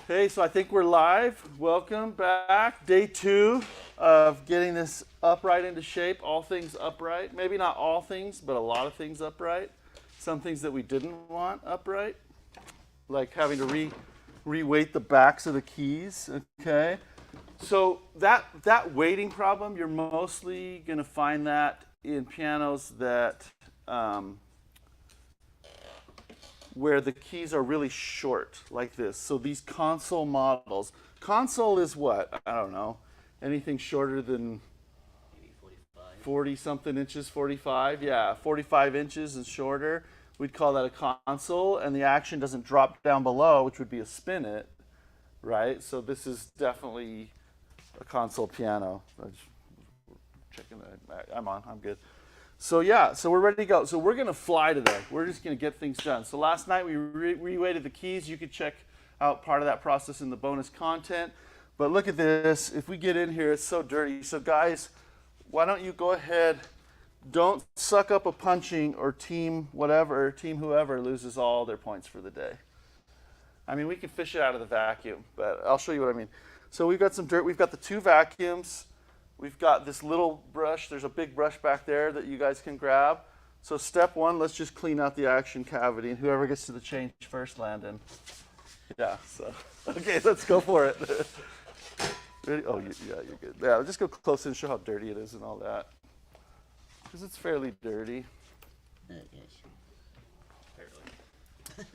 Hey, so I think we're live. Welcome back. Day 2 of getting this upright into shape. All things upright. Maybe not all things, but a lot of things upright. Some things that we didn't want upright, like having to re-weight the backs of the keys. Okay. So that weighting problem, you're mostly going to find that in pianos that where the keys are really short, like this. So these console models. Console is what? I don't know. Anything shorter than Maybe 45. 40 something inches, 45? Yeah, 45 inches and shorter. We'd call that a console, and the action doesn't drop down below, which would be a spinet, right? So this is definitely a console piano. I'm just checking that. I'm on. I'm good. So yeah, so we're ready to go. So we're going to fly today. We're just going to get things done. So last night we re-weighted the keys. You could check out part of that process in the bonus content. But look at this. If we get in here, it's so dirty. So guys, why don't you go ahead, don't suck up a punching or team whatever, team whoever loses all their points for the day. I mean, we can fish it out of the vacuum, but I'll show you what I mean. So we've got some dirt. We've got the 2 vacuums. We've got this little brush. There's a big brush back there that you guys can grab. So step 1, let's just clean out the action cavity. And whoever gets to the change first, Landon. Yeah, so, okay, let's go for it. Ready? Oh, yeah, you're good. Yeah, just go close and show how dirty it is and all that. Because it's fairly dirty. Yes. Barely.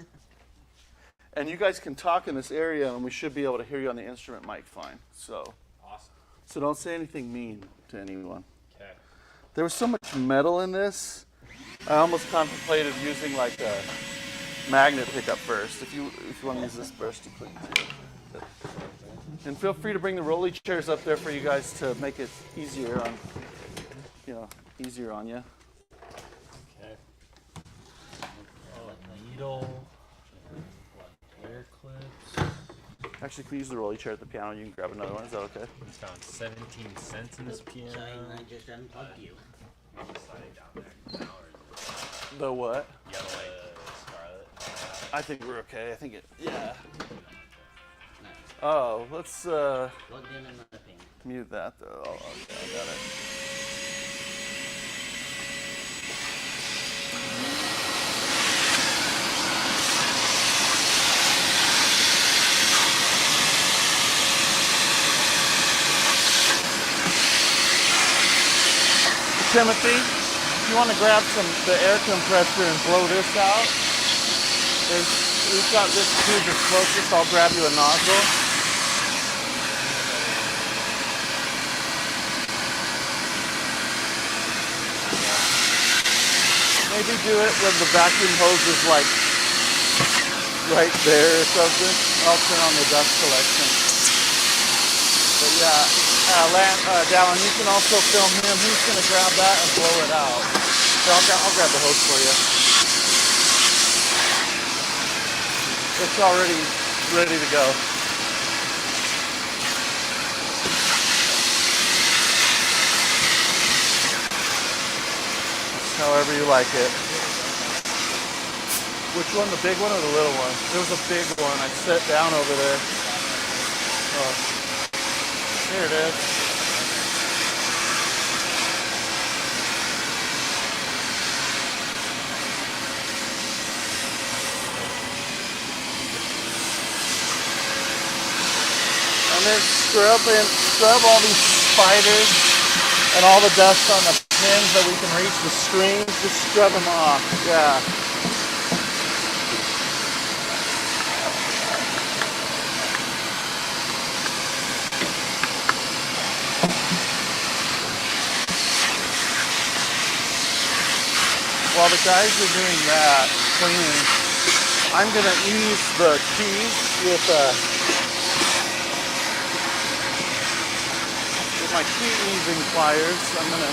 And you guys can talk in this area, and we should be able to hear you on the instrument mic fine. So. Awesome. So don't say anything mean to anyone. Okay. There was so much metal in this, I almost contemplated using like a magnet pickup first, if you want to use this brush to clean too. And feel free to bring the rolly chairs up there for you guys to make it easier on, easier on you. Okay. Needle. Hair clips. Actually, can we use the rolly chair at the piano? You can grab another one. Is that okay? It's found 17 cents in this piano. Sorry, I just unplugged you. Slide it down there now, or The what? yellow, scarlet. I think we're okay. I think it, yeah. Nice. Oh, let's Plugged in another pin. mute that though. Oh, okay, I got it. Timothy, if you want to grab the air compressor and blow this out, we've got this tube that's closest. I'll grab you a nozzle. Maybe do it when the vacuum hose is like right there or something. I'll turn on the dust collection. But yeah. Dallin, you can also film him. He's going to grab that and blow it out. So I'll grab the hose for you. It's already ready to go. However you like it. Which one, the big one or the little one? There was a big one. I set down over there. Oh. Here it is. And then scrub all these spiders and all the dust on the pins that we can reach, the strings, just scrub them off. Yeah. While the guys are doing that, cleaning, I'm going to ease the keys with my key easing pliers. I'm going to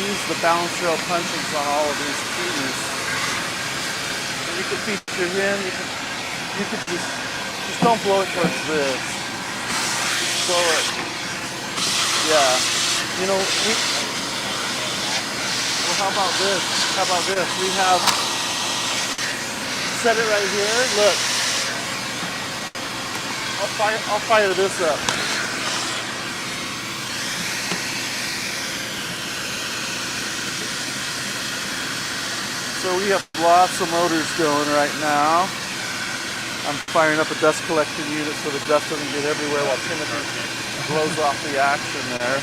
ease the balance rail punchings on all of these keys. And you can feature him. You could just don't blow it towards this. Just blow it. Yeah. You know, how about this? How about this? We have set it right here. Look. I'll fire this up. So we have lots of motors going right now. I'm firing up a dust collection unit so the dust doesn't get everywhere while Timothy blows off the action there.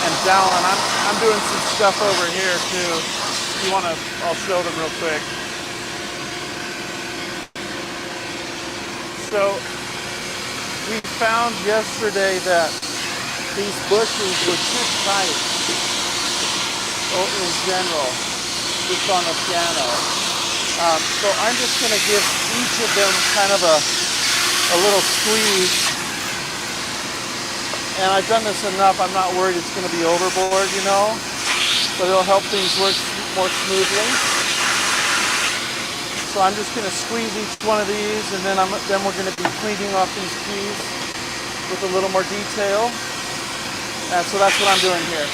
And Dallin, I'm doing some stuff over here too. If you want to, I'll show them real quick. So we found yesterday that these bushings were too tight in general, just on the piano. So I'm just going to give each of them kind of a little squeeze. And I've done this enough, I'm not worried it's going to be overboard, you know, but it'll help things work more smoothly. So I'm just going to squeeze each one of these, and then we're going to be cleaning off these keys with a little more detail. And so that's what I'm doing here.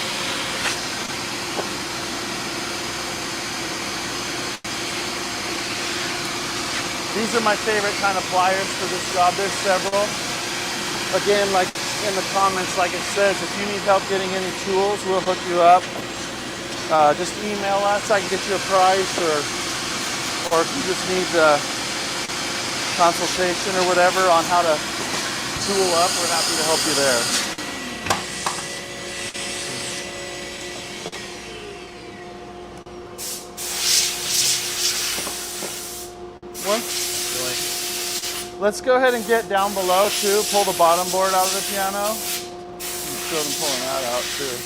These are my favorite kind of pliers for this job. There's several. Again, like in the comments, like it says, if you need help getting any tools, we'll hook you up. Just email us. I can get you a price, or if you just need a consultation or whatever on how to tool up, we're happy to help you there. Let's go ahead and get down below too. Pull the bottom board out of the piano. Show them pulling that out too.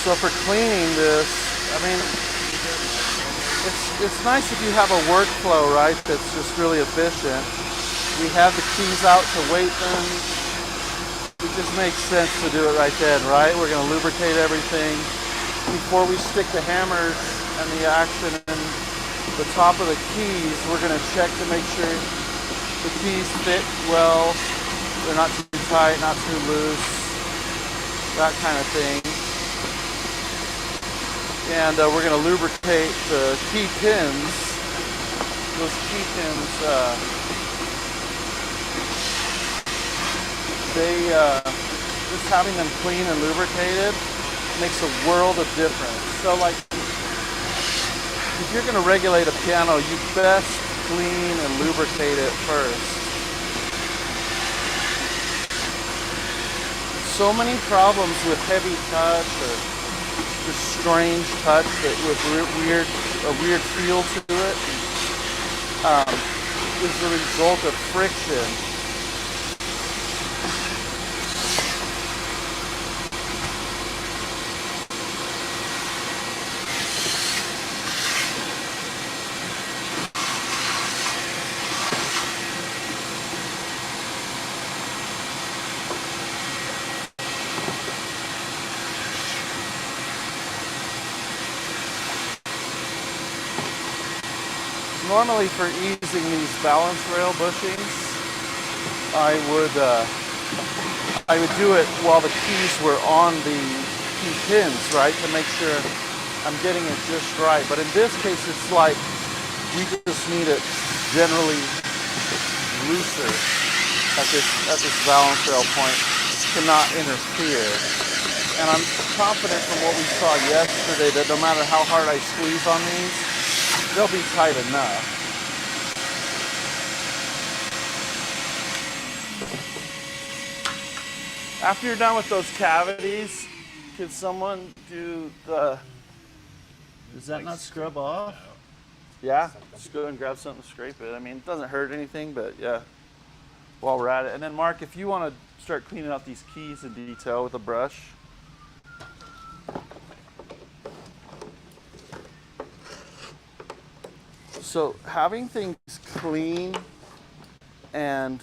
So for cleaning this, I mean, it's nice if you have a workflow, right, that's just really efficient. We have the keys out to weight them. It just makes sense to do it right then, right? We're going to lubricate everything. Before we stick the hammers and the action in the top of the keys, we're going to check to make sure the keys fit well. They're not too tight, not too loose, that kind of thing. And we're going to lubricate the key pins. Those key pins, just having them clean and lubricated makes a world of difference. So like, if you're going to regulate a piano, you best clean and lubricate it first. So many problems with heavy touch or just strange touch that with a weird feel to it is the result of friction. Normally for easing these balance rail bushings, I would do it while the keys were on the key pins, right, to make sure I'm getting it just right. But in this case, it's like we just need it generally looser at this balance rail point to not interfere. And I'm confident from what we saw yesterday that no matter how hard I squeeze on these, they'll be tight enough. After you're done with those cavities, could someone do the... Does that not scrub off? Yeah, just go and grab something to scrape it. I mean, it doesn't hurt anything, but yeah, while we're at it. And then Mark, if you want to start cleaning out these keys in detail with a brush. So having things clean and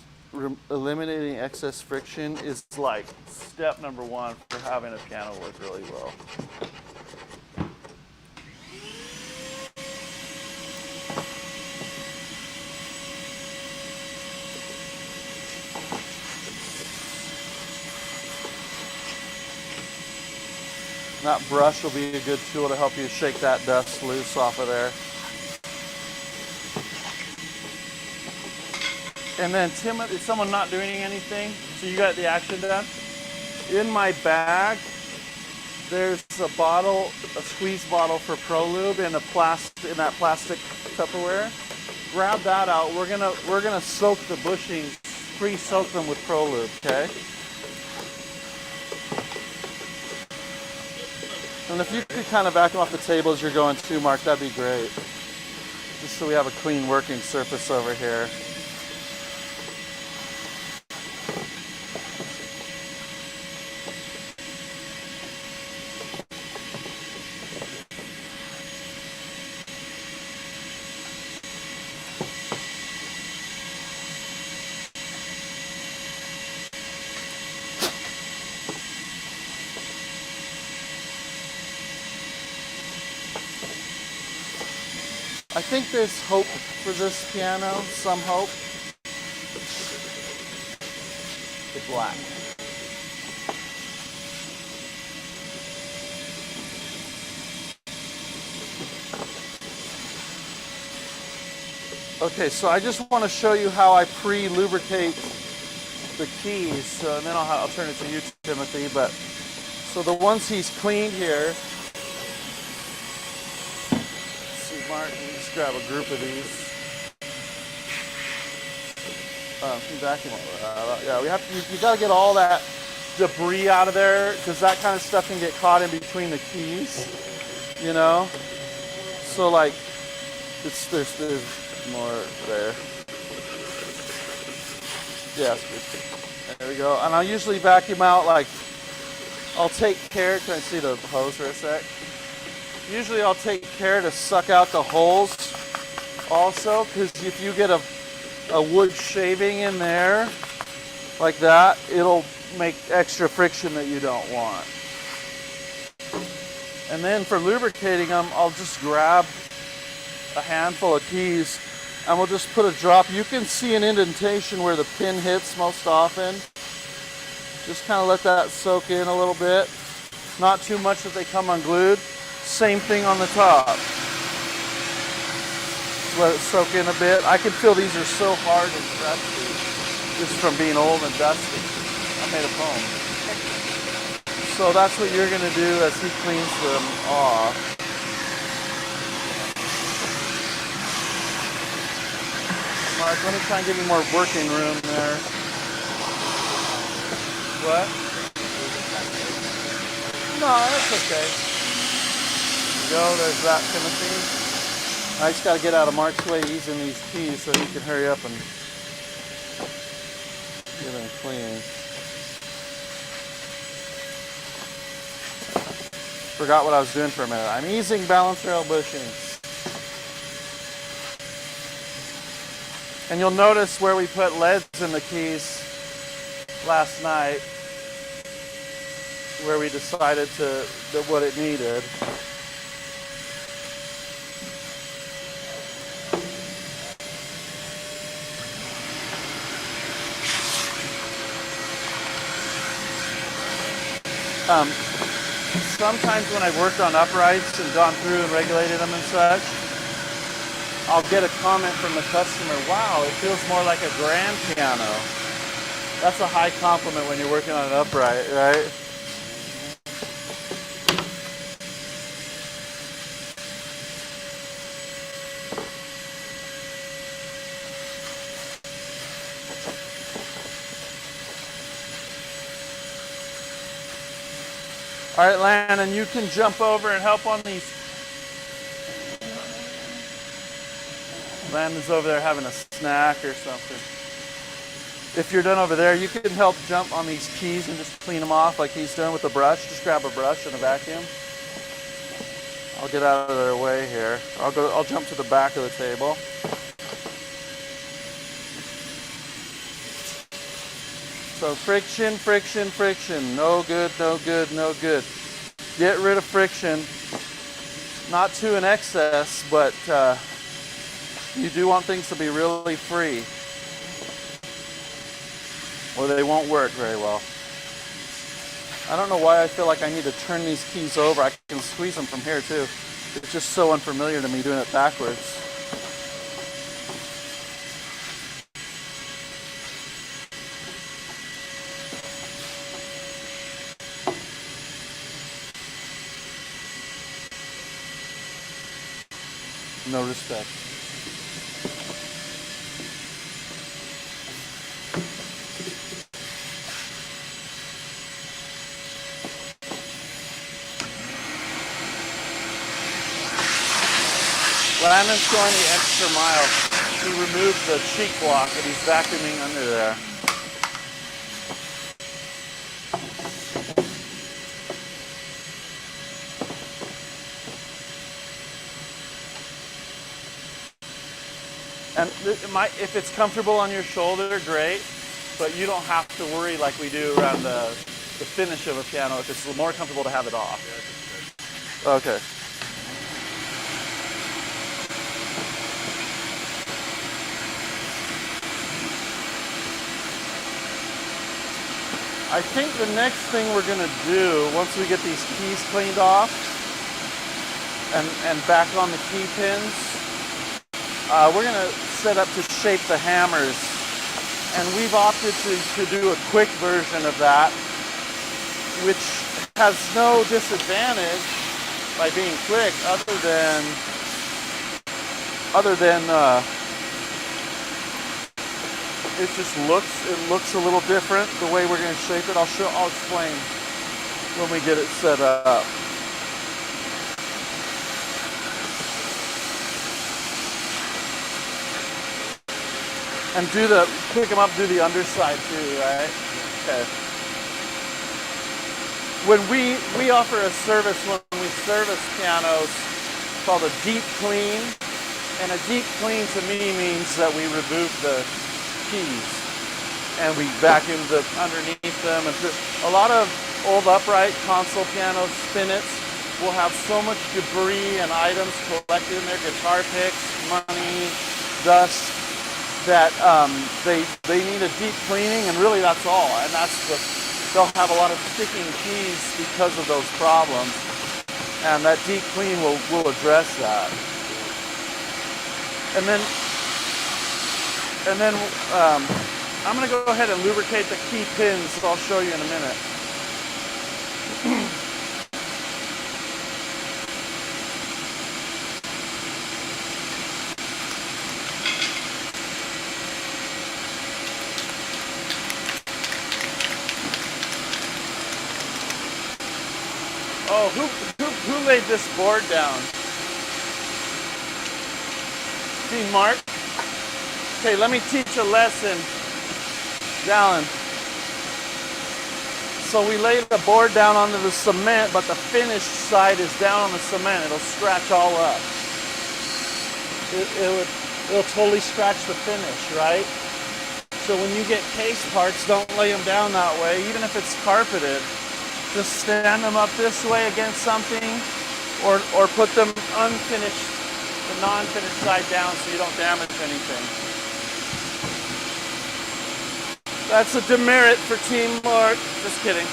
eliminating excess friction is like step number one for having a piano work really well. That brush will be a good tool to help you shake that dust loose off of there. And then Tim, is someone not doing anything? So you got the action done? In my bag, there's a bottle, a squeeze bottle for Pro Lube in that plastic Tupperware. Grab that out. We're gonna soak the bushings, pre-soak them with Pro Lube, okay? And if you could kind of back them off the table as you're going too, Mark, that'd be great. Just so we have a clean working surface over here. I think there's hope for this piano, some hope. The black. Okay, so I just want to show you how I pre-lubricate the keys, and then I'll turn it to you, Timothy. But so the ones he's cleaned here. Mark, let me just grab a group of these. Vacuum. Yeah, we have to. You got to get all that debris out of there because that kind of stuff can get caught in between the keys. You know. So like, there's more there. Yeah, there we go. And I'll usually vacuum out like. I'll take care. Can I see the hose for a sec? Usually I'll take care to suck out the holes also, because if you get a wood shaving in there like that, it'll make extra friction that you don't want. And then for lubricating them, I'll just grab a handful of keys and we'll just put a drop. You can see an indentation where the pin hits most often. Just kind of let that soak in a little bit. Not too much that they come unglued. Same thing on the top. Let it soak in a bit. I can feel these are so hard and crusty just from being old and dusty. I made a poem. So that's what you're going to do as he cleans them off. Mark, let me try and give you more working room there. What? No, that's okay. Go, there's that, Timothy. I just got to get out of Mark's way. He's in these keys so he can hurry up and get them clean. Forgot what I was doing for a minute. I'm easing balance rail bushings. And you'll notice where we put leads in the keys last night, where we decided what it needed. Sometimes when I've worked on uprights and gone through and regulated them and such, I'll get a comment from the customer, wow, it feels more like a grand piano. That's a high compliment when you're working on an upright, right? All right, Landon, you can jump over and help on these. Landon's over there having a snack or something. If you're done over there, you can help jump on these keys and just clean them off like he's doing with the brush. Just grab a brush and a vacuum. I'll get out of their way here. I'll jump to the back of the table. So friction, friction, friction. No good, no good, no good. Get rid of friction. Not to an excess, but you do want things to be really free, or they won't work very well. I don't know why I feel like I need to turn these keys over. I can squeeze them from here too. It's just so unfamiliar to me doing it backwards. No respect. Landon's going the extra mile. He removed the cheek block and he's vacuuming under there. And if it's comfortable on your shoulder, great, but you don't have to worry like we do around the finish of a piano if it's more comfortable to have it off. Okay. I think the next thing we're going to do, once we get these keys cleaned off and back on the key pins, we're going to set up to shape the hammers. And we've opted to do a quick version of that, which has no disadvantage by being quick other than it just looks a little different the way we're going to shape it. I'll explain when we get it set up. And pick them up, do the underside too, right? Okay. When we offer a service when we service pianos called a deep clean, and a deep clean to me means that we remove the keys and we vacuum underneath them. And a lot of old upright console pianos, spinets, will have so much debris and items collected in their guitar picks, money, dust, that they need a deep cleaning, and really that's all. And they'll have a lot of sticking keys because of those problems, and that deep clean will address that. And then I'm going to go ahead and lubricate the key pins, so I'll show you in a minute. Oh, who laid this board down? Dean Mark? Okay, let me teach a lesson. Dallin. So we laid the board down onto the cement, but the finished side is down on the cement. It'll scratch all up. It'll totally scratch the finish, right? So when you get case parts, don't lay them down that way, even if it's carpeted. Just stand them up this way against something, or put them unfinished, the non-finished side down so you don't damage anything. That's a demerit for teamwork. Just kidding.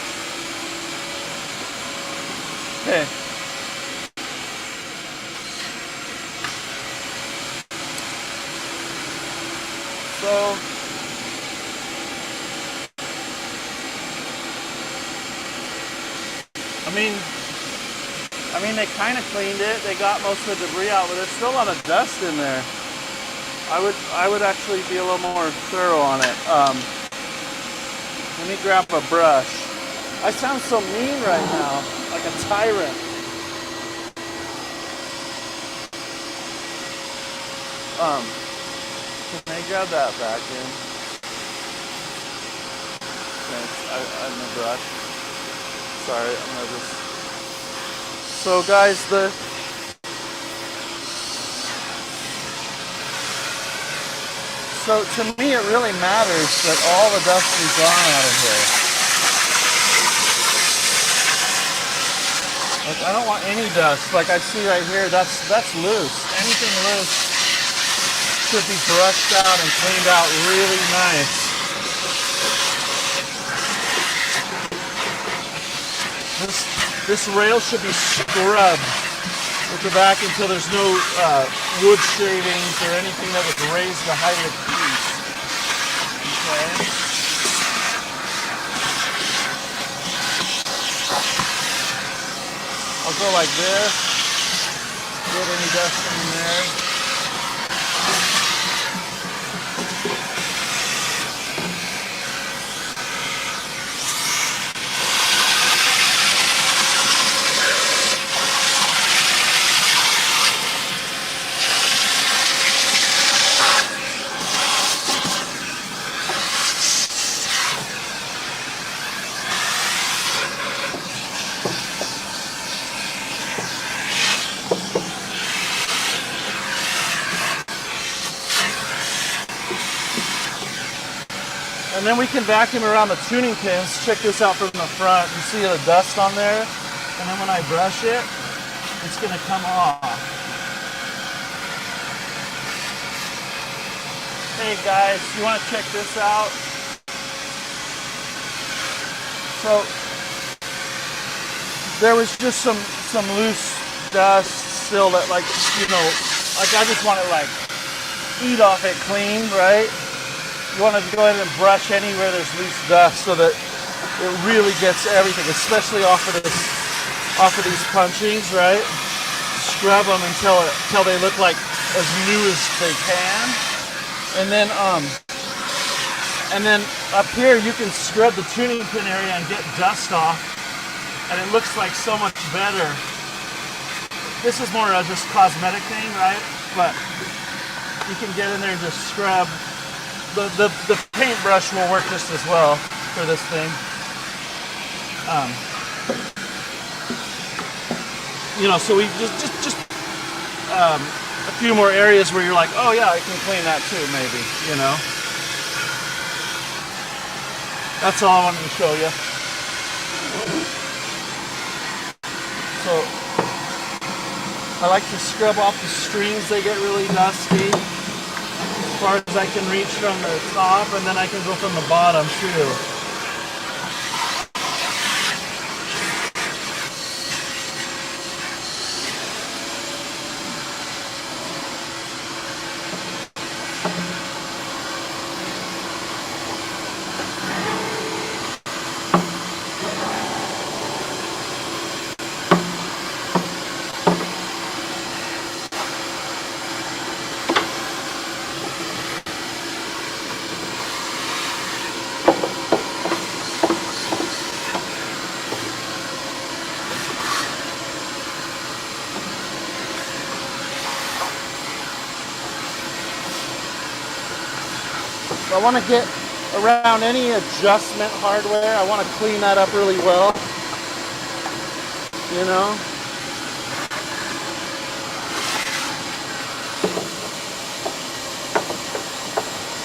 Okay. So I mean, they kind of cleaned it. They got most of the debris out, but there's still a lot of dust in there. I would actually be a little more thorough on it. Let me grab a brush. I sound so mean right now, like a tyrant. Can I grab that vacuum? Thanks. I'm a brush. Sorry, I'm gonna just. So guys, So to me, it really matters that all the dust is gone out of here. Like, I don't want any dust. Like I see right here, that's loose. Anything loose should be brushed out and cleaned out really nice. This rail should be scrubbed with the vacuum until there's no wood shavings or anything that would raise the height of the piece. Okay. I'll go like this. Get any dust in there. And then we can vacuum around the tuning pins. Check this out from the front. You see the dust on there? And then when I brush it, it's gonna come off. Hey guys, you wanna check this out? So, there was just some loose dust still that, like, you know, like I just want to like eat off it clean, right? You want to go ahead and brush anywhere there's loose dust so that it really gets everything, especially off of these punchings, right? Scrub them until they look like as new as they can, and then up here you can scrub the tuning pin area and get dust off, and it looks like so much better. This is more a just cosmetic thing, right? But you can get in there and just scrub. The paintbrush will work just as well for this thing. You know, so we just a few more areas where you're like, oh yeah, I can clean that too, maybe, you know. That's all I wanted to show you. So I like to scrub off the streams, they get really dusty. As far as I can reach from the top, and then I can go from the bottom too. I want to get around any adjustment hardware. I want to clean that up really well, you know.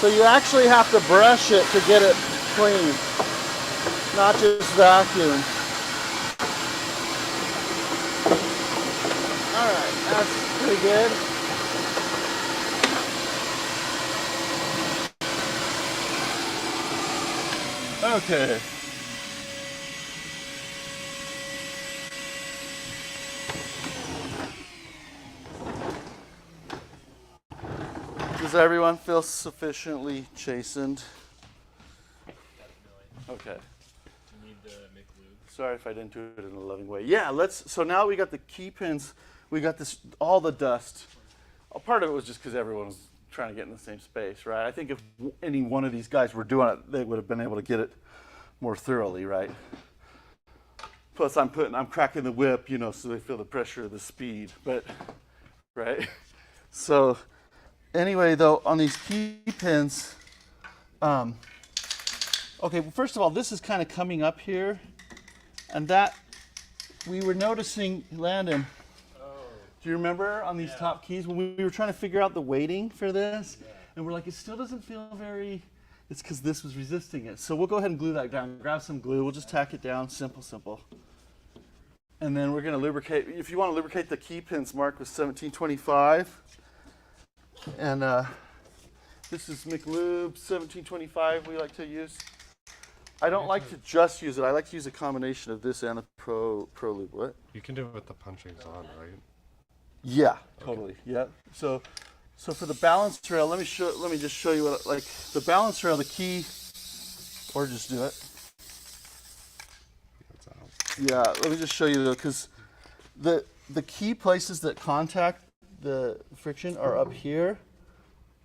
So you actually have to brush it to get it clean, not just vacuum. All right, that's pretty good. Okay. Does everyone feel sufficiently chastened? Okay. Do you need to make lube? Sorry if I didn't do it in a loving way. Yeah, so now we got the key pins, we got this, all the dust. Part of it was just because everyone was trying to get in the same space, right? I think if any one of these guys were doing it, they would have been able to get it more thoroughly, right? Plus I'm cracking the whip, you know, so they feel the pressure of the speed, but, right? So anyway, though, on these key pins, okay, well, first of all, this is kind of coming up here, and that, we were noticing, Landon, do you remember on these top keys when we were trying to figure out the weighting for this? And we're like, it still doesn't feel very, it's because this was resisting it. So we'll go ahead and glue that down. Grab some glue, we'll just tack it down, simple. And then we're gonna lubricate, if you wanna lubricate the key pins, mark with 1725. And this is McLube 1725 we like to use. I don't like to just use it. I like to use a combination of this and the Pro Lube. What? You can do it with the punchings on, right? Yeah, totally. Yeah. So for the balance rail, let me just show you what, like the balance rail, the key, or just do it. That's out. Yeah, let me just show you though, because the key places that contact the friction are up here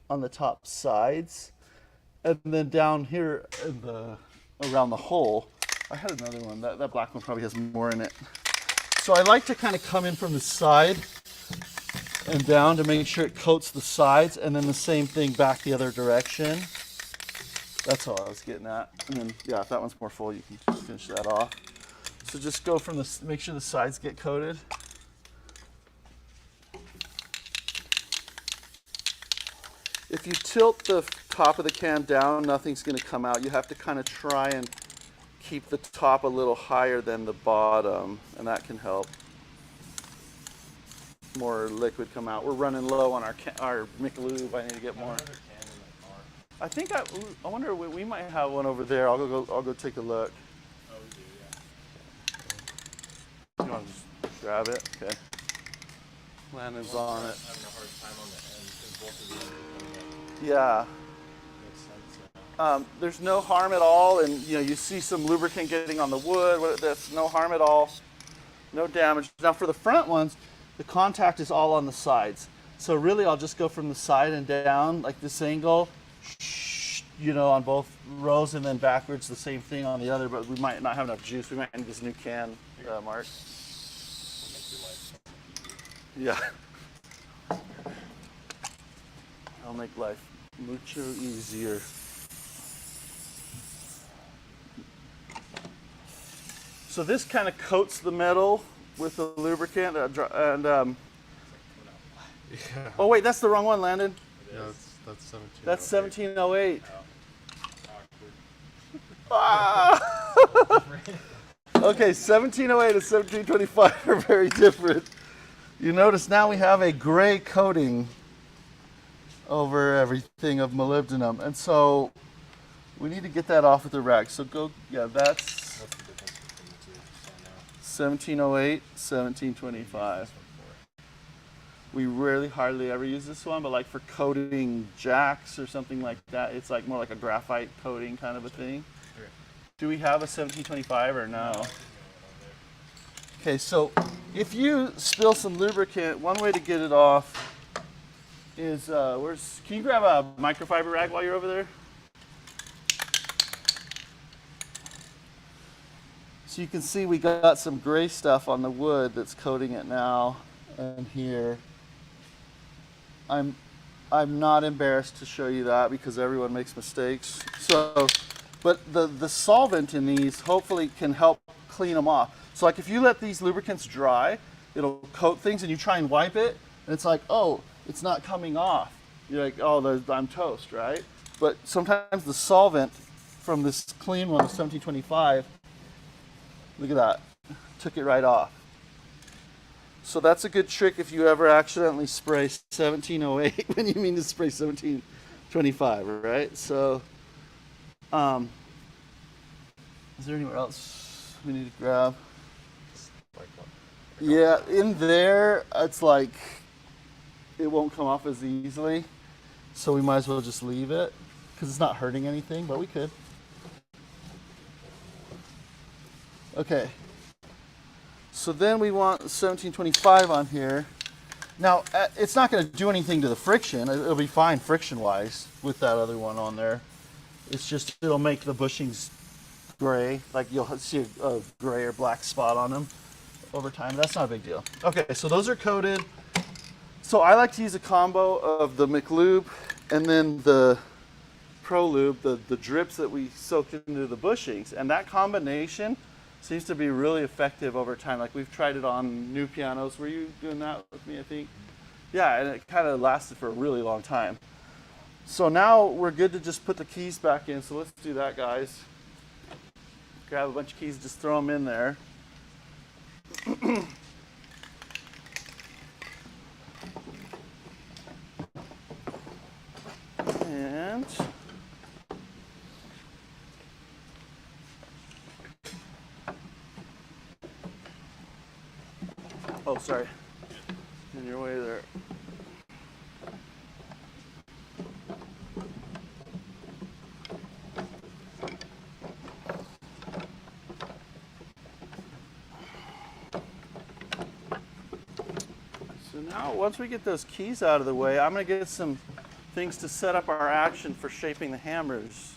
on the top sides, and then down here in around the hole. I had another one. That black one probably has more in it. So I like to kind of come in from the side and down to make sure it coats the sides, and then the same thing back the other direction. That's all I was getting at. And then, yeah, if that one's more full, you can just finish that off. So just go from make sure the sides get coated. If you tilt the top of the can down, nothing's going to come out. You have to kind of try and keep the top a little higher than the bottom, and that can help. More liquid come out. We're running low on our McLube. I need to get more. I think I wonder, we might have one over there. I'll go take a look. Oh, we do, yeah. You want to just grab it? Okay. Landon's on it. Having a hard time on the end because both of them are coming up. Yeah. Makes sense, yeah. There's no harm at all, and you see some lubricant getting on the wood. That's no harm at all, no damage. Now for the front ones, the contact is all on the sides. So really, I'll just go from the side and down like this angle, on both rows, and then backwards the same thing on the other. But we might not have enough juice. We might need this new can, Mark. Yeah. I'll make life mucho easier. So this kind of coats the metal with the lubricant, and Yeah. oh wait, that's the wrong one, Landon. Yeah, that's 17. That's 1708. Oh, Ah! Okay, 1708 and 1725 are very different. You notice now we have a gray coating over everything of molybdenum, and so we need to get that off with the rag. So that's what's the difference between the two? So I know. 1708, 1725. We rarely, hardly ever use this one, but like for coating jacks or something like that, it's like more like a graphite coating kind of a thing. Okay. Do we have a 1725 or no? Okay, so if you spill some lubricant, one way to get it off is, can you grab a microfiber rag while you're over there? So you can see we got some gray stuff on the wood that's coating it now, and here. I'm not embarrassed to show you that because everyone makes mistakes. So, but the solvent in these hopefully can help clean them off. So like if you let these lubricants dry, it'll coat things, and you try and wipe it, and it's like, oh, it's not coming off. You're like, oh, I'm toast, right? But sometimes the solvent from this clean one, the 1725, look at that, took it right off. So that's a good trick if you ever accidentally spray 1708 when you mean to spray 1725, right? So, is there anywhere else we need to grab? Like what? Yeah, in there, it's like, it won't come off as easily. So we might as well just leave it because it's not hurting anything, but we could. Okay. So then we want 1725 on here. Now, it's not going to do anything to the friction. It'll be fine friction-wise with that other one on there. It's just, it'll make the bushings gray. Like you'll see a gray or black spot on them over time. That's not a big deal. Okay, so those are coated. So I like to use a combo of the McLube and then the Pro Lube, the drips that we soak into the bushings. And that combination seems to be really effective over time. Like we've tried it on new pianos. Were you doing that with me, I think? Yeah, and it kind of lasted for a really long time. So now we're good to just put the keys back in. So let's do that, guys. Grab a bunch of keys, just throw them in there. And oh, sorry, in your way there. So now, once we get those keys out of the way, I'm going to get some things to set up our action for shaping the hammers.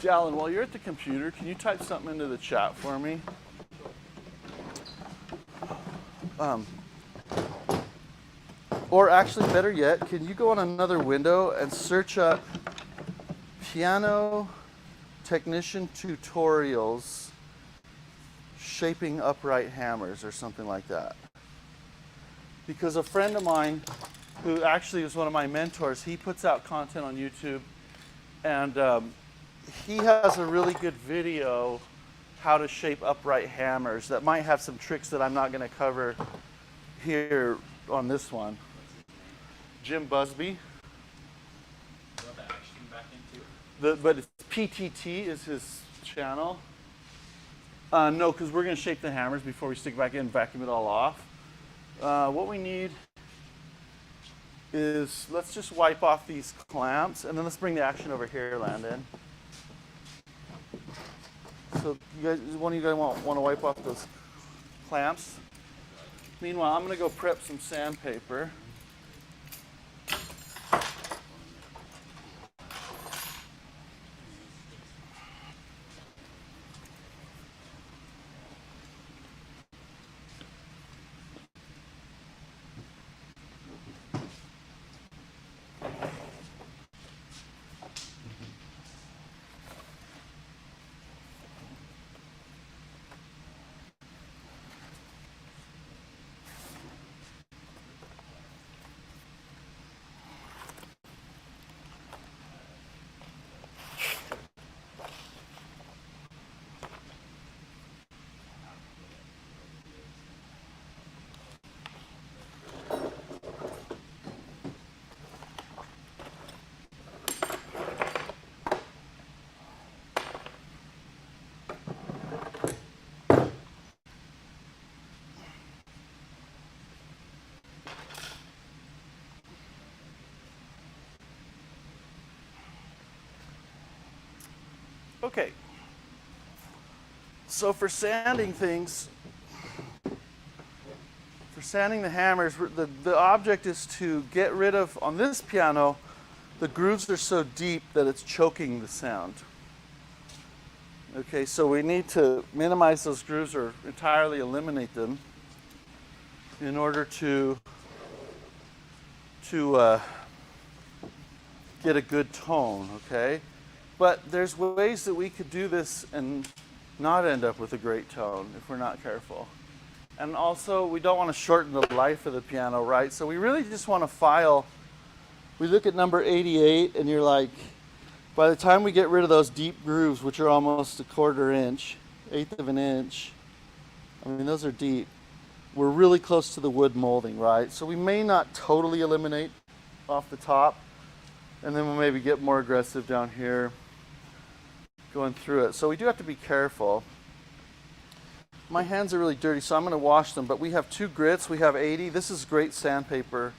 Alan, while you're at the computer, can you type something into the chat for me? Or actually, better yet, can you go on another window and search up piano technician tutorials shaping upright hammers or something like that? Because a friend of mine who actually was one of my mentors, he puts out content on YouTube, and he has a really good video how to shape upright hammers that might have some tricks that I'm not going to cover here on this one. Jim Busby. Throw the action back into it. But it's PTT is his channel. No, because we're going to shape the hammers before we stick back in and vacuum it all off. What we need is, let's just wipe off these clamps, and then let's bring the action over here, Landon. So you guys, one of you guys want to wipe off those clamps? Meanwhile, I'm going to go prep some sandpaper. Okay, so for sanding things, for sanding the hammers, the object is to get rid of, on this piano, the grooves are so deep that it's choking the sound. Okay, so we need to minimize those grooves or entirely eliminate them in order to get a good tone, okay? But there's ways that we could do this and not end up with a great tone if we're not careful. And also, we don't want to shorten the life of the piano, right? So we really just want to file. We look at number 88, and you're like, by the time we get rid of those deep grooves, which are almost a quarter inch, eighth of an inch, I mean, those are deep, we're really close to the wood molding, right? So we may not totally eliminate off the top, and then we'll maybe get more aggressive down here, going through it. So we do have to be careful. My hands are really dirty, so I'm going to wash them, but we have 2 grits. We have 80. This is great sandpaper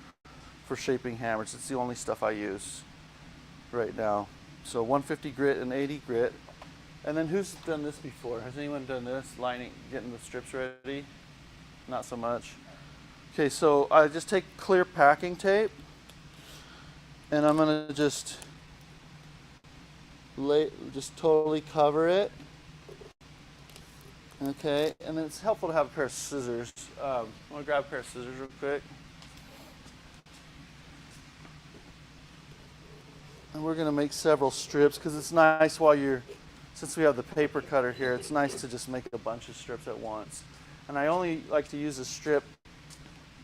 for shaping hammers. It's the only stuff I use right now. So 150 grit and 80 grit. And then who's done this before? Has anyone done this? Lining, getting the strips ready? Not so much. Okay, so I just take clear packing tape, and I'm going to just totally cover it. Okay, and then it's helpful to have a pair of scissors. I want to grab a pair of scissors real quick. And And we're gonna make several strips because it's nice since we have the paper cutter here, it's nice to just make a bunch of strips at once. And I only like to use a strip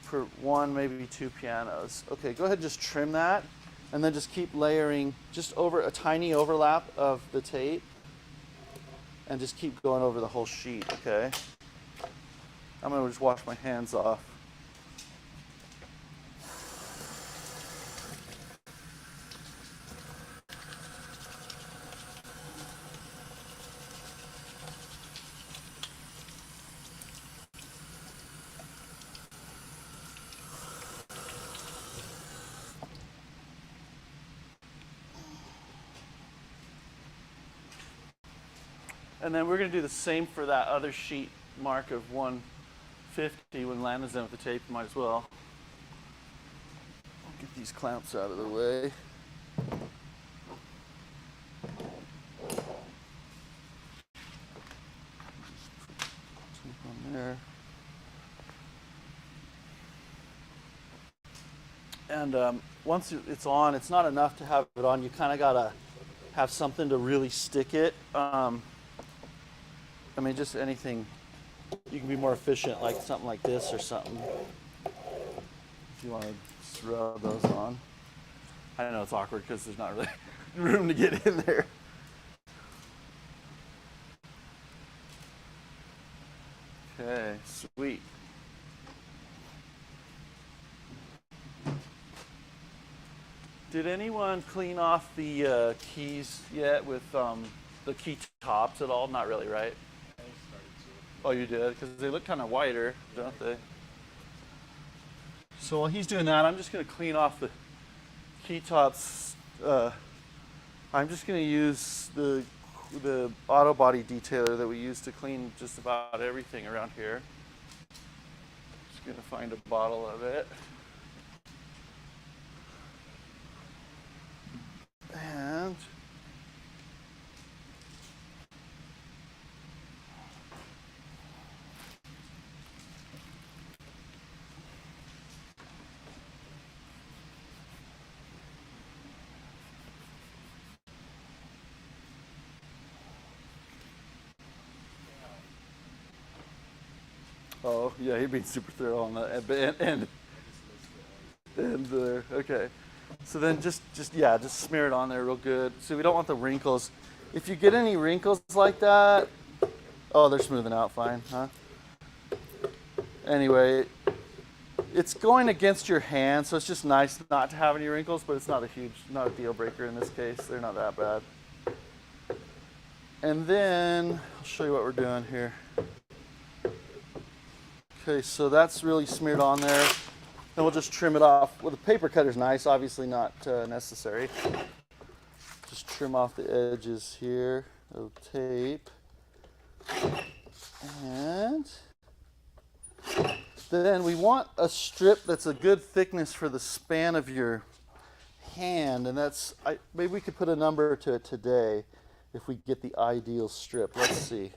for one, maybe two pianos. Okay, go ahead and just trim that and then just keep layering just over a tiny overlap of the tape and just keep going over the whole sheet, okay? I'm gonna just wash my hands off. And then we're going to do the same for that other sheet mark of 150 when Lana's done with the tape. Might as well. I'll get these clamps out of the way. Tape on there. And once it's on, it's not enough to have it on. You kind of got to have something to really stick it. I mean, just anything, you can be more efficient, like something like this or something. If you want to just rub those on. I know it's awkward because there's not really room to get in there. Okay, sweet. Did anyone clean off the keys yet with the key tops at all? Not really, right? Oh, you did? Because they look kind of whiter, don't they? So while he's doing that, I'm just going to clean off the key tops. I'm just going to use the auto body detailer that we use to clean just about everything around here. Just going to find a bottle of it. And oh, yeah, he'd be super thorough on the end there. Okay. So then just smear it on there real good. So we don't want the wrinkles. If you get any wrinkles like that, oh, they're smoothing out fine, huh? Anyway, it's going against your hand, so it's just nice not to have any wrinkles, but it's not a deal breaker in this case. They're not that bad. And then I'll show you what we're doing here. Okay, so that's really smeared on there. Then we'll just trim it off. Well, the paper cutter's nice, obviously not necessary. Just trim off the edges here of tape. And then we want a strip that's a good thickness for the span of your hand, and that's, maybe we could put a number to it today if we get the ideal strip. Let's see.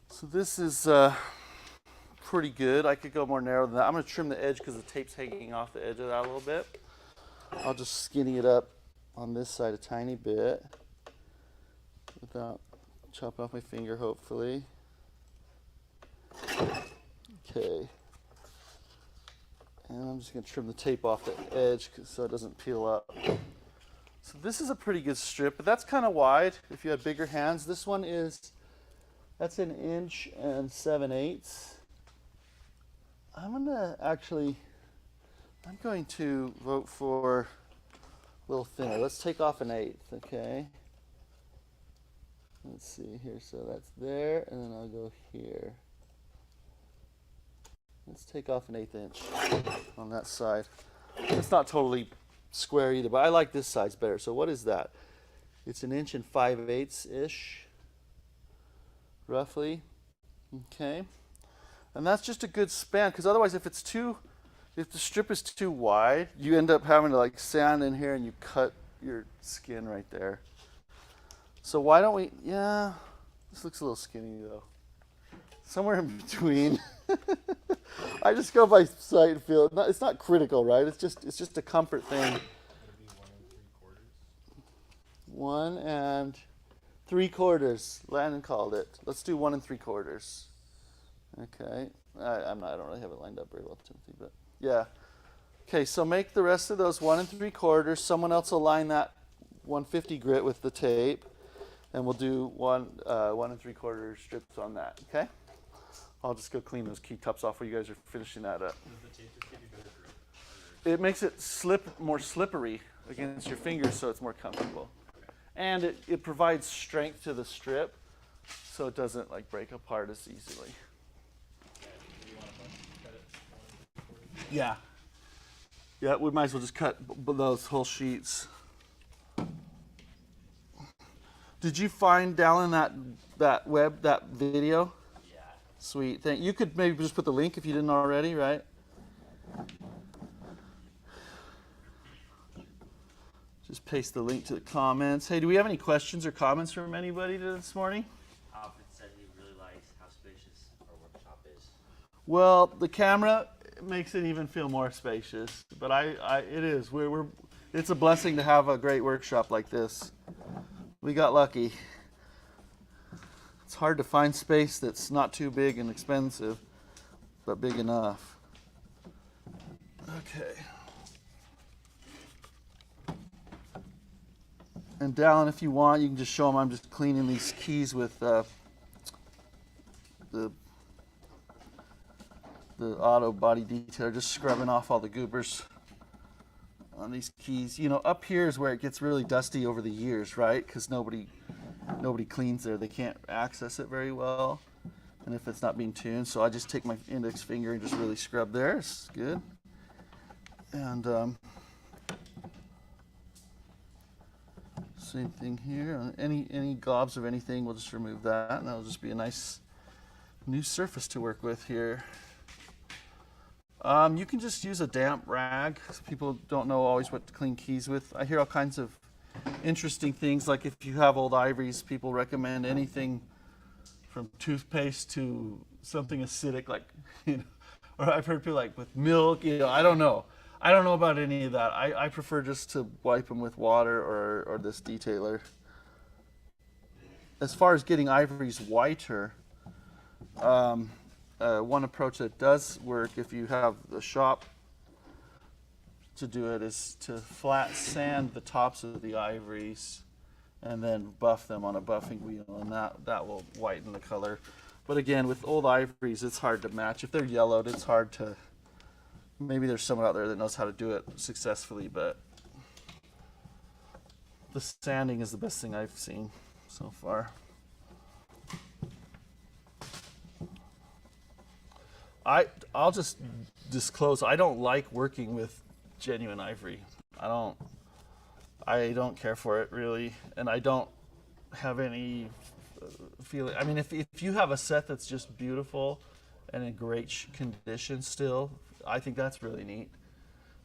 So this is pretty good. I could go more narrow than that. I'm going to trim the edge because the tape's hanging off the edge of that a little bit. I'll just skinny it up on this side a tiny bit without chopping off my finger, hopefully. Okay. And I'm just going to trim the tape off the edge so it doesn't peel up. So this is a pretty good strip, but that's kind of wide if you have bigger hands. This one that's 1 7/8". I'm going to vote for a little thinner. Let's take off 1/8, okay? Let's see here, so that's there, and then I'll go here. Let's take off 1/8 inch on that side. It's not totally square either, but I like this size better. So what is that? It's 1 5/8" roughly. Okay. And that's just a good span, because otherwise if the strip is too wide, you end up having to like sand in here and you cut your skin right there. So why don't we, this looks a little skinny though. Somewhere in between. I just go by sight and feel. It's not critical, right? It's just a comfort thing. Would it be 1 3/4? 1 3/4. Landon called it. Let's do 1 3/4. Okay. I don't really have it lined up very well, Timothy, but yeah. Okay, so make the rest of those 1 3/4. Someone else will line that 150 grit with the tape, and we'll do 1 1 3/4 strips on that. Okay. I'll just go clean those key cups off while you guys are finishing that up. Does the tape just give you better grip? It makes it more slippery against your fingers, so it's more comfortable, and it provides strength to the strip, so it doesn't like break apart as easily. Yeah. Yeah, we might as well just cut those whole sheets. Did you find down in that video? Yeah. Sweet. You could maybe just put the link if you didn't already, right? Just paste the link to the comments. Hey, do we have any questions or comments from anybody this morning? Alfred said he really likes how spacious our workshop is. Well, the camera makes it even feel more spacious, but it is. It's a blessing to have a great workshop like this. We got lucky. It's hard to find space that's not too big and expensive, but big enough. Okay. And Dallin, if you want, you can just show them I'm just cleaning these keys with the auto body detailer, just scrubbing off all the goobers on these keys. You know, up here is where it gets really dusty over the years, right? Because nobody cleans there. They can't access it very well, and if it's not being tuned, so I just take my index finger and just really scrub there. It's good. And same thing here. Any gobs of anything, we'll just remove that, and that'll just be a nice new surface to work with here. You can just use a damp rag. People don't know always what to clean keys with. I hear all kinds of interesting things, like if you have old ivories, people recommend anything from toothpaste to something acidic, like, you know, or I've heard people like with milk, you know, I don't know about any of that. I prefer just to wipe them with water or this detailer. As far as getting ivories whiter, one approach that does work if you have the shop to do it is to flat sand the tops of the ivories and then buff them on a buffing wheel, and that will whiten the color. But again, with old ivories, it's hard to match. If they're yellowed, it's hard to. Maybe there's someone out there that knows how to do it successfully, but the sanding is the best thing I've seen so far. I'll just disclose, I don't like working with genuine ivory. I don't care for it really, and I don't have any feeling. I mean, if you have a set that's just beautiful and in great condition still, I think that's really neat.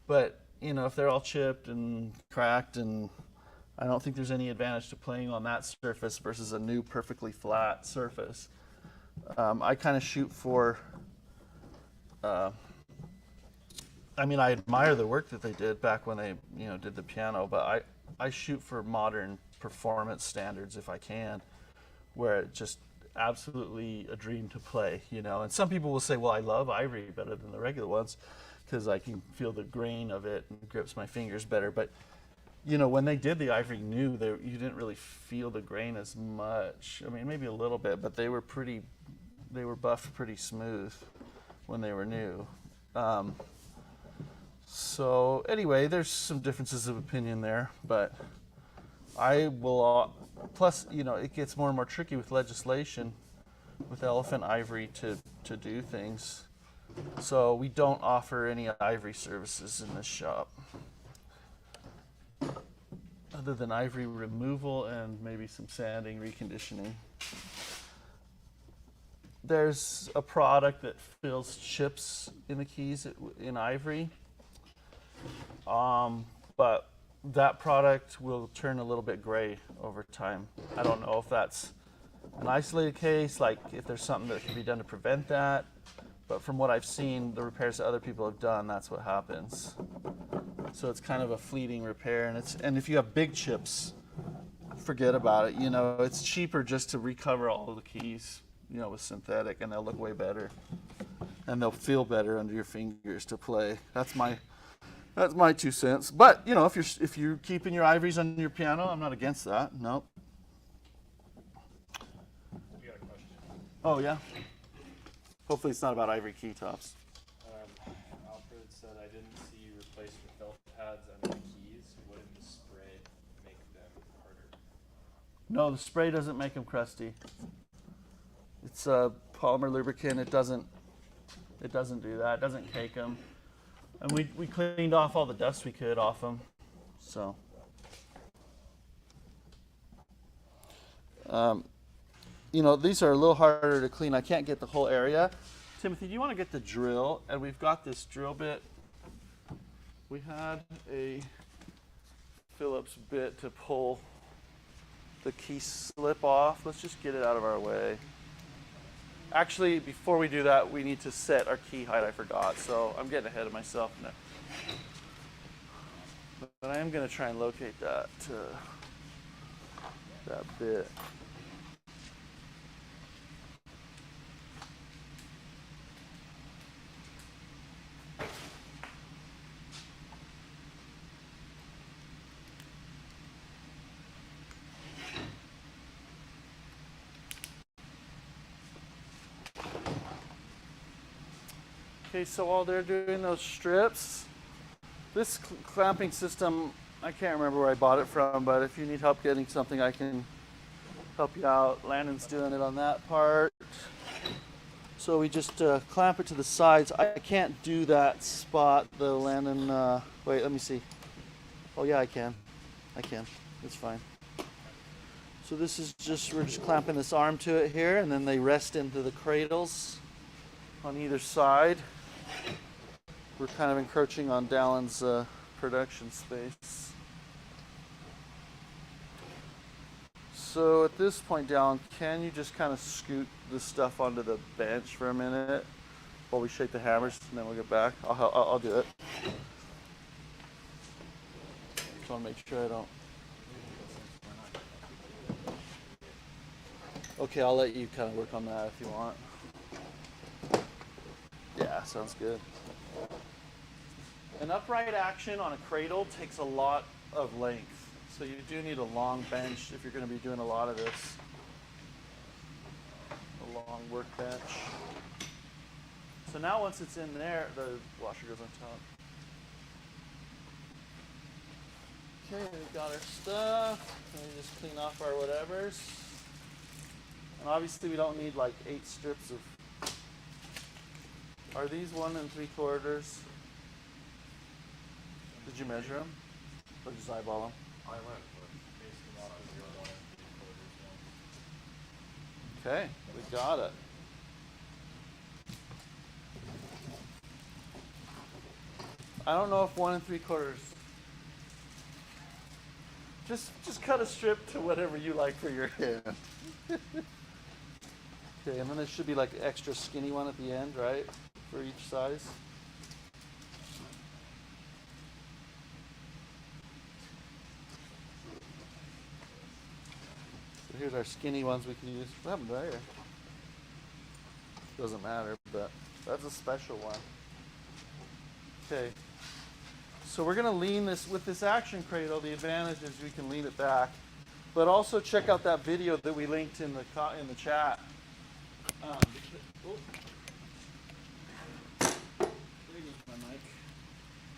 But you know, if they're all chipped and cracked, and I don't think there's any advantage to playing on that surface versus a new perfectly flat surface. I kind of shoot for. I mean, I admire the work that they did back when they, you know, did the piano, but I shoot for modern performance standards if I can, where it's just absolutely a dream to play, you know. And some people will say, well, I love ivory better than the regular ones because I can feel the grain of it and grips my fingers better. But, you know, when they did the ivory new, you didn't really feel the grain as much. I mean, maybe a little bit, but they were buffed pretty smooth when they were new. So anyway, there's some differences of opinion there, but I will, plus, you know, it gets more and more tricky with legislation with elephant ivory to do things. So we don't offer any ivory services in this shop, other than ivory removal and maybe some sanding, reconditioning. There's a product that fills chips in the keys in ivory, but that product will turn a little bit gray over time. I don't know if that's an isolated case, like if there's something that can be done to prevent that, but from what I've seen, the repairs that other people have done, that's what happens. So it's kind of a fleeting repair, and if you have big chips, forget about it. You know, it's cheaper just to recover all of the keys, you know, with synthetic, and they'll look way better, and they'll feel better under your fingers to play. That's my 2 cents. But you know, if you're keeping your ivories on your piano, I'm not against that. Nope. We got a question. Oh yeah. Hopefully it's not about ivory key tops. Alfred said, I didn't see you replace the felt pads under the keys. Wouldn't the spray make them harder? No, the spray doesn't make them crusty. It's a polymer lubricant. It doesn't do that. It doesn't cake them. And we cleaned off all the dust we could off them. So. You know, these are a little harder to clean. I can't get the whole area. Timothy, do you want to get the drill? And we've got this drill bit. We had a Phillips bit to pull the key slip off. Let's just get it out of our way. Actually, before we do that, we need to set our key height. I forgot, so I'm getting ahead of myself now. But I am going to try and locate that bit. Okay, so while they're doing those strips, this clamping system, I can't remember where I bought it from, but if you need help getting something, I can help you out. Landon's doing it on that part. So we just clamp it to the sides. I can't do that spot, though, Landon. Wait, let me see. Oh, yeah, I can. It's fine. So this is just, we're just clamping this arm to it here, and then they rest into the cradles on either side. We're kind of encroaching on Dallin's production space. So at this point, Dallin, can you just kind of scoot this stuff onto the bench for a minute while we shake the hammers, and then we'll get back? I'll do it. Just want to make sure I don't. Okay, I'll let you kind of work on that if you want. Yeah, sounds good. An upright action on a cradle takes a lot of length, so you do need a long bench if you're going to be doing a lot of this. A long workbench. So now once it's in there, the washer goes on top. Okay, we've got our stuff. Let me just clean off our whatevers. And obviously we don't need like 8 strips of. Are these 1 3/4? Did you measure them? Or just eyeball them? I went with based off of your 1 3/4 one. Okay, we got it. I don't know if 1 3/4. Just cut a strip to whatever you like for your hand. Okay, and then there should be like an extra skinny one at the end, right? For each size. So here's our skinny ones we can use. What happened there? Doesn't matter, but that's a special one. Okay. So we're going to lean this, with this action cradle, the advantage is we can lean it back. But also check out that video that we linked in the chat.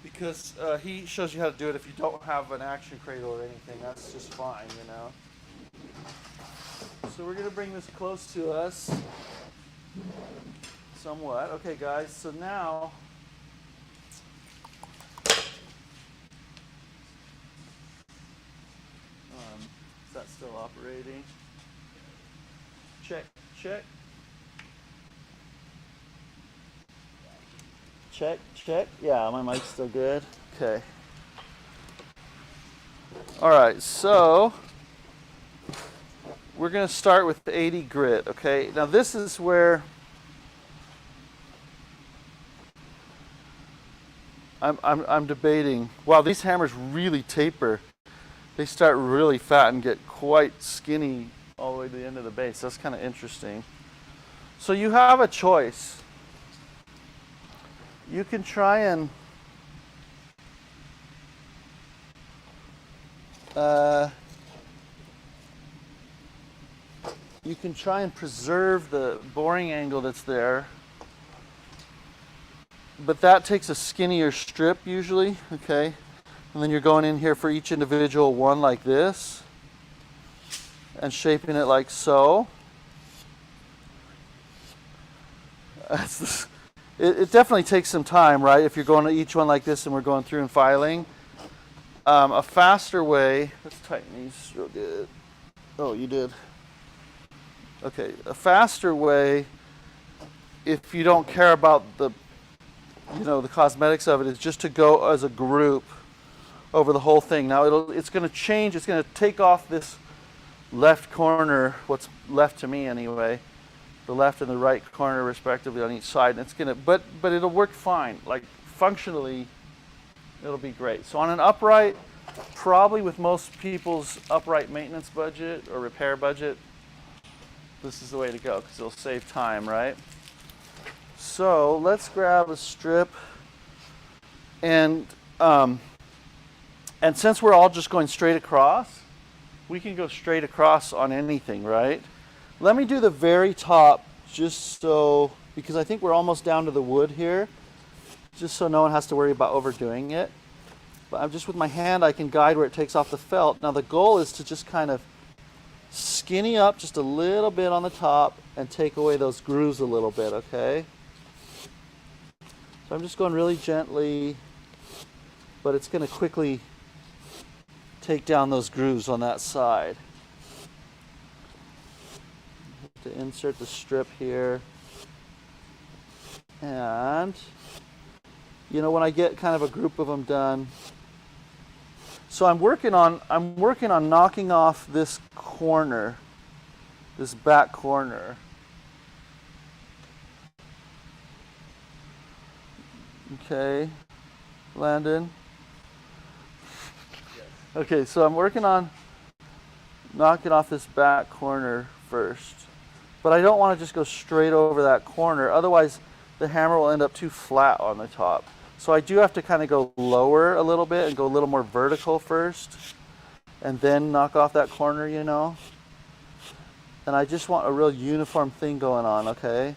Because he shows you how to do it if you don't have an action cradle or anything. That's just fine, you know. So we're going to bring this close to us somewhat. Okay, guys, so now is that still operating? Check, check. Check, check. Yeah, my mic's still good. Okay. All right, so we're going to start with the 80 grit, okay? Now this is where I'm debating. Wow, these hammers really taper. they start really fat and get quite skinny all the way to the end of the base. That's kind of interesting. So you have a choice. You can try and preserve the boring angle that's there, but that takes a skinnier strip usually, okay? And then you're going in here for each individual one like this and shaping it like so. It definitely takes some time, right? If you're going to each one like this and we're going through and filing. A faster way, let's tighten these real good. Oh, you did. Okay, a faster way, if you don't care about the cosmetics of it, is just to go as a group over the whole thing. Now it's going to change. It's going to take off this left corner, what's left to me anyway, the left and the right corner respectively on each side. And it's going to, but it'll work fine. Like functionally, it'll be great. So on an upright, probably with most people's upright maintenance budget or repair budget, this is the way to go because it'll save time, right? So let's grab a strip, and since we're all just going straight across, we can go straight across on anything, right? Let me do the very top just so, because I think we're almost down to the wood here, just so no one has to worry about overdoing it. But I'm just with my hand, I can guide where it takes off the felt. Now the goal is to just kind of skinny up just a little bit on the top and take away those grooves a little bit, okay? So I'm just going really gently, but it's going to quickly take down those grooves on that side. To insert the strip here. And, you know, when I get kind of a group of them done, so I'm working on knocking off this corner, this back corner. Okay, Landon. Okay, so I'm working on knocking off this back corner first. But I don't want to just go straight over that corner, otherwise the hammer will end up too flat on the top. So I do have to kind of go lower a little bit and go a little more vertical first, and then knock off that corner, you know. And I just want a real uniform thing going on, okay?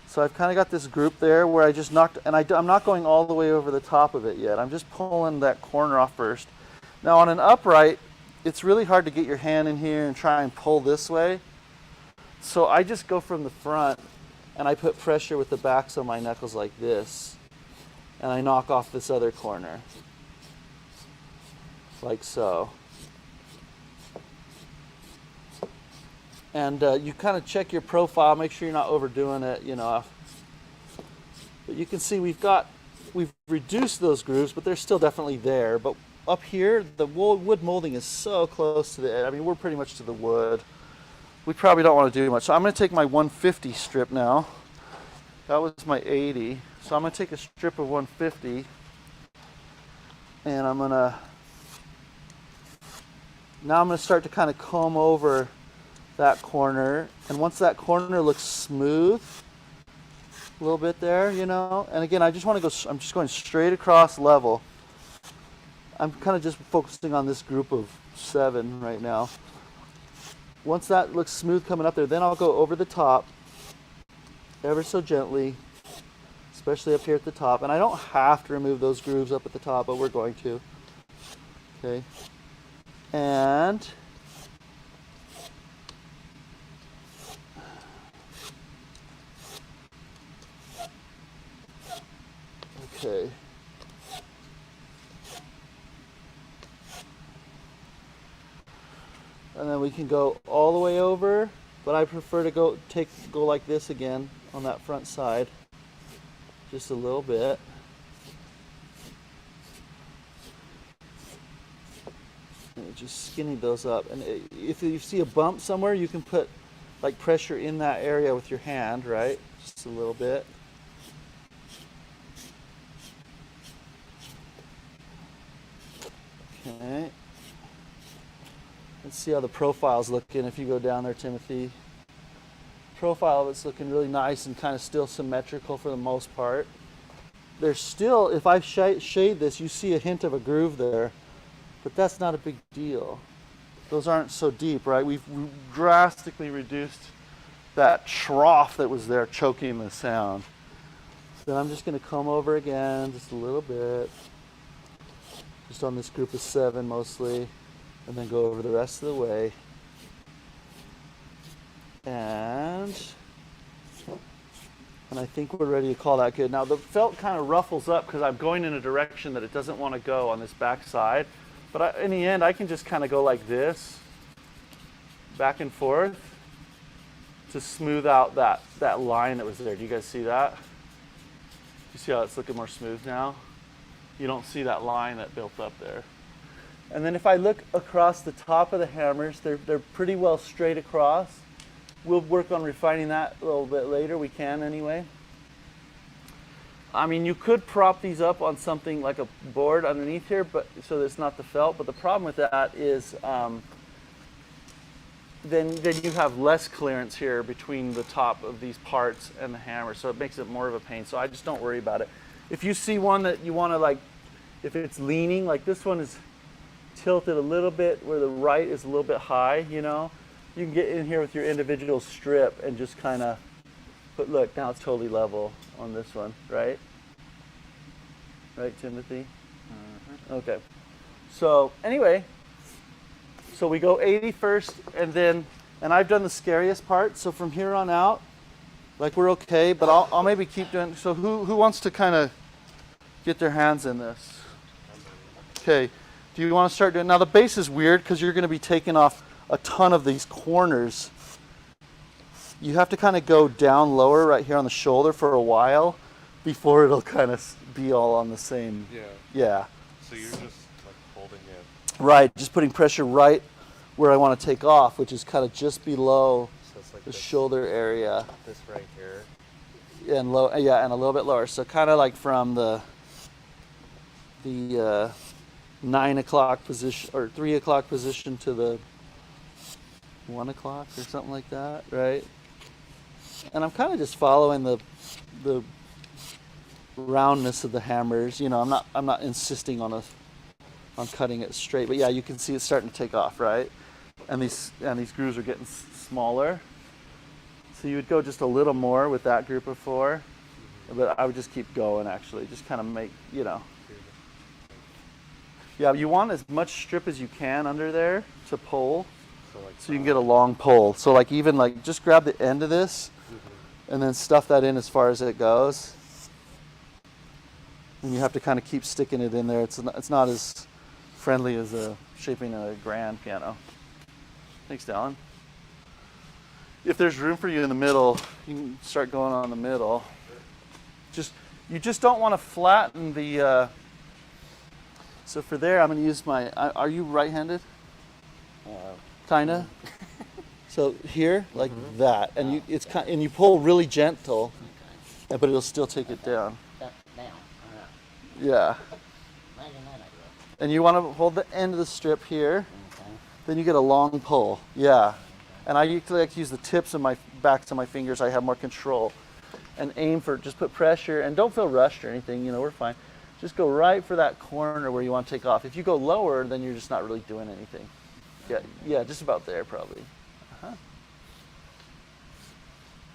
So I've kind of got this group there where I just knocked, and I'm not going all the way over the top of it yet. I'm just pulling that corner off first. Now on an upright, it's really hard to get your hand in here and try and pull this way. So I just go from the front and I put pressure with the backs of my knuckles like this. And I knock off this other corner. Like so. And you kind of check your profile, make sure you're not overdoing it, you know. But you can see we've reduced those grooves, but they're still definitely there. But up here, the wood molding is so close to the edge. I mean, we're pretty much to the wood. We probably don't want to do much. So I'm going to take my 150 strip now. That was my 80. So I'm going to take a strip of 150 and I'm going to start to kind of comb over that corner. And once that corner looks smooth, a little bit there, you know, and again, I'm just going straight across level. I'm kind of just focusing on this group of 7 right now. Once that looks smooth coming up there, then I'll go over the top ever so gently, especially up here at the top. And I don't have to remove those grooves up at the top, but we're going to. Okay. And okay. And then we can go all the way over, but I prefer to go like this again on that front side, just a little bit. And just skinny those up. And if you see a bump somewhere, you can put like pressure in that area with your hand, right? Just a little bit. Okay. Let's see how the profile's looking if you go down there, Timothy. Profile of it's looking really nice and kind of still symmetrical for the most part. There's still, if I shade this, you see a hint of a groove there, but that's not a big deal. Those aren't so deep, right? We've drastically reduced that trough that was there choking the sound. So I'm just going to comb over again just a little bit, just on this group of 7 mostly, and then go over the rest of the way. And I think we're ready to call that good. Now the felt kind of ruffles up because I'm going in a direction that it doesn't want to go on this back side. But in the end, I can just kind of go like this, back and forth, to smooth out that line that was there. Do you guys see that? You see how it's looking more smooth now? You don't see that line that built up there. And then if I look across the top of the hammers, they're pretty well straight across. We'll work on refining that a little bit later. We can anyway. I mean, you could prop these up on something like a board underneath here, but so that it's not the felt. But the problem with that is then you have less clearance here between the top of these parts and the hammer, so it makes it more of a pain. So I just don't worry about it. If you see one that you want to, like, if it's leaning, like this one is tilted a little bit where the right is a little bit high, you know, you can get in here with your individual strip and just kind of put, look, now it's totally level on this one, right? Right, Timothy? Okay. So anyway, so we go 80 first, and I've done the scariest part. So from here on out, like, we're okay, but I'll maybe keep doing. So who wants to kind of get their hands in this? Okay. Do you want to start doing? Now the bass is weird because you're going to be taking off a ton of these corners. You have to kind of go down lower right here on the shoulder for a while before it'll kind of be all on the same. Yeah. So you're just like holding it. Right, just putting pressure right where I want to take off, which is kind of just below So it's like the this, shoulder area. this right here. And low, yeah, and a little bit lower. So kind of like from the 9 o'clock position or 3 o'clock position to the 1 o'clock or something like that, right? And I'm kind of just following the roundness of the hammers. You know, I'm not insisting on cutting it straight, but yeah, you can see it's starting to take off, right? And these grooves are getting smaller. So you would go just a little more with that group of 4, but I would just keep going, actually, just kind of make, you know. Yeah, you want as much strip as you can under there to pull, so you can get a long pull. So like even like just grab the end of this and then stuff that in as far as it goes. And you have to kind of keep sticking it in there. It's not as friendly as shaping a grand piano. Thanks, Dallin. If there's room for you in the middle, you can start going on the middle. You just don't want to flatten the. So for there, I'm going to use my. Are you right-handed? Kinda. So here, like that, and and you pull really gentle, but it'll still take it down. Down. Yeah. Imagine that I do. And you want to hold the end of the strip here. Okay. Then you get a long pull. Yeah. And I usually like to use the tips of my backs of my fingers. I have more control. And aim for, just put pressure, and don't feel rushed or anything, you know, we're fine. Just go right for that corner where you want to take off. If you go lower, then you're just not really doing anything. Yeah, just about there probably.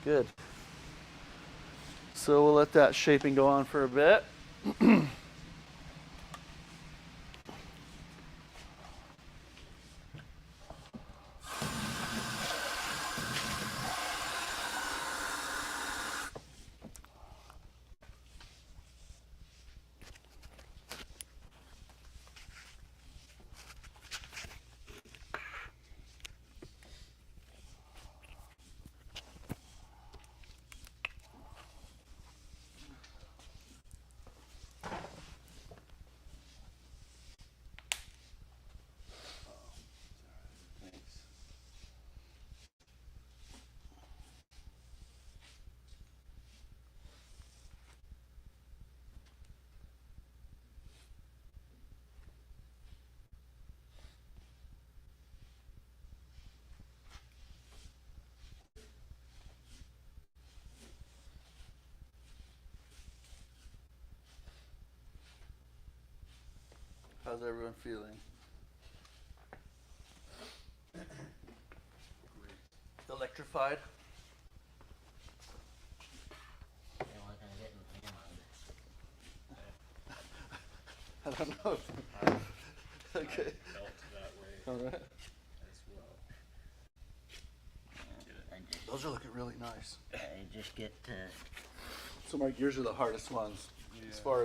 Good. So we'll let that shaping go on for a bit. How's everyone feeling? Electrified? Feel like I'm getting hammered. I don't know. Okay. I felt that way All right. as well. Those are looking really nice. I just get So Mark, yours are the hardest ones. As Yeah. far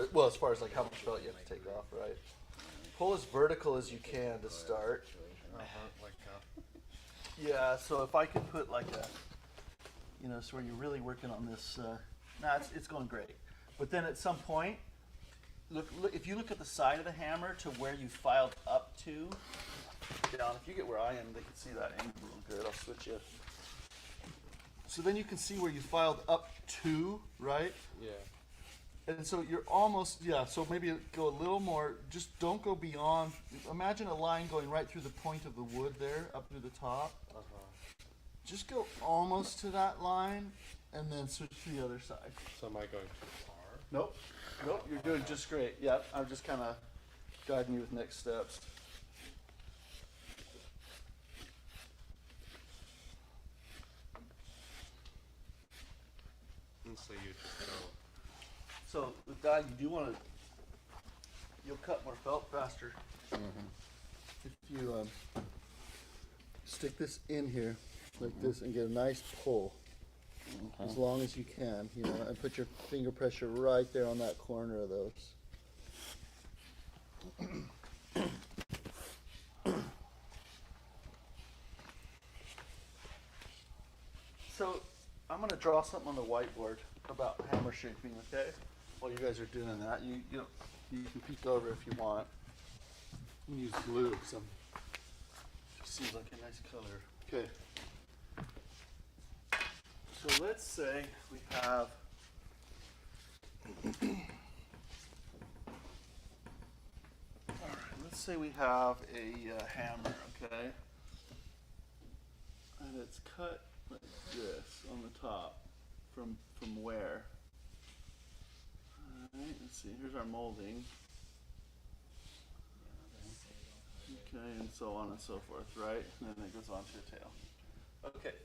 as like how much felt you have to take off, right? Pull as vertical as you can to start. Like Yeah, so if I could put like a, so where you're really working on this, it's going great. But then at some point, look, if you look at the side of the hammer to where you filed up to, down, if you get where I am, they can see that angle real good. I'll switch it. So then you can see where you filed up to, right? yeah. And so you're almost, so maybe go a little more, just don't go beyond, imagine a line going right through the point of the wood there, up through the top. Just go almost to that line, and then switch to the other side. So am I going too far? Nope, you're doing just great. Yep, I'm just kind of guiding you with next steps. And so you just go. So with that, you do want to, you'll cut more felt faster. If you stick this in here like this and get a nice pull, as long as you can, and put your finger pressure right there on that corner of those. So I'm going to draw something on the whiteboard about hammer shaping, okay? While you guys are doing that, you can peek over if you want. You can use blue, it seems like a nice color. Okay. So let's say we have let's say we have a hammer, okay? And it's cut like this on the top. From where? Alright, let's see, here's our molding. Okay, and so on and so forth, right? And then it goes on to your tail. Okay.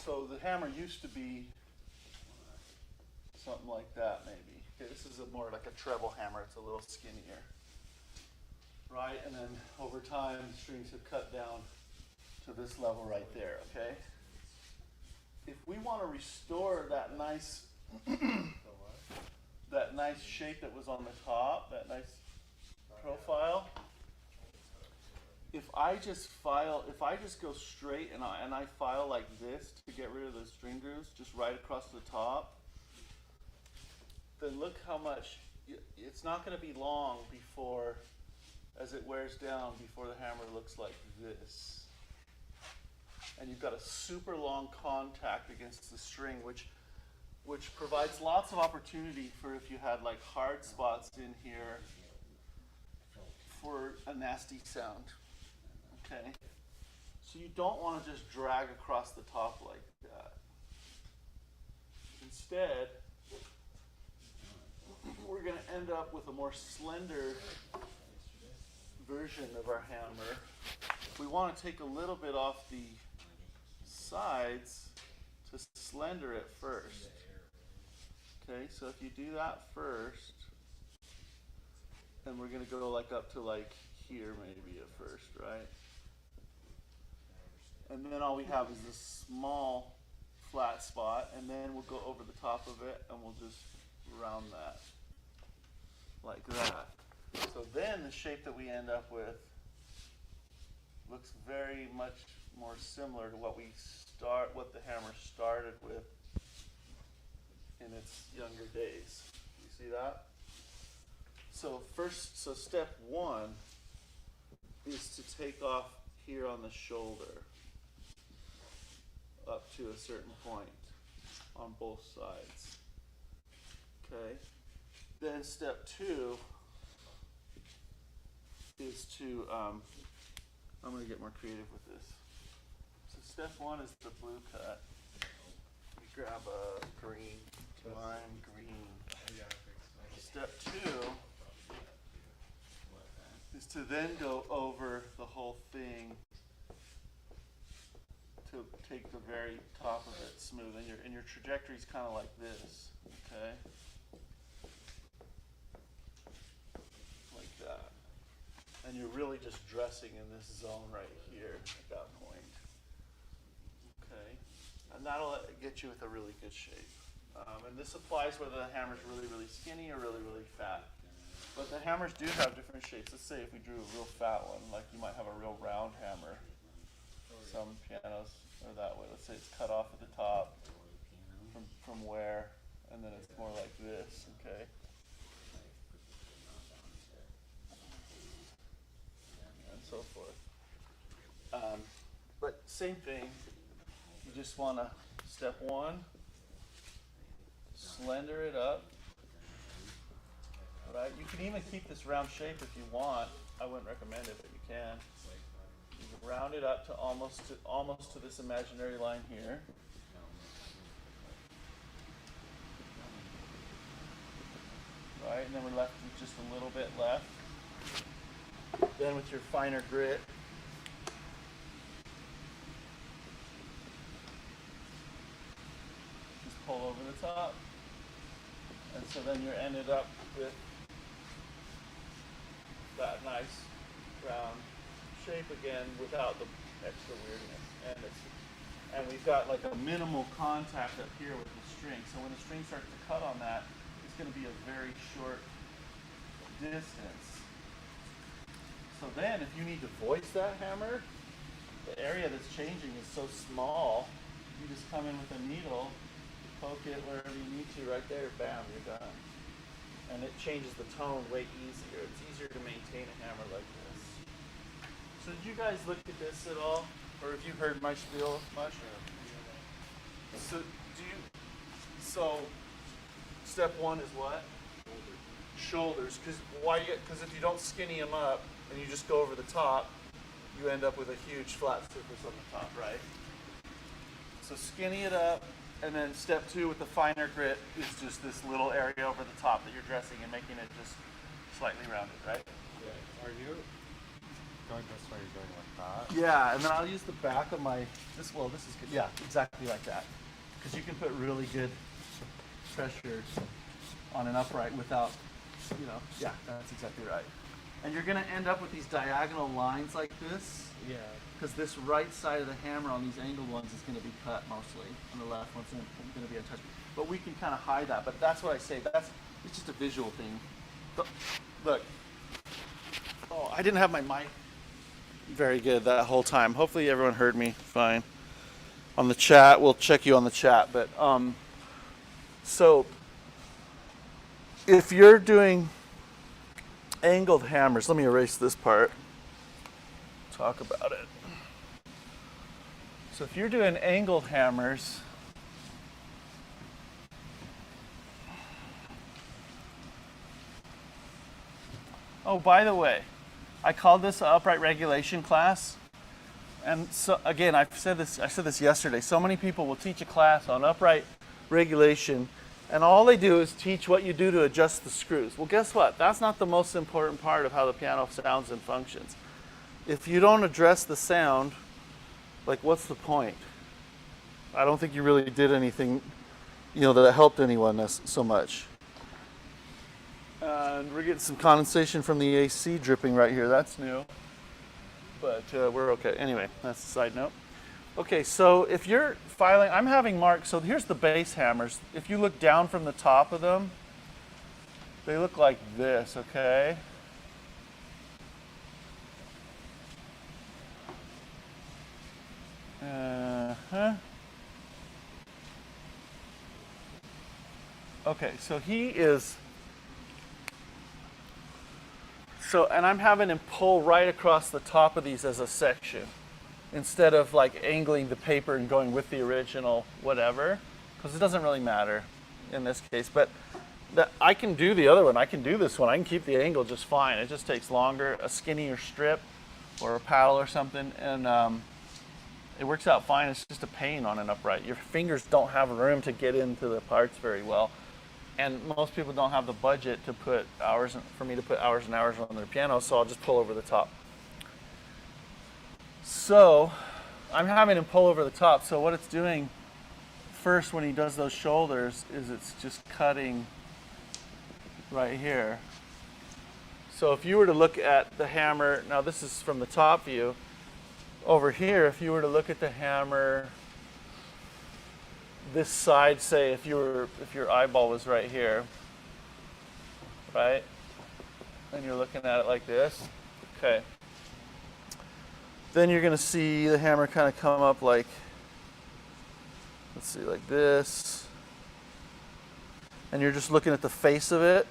So the hammer used to be something like that, maybe. Okay, this is more like a treble hammer. It's a little skinnier, right? And then over time, the strings have cut down to this level right there. Okay. If we want to restore that nice, that nice shape that was on the top, that nice profile. If I just go straight and I file like this to get rid of the string grooves, just right across the top, then look how much, it's not going to be long before, as it wears down, before the hammer looks like this. And you've got a super long contact against the string, which provides lots of opportunity for if you had like hard spots in here for a nasty sound. Okay, so you don't want to just drag across the top like that. Instead, we're going to end up with a more slender version of our hammer. We want to take a little bit off the sides to slender it first. Okay, so if you do that first, then we're going to go like up to like here maybe at first, right? And then all we have is this small flat spot, and then we'll go over the top of it and we'll just round that like that. So then the shape that we end up with looks very much more similar to what the hammer started with in its younger days. You see that? So step one is to take off here on the shoulder up to a certain point on both sides. Okay. Then step two is to, I'm going to get more creative with this. So step one is the blue cut. We grab a green, lime green. Step two is to then go over the whole thing to take the very top of it smooth, and your trajectory is kind of like this, okay? Like that. And you're really just dressing in this zone right here at that point. Okay? And that'll get you with a really good shape. And this applies whether the hammer's really, really skinny or really, really fat. But the hammers do have different shapes. Let's say if we drew a real fat one, like you might have a real round hammer. Some pianos are that way. Let's say it's cut off at the top from where, and then it's more like this, okay? And so forth. But same thing, you just want to, step one, slender it up, right? You can even keep this round shape if you want. I wouldn't recommend it, but you can. You can round it up to almost to this imaginary line here. Right, and then we're left with just a little bit left. Then with your finer grit, just pull over the top. And so then you're ended up with that nice round shape again without the extra weirdness. And we've got like a minimal contact up here with the string. So when the string starts to cut on that, it's going to be a very short distance. So then if you need to voice that hammer, the area that's changing is so small, you just come in with a needle, poke it wherever you need to, right there, bam, you're done. And it changes the tone way easier. It's easier to maintain a hammer like this. So did you guys look at this at all? Or have you heard my spiel much? So step one is what? Shoulders. Because if you don't skinny them up and you just go over the top, you end up with a huge flat surface on the top, right? So skinny it up, and then step two with the finer grit is just this little area over the top that you're dressing and making it just slightly rounded, right? Are you going this way? You're going like that? Yeah, and then I'll use the back of my, this is good. Yeah, exactly like that. Because you can put really good pressure on an upright without, yeah, that's exactly right. And you're going to end up with these diagonal lines like this. Yeah. Because this right side of the hammer on these angled ones is going to be cut mostly, and the left one's going to be untouched. But we can kind of hide that. But that's what I say. It's just a visual thing. Look. Oh, I didn't have my mic very good that whole time. Hopefully everyone heard me fine. On the chat, we'll check you on the chat. But so if you're doing angled hammers, let me erase this part. Talk about it. So if you're doing angled hammers, oh, by the way, I called this an upright regulation class. And so again, I said this yesterday. So many people will teach a class on upright regulation, and all they do is teach what you do to adjust the screws. Well, guess what? That's not the most important part of how the piano sounds and functions. If you don't address the sound, like, what's the point? I don't think you really did anything, that helped anyone so much. And we're getting some condensation from the AC dripping right here. That's new. But we're okay. Anyway, that's a side note. Okay, so if you're filing, I'm having Mark, so here's the bass hammers. If you look down from the top of them, they look like this, okay? Okay, so he is, and I'm having him pull right across the top of these as a section instead of like angling the paper and going with the original whatever, because it doesn't really matter in this case. But I can do the other one. I can do this one. I can keep the angle just fine. It just takes longer, a skinnier strip or a paddle or something, and it works out fine. It's just a pain on an upright. Your fingers don't have room to get into the parts very well. And most people don't have the budget to put for me to put hours and hours on their piano, so I'll just pull over the top. So I'm having him pull over the top. So what it's doing first when he does those shoulders is it's just cutting right here. So if you were to look at the hammer, now this is from the top view, over here, if you were to look at the hammer this side, say if your eyeball was right here, right? And you're looking at it like this, okay. Then you're gonna see the hammer kind of come up like, let's see, like this. And you're just looking at the face of it.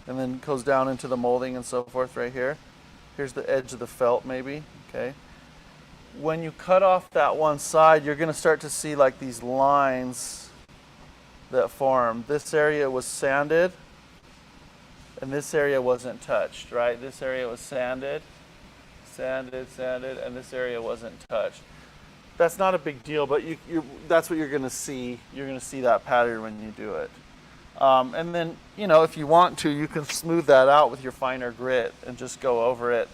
And then it goes down into the molding and so forth right here. Here's the edge of the felt maybe, okay. When you cut off that one side, you're going to start to see like these lines that form. This area was sanded, and this area wasn't touched, right? This area was sanded, and this area wasn't touched. That's not a big deal, but that's what you're going to see. You're going to see that pattern when you do it. And then, if you want to, you can smooth that out with your finer grit and just go over it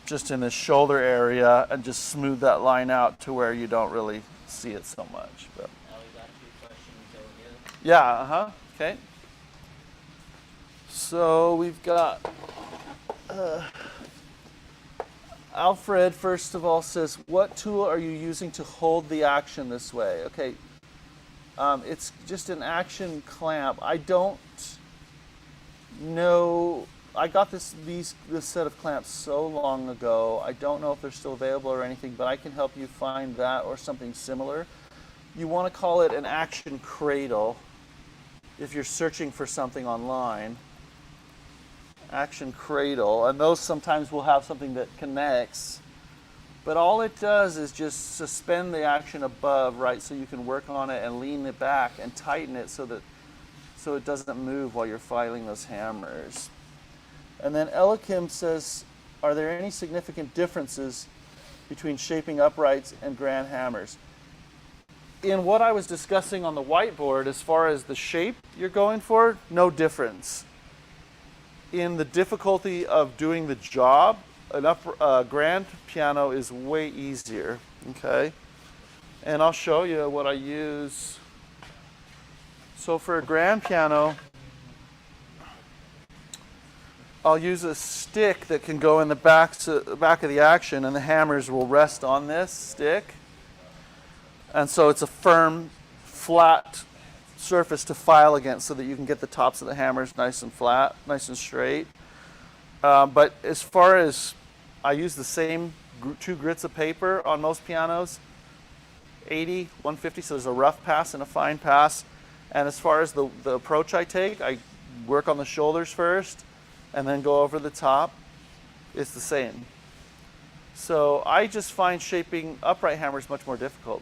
just in the shoulder area and just smooth that line out to where you don't really see it so much. But Now we got a few questions over here. yeah, okay. So we've got Alfred, first of all, says, what tool are you using to hold the action this way? Okay, it's just an action clamp. I don't know. I got this set of clamps so long ago. I don't know if they're still available or anything, but I can help you find that or something similar. You want to call it an action cradle if you're searching for something online. Action cradle, and those sometimes will have something that connects, but all it does is just suspend the action above, right, so you can work on it and lean it back and tighten it so it doesn't move while you're filing those hammers. And then Elikim says, are there any significant differences between shaping uprights and grand hammers? In what I was discussing on the whiteboard, as far as the shape you're going for, no difference. In the difficulty of doing the job, a grand piano is way easier, okay? And I'll show you what I use. So for a grand piano, I'll use a stick that can go in the back of the action, and the hammers will rest on this stick. And so it's a firm, flat surface to file against so that you can get the tops of the hammers nice and flat, nice and straight. But as far as, I use the same 2 grits of paper on most pianos, 80, 150, so there's a rough pass and a fine pass. And as far as the approach I take, I work on the shoulders first and then go over the top. It's the same. So I just find shaping upright hammers much more difficult.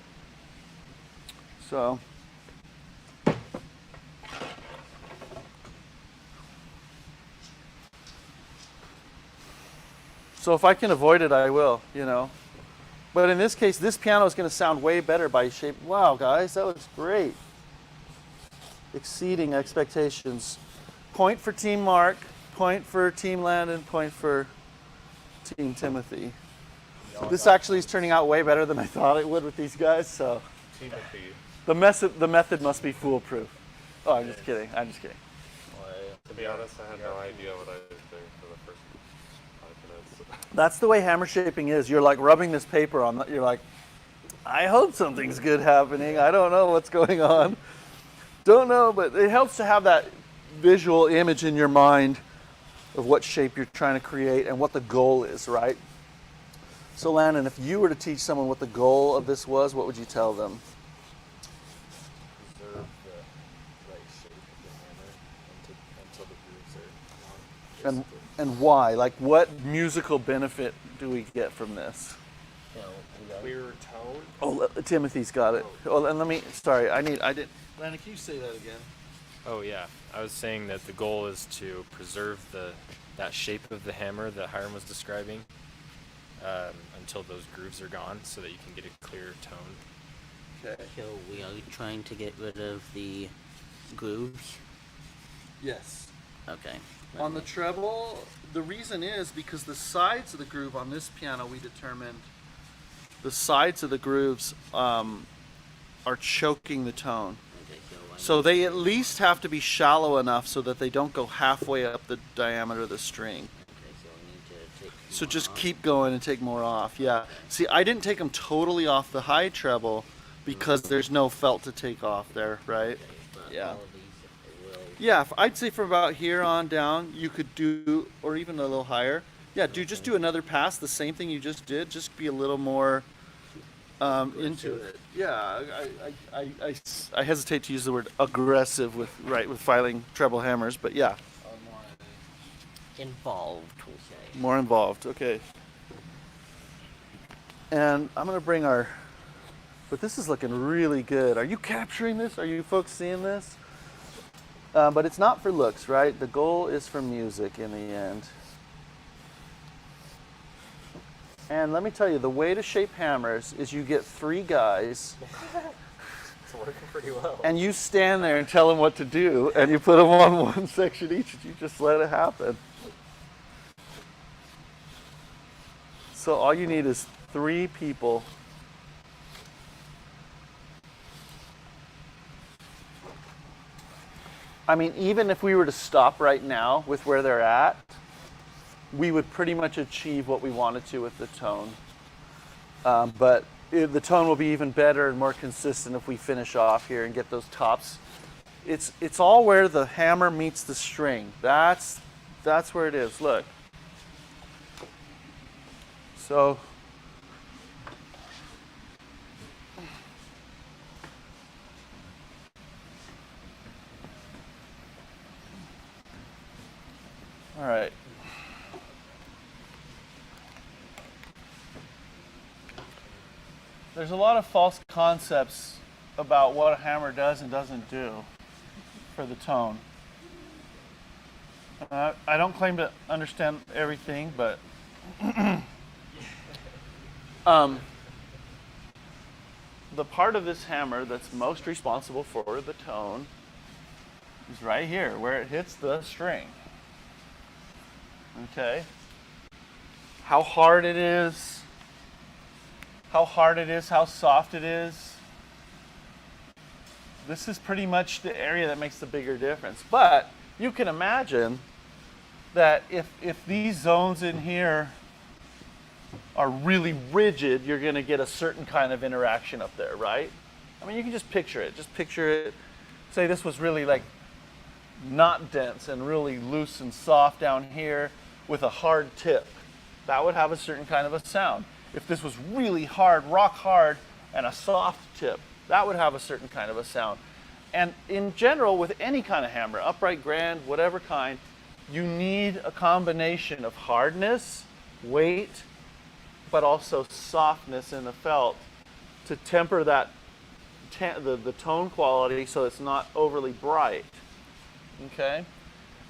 So if I can avoid it, I will, But in this case, this piano is going to sound way better by shape. Wow, guys, that was great. Exceeding expectations. Point for Team Mark, point for Team Landon, point for Team Timothy. This actually is turning out way better than I thought it would with these guys, so the method must be foolproof. Oh, I'm just kidding. To be honest, I had no idea what I was doing for the first 5 minutes. That's the way hammer shaping is. You're like rubbing this paper on, you're like, I hope something's good happening. I don't know what's going on. Don't know, but it helps to have that visual image in your mind of what shape you're trying to create and what the goal is, right? So Landon, if you were to teach someone what the goal of this was, what would you tell them? Preserve the right shape of the hammer until the grooves are not. And why? Like, what musical benefit do we get from this? Clearer tone. Oh, Timothy's got it. Oh, and Landon, can you say that again? Oh yeah, I was saying that the goal is to preserve that shape of the hammer that Hiram was describing until those grooves are gone, so that you can get a clearer tone. Okay. So we are trying to get rid of the grooves. Yes. Okay. On the treble, the reason is because the sides of the groove on this piano, we determined the sides of the grooves are choking the tone. Okay, So they at least have to be shallow enough so that they don't go halfway up the diameter of the string. Okay, so I need to take So more just off. keep going and take more off. Yeah. Okay. See, I didn't take them totally off the high treble because there's no felt to take off there, right? Okay, but Yeah. all of these will. Yeah, I'd say from about here on down, you could do, or even a little higher. Yeah, just do another pass, the same thing you just did, just be a little more into it. Yeah, I hesitate to use the word aggressive with filing treble hammers, but yeah, More involved, we'll say. more involved. Okay. And I'm gonna bring but this is looking really good. Are you capturing this? Are you folks seeing this? But it's not for looks, right? The goal is for music in the end. And let me tell you, the way to shape hammers is you get 3 guys It's working pretty well. and you stand there and tell them what to do, and you put them on one section each, and you just let it happen. So all you need is 3 people. I mean, even if we were to stop right now with where they're at, we would pretty much achieve what we wanted to with the tone. But the tone will be even better and more consistent if we finish off here and get those tops. It's all where the hammer meets the string. That's where it is. Look. So all right. There's a lot of false concepts about what a hammer does and doesn't do for the tone. I don't claim to understand everything, but the part of this hammer that's most responsible for the tone is right here, where it hits the string. Okay? How hard it is, how soft it is. This is pretty much the area that makes the bigger difference. But you can imagine that if these zones in here are really rigid, you're going to get a certain kind of interaction up there, right? I mean, you can just picture it. Just picture it. Say this was really like not dense and really loose and soft down here with a hard tip. That would have a certain kind of a sound. If this was really hard, rock hard, and a soft tip, that would have a certain kind of a sound. And in general, with any kind of hammer, upright, grand, whatever kind, you need a combination of hardness, weight, but also softness in the felt to temper that the tone quality so it's not overly bright. Okay?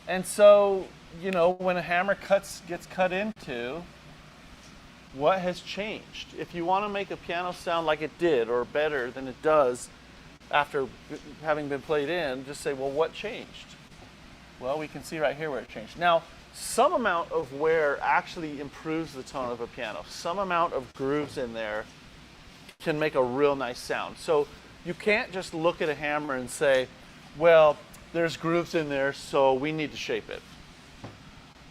And so, you know, when a hammer gets cut into, what has changed? If you want to make a piano sound like it did or better than it does after having been played in, just say, well, what changed? Well, we can see right here where it changed. Now, some amount of wear actually improves the tone of a piano. Some amount of grooves in there can make a real nice sound. So you can't just look at a hammer and say, well, there's grooves in there, so we need to shape it.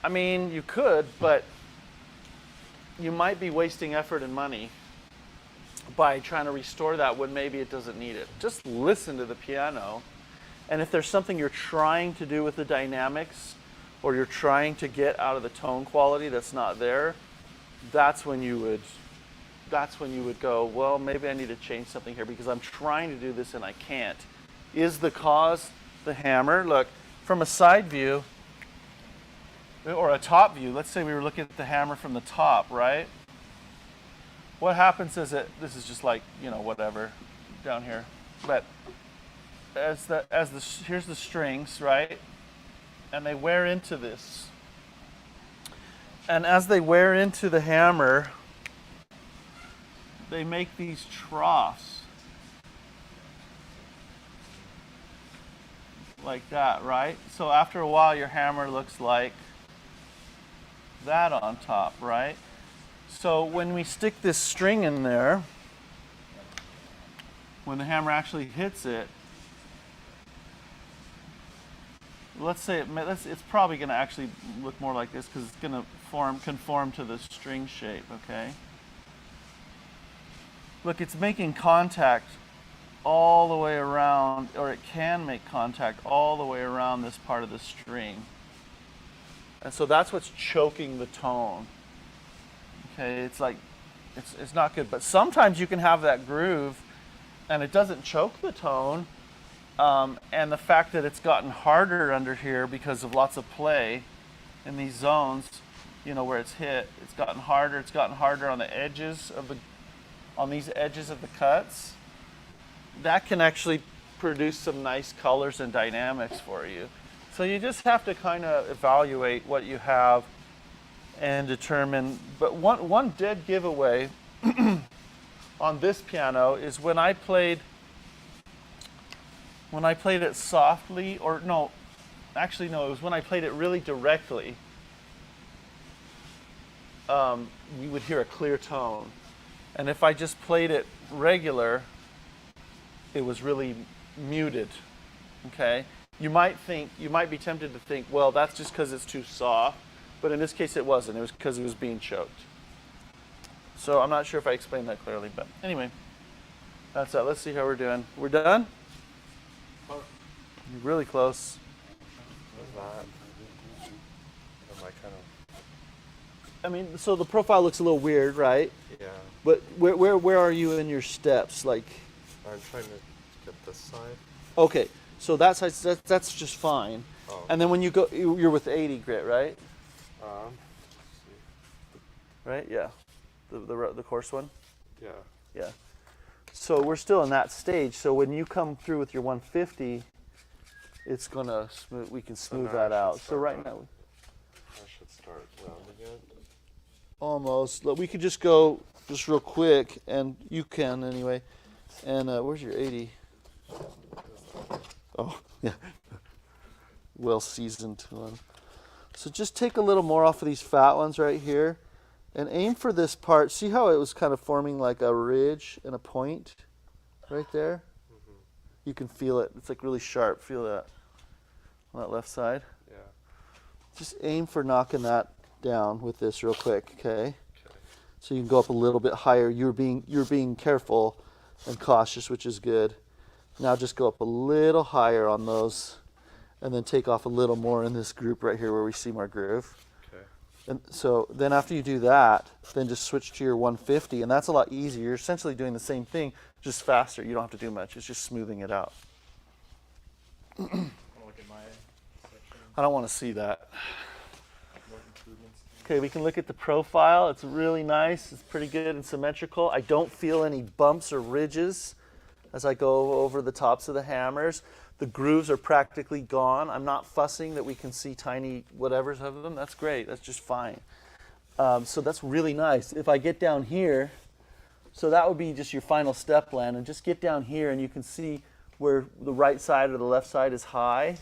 I mean, you could, but you might be wasting effort and money by trying to restore that when maybe it doesn't need it. Just listen to the piano, and if there's something you're trying to do with the dynamics or you're trying to get out of the tone quality that's not there, that's when you would go, well, maybe I need to change something here because I'm trying to do this and I can't. Is the cause the hammer? Look, from a side view or a top view, let's say we were looking at the hammer from the top, right? What happens is this is just like, you know, whatever down here. But here's the strings, right? And they wear into this. And as they wear into the hammer, they make these troughs. like that, right? So after a while, your hammer looks like that on top, right? So when we stick this string in there, when the hammer actually hits it, let's say it's probably going to actually look more like this because it's going to conform to the string shape, okay? Look, it's making contact all the way around, or it can make contact all the way around this part of the string. And so that's what's choking the tone. Okay, it's like, it's not good. But sometimes you can have that groove and it doesn't choke the tone. And the fact that it's gotten harder under here because of lots of play in these zones, you know, where it's hit, it's gotten harder. It's gotten harder on the edges of on these edges of the cuts. That can actually produce some nice colors and dynamics for you. So you just have to kind of evaluate what you have and determine. But one dead giveaway on this piano is when I played it softly, or no, actually no, it was when I played it really directly, we would hear a clear tone. And if I just played it regular, it was really muted, okay? You might be tempted to think, well, that's just because it's too soft, but in this case it wasn't. It was because it was being choked. So I'm not sure if I explained that clearly, but anyway, that's it. Let's see how we're doing. We're done? You're really close. What's that? Am I kind of... I mean, so the profile looks a little weird, right? Yeah. But where are you in your steps? Like, I'm trying to get this side. okay, so that's just fine. Oh. And then when you go, you're with 80 grit, right? Um, Right? Yeah. The coarse one. yeah. Yeah. So we're still in that stage. So when you come through with your 150, it's gonna smooth. We can smooth now that I should out. So start right that. now, I should start rounding it. almost. Look, we could just go just real quick, and you can anyway. And where's your 80? Oh, yeah. Well seasoned one. So just take a little more off of these fat ones right here, and aim for this part. See how it was kind of forming like a ridge and a point right there? Mm-hmm. You can feel it. It's like really sharp. Feel that on that left side. Yeah. Just aim for knocking that down with this real quick, okay? Okay. So you can go up a little bit higher. You're being careful and cautious, which is good. Now just go up a little higher on those, and then take off a little more in this group right here where we see more groove. Okay. And so then after you do that, then just switch to your 150, and that's a lot easier. You're essentially doing the same thing, just faster. You don't have to do much. It's just smoothing it out. Wanna look at my section, I don't want to see that. what improvements. Okay, we can look at the profile. It's really nice. It's pretty good and symmetrical. I don't feel any bumps or ridges as I go over the tops of the hammers. The grooves are practically gone. I'm not fussing that we can see tiny whatevers of them. That's great. That's just fine. So that's really nice. If I get down here, so that would be just your final step land, and just get down here and you can see where the right side or the left side is high,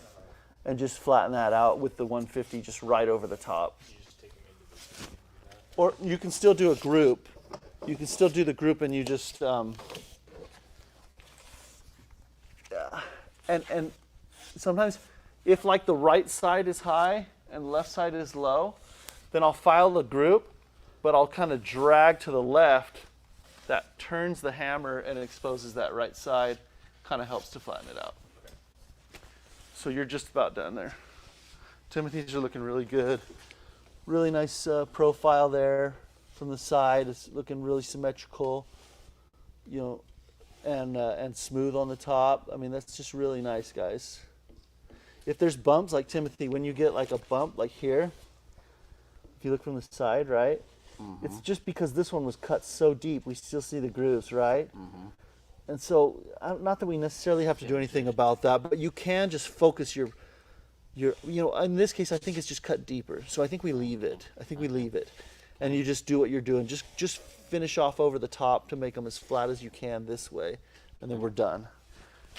and just flatten that out with the 150 just right over the top. You just take them into the and do that. Or you can still do a group. You can still do the group, and you just and sometimes if like the right side is high and the left side is low, then I'll file the group, but I'll kind of drag to the left. That turns the hammer and exposes that right side, kind of helps to flatten it out. Okay. So you're just about done there. Timothy's are looking really good. Really nice profile there from the side. It's looking really symmetrical, you know, and smooth on the top. I mean, that's just really nice, guys. If there's bumps, like Timothy, when you get like a bump like here, if you look from the side, right? Mm-hmm. It's just because this one was cut so deep, we still see the grooves, right? Mm-hmm. And so, not that we necessarily have to do anything about that, but you can just focus your, you know, in this case, I think it's just cut deeper. So I think we leave it. And you just do what you're doing. Just finish off over the top to make them as flat as you can this way, and then we're done.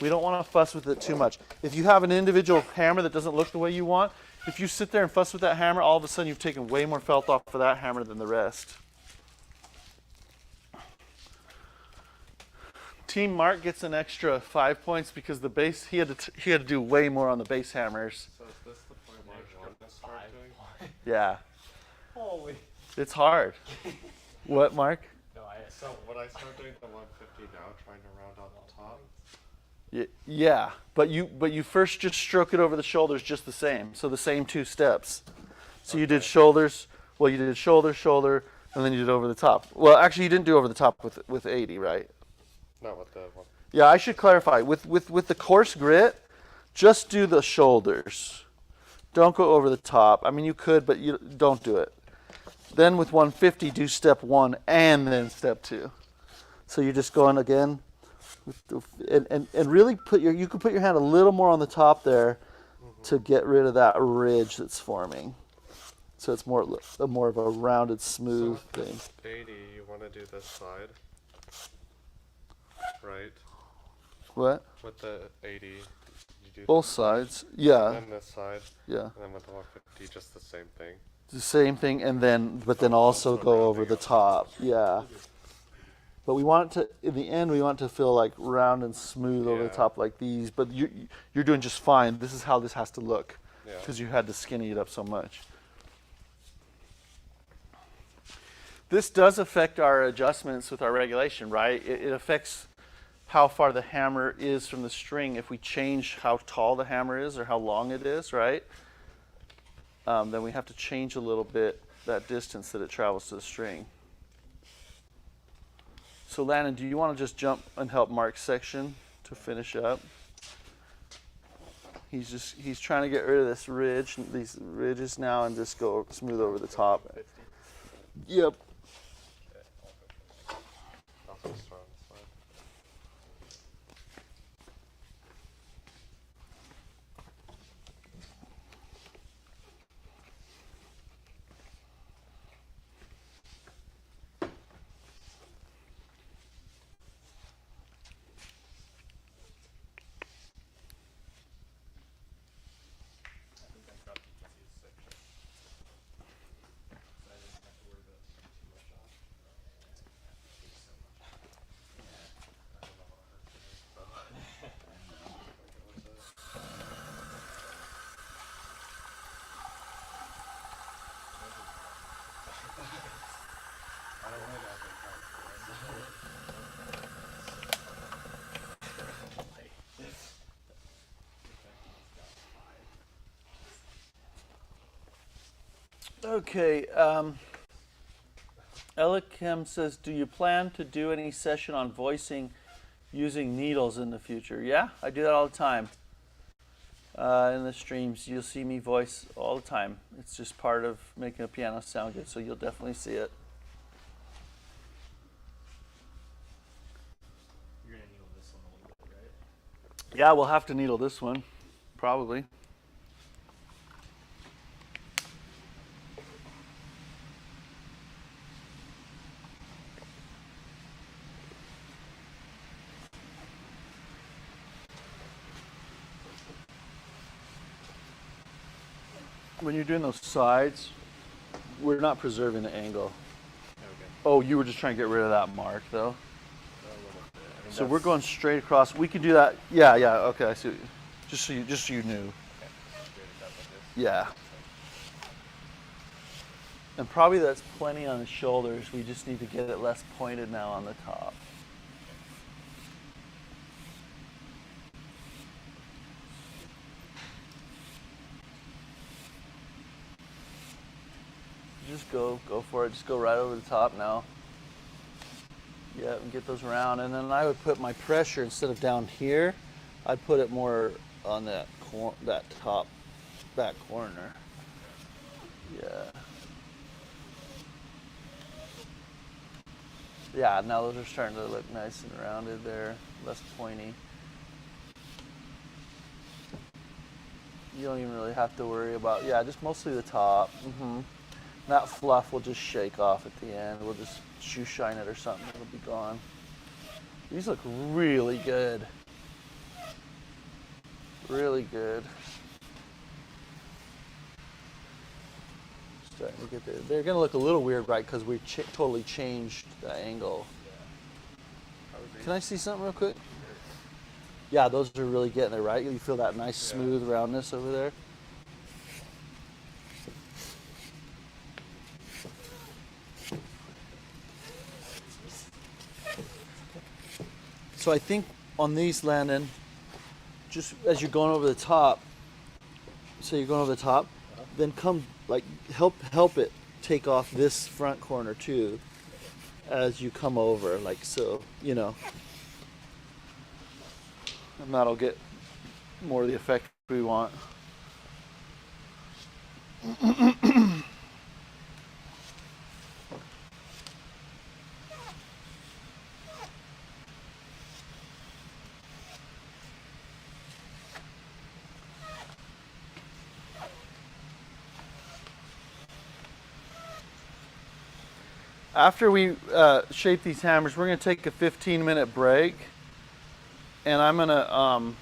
We don't want to fuss with it too much. If you have an individual hammer that doesn't look the way you want, if you sit there and fuss with that hammer, all of a sudden you've taken way more felt off of that hammer than the rest. Team Mark gets an extra 5 points because the base he had to do way more on the base hammers. So is this the point where I want to start doing? Yeah, Holy. it's hard. What, Mark? No, So when I start doing the 150 now, trying to round out the top. Yeah, but you first just stroke it over the shoulders just the same. So the same 2 steps. So you did shoulders. Well, you did shoulder, shoulder, and then you did over the top. Well, actually, you didn't do over the top with 80, right? Not with the one. Yeah, I should clarify. With the coarse grit, just do the shoulders. Don't go over the top. I mean, you could, but you don't do it. Then with 150, do step 1 and then step 2. So you're just going again, and really you can put your hand a little more on the top there to get rid of that ridge that's forming. So it's more of a rounded, smooth So with thing. this 80, you want to do this side, right? What? With the 80, you do Both sides. Yeah, and this side, yeah. and then with the 150, just the same thing. The same thing, and then also go over the top. Yeah. But we want it to, in the end, we want it to feel like round and smooth over the Yeah. top like these. But you're doing just fine. This is how this has to look Yeah. because you had to skinny it up so much. This does affect our adjustments with our regulation, right? It affects how far the hammer is from the string. If we change how tall the hammer is or how long it is, right? Then we have to change a little bit that distance that it travels to the string. So Landon, do you want to just jump and help Mark's section to finish up? He's trying to get rid of this ridge, these ridges now, and just go smooth over the top. Yep. I'll just start on this side. I think I got the easiest section. So I didn't have to worry about taking too much off. Thanks so much. Yeah. I don't know what hurt today, so. I don't know about Okay. Elikim says, do you plan to do any session on voicing using needles in the future? Yeah, I do that all the time. In the streams, you'll see me voice all the time. It's just part of making a piano sound good, so you'll definitely see it. You're gonna needle this one a little bit, right? Yeah, we'll have to needle this one, probably. When you're doing those sides, we're not preserving the angle. Okay. Oh, you were just trying to get rid of that mark, though. A little bit. I mean, So we're going straight across. We can do that. Yeah, yeah. Okay, I see. Just so you knew. Okay. Straight it up like this. Yeah. And probably that's plenty on the shoulders. We just need to get it less pointed now on the top. Just go for it. Just go right over the top now. Yeah, and get those around. And then I would put my pressure instead of down here, I'd put it more on that top back corner. Yeah. Yeah, now those are starting to look nice and rounded there, less pointy. You don't even really have to worry about, yeah, just mostly the top. That fluff will just shake off at the end. We'll just shoe shine it or something, it'll be gone. These look really good. Really good. Starting to get there. They're going to look a little weird, right? Because we totally changed the angle. Can I see something real quick? Yeah, those are really getting there, right? You feel that nice smooth roundness over there. So I think on these, Landon, just as you're going over the top, so you're going over the top, then come like help it take off this front corner too as you come over, like so, you know. And that'll get more of the effect we want. After we shape these hammers, we're going to take a 15-minute break, and I'm going to,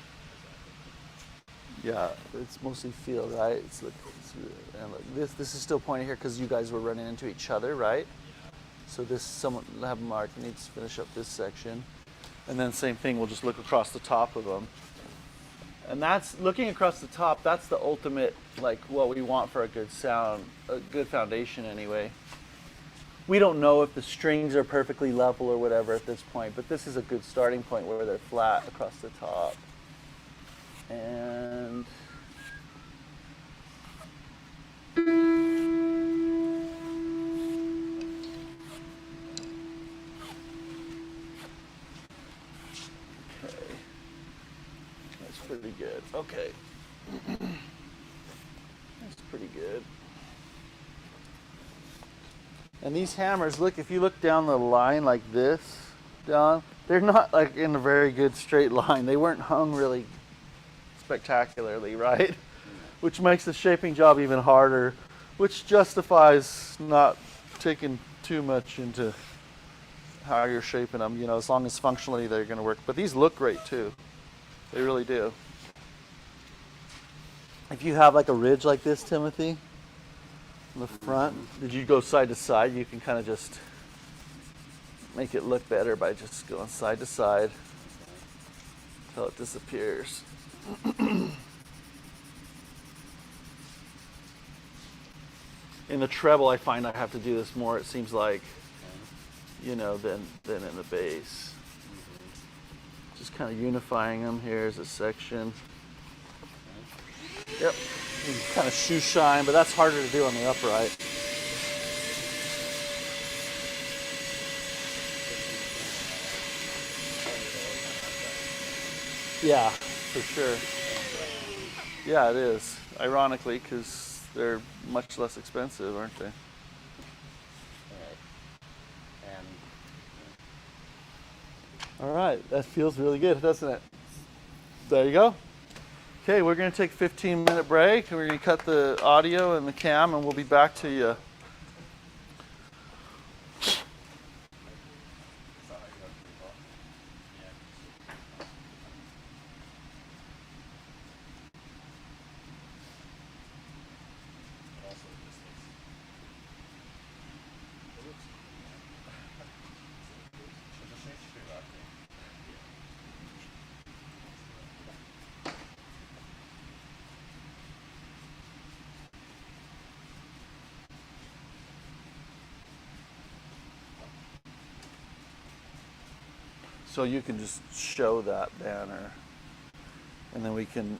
yeah, it's mostly feel, right? And look, this is still pointing here because you guys were running into each other, right? So this, someone have Mark needs to finish up this section, and then same thing. We'll just look across the top of them, and that's looking across the top. That's the ultimate, like what we want for a good sound, a good foundation, anyway. We don't know if the strings are perfectly level or whatever at this point, but this is a good starting point where they're flat across the top. And okay, that's pretty good. Okay, that's pretty good. And these hammers, look, if you look down the line like this, Don, they're not like in a very good straight line. They weren't hung really spectacularly, right? Which makes the shaping job even harder, which justifies not taking too much into how you're shaping them, you know, as long as functionally they're going to work. But these look great too. They really do. If you have like a ridge like this, Timothy, in the front, did you go side to side? You can kind of just make it look better by just going side to side until it disappears. In the treble, I find I have to do this more, it seems like, you know, than in the bass. Just kind of unifying them. Here's a section. Yep. You can kind of shoe shine, but that's harder to do on the upright. Yeah, for sure. Yeah, it is. Ironically, because they're much less expensive, aren't they? And All right, that feels really good, doesn't it? There you go. Okay, we're going to take a 15-minute break, and we're going to cut the audio and the cam, and we'll be back to you. So you can just show that banner, and then we can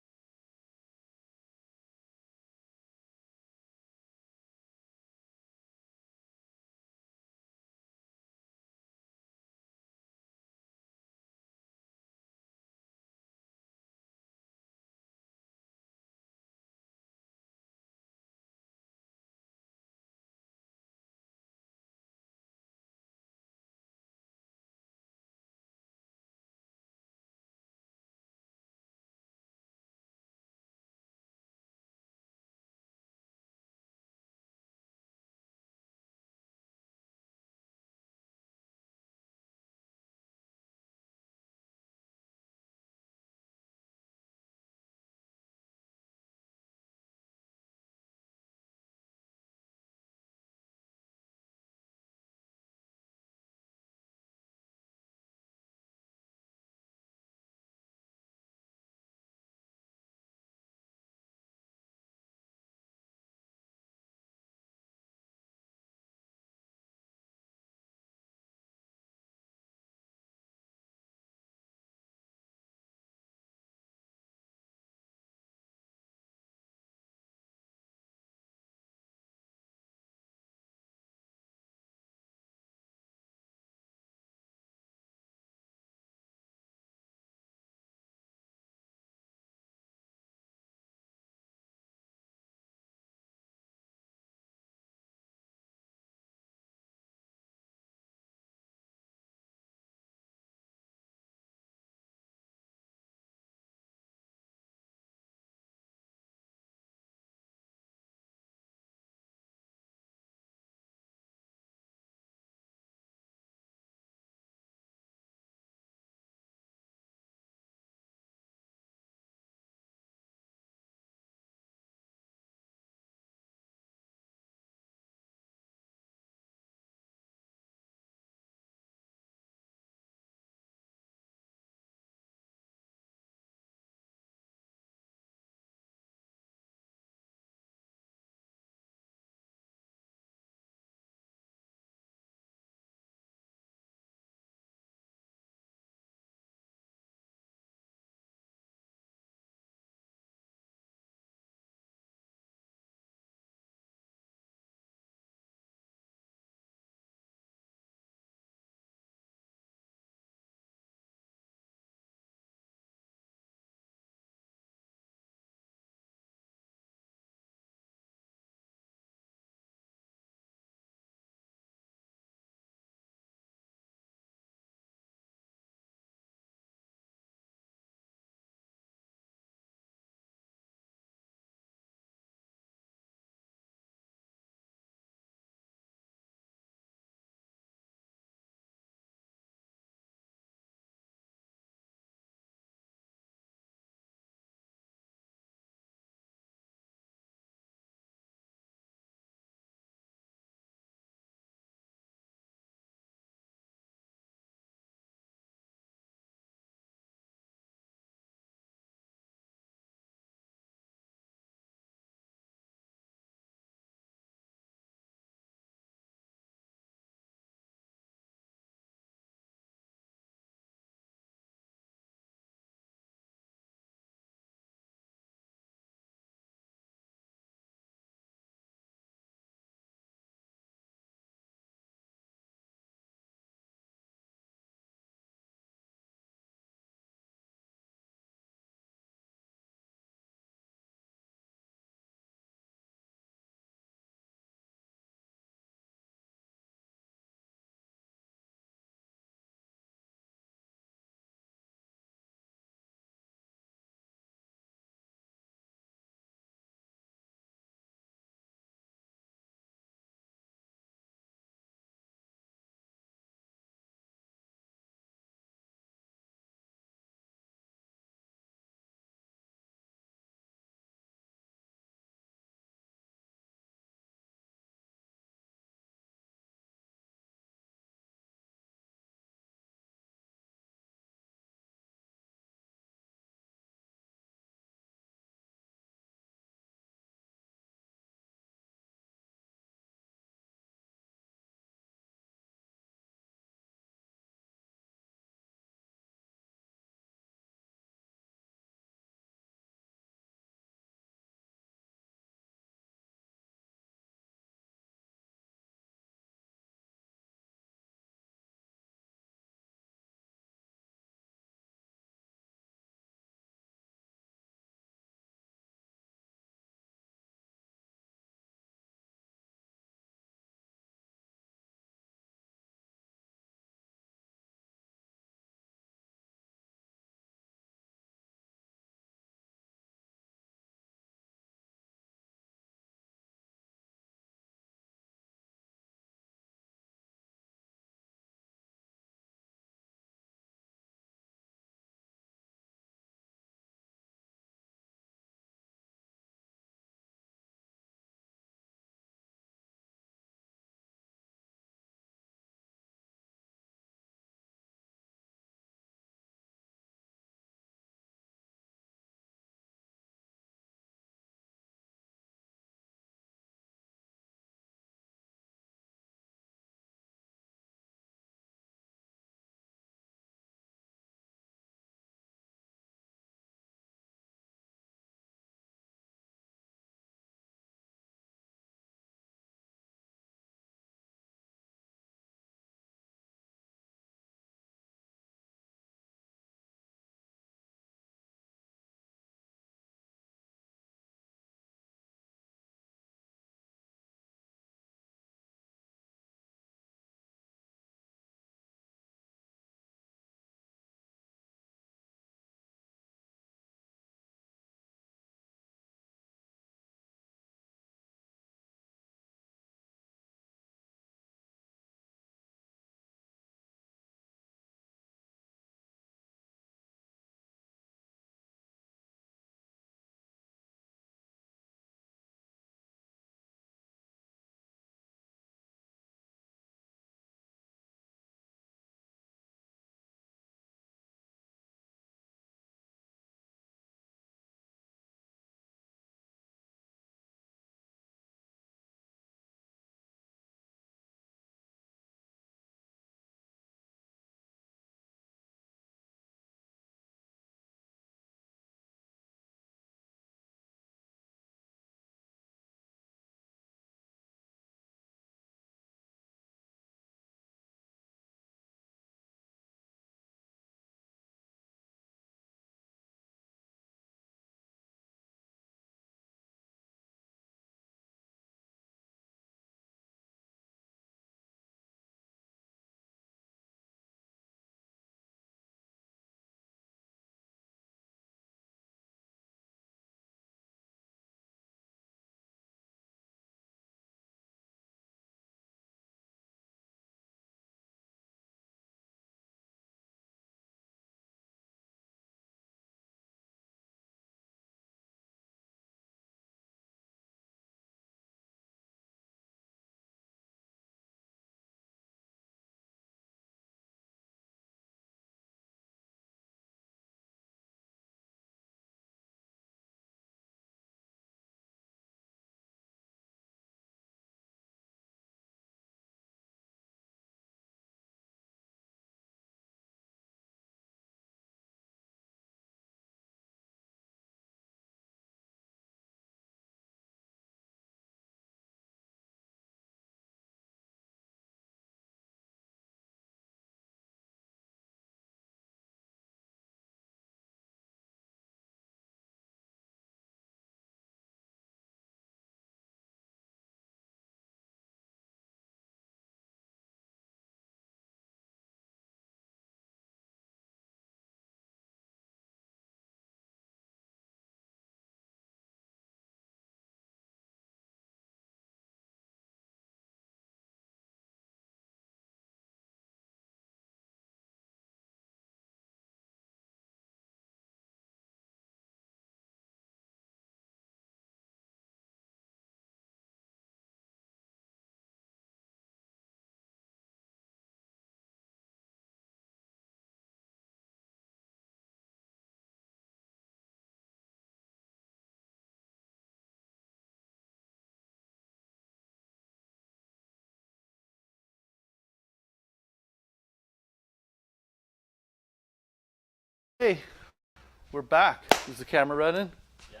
we're back. Is the camera running? Yes.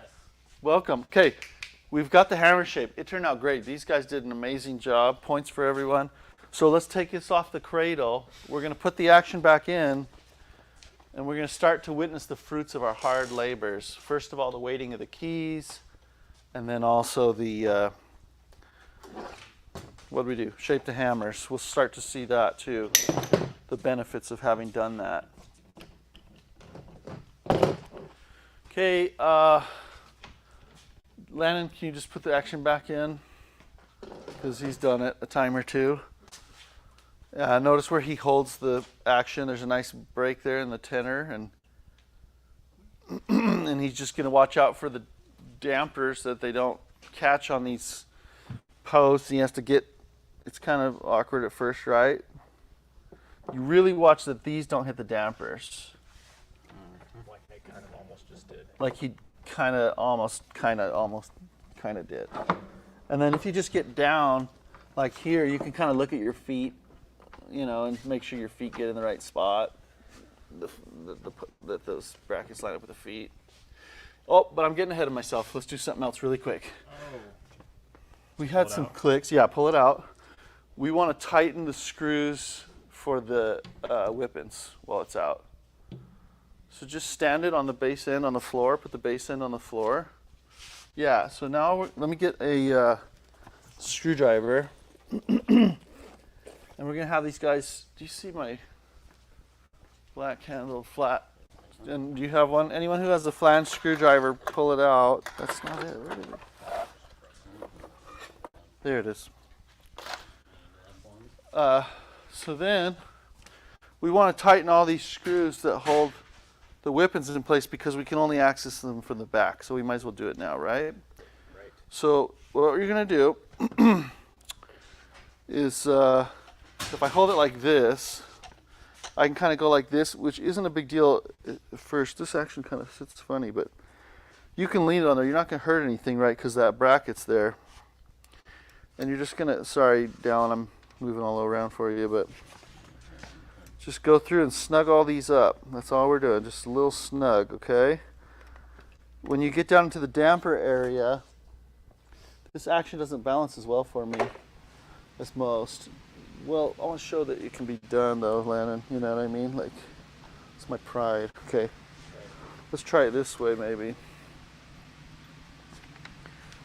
Welcome. Okay, we've got the hammer shape. It turned out great. These guys did an amazing job. Points for everyone. So let's take this off the cradle. We're going to put the action back in, and we're going to start to witness the fruits of our hard labors. First of all, the weighting of the keys, and then also the, what do we do? Shape the hammers. We'll start to see that too, the benefits of having done that. Okay, Landon, can you just put the action back in? Because he's done it a time or two. Notice where he holds the action. There's a nice break there in the tenor, and and he's just going to watch out for the dampers that they don't catch on these posts. He has to get, it's kind of awkward at first, right? You really watch that these don't hit the dampers. Like they kind of almost just did. Like he kind of did. And then if you just get down, like here, you can kind of look at your feet, you know, and make sure your feet get in the right spot. That those brackets line up with the feet. Oh, but I'm getting ahead of myself. Let's do something else really quick. Oh. We had some clicks. Yeah, pull it out. We want to tighten the screws for the whippings while it's out. So just stand it on the base end on the floor. Put the base end on the floor. Yeah, so now let me get a screwdriver. And we're going to have these guys, do you see my black handle flat? And do you have one? Anyone who has a flange screwdriver, pull it out. That's not it. Where did it? There it is. So then we want to tighten all these screws that hold the whippings in place because we can only access them from the back. So we might as well do it now, right? Right. So what you're going to do is if I hold it like this, I can kind of go like this, which isn't a big deal at first. This action kind of sits funny, but you can lean it on there. You're not going to hurt anything, right, because that bracket's there. And you're just going to, sorry, Dallin, I'm moving all around for you, but just go through and snug all these up. That's all we're doing, just a little snug, okay? When you get down into the damper area, this action doesn't balance as well for me as most. Well, I want to show that it can be done though, Landon, you know what I mean? Like, it's my pride. Okay, let's try it this way maybe.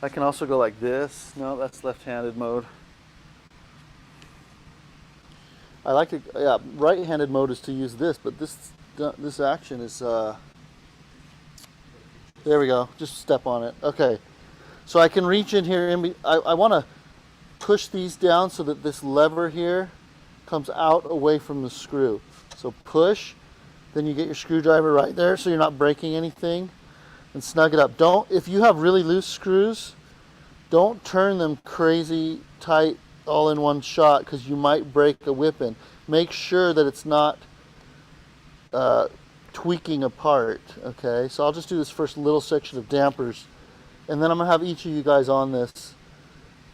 I can also go like this. No, that's left-handed mode. I like to, yeah, right-handed mode is to use this, but this action is, there we go, just step on it. Okay, so I can reach in here, I want to push these down so that this lever here comes out away from the screw. So push, then you get your screwdriver right there so you're not breaking anything, and snug it up. Don't, if you have really loose screws, don't turn them crazy tight all in one shot because you might break a whipping. Make sure that it's not tweaking apart, okay? So I'll just do this first little section of dampers, and then I'm gonna have each of you guys on this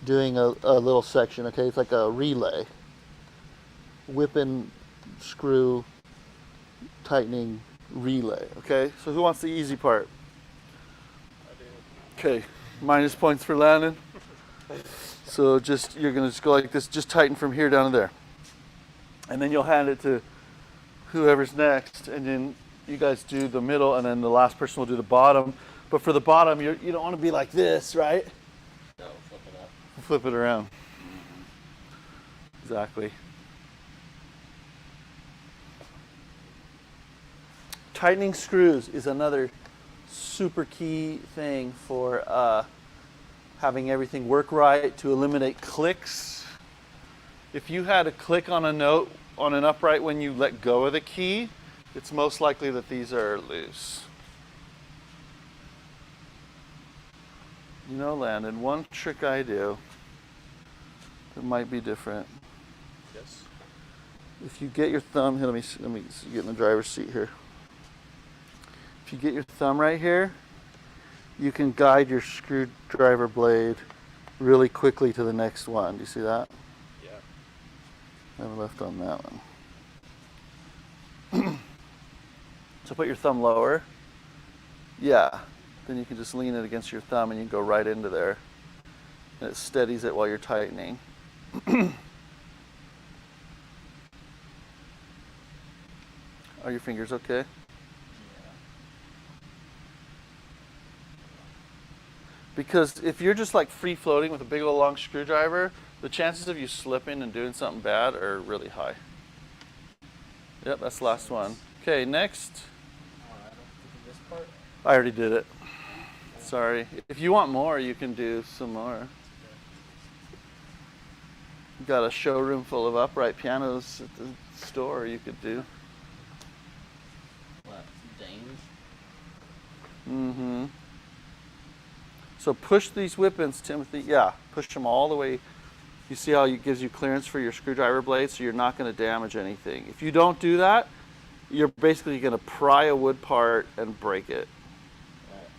doing a little section, okay? It's like a relay. Whipping, screw, tightening, relay, okay? So who wants the easy part? I do. Okay, minus points for Landon. So just, you're gonna just go like this, just tighten from here down to there. And then you'll hand it to whoever's next, and then you guys do the middle, and then the last person will do the bottom. But for the bottom, you don't wanna be like this, right? No, flip it up. Flip it around. Exactly. Tightening screws is another super key thing for having everything work right, to eliminate clicks. If you had a click on a note on an upright when you let go of the key, it's most likely that these are loose. You know, Landon, one trick I do that might be different. Yes. If you get your thumb, here, let me get in the driver's seat here. If you get your thumb right here, you can guide your screwdriver blade really quickly to the next one. Do you see that? Yeah. I have left on that one. So put your thumb lower. Yeah. Then you can just lean it against your thumb and you can go right into there. And it steadies it while you're tightening. Are your fingers okay? Because if you're just like free floating with a big old long screwdriver, the chances of you slipping and doing something bad are really high. Yep, that's the last one. Okay, next. This part? I already did it. Sorry. If you want more, you can do some more. Got a showroom full of upright pianos at the store you could do. What? Dames? Mm-hmm. So push these whip-ins, Timothy. Yeah, push them all the way. You see how it gives you clearance for your screwdriver blade, so you're not going to damage anything. If you don't do that, you're basically going to pry a wood part and break it. Right.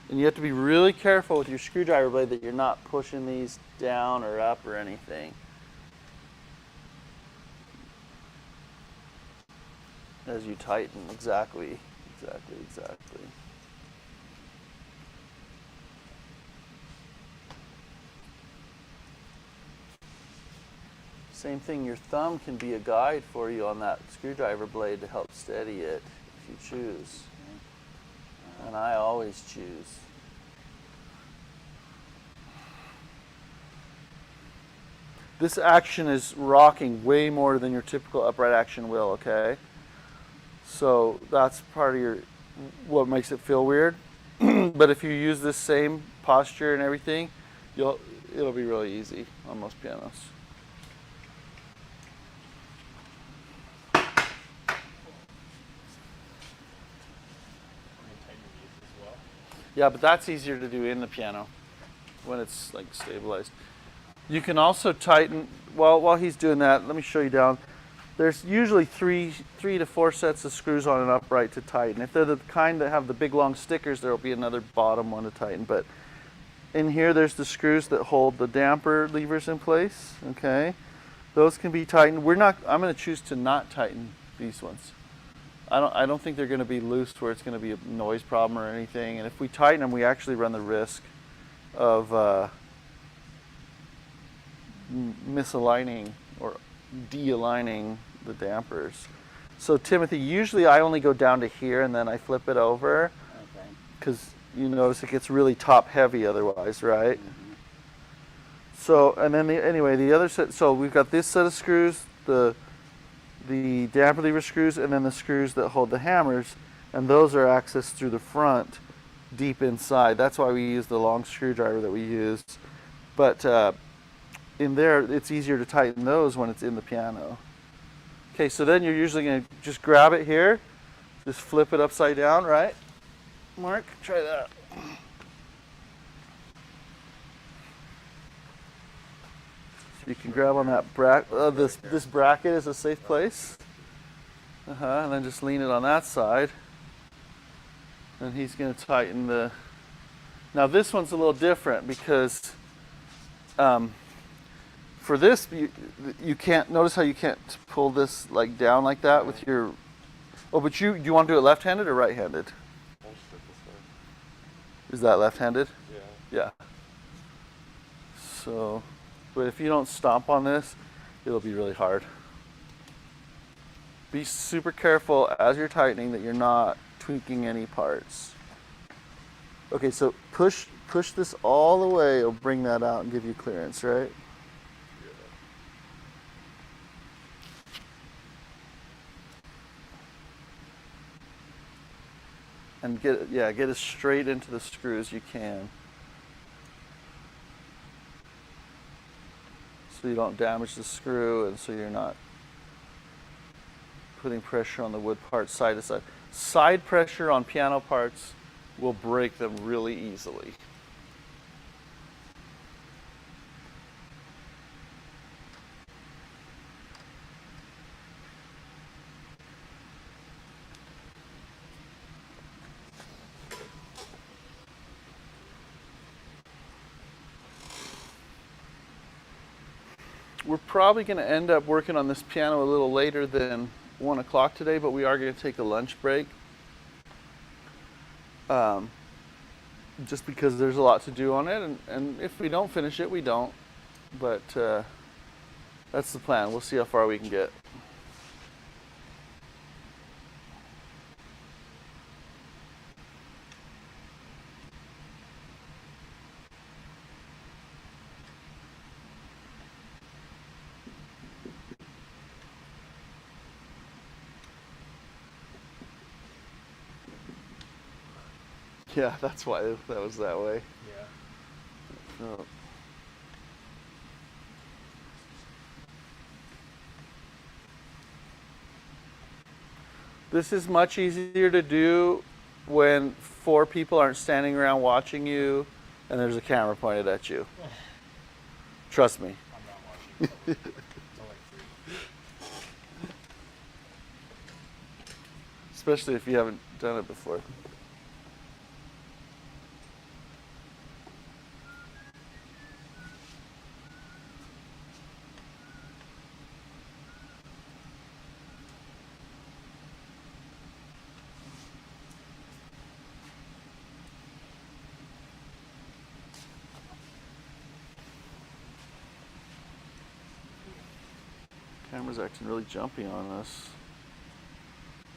And you have to be really careful with your screwdriver blade that you're not pushing these down or up or anything. As you tighten, exactly. Same thing, your thumb can be a guide for you on that screwdriver blade to help steady it if you choose. And I always choose. This action is rocking way more than your typical upright action will, okay? So that's part of what makes it feel weird. But if you use this same posture and everything, it'll be really easy on most pianos. Yeah, but that's easier to do in the piano when it's like stabilized. You can also tighten, while he's doing that, let me show you down. There's usually three to four sets of screws on an upright to tighten. If they're the kind that have the big long stickers, there will be another bottom one to tighten. But in here, there's the screws that hold the damper levers in place, okay? Those can be tightened. I'm gonna choose to not tighten these ones. I don't think they're going to be loose where it's going to be a noise problem or anything. And if we tighten them, we actually run the risk of misaligning or de-aligning the dampers. So Timothy, usually I only go down to here and then I flip it over. Okay. Because you notice it gets really top heavy otherwise, right? Mm-hmm. So, and then the other set, so we've got this set of screws, the damper lever screws, and then the screws that hold the hammers, and those are accessed through the front deep inside. That's why we use the long screwdriver that we use. But in there, it's easier to tighten those when it's in the piano. Okay, so then you're usually going to just grab it here, just flip it upside down, right? Mark, try that. You can grab on that bracket. This bracket is a safe place. And then just lean it on that side. And he's going to tighten the. Now this one's a little different because for this you can't notice how you can't pull this like down like that with your. Oh, but do you want to do it left-handed or right-handed? I'll just do it this way. Is that left-handed? Yeah. Yeah. So. But if you don't stomp on this, it'll be really hard. Be super careful as you're tightening that you're not tweaking any parts. Okay, so push this all the way. It'll bring that out and give you clearance, right? And get as straight into the screw as you can. So you don't damage the screw and so you're not putting pressure on the wood parts side to side. Side pressure on piano parts will break them really easily. We're probably going to end up working on this piano a little later than 1 o'clock today, but we are going to take a lunch break. Just because there's a lot to do on it, and if we don't finish it, we don't. But that's the plan. We'll see how far we can get. Yeah, that's why that was that way. Yeah. So. This is much easier to do when 4 people aren't standing around watching you and there's a camera pointed at you. Trust me. I'm not watching. It's only 3. Especially if you haven't done it before. Camera's acting really jumpy on us.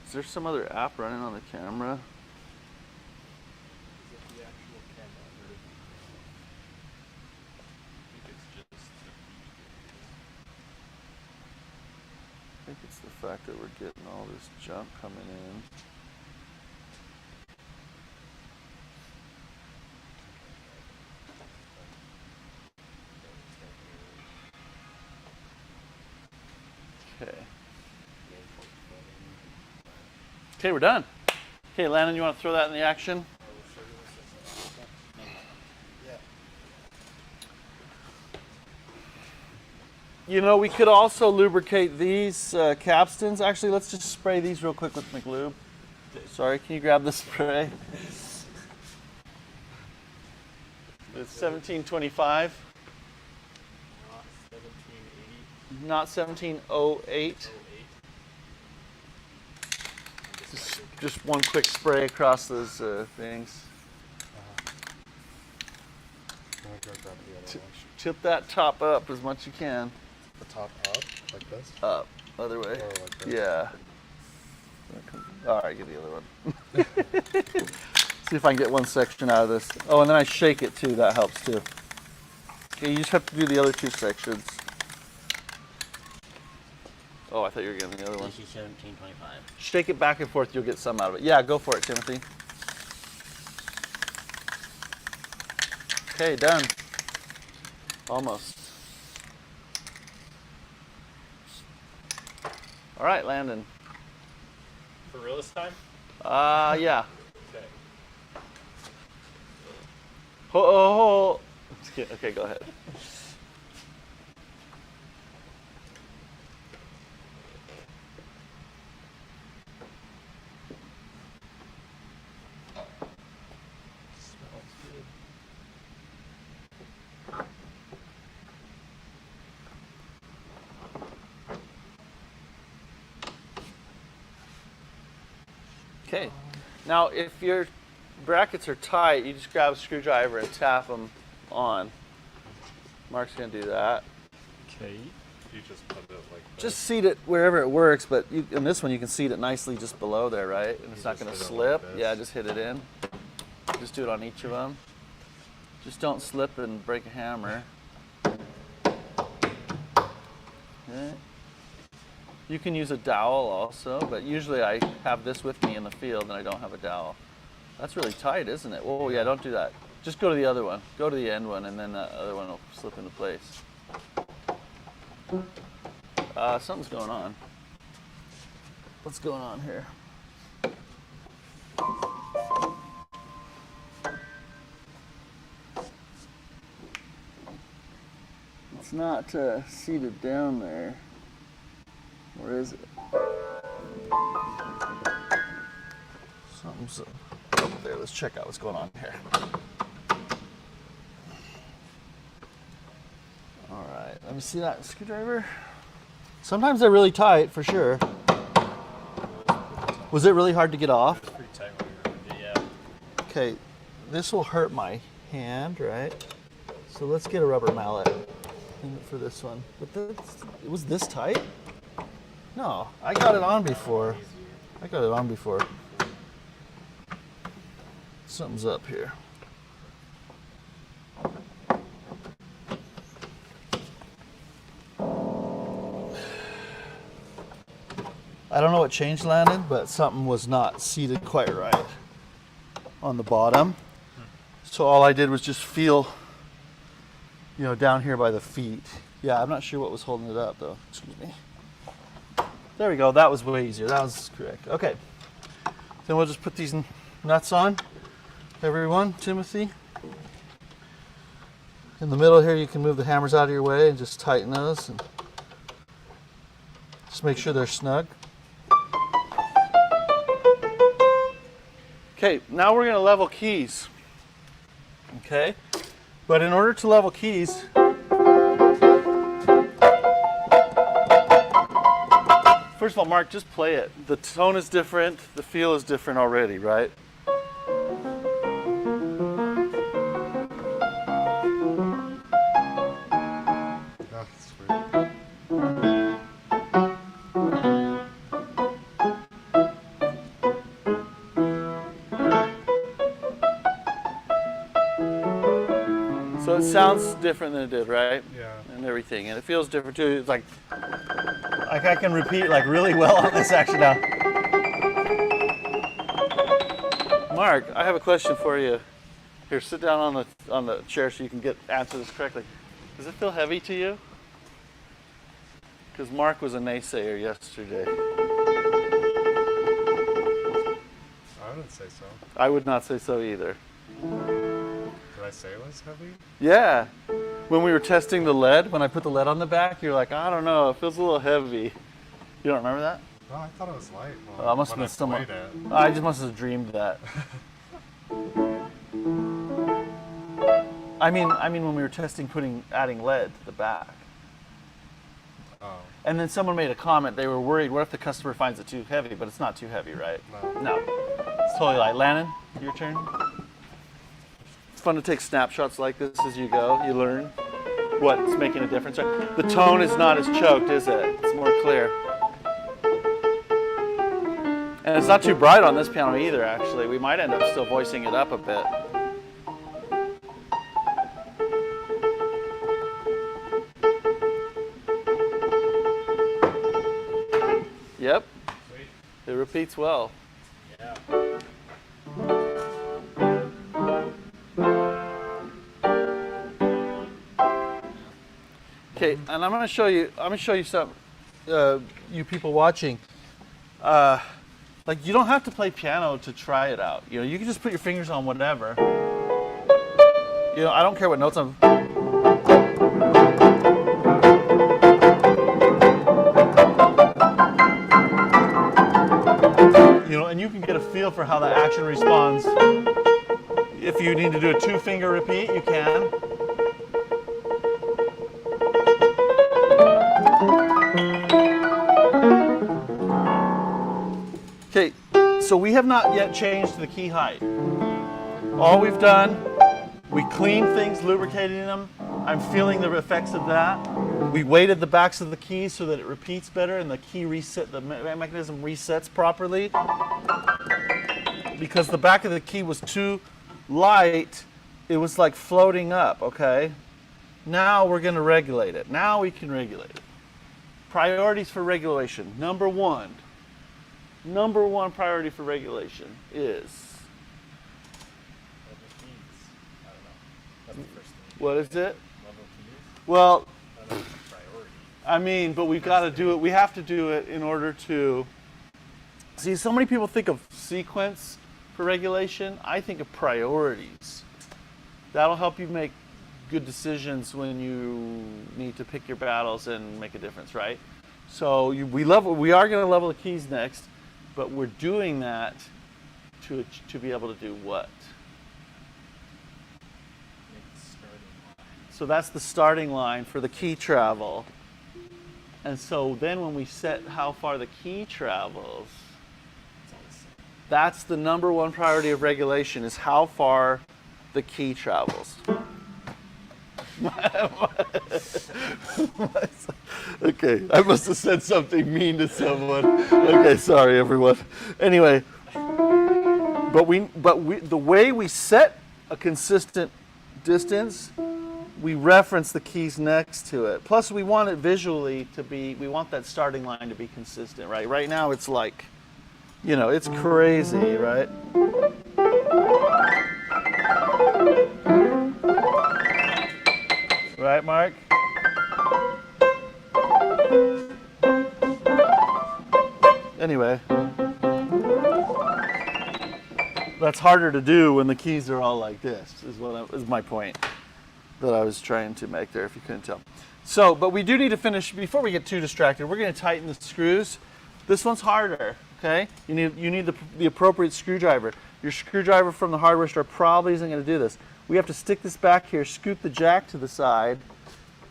Is there some other app running on the camera? Is it the actual camera or I think it's just the I think it's the fact that we're getting all this junk coming in. Okay. Okay, we're done. Okay, Landon, you want to throw that in the action? You know, we could also lubricate these capstans. Actually, let's just spray these real quick with McLube. Sorry, can you grab the spray? It's 1725, not 1780. not 1708. 08. Just one quick spray across those things. I'm gonna go grab the other one. Tip that top up as much as you can. The top up, like this? Up, other way. Or like this? Yeah. All right, get the other one. See if I can get one section out of this. Oh, and then I shake it too. That helps too. Okay, you just have to do the other 2 sections. Oh, I thought you were getting the other one. This is 1725. Shake it back and forth. You'll get some out of it. Yeah, go for it, Timothy. Okay, done. Almost. All right, Landon. For real this time? Yeah. Okay. Oh. Okay, go ahead. Smells good. Okay. Now, if your brackets are tight, you just grab a screwdriver and tap them on. Mark's going to do that. Okay. You just put it like this. Just seat it wherever it works, but in this one you can seat it nicely just below there, right? And it's You not just going to hit it slip. like this. Yeah, just hit it in. Just do it on each of them. Just don't slip and break a hammer. Okay. You can use a dowel also, but usually I have this with me in the field and I don't have a dowel. That's really tight, isn't it? Oh yeah, don't do that. Just go to the other one. Go to the end one and then the other one will slip into place. Something's going on. What's going on here? It's not seated down there. Where is it? Something's over there. Let's check out what's going on here. All right. Let me see that screwdriver. Sometimes they're really tight, for sure. Was it really hard to get off? It was pretty tight when we removed it, yeah. Okay, this will hurt my hand, right? So let's get a rubber mallet for this one. But it was this tight? No, I got it on before. I got it on before. Something's up here. I don't know what changed, Landon, but something was not seated quite right on the bottom. So all I did was just feel, down here by the feet. Yeah, I'm not sure what was holding it up though. Excuse me. There we go. That was way easier. That was correct. Okay. Then we'll just put these nuts on. Everyone, Timothy. In the middle here, you can move the hammers out of your way and just tighten those. And just make sure they're snug. Okay, now we're going to level keys. Okay, but in order to level keys, first of all, Mark, just play it. The tone is different, the feel is different already, right? That's sweet. So it sounds different than it did, right? Yeah. And everything, and it feels different too. It's like I can repeat like really well on this action now. Mark, I have a question for you. Here, sit down on the chair so you can answer this correctly. Does it feel heavy to you? Because Mark was a naysayer yesterday. I wouldn't say so. I would not say so either. Did I say it was heavy? Yeah. When we were testing the lead, when I put the lead on the back, you're like, I don't know, it feels a little heavy. You don't remember that? Oh, I thought it was light. Oh, I must have when been someone. played it. I just must have dreamed that. I mean, when we were testing adding lead to the back. Oh, And then someone made a comment. They were worried. What if the customer finds it too heavy? But it's not too heavy, right? no. No. It's totally light. Lannon, your turn. It's fun to take snapshots like this as you go. You learn what's making a difference. Right? The tone is not as choked, is it? It's more clear. And it's not too bright on this piano either, actually. We might end up still voicing it up a bit. Yep. Sweet. It repeats well. Yeah. Okay, and I'm gonna show you something, you people watching. Like, you don't have to play piano to try it out. You can just put your fingers on whatever. I don't care what notes I'm. And you can get a feel for how the action responds. If you need to do a 2-finger repeat, you can. Okay, so we have not yet changed the key height. All we've done, we cleaned things, lubricating them. I'm feeling the effects of that. We weighted the backs of the keys so that it repeats better and the key reset, the mechanism resets properly. Because the back of the key was too light, it was like floating up, okay? Now we're gonna regulate it. Now we can regulate it. Priorities for regulation. Number one priority for regulation is, Level keys. I don't know. That's the first thing. what is it? Level keys. Well, I don't know if it's a priority. I mean, but we've got to do it. We have to do it in order to see. So many people think of sequence for regulation. I think of priorities. That'll help you make good decisions when you need to pick your battles and make a difference, right? So we are going to level the keys next, but we're doing that to be able to do what? Make the starting line. So that's the starting line for the key travel. And so then when we set how far the key travels, that's the number one priority of regulation, is how far the key travels. Okay, I must have said something mean to someone. Okay, sorry everyone. Anyway, the way we set a consistent distance, we reference the keys next to it. Plus we want it visually to be, we want that starting line to be consistent, right? Right now it's like, you know, it's crazy, right? Right, Mark? Anyway, that's harder to do when the keys are all like this, is my point that I was trying to make there, if you couldn't tell. So, but we do need to finish, before we get too distracted, we're going to tighten the screws. This one's harder, okay? You need the appropriate screwdriver. Your screwdriver from the hardware store probably isn't going to do this. We have to stick this back here, scoop the jack to the side,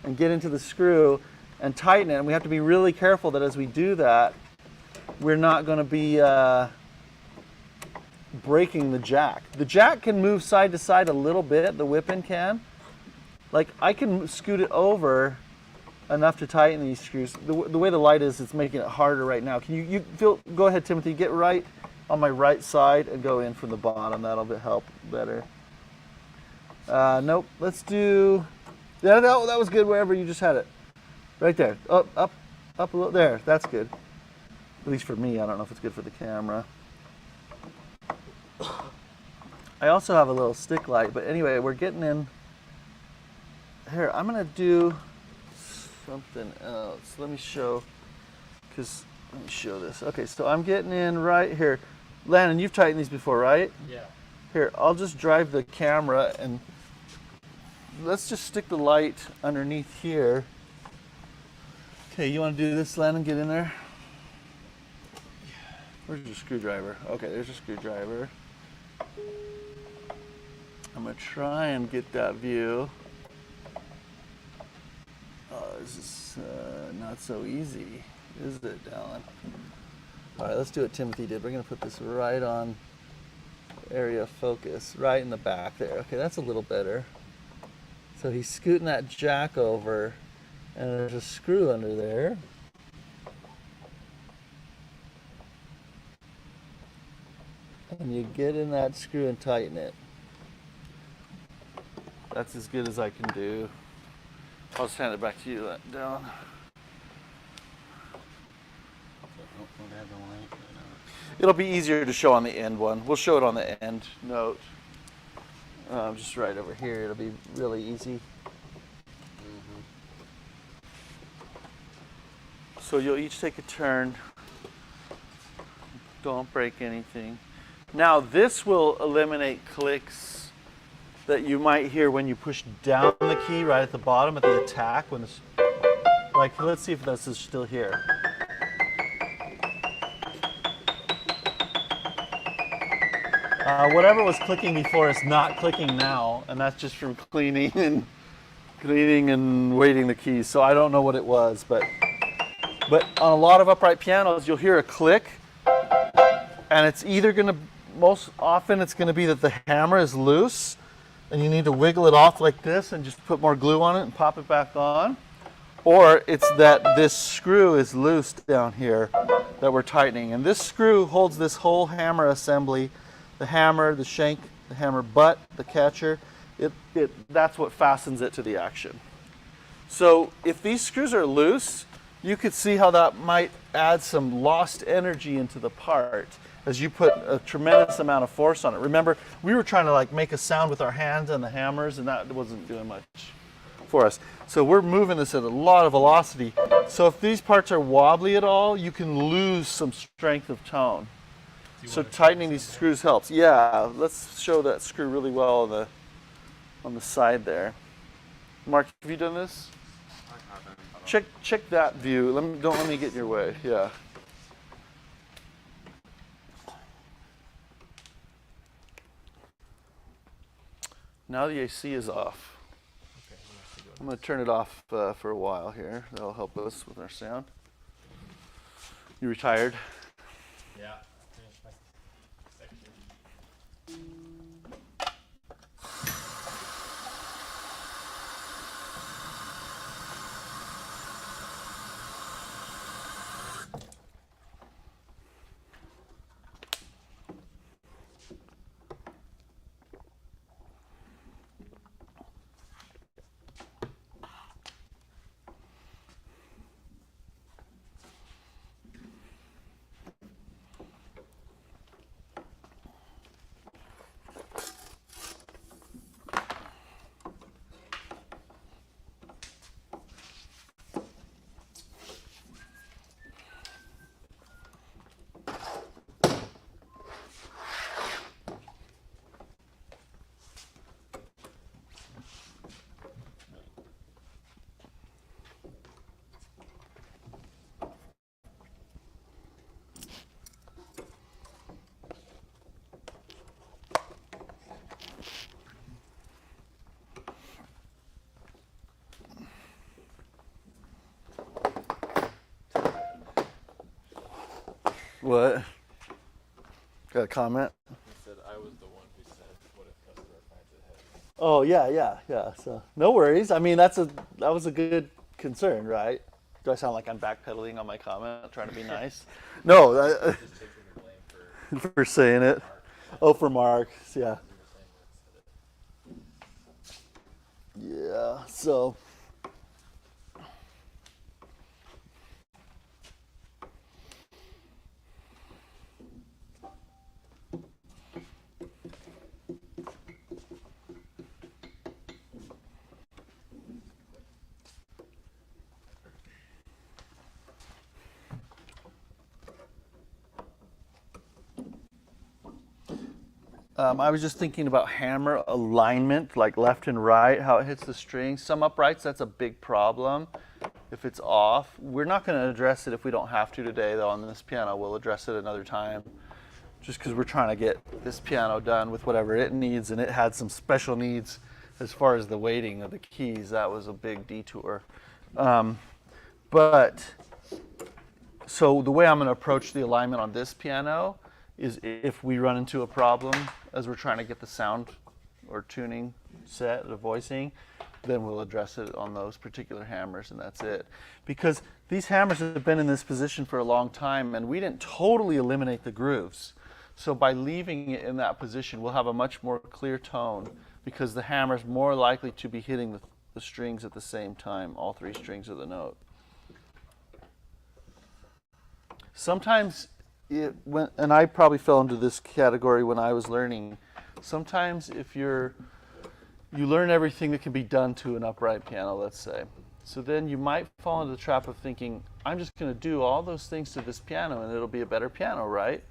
and get into the screw and tighten it. And we have to be really careful that as we do that, we're not going to be breaking the jack. The jack can move side to side a little bit, the whip-in can. Like, I can scoot it over enough to tighten these screws. The way the light is, it's making it harder right now. Can you feel, go ahead, Timothy, get right on my right side and go in from the bottom. That'll help better. Nope, let's do, yeah, that was good wherever you just had it. Right there, up a little, there, that's good. At least for me, I don't know if it's good for the camera. I also have a little stick light, but anyway, we're getting in. Here, I'm gonna do something else. Let me show this. Okay, so I'm getting in right here. Landon, you've tightened these before, right? Yeah. Here, I'll just drive the camera and let's just stick the light underneath here. Okay, you want to do this, Landon? Get in there. Where's your screwdriver? Okay, there's a screwdriver. I'm going to try and get that view. Oh, this is not so easy, is it, Alan? All right, let's do what Timothy did. We're going to put this right on area of focus, right in the back there. Okay, that's a little better. So he's scooting that jack over, and there's a screw under there. And you get in that screw and tighten it. That's as good as I can do. I'll just hand it back to you, Dylan. It'll be easier to show on the end one. We'll show it on the end note. Just right over here. It'll be really easy. So you'll each take a turn. Don't break anything. Now this will eliminate clicks that you might hear when you push down the key right at the bottom at the attack. When this, like, let's see if this is still here. Whatever was clicking before is not clicking now, and that's just from cleaning and weighting the keys. So I don't know what it was, but on a lot of upright pianos, you'll hear a click, and it's either going to, most often it's going to be that the hammer is loose, and you need to wiggle it off like this and just put more glue on it and pop it back on, or it's that this screw is loose down here that we're tightening, and this screw holds this whole hammer assembly. The hammer, the shank, the hammer butt, the catcher, that's what fastens it to the action. So if these screws are loose, you could see how that might add some lost energy into the part as you put a tremendous amount of force on it. Remember, we were trying to like make a sound with our hands and the hammers, and that wasn't doing much for us. So we're moving this at a lot of velocity. So if these parts are wobbly at all, you can lose some strength of tone. So tightening these screws helps. Yeah, let's show that screw really well on the side there. Mark, have you done this? I haven't. Check that view. Don't let me get in your way. Yeah. Now the AC is off. Okay, I'm going to turn it off for a while here. That'll help us with our sound. You retired? Yeah, I finished my section. What? Got a comment? He said I was the one who said, "What if customer finds it heavy?" Oh yeah. So no worries. I mean, that was a good concern, right? Do I sound like I'm backpedaling on my comment, trying to be nice? No, Just taking the blame for for saying it. Oh, for Mark, yeah, you were saying that said it. yeah. So I was just thinking about hammer alignment, like left and right, how it hits the strings. Some uprights, that's a big problem. If it's off, we're not going to address it if we don't have to today, though, on this piano. We'll address it another time, just because we're trying to get this piano done with whatever it needs, and it had some special needs as far as the weighting of the keys. That was a big detour. But so the way I'm going to approach the alignment on this piano is if we run into a problem as we're trying to get the sound or tuning set, the voicing, then we'll address it on those particular hammers, and that's it. Because these hammers have been in this position for a long time, and we didn't totally eliminate the grooves. So by leaving it in that position, we'll have a much more clear tone because the hammer's more likely to be hitting the strings at the same time, all three strings of the note. Sometimes, and I probably fell into this category when I was learning, sometimes if you learn everything that can be done to an upright piano, let's say. So then you might fall into the trap of thinking, I'm just going to do all those things to this piano and it'll be a better piano, right?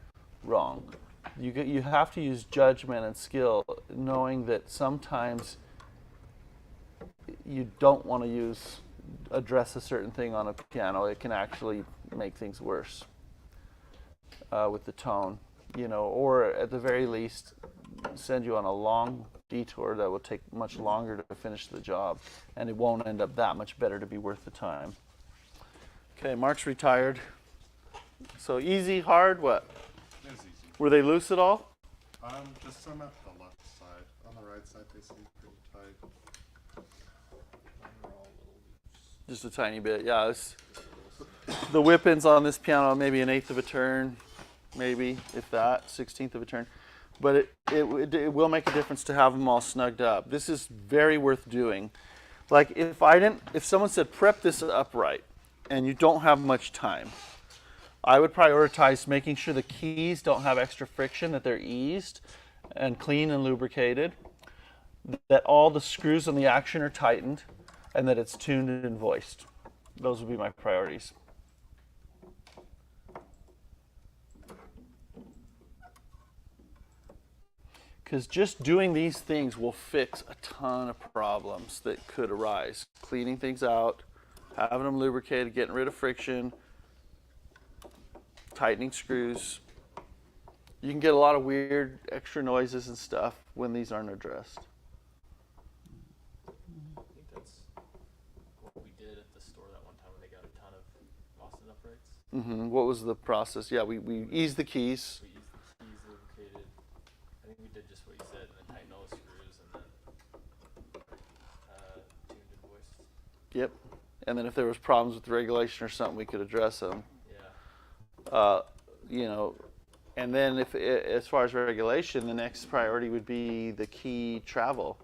Wrong. You have to use judgment and skill, knowing that sometimes you don't want to address a certain thing on a piano. It can actually make things worse with the tone, or at the very least send you on a long detour that will take much longer to finish the job, and it won't end up that much better to be worth the time. Okay, Mark's retired. So easy, hard, what? It's easy. Were they loose at all? Just some at the left side. On the right side, they seem pretty tight. Mine were all a little loose. Just a tiny bit, yeah. The whip-ins on this piano, maybe an eighth of a turn, maybe, if that, 16th of a turn. But it will make a difference to have them all snugged up. This is very worth doing. Like if someone said prep this upright and you don't have much time, I would prioritize making sure the keys don't have extra friction, that they're eased and clean and lubricated, that all the screws on the action are tightened, and that it's tuned and voiced. Those would be my priorities. Because just doing these things will fix a ton of problems that could arise. Cleaning things out, having them lubricated, getting rid of friction, tightening screws. You can get a lot of weird extra noises and stuff when these aren't addressed. I think that's What was the process? Yeah, we eased the keys. We used the keys lubricated. I think we did just what you said, and then tightened all the screws, and then tuned and voiced. Yep. And then if there was problems with the regulation or something, we could address them. Yeah. You know, and then as far as regulation, the next priority would be the key travel.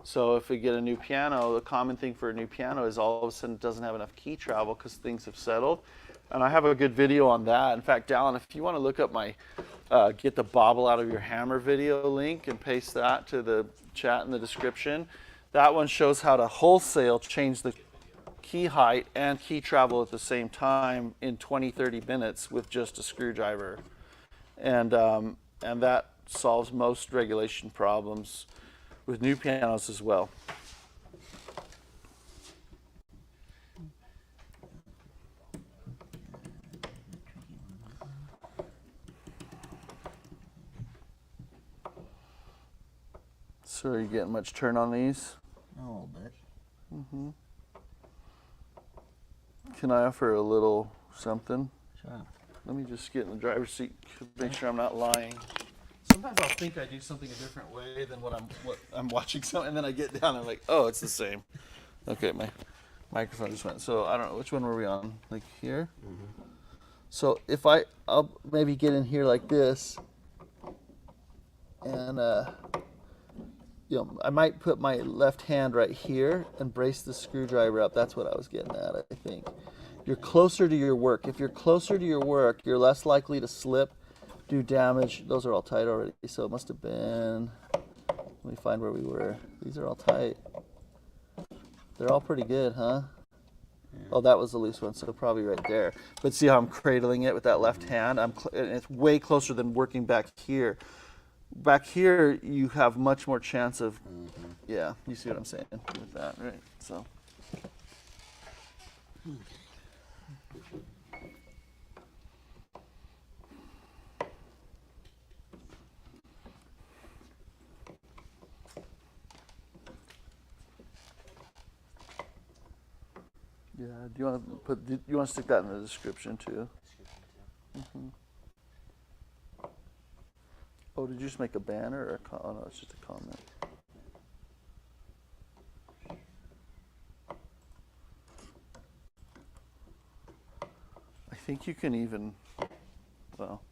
So if we get a new piano, the common thing for a new piano is all of a sudden it doesn't have enough key travel because things have settled. And I have a good video on that. In fact, Dallin, if you want to look up my get the Bobble out of your hammer video link and paste that to the chat in the description, that one shows how to wholesale change the key height and key travel at the same time in 20-30 minutes with just a screwdriver. And that solves most regulation problems with new pianos as well. So are you getting much turn on these? A little bit. Can I offer a little something? Sure. Let me just get in the driver's seat to make sure I'm not lying. Sometimes I'll think I do something a different way than what I'm watching something, and then I get down and I'm like, oh, it's the same. Okay, my microphone just went. So I don't know, which one were we on? Like here? So if I'll maybe get in here like this, and you know, I might put my left hand right here and brace the screwdriver up. That's what I was getting at, I think. You're closer to your work. If you're closer to your work, you're less likely to slip, do damage. Those are all tight already, so it must have been, let me find where we were. These are all tight. They're all pretty good, huh? Yeah. Oh, that was the loose one, so probably right there. But see how I'm cradling it with that left hand? And it's way closer than working back here. Back here, you have much more chance of, yeah, you see what I'm saying with that, right? So. Yeah, do you want to stick that in the description too? Oh, did you just make a banner or oh no, it's just a comment. I think you can even, well.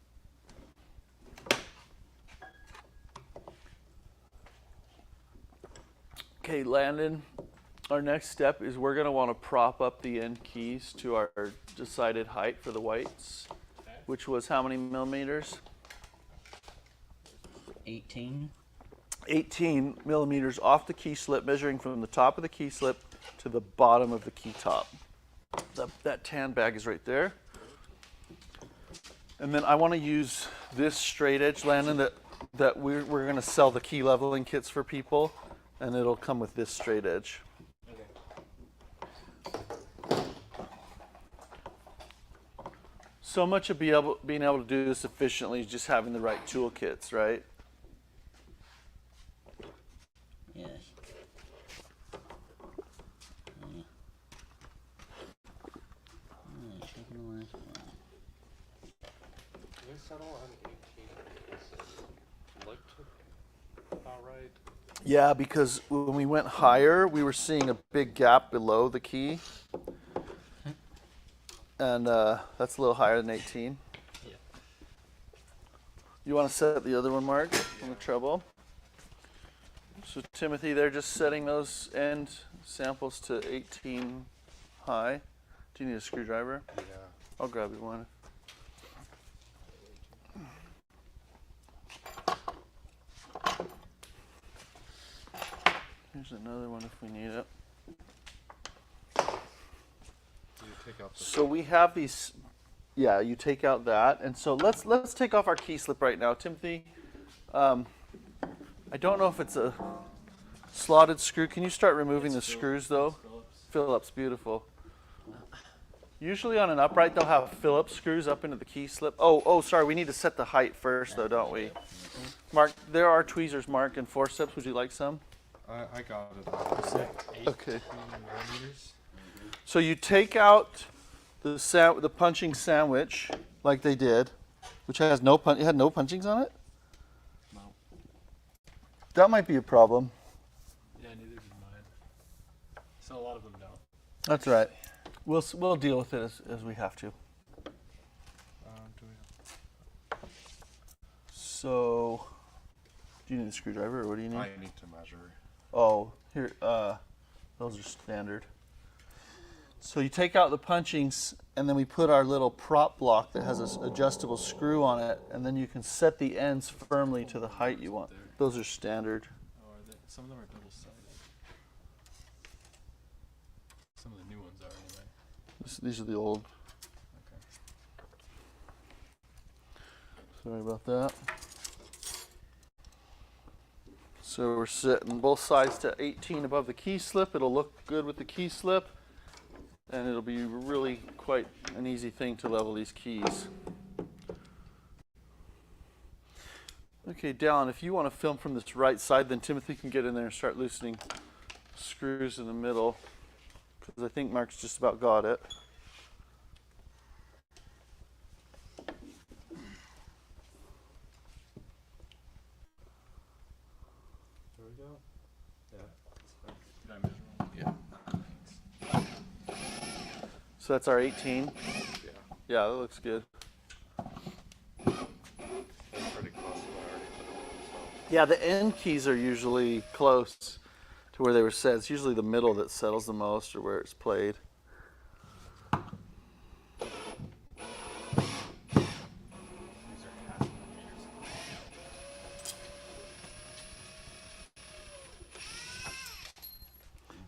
Okay, Landon, our next step is we're going to want to prop up the end keys to our decided height for the whites, which was how many millimeters? 18. 18 millimeters off the key slip, measuring from the top of the key slip to the bottom of the key top. That tan bag is right there. And then I want to use this straight edge, Landon, that we're going to sell the key leveling kits for people, and it'll come with this straight edge. So much of being able to do this efficiently is just having the right toolkits, right? Yes. Checking the last one. Did we settle on 18? Looked about right. Yeah, because when we went higher, we were seeing a big gap below the key. And that's a little higher than 18. Yeah. You want to set the other one, Mark, on the treble? So Timothy, they're just setting those end samples to 18 high. Do you need a screwdriver? Yeah. I'll grab you one. Here's another one if we need it. So we have these, yeah, you take out that, and so let's take off our key slip right now. Timothy, I don't know if it's a slotted screw. Can you start removing the screws though? Phillips, beautiful. Usually on an upright they'll have Phillips screws up into the key slip. Oh, sorry, we need to set the height first though, don't we? Mark, there are tweezers, Mark, and forceps. Would you like some? I got it. Okay. 18 millimeters. So you take out the punching sandwich, like they did, which has it had no punchings on it. No. That might be a problem. Yeah, neither did mine. So a lot of them don't. That's right. We'll deal with it as we have to. Do we? So, do you need a screwdriver or what do you need? I need to measure. Oh, here. Those are standard. So you take out the punchings, and then we put our little prop block that has an adjustable screw on it, and then you can set the ends firmly to the height you want. Those are standard. Oh, are they? Some of them are double-sided. Some of the new ones are anyway. These are the old. Okay. Sorry about that. So we're setting both sides to 18 above the key slip. It'll look good with the key slip, and it'll be really quite an easy thing to level these keys. Okay, Dallin, if you want to film from this right side, then Timothy can get in there and start loosening screws in the middle, because I think Mark's just about got it. There we go. Yeah. Did I measure one? Yeah. So that's our 18. Yeah. Yeah, that looks good. It's pretty close to what I already put it in, Yeah, the end keys are usually close to where they were set. It's usually the middle that settles the most, or where it's played.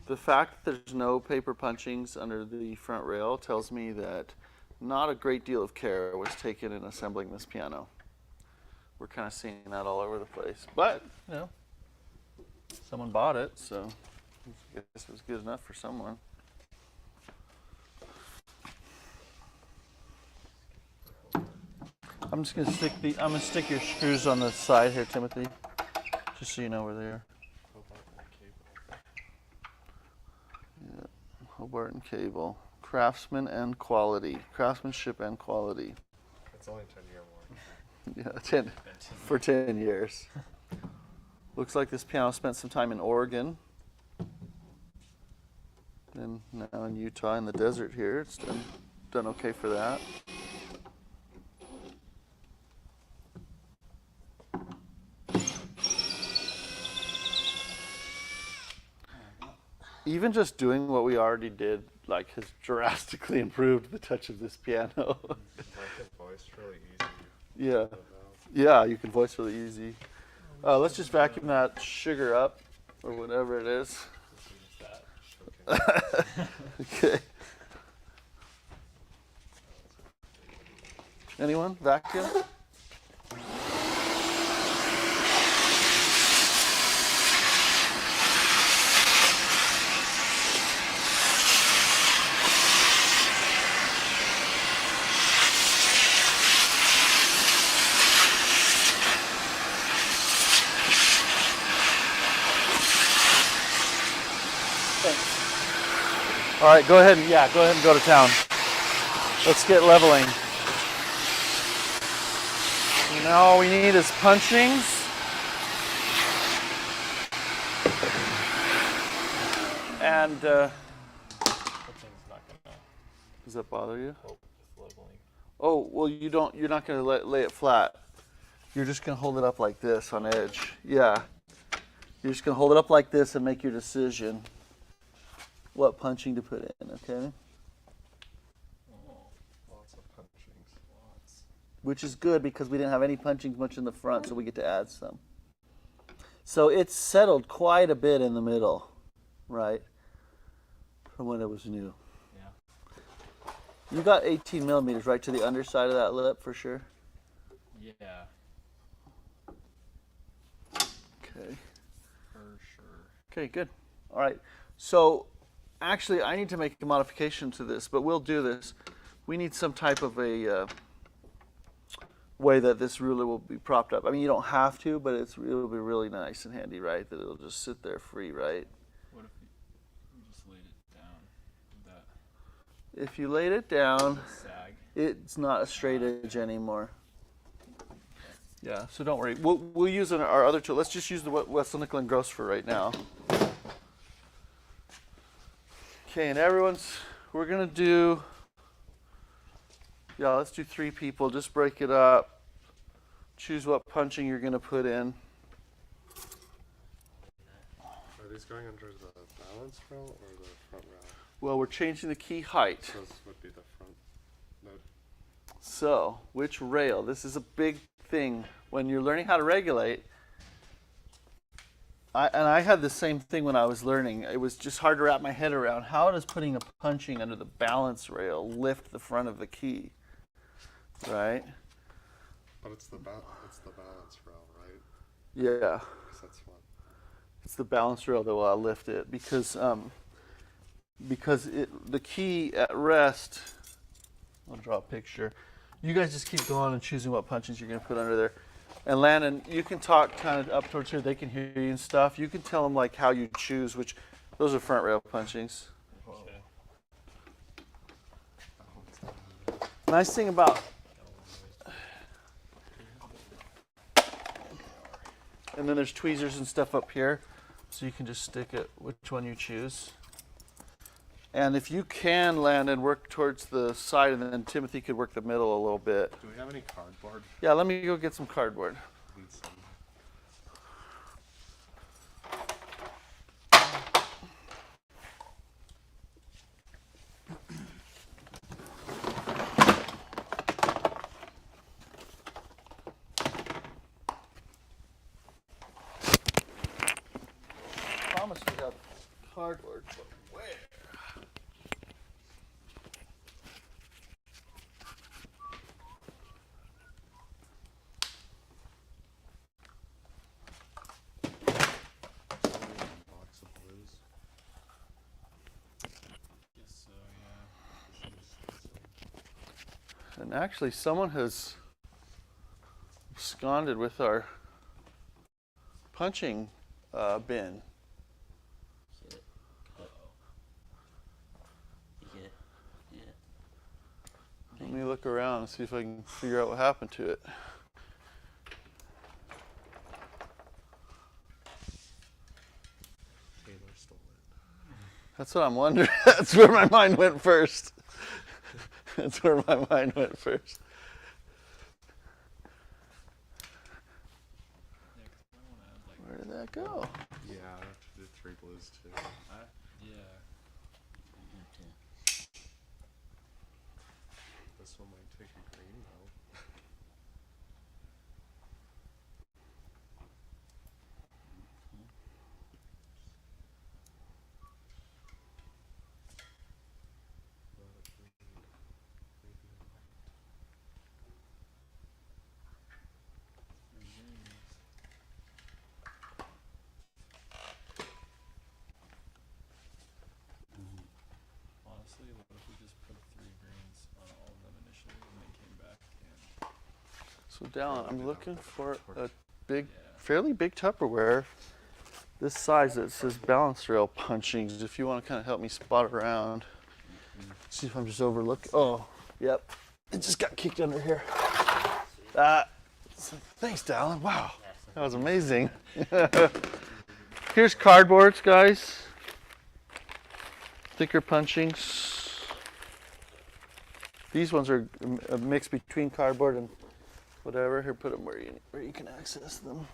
The fact that there's no paper punchings under the front rail tells me that not a great deal of care was taken in assembling this piano. We're kind of seeing that all over the place. But, you know, someone bought it, so I guess it was good enough for someone. I'm just gonna stick your screws on the side here, Timothy, just so you know where they are. Yeah, Hobart and cable, craftsmanship and quality. It's only 10-year warranty. Yeah, 10 for 10 years. Looks like this piano spent some time in Oregon, and now in Utah in the desert here. It's done okay for that. Even just doing what we already did, like, has drastically improved the touch of this piano. I can voice really easy. Yeah, yeah, you can voice really easy. Let's just vacuum that sugar up, or whatever it is. Okay. Anyone? Vacuum? All right, go ahead and go to town. Let's get leveling. Now all we need is punchings. And Punching's not gonna does that bother you? help with leveling. Oh, well, you're not going to lay it flat. You're just going to hold it up like this on edge. Yeah. You're just going to hold it up like this and make your decision what punching to put in, okay? Lots of punchings. Lots. Which is good because we didn't have any punchings much in the front, so we get to add some. So it's settled quite a bit in the middle, right? From when it was new. Yeah. You got 18 millimeters right to the underside of that lip for sure? Yeah, Okay. for sure. Okay, good. All right. So actually, I need to make a modification to this, but we'll do this. We need some type of a way that this ruler will be propped up. I mean, you don't have to, but it'll be really nice and handy, right? That it'll just sit there free, right? What if we just laid it down? Would that if you laid it down, Sag. it's not a straight edge anymore. Yeah, so don't worry. We'll use our other tool. Let's just use the Wessel Nickel and Gross for right now. Okay, and we're gonna do, yeah, let's do 3 people. Just break it up. Choose what punching you're gonna put in. Are these going under the balance rail or the front rail? Well, we're changing the key height. So this would be the front node. So, which rail? This is a big thing when you're learning how to regulate. I had the same thing when I was learning. It was just hard to wrap my head around. How does putting a punching under the balance rail lift the front of the key? Right? But it's the balance rail, right? Yeah. Because that's what. It's the balance rail that will lift it because the key at rest. I'll draw a picture. You guys just keep going and choosing what punches you're going to put under there. And Landon, you can talk kind of up towards here. They can hear you and stuff. You can tell them like how you choose which. Those are front rail punchings. Okay. Nice thing about. And then there's tweezers and stuff up here, so you can just stick it which one you choose. And if you can, Landon, work towards the side, and then Timothy could work the middle a little bit. Do we have any cardboard? Yeah, let me go get some cardboard. Need some. I promise we have cardboard, but where? Box of blues. Guess so, yeah. And actually, someone has absconded with our punching bin. Get it. Cut. You get it. Yeah. Let me look around and see if I can figure out what happened to it. Taylor stole it. That's what I'm wondering. That's where my mind went first. That's where my mind went first. Yeah, 'cause I want to add like. Where did that go? Yeah, I have to do 3 blues too. Yeah. You have to. This one might take a green though. Not a green. Maybe a white. Honestly, what if we just put 3 greens on all of them initially and then came back and So Dallin, I'm looking for a yeah. fairly big Tupperware. This size that says balance rail punchings. If you want to kind of help me spot around. See if I'm just overlooking. Oh, yep. It just got kicked under here. Thanks, Dallin. Wow. That was amazing. Here's cardboards, guys. Thicker punchings. These ones are a mix between cardboard and whatever. Here, put them where you can access them.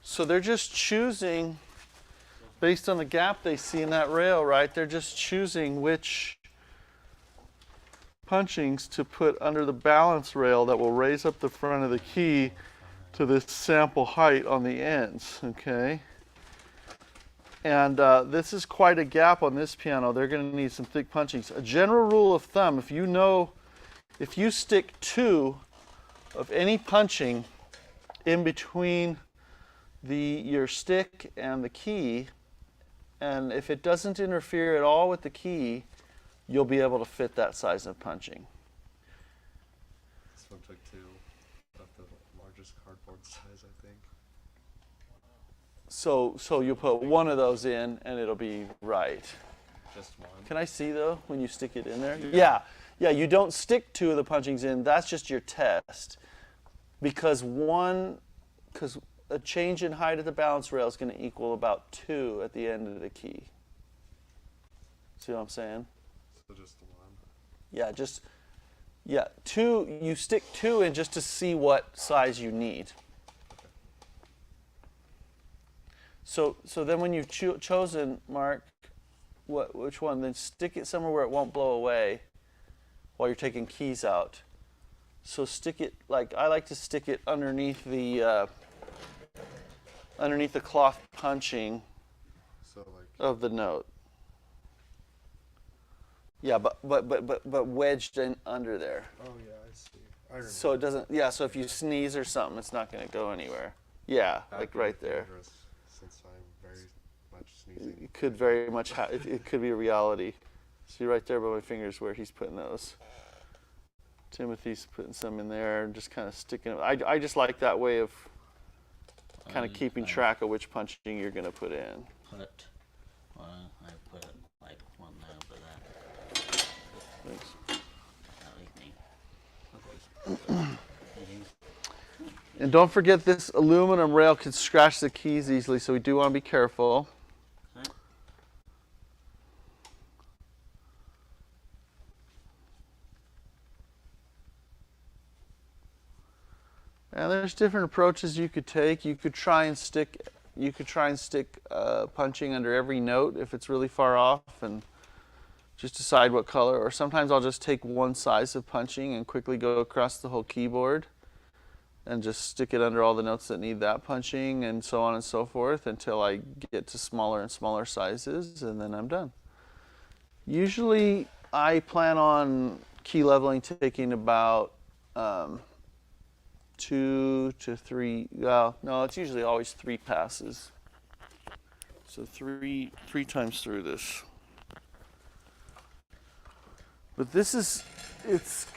So they're just choosing, based on the gap they see in that rail, right? They're just choosing which punchings to put under the balance rail that will raise up the front of the key to this sample height on the ends, okay? And this is quite a gap on this piano. They're going to need some thick punchings. A general rule of thumb, if you stick 2 of any punching in between your stick and the key, and if it doesn't interfere at all with the key, you'll be able to fit that size of punching. This one took 2 of the largest cardboard size, I think. So you'll put one of those in and it'll be right. Just one. Can I see though when you stick it in there? Yeah. Yeah, you don't stick 2 of the punchings in. That's just your test. Because a change in height of the balance rail is going to equal about 2 at the end of the key. See what I'm saying? So just the one. Yeah, 2, you stick 2 in just to see what size you need. So then when you've chosen, Mark, which one, then stick it somewhere where it won't blow away while you're taking keys out. So stick it, like I like to stick it underneath the cloth punching So like. of the note. Yeah, but wedged in under there. Oh yeah, I see. I remember. So it doesn't. Yeah. So if you sneeze or something, it's not going to go anywhere. Yeah, That'd like be right there. dangerous, since I'm very much sneezing. It could very much. It could be a reality. See right there by my fingers where he's putting those. Timothy's putting some in there and just kind of sticking. I just like that way of kind of keeping track of which punching you're going to put in. I put like one there for that. Thanks. That like me. And don't forget, this aluminum rail can scratch the keys easily, so we do want to be careful. Okay. And there's different approaches you could take. You could try and stick punching under every note if it's really far off, and just decide what color. Or sometimes I'll just take one size of punching and quickly go across the whole keyboard and just stick it under all the notes that need that punching, and so on and so forth until I get to smaller and smaller sizes, and then I'm done. Usually I plan on key leveling taking about 2 to 3, well, no, it's usually always 3 passes. So three times through this. But this is, it's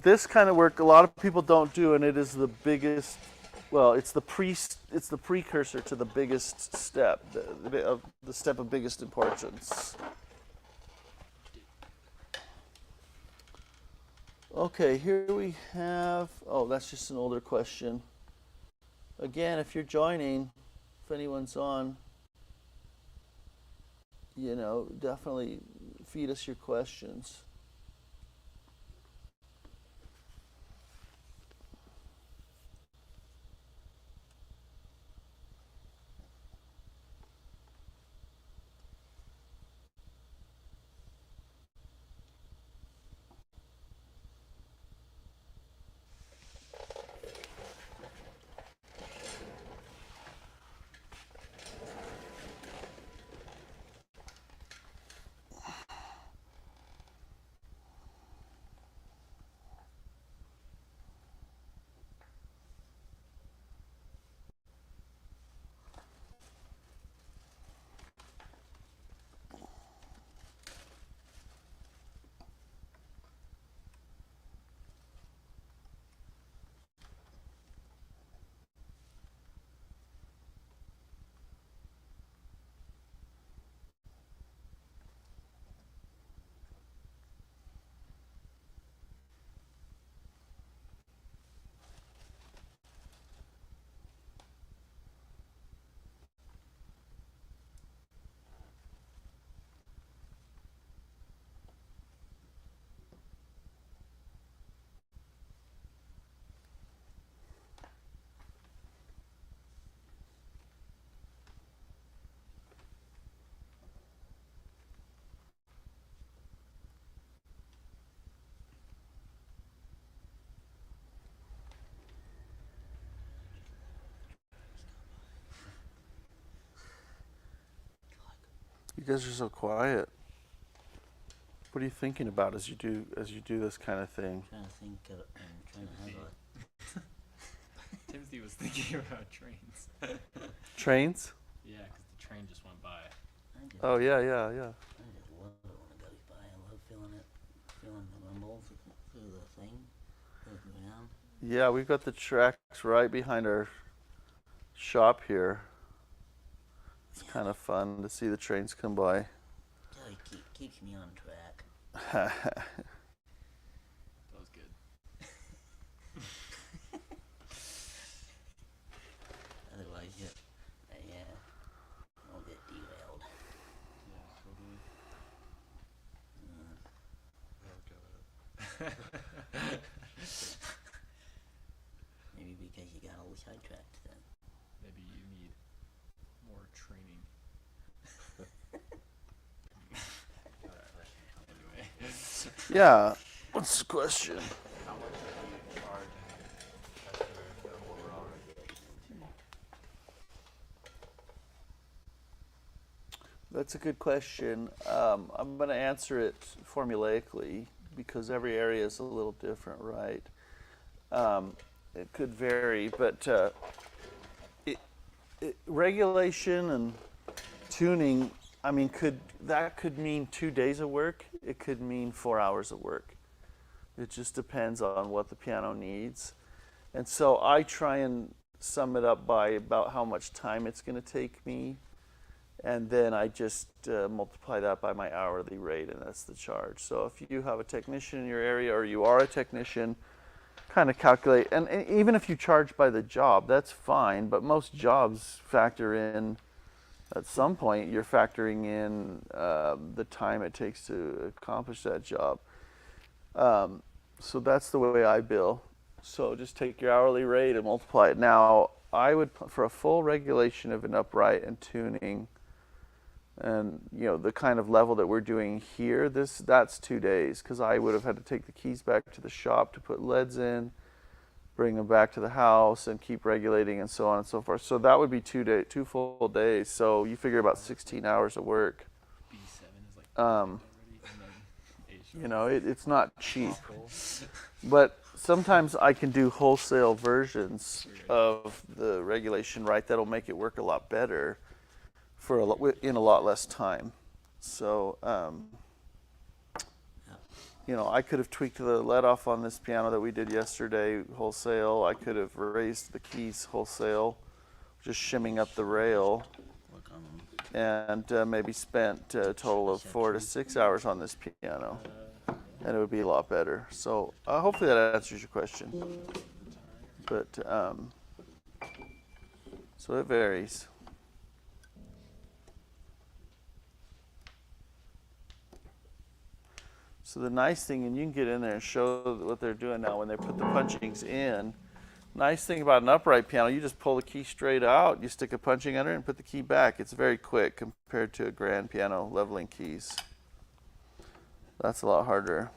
this kind of work a lot of people don't do, and it is the biggest, well, it's the precursor to the biggest step, the step of biggest importance. Okay, here we have, oh, that's just an older question. Again, if you're joining, if anyone's on, definitely feed us your questions. You guys are so quiet. What are you thinking about as you do this kind of thing? I'm trying to handle it. Timothy was thinking about trains. Trains? Yeah, because the train just went by. Oh yeah. I just love it when it goes by. I love feeling the rumble through the thing. Goes around. Yeah, we've got the tracks right behind our shop here. It's kind of fun to see the trains come by. keeps me on track. That was good. Otherwise, I'll get derailed. Yeah, totally. I don't get it. Maybe because you got all sidetracked then. Maybe you need more training. Anyway. Yeah. What's the question? How much do you charge customers overall? That's a good question. I'm going to answer it formulaically because every area is a little different, right? It could vary, but regulation and tuning, I mean, could mean 2 days of work. It could mean 4 hours of work. It just depends on what the piano needs. And so I try and sum it up by about how much time it's going to take me. And then I just multiply that by my hourly rate, and that's the charge. So if you have a technician in your area or you are a technician, kind of calculate. And even if you charge by the job, that's fine. But most jobs factor in, at some point, you're factoring in the time it takes to accomplish that job. So that's the way I bill. So just take your hourly rate and multiply it. Now, I would, for a full regulation of an upright and tuning, and the kind of level that we're doing here, that's 2 days, because I would have had to take the keys back to the shop to put leads in, bring them back to the house, and keep regulating and so on and so forth. So that would be 2 full days. So you figure about 16 hours of work. B7 is like already, and then A sharp. It's not cheap. But sometimes I can do wholesale versions of the regulation, right? That'll make it work a lot better in a lot less time. So, I could have tweaked the let off on this piano that we did yesterday wholesale. I could have raised the keys wholesale, just shimming up the rail, Work on them. and maybe spent a total of 4 to 6 hours on this piano. And it would be a lot better. So hopefully that answers your question. But so it varies. So the nice thing, and you can get in there and show what they're doing now when they put the punchings in. Nice thing about an upright piano, you just pull the key straight out, you stick a punching under it and put the key back. It's very quick compared to a grand piano leveling keys. That's a lot harder.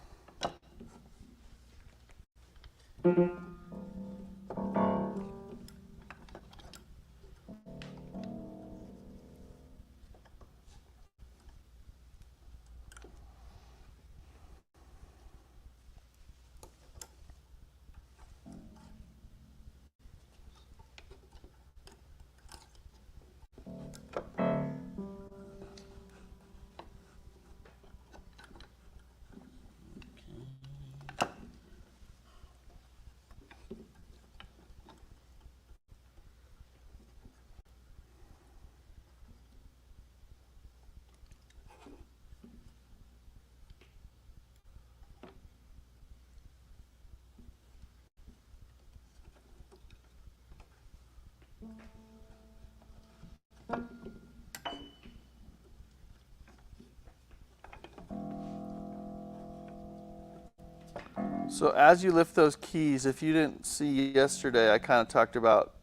So as you lift those keys, if you didn't see yesterday, I kind of talked about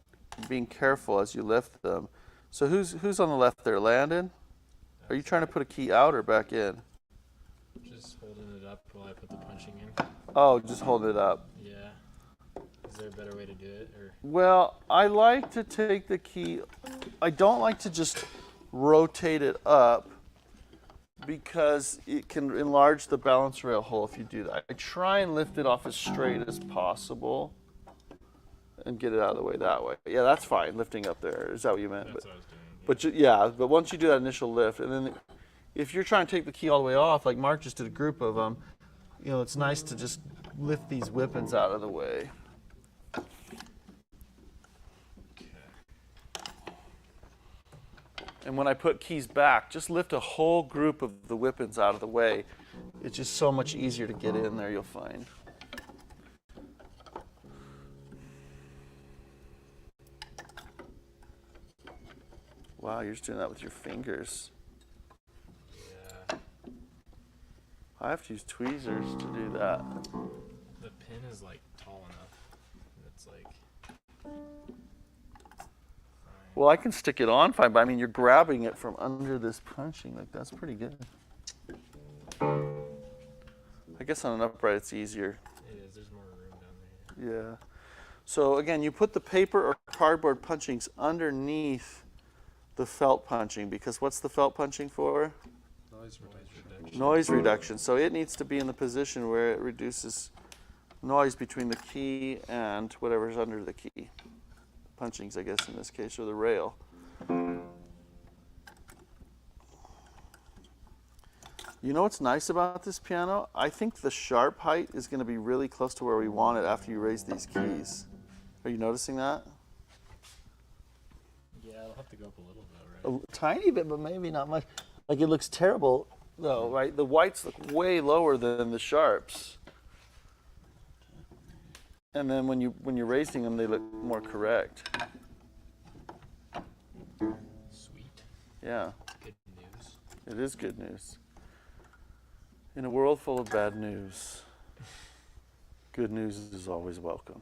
being careful as you lift them. So who's on the left there, Landon? Are you trying to put a key out or back in? Just holding it up while I put the punching in. Oh, just hold it up. Yeah. Is there a better way to do it, or? Well, I like to take the key. I don't like to just rotate it up because it can enlarge the balance rail hole if you do that. I try and lift it off as straight as possible and get it out of the way that way. Yeah, that's fine, lifting up there. Is that what you meant? That's what I was doing. But once you do that initial lift, and then if you're trying to take the key all the way off, like Mark just did a group of them, it's nice to just lift these whippings out of the way. And when I put keys back, just lift a whole group of the whippets out of the way. It's just so much easier to get in there, you'll find. Wow, you're just doing that with your fingers. Yeah. I have to use tweezers to do that. The pin is like tall enough. It's like. Well, I can stick it on fine, but I mean, you're grabbing it from under this punching. Like, that's pretty good. I guess on an upright, it's easier. It is. There's more room down there. Yeah. So again, you put the paper or cardboard punchings underneath the felt punching, because what's the felt punching for? Noise reduction. Noise reduction. So it needs to be in the position where it reduces noise between the key and whatever's under the key. Punchings, I guess, in this case, or the rail. You know what's nice about this piano? I think the sharp height is going to be really close to where we want it after you raise these keys. Are you noticing that? Yeah, I'll have to go up a little bit, right? A tiny bit, but maybe not much. Like, it looks terrible, though, right? The whites look way lower than the sharps. And then when you're raising them, they look more correct. Sweet. Yeah, Good news. it is good news. In a world full of bad news, good news is always welcome.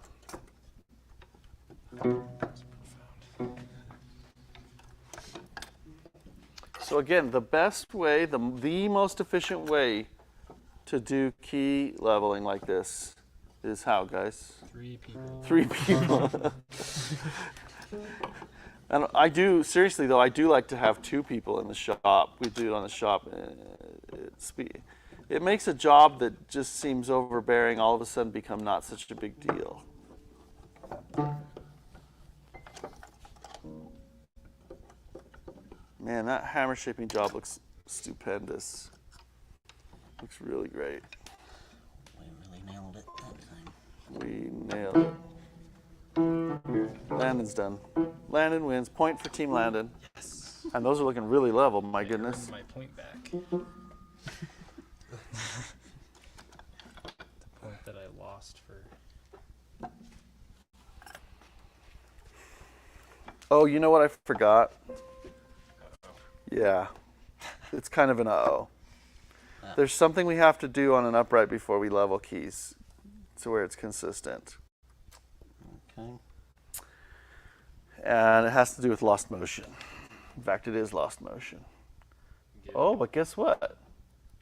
So again, the best way, the most efficient way to do key leveling like this is how, guys? 3 people. 3 people. And I do, seriously though, I do like to have 2 people in the shop. We do it on the shop. It makes a job that just seems overbearing all of a sudden become not such a big deal. Man, that hammer shaping job looks stupendous. Looks really great. We really nailed it that time. We nailed it. Landon's done. Landon wins. Point for Team Landon. Yes. And those are looking really level, my goodness. My point back. The point that I lost for. Oh, you know what I forgot? Yeah. It's kind of an uh-oh. There's something we have to do on an upright before we level keys to where it's consistent. Okay. And it has to do with lost motion. In fact, it is lost motion. Get Oh, but guess what?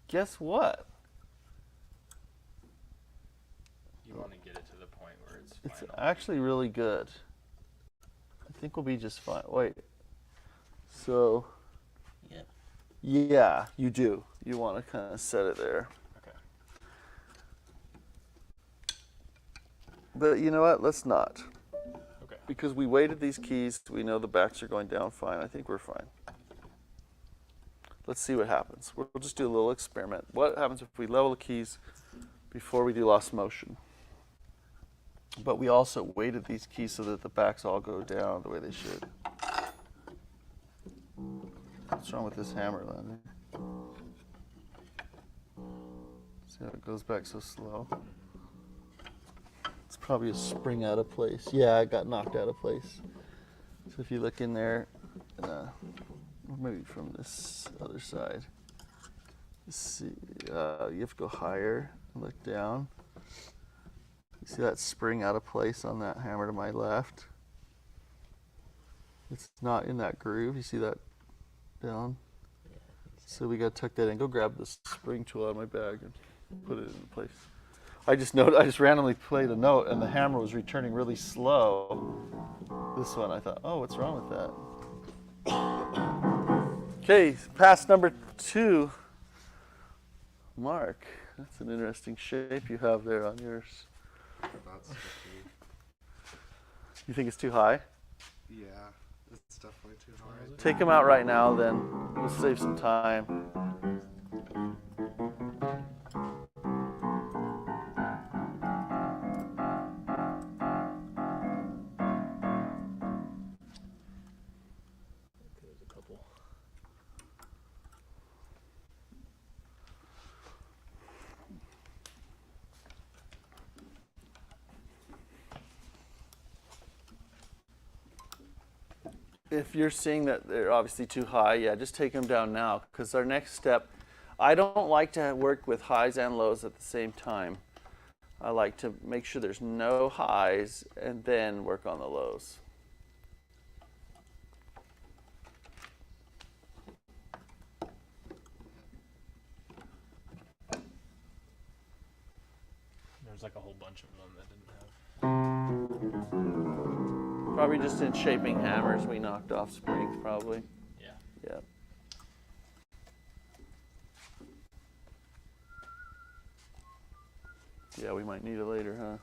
Guess what? You want to get it to the point where it's It's final. actually really good. I think we'll be just fine. Wait. So, Yep. yeah, you do. You want to kind of set it there. Okay. But you know what? Let's not. Okay. Because we weighted these keys, we know the backs are going down fine. I think we're fine. Let's see what happens. We'll just do a little experiment. What happens if we level the keys before we do lost motion? But we also weighted these keys so that the backs all go down the way they should. What's wrong with this hammer, Landon? See how it goes back so slow? It's probably a spring out of place. Yeah, it got knocked out of place. So if you look in there, maybe from this other side, see, you have to go higher and look down. You see that spring out of place on that hammer to my left? It's not in that groove. You see that down? So we got to tuck that in. Go grab the spring tool out of my bag and put it in place. I just randomly played a note and the hammer was returning really slow. This one, I thought, oh, what's wrong with that? Okay, pass number 2. Mark, that's an interesting shape you have there on yours. That's tricky. You think it's too high? Yeah, it's definitely too high. Take them out right now, then we'll save some time. There's a couple. if you're seeing that they're obviously too high, yeah, just take them down now. Because our next step, I don't like to work with highs and lows at the same time. I like to make sure there's no highs and then work on the lows. There's like a whole bunch of them that didn't have. Probably just in shaping hammers, we knocked off springs probably. Yeah. Yeah. Yeah, we might need it later, huh?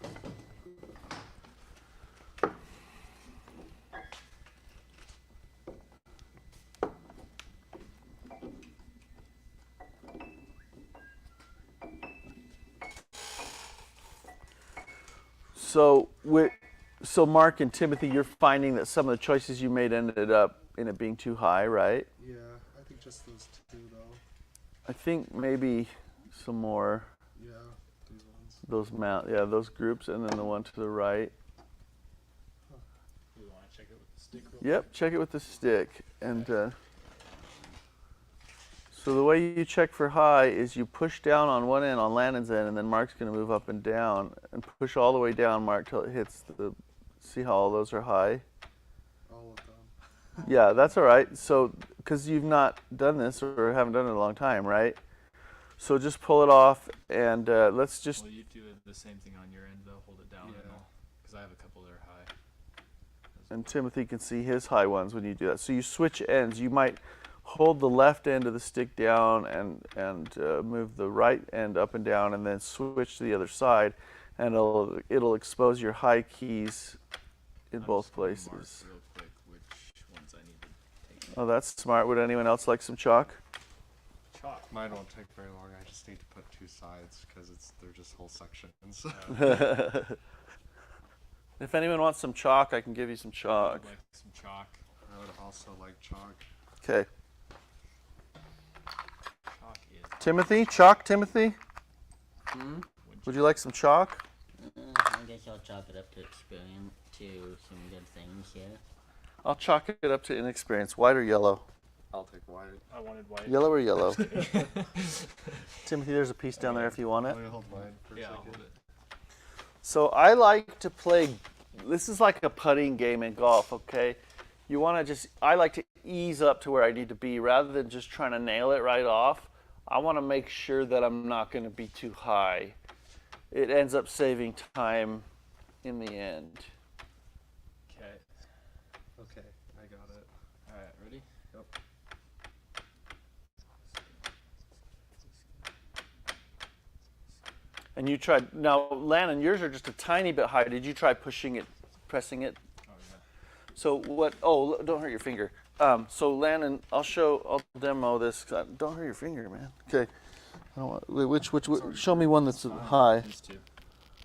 So Mark and Timothy, you're finding that some of the choices you made ended up in it being too high, right? Yeah, I think just those two though. I think maybe some more Yeah, these ones. those groups, and then the one to the right. We want to check it with the stick real Yep, check it with the stick. And so the way you check for high is you push down on one end, on Landon's end, and then Mark's going to move up and down, and push all the way down, Mark, till it hits the. See how all those are high? All of them. Yeah, that's all right. So, because you've not done this or haven't done it in a long time, right? So just pull it off, and let's just. Well, you do the same thing on your end, though. Hold it down, Yeah. because I have a couple that are high. And Timothy can see his high ones when you do that. So you switch ends. You might hold the left end of the stick down and move the right end up and down, and then switch to the other side, and it'll expose your high keys in both places. Real quick, which ones I need to take. Oh, that's smart. Would anyone else like some chalk? Chalk. Mine won't take very long. I just need to put two sides because they're just whole sections. If anyone wants some chalk, I can give you some chalk. I'd like some chalk. I would also like chalk. Okay. Chalk is. Timothy? Chalk, Timothy? Hmm? Would you like some chalk? I guess I'll chalk it up to experience to some good things here. I'll chalk it up to inexperience. White or yellow? I'll take white. I wanted white. Yellow or yellow? Timothy, there's a piece down there if you want it. Let me hold mine for a Yeah, I'll second. hold it. So I like to play, this is like a putting game in golf, okay? You want to I like to ease up to where I need to be rather than just trying to nail it right off. I want to make sure that I'm not going to be too high. It ends up saving time in the end. Okay. Okay, I got it. All right. Ready? Yep. And you tried, now Landon, yours are just a tiny bit high. Did you try pushing it, pressing it? Oh yeah. So don't hurt your finger. So Landon, I'll demo this. Don't hurt your finger, man. Okay. I don't want, which, show me one that's high. These two.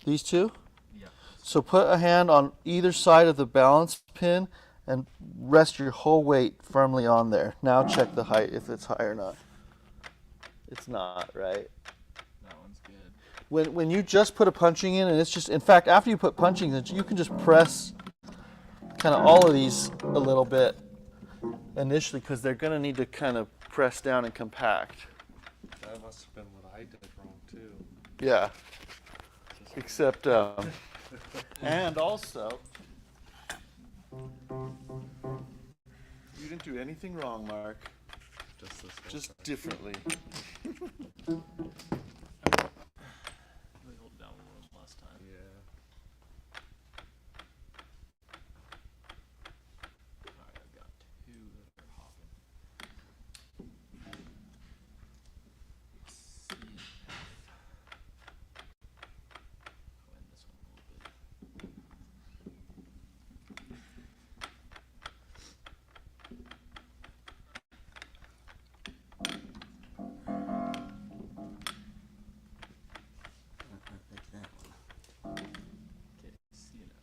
These two? Yeah. So put a hand on either side of the balance pin and rest your whole weight firmly on there. Now check the height, if it's high or not. It's not, right? That one's good. When you just put a punching in, and it's just, in fact, after you put punching in, you can just press kind of all of these a little bit initially, because they're going to need to kind of press down and compact. That must have been what I did wrong too. Yeah. Except, and also, you didn't do anything wrong, Mark. Just this whole Just side. differently. Really hold it down one of them last time. Yeah. All right. I've got two that are hopping. C and F. I'll end this one a little bit. That's that one. Okay. C and F.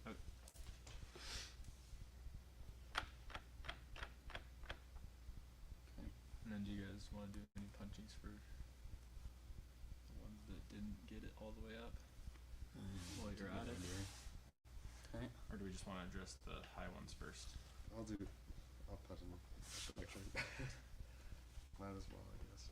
Okay. And then do you guys want to do any punchings for the ones that didn't get it all the way up? while you're at it? Okay. Or do we just want to address the high ones first? I'll put them actually. Might as well, I guess.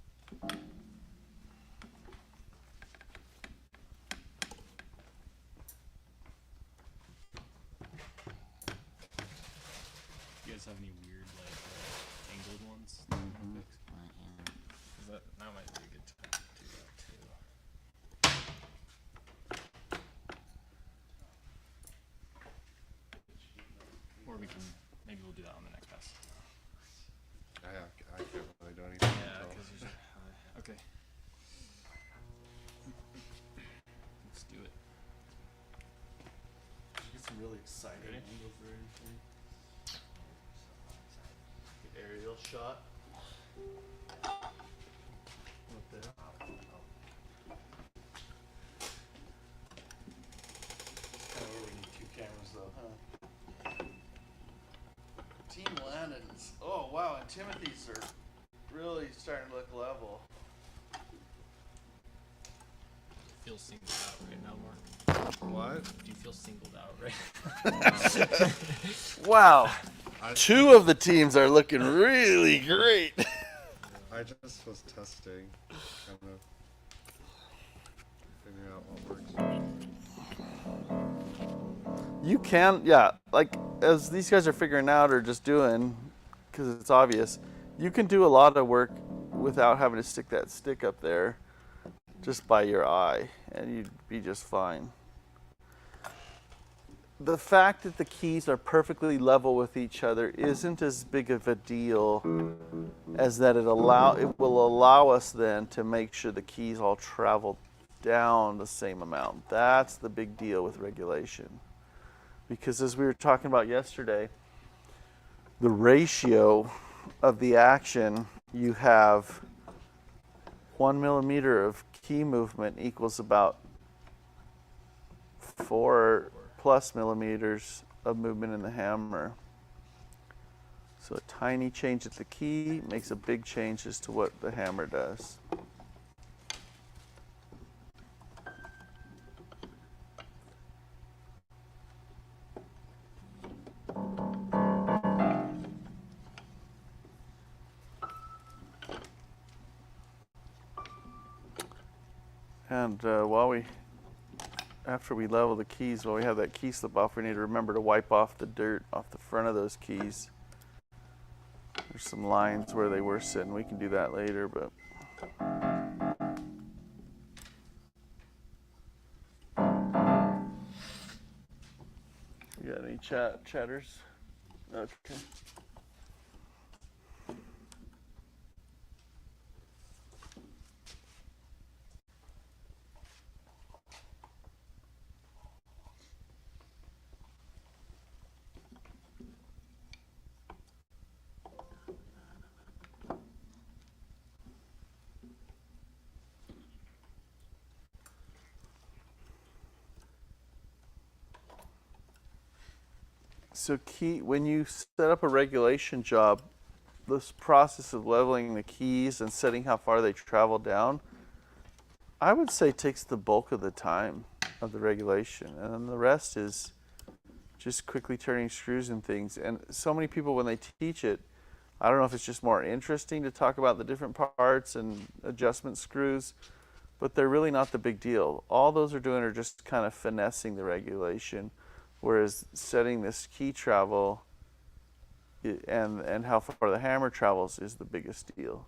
Okay, You guys have any weird, like, angled ones? mm-hmm. Fix? Cause that might be a good time to do that too. Or maybe we'll do that on the next pass. I can't really do anything. Yeah, so. because usually, okay. Let's do it. Did you get some really exciting Ready? angles or anything? The aerial shot. Up there. Kind of where we need two cameras though, huh? Team Landon's. Oh wow, and Timothy's are really starting to look level. Feel singled out right now, Mark. What? Do you feel singled out right? Wow. Two of the teams are looking really great. I just was testing, kind of figuring out what works. You can, yeah, like as these guys are figuring out or just doing, because it's obvious, you can do a lot of work without having to stick that stick up there just by your eye, and you'd be just fine. The fact that the keys are perfectly level with each other isn't as big of a deal as that it will allow us then to make sure the keys all travel down the same amount. That's the big deal with regulation. Because as we were talking about yesterday, the ratio of the action, you have 1 millimeter of key movement equals about 4+ millimeters of movement in the hammer. So a tiny change at the key makes a big change as to what the hammer does. And after we level the keys, while we have that key slip off, we need to remember to wipe off the dirt off the front of those keys. There's some lines where they were sitting. We can do that later, but. You got any chatters? Okay. So when you set up a regulation job, this process of leveling the keys and setting how far they travel down, I would say takes the bulk of the time of the regulation. And then the rest is just quickly turning screws and things. And so many people, when they teach it, I don't know if it's just more interesting to talk about the different parts and adjustment screws, but they're really not the big deal. All those are doing are just kind of finessing the regulation. Whereas setting this key travel and how far the hammer travels is the biggest deal.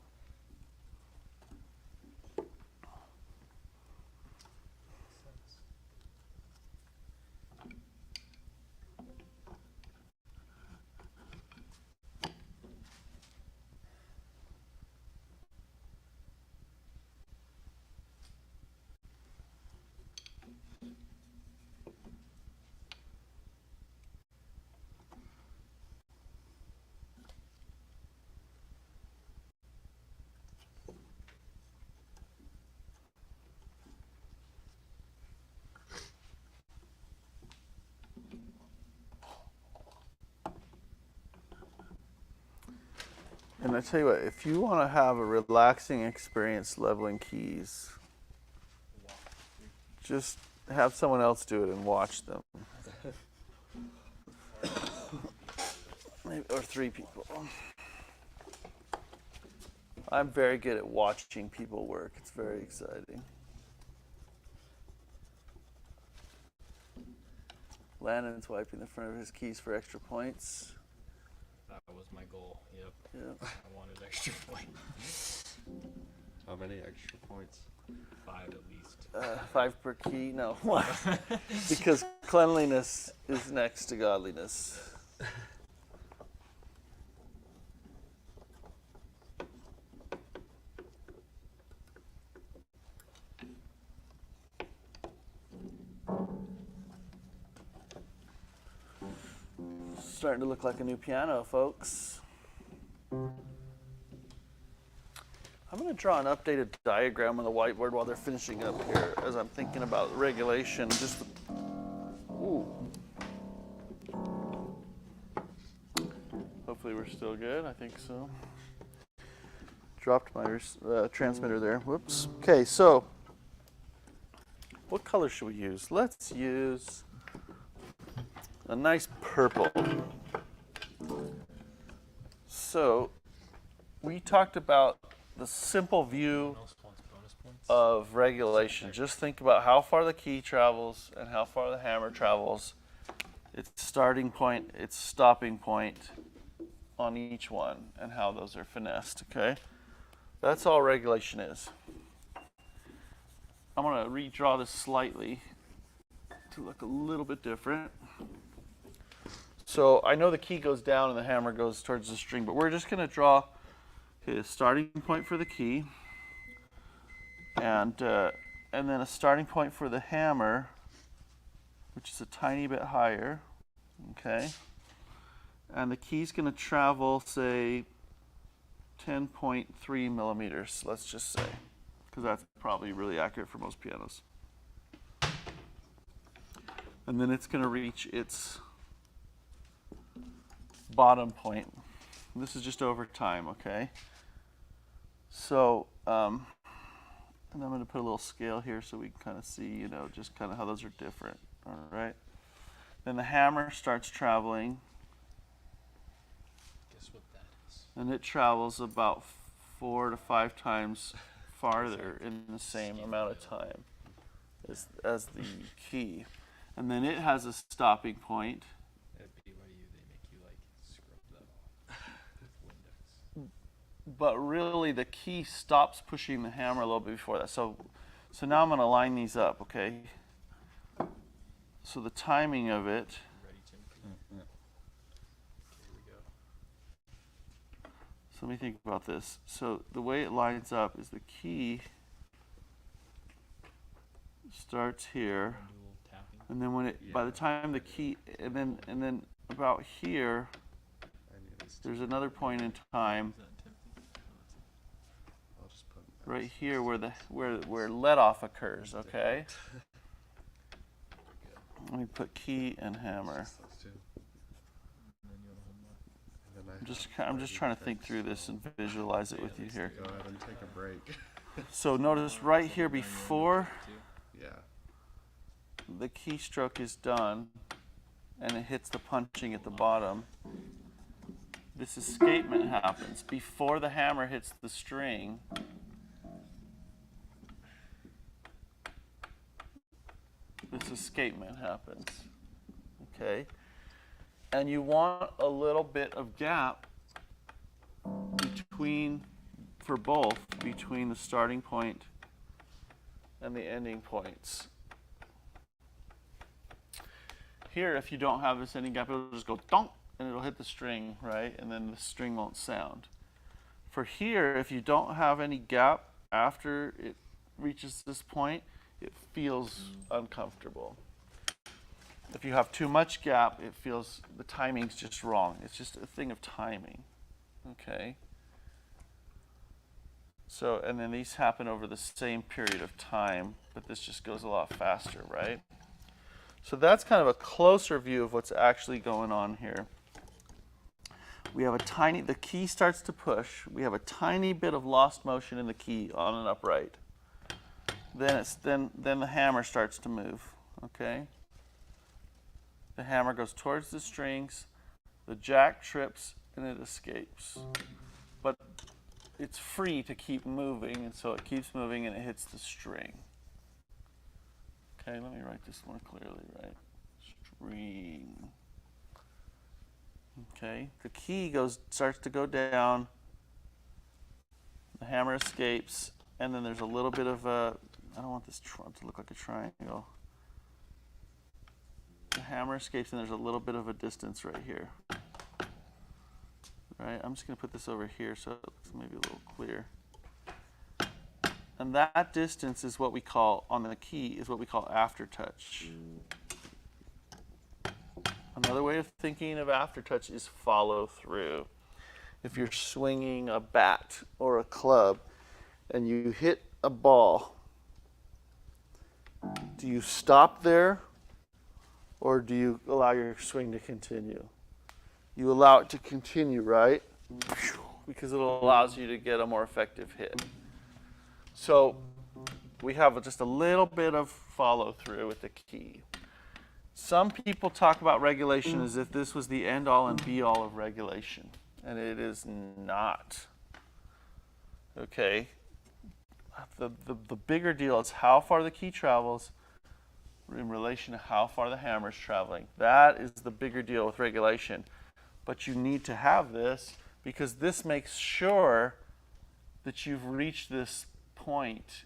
And I tell you what, if you want to have a relaxing experience leveling keys, just have someone else do it and watch them. Maybe, or 3 people. I'm very good at watching people work. It's very exciting. Landon's wiping the front of his keys for extra points. That was my goal. Yep. Yeah. I wanted extra points. How many extra points? 5 at least. 5 per key? No. Because cleanliness is next to godliness. Starting to look like a new piano, folks. I'm going to draw an updated diagram on the whiteboard while they're finishing up here as I'm thinking about regulation. Just ooh. Hopefully we're still good. I think so. Dropped my transmitter there. Whoops. Okay, so what color should we use? Let's use a nice purple. So we talked about the simple view Else wants bonus points. of regulation. Just think about how far the key travels and how far the hammer travels. Its starting point, its stopping point on each one, and how those are finessed, okay? That's all regulation is. I'm going to redraw this slightly to look a little bit different. So I know the key goes down and the hammer goes towards the string, but we're just going to draw his starting point for the key, and then a starting point for the hammer, which is a tiny bit higher, okay? And the key's going to travel, say, 10.3 millimeters, let's just say, because that's probably really accurate for most pianos. And then it's going to reach its bottom point. This is just over time, okay? So, and I'm going to put a little scale here so we can kind of see, you know, just kind of how those are different, all right? Then the hammer starts traveling, Guess what that is? and it travels about 4 to 5 times farther in the same amount of time as the key. And then it has a stopping point. At BYU, they make you like scrub that off with Windex. But really, the key stops pushing the hammer a little bit before that. So now I'm going to line these up, okay? So the timing of it, Ready, Tim? Yeah. Here we go. so let me think about this. So the way it lines up is the key starts here, Do a little tapping. and then when it, by the time the key, and then about here, I need this. there's another point in time Is that tempting? I'll just put right here where let off occurs, okay? Let me put key and hammer. Just those two. And then you want to hold my. And then I'm just trying to think through this and visualize it with you here. Go ahead and take a break. So notice right here before Yeah. the keystroke is done and it hits the punching at the bottom, this escapement happens. Before the hammer hits the string, this escapement happens. okay? And you want a little bit of gap between, for both, between the starting point and the ending points. Here, if you don't have this ending gap, it'll just go donk, and it'll hit the string, right? And then the string won't sound. For here, if you don't have any gap after it reaches this point, it feels uncomfortable. If you have too much gap, it feels the timing's just wrong. It's just a thing of timing, okay? So, and then these happen over the same period of time, but this just goes a lot faster, right? So that's kind of a closer view of what's actually going on here. We have a tiny, the key starts to push. We have a tiny bit of lost motion in the key on an upright. Then the hammer starts to move, okay? The hammer goes towards the strings, the jack trips, and it escapes. But it's free to keep moving, and so it keeps moving and it hits the string. Okay, let me write this more clearly, right? String. Okay, the key starts to go down, the hammer escapes, and then there's a little bit of a, I don't want this to look like a triangle. The hammer escapes and there's a little bit of a distance right here. Right, I'm just going to put this over here so it's maybe a little clear. And that distance is what we call, on the key, is what we call aftertouch. Another way of thinking of aftertouch is follow through. If you're swinging a bat or a club and you hit a ball, do you stop there or do you allow your swing to continue? You allow it to continue, right? Because it allows you to get a more effective hit. So we have just a little bit of follow through with the key. Some people talk about regulation as if this was the end all and be all of regulation, and it is not. Okay? The bigger deal is how far the key travels in relation to how far the hammer is traveling. That is the bigger deal with regulation. But you need to have this because this makes sure that you've reached this point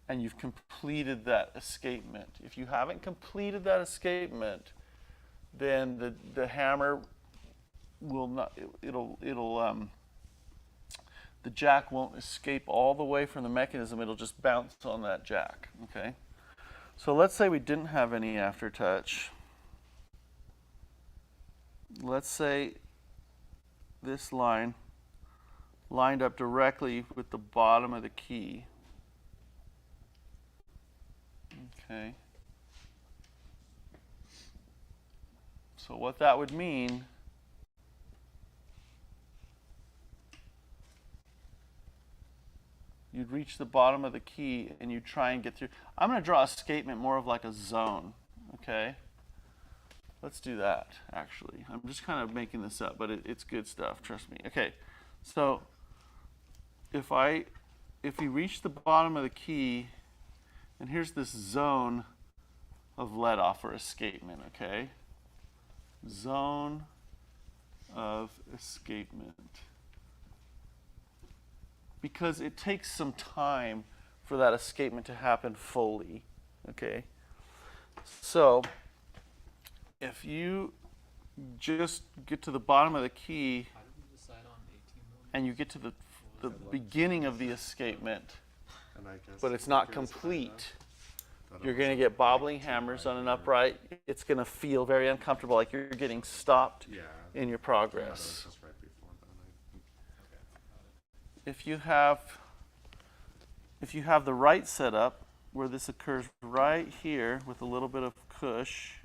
and you've completed that escapement. If you haven't completed that escapement, then the hammer will not, the jack won't escape all the way from the mechanism. It'll just bounce on that jack, okay? So let's say we didn't have any aftertouch. Let's say this line lined up directly with the bottom of the key. Okay. So what that would mean you'd reach the bottom of the key and you try and get through. I'm going to draw escapement more of like a zone, okay? Let's do that, actually. I'm just kind of making this up, but it's good stuff, trust me. Okay, so if you reach the bottom of the key, and here's this zone of let off or escapement, okay? Zone of escapement. Because it takes some time for that escapement to happen fully, okay? So if you just get to the bottom of the key and you get to the beginning of the escapement, but it's not complete, you're going to get bobbling hammers on an upright. It's going to feel very uncomfortable, like you're getting stopped in your progress. If you have the right setup, where this occurs right here with a little bit of cush,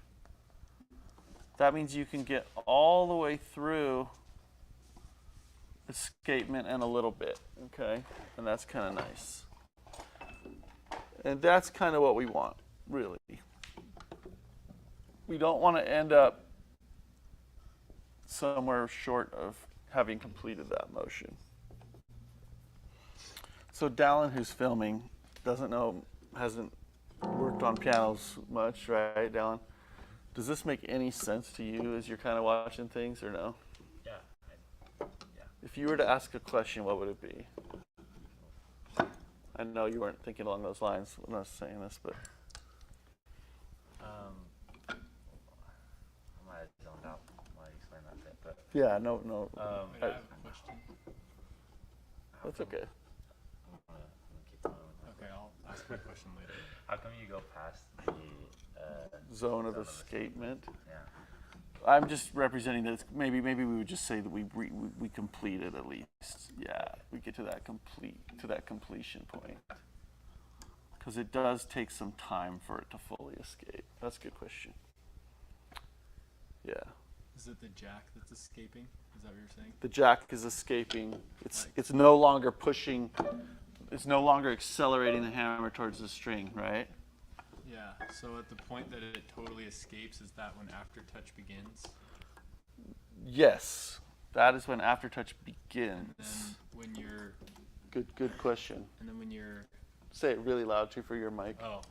that means you can get all the way through escapement and a little bit, okay? And that's kind of nice. And that's kind of what we want, really. We don't want to end up somewhere short of having completed that motion. So Dallin, who's filming, doesn't know, hasn't worked on pianos much, right, Dallin? Does this make any sense to you as you're kind of watching things, or no? Yeah. If you were to ask a question, what would it be? I know you weren't thinking along those lines when I was saying this, but I might have zoned out while you explained that bit, but yeah, no, Wait, I have a question. that's okay. I'm gonna keep going with Okay, I'll ask my question later. How come you go past the Zone of escapement. Yeah. I'm just representing that. Maybe we would just say that we completed at least. Yeah, we get to that completion point. Because it does take some time for it to fully escape. That's a good question. Yeah. Is it the jack that's escaping? Is that what you're saying? The jack is escaping. It's no longer pushing. It's no longer accelerating the hammer towards the string, right? Yeah. So at the point that it totally escapes, is that when aftertouch begins? Yes, that is when aftertouch And begins. then when you're Good question. and then when you're Say it really loud too for your mic. oh.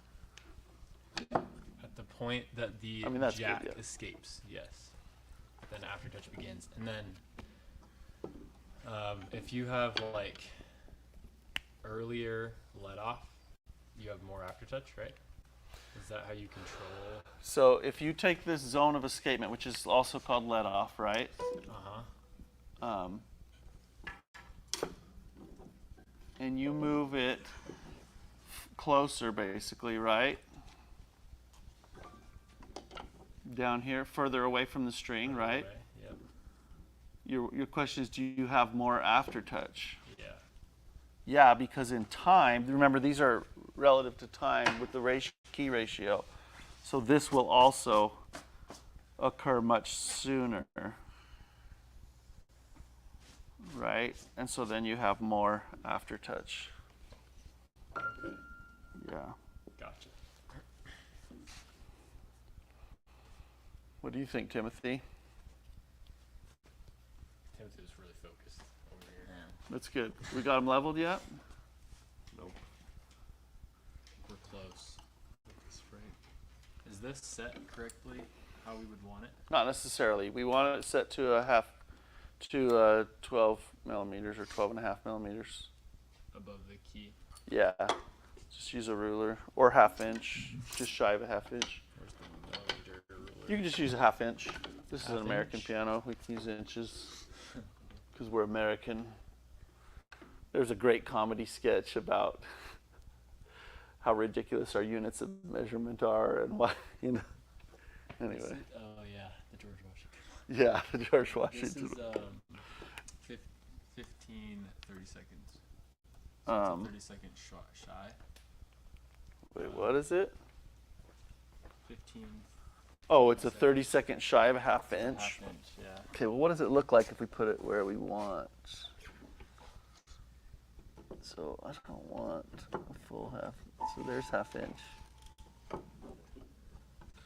At the point that the I mean, that's good, jack yeah. escapes, yes. Then aftertouch begins. And then if you have like earlier let off, you have more aftertouch, right? Is that how you control? So if you take this zone of escapement, which is also called let off, right? And you move it closer, basically, right? Down here, further away from the string, right? Yep. Your question is, do you have more aftertouch? Yeah. Yeah, because in time, remember these are relative to time with the key ratio. So this will also occur much sooner. Right? And so then you have more aftertouch. Okay. Yeah. Gotcha. What do you think, Timothy? Timothy was really focused over here. Yeah. That's good. We got them leveled yet? Nope. We're close. With this frame. Is this set correctly how we would want it? Not necessarily. We want it set to 12 millimeters or 12 and a half millimeters. Above the key. Yeah. Just use a ruler or half inch, just shy of a half inch. Where's the millimeter ruler? You can just use a half inch. This is Half an American inch? piano. We can use inches because we're American. There's a great comedy sketch about how ridiculous our units of measurement are and why, Anyway, Oh yeah, the George Washington. yeah, the George This Washington. is 15, 30 seconds. So Um, it's a 30-second shy. Wait, what is it? 15 Oh, it's a 30-second shy of a half inch. half inch, yeah. Okay, well, what does it look like if we put it where we want? So I don't want a full half. So there's half inch.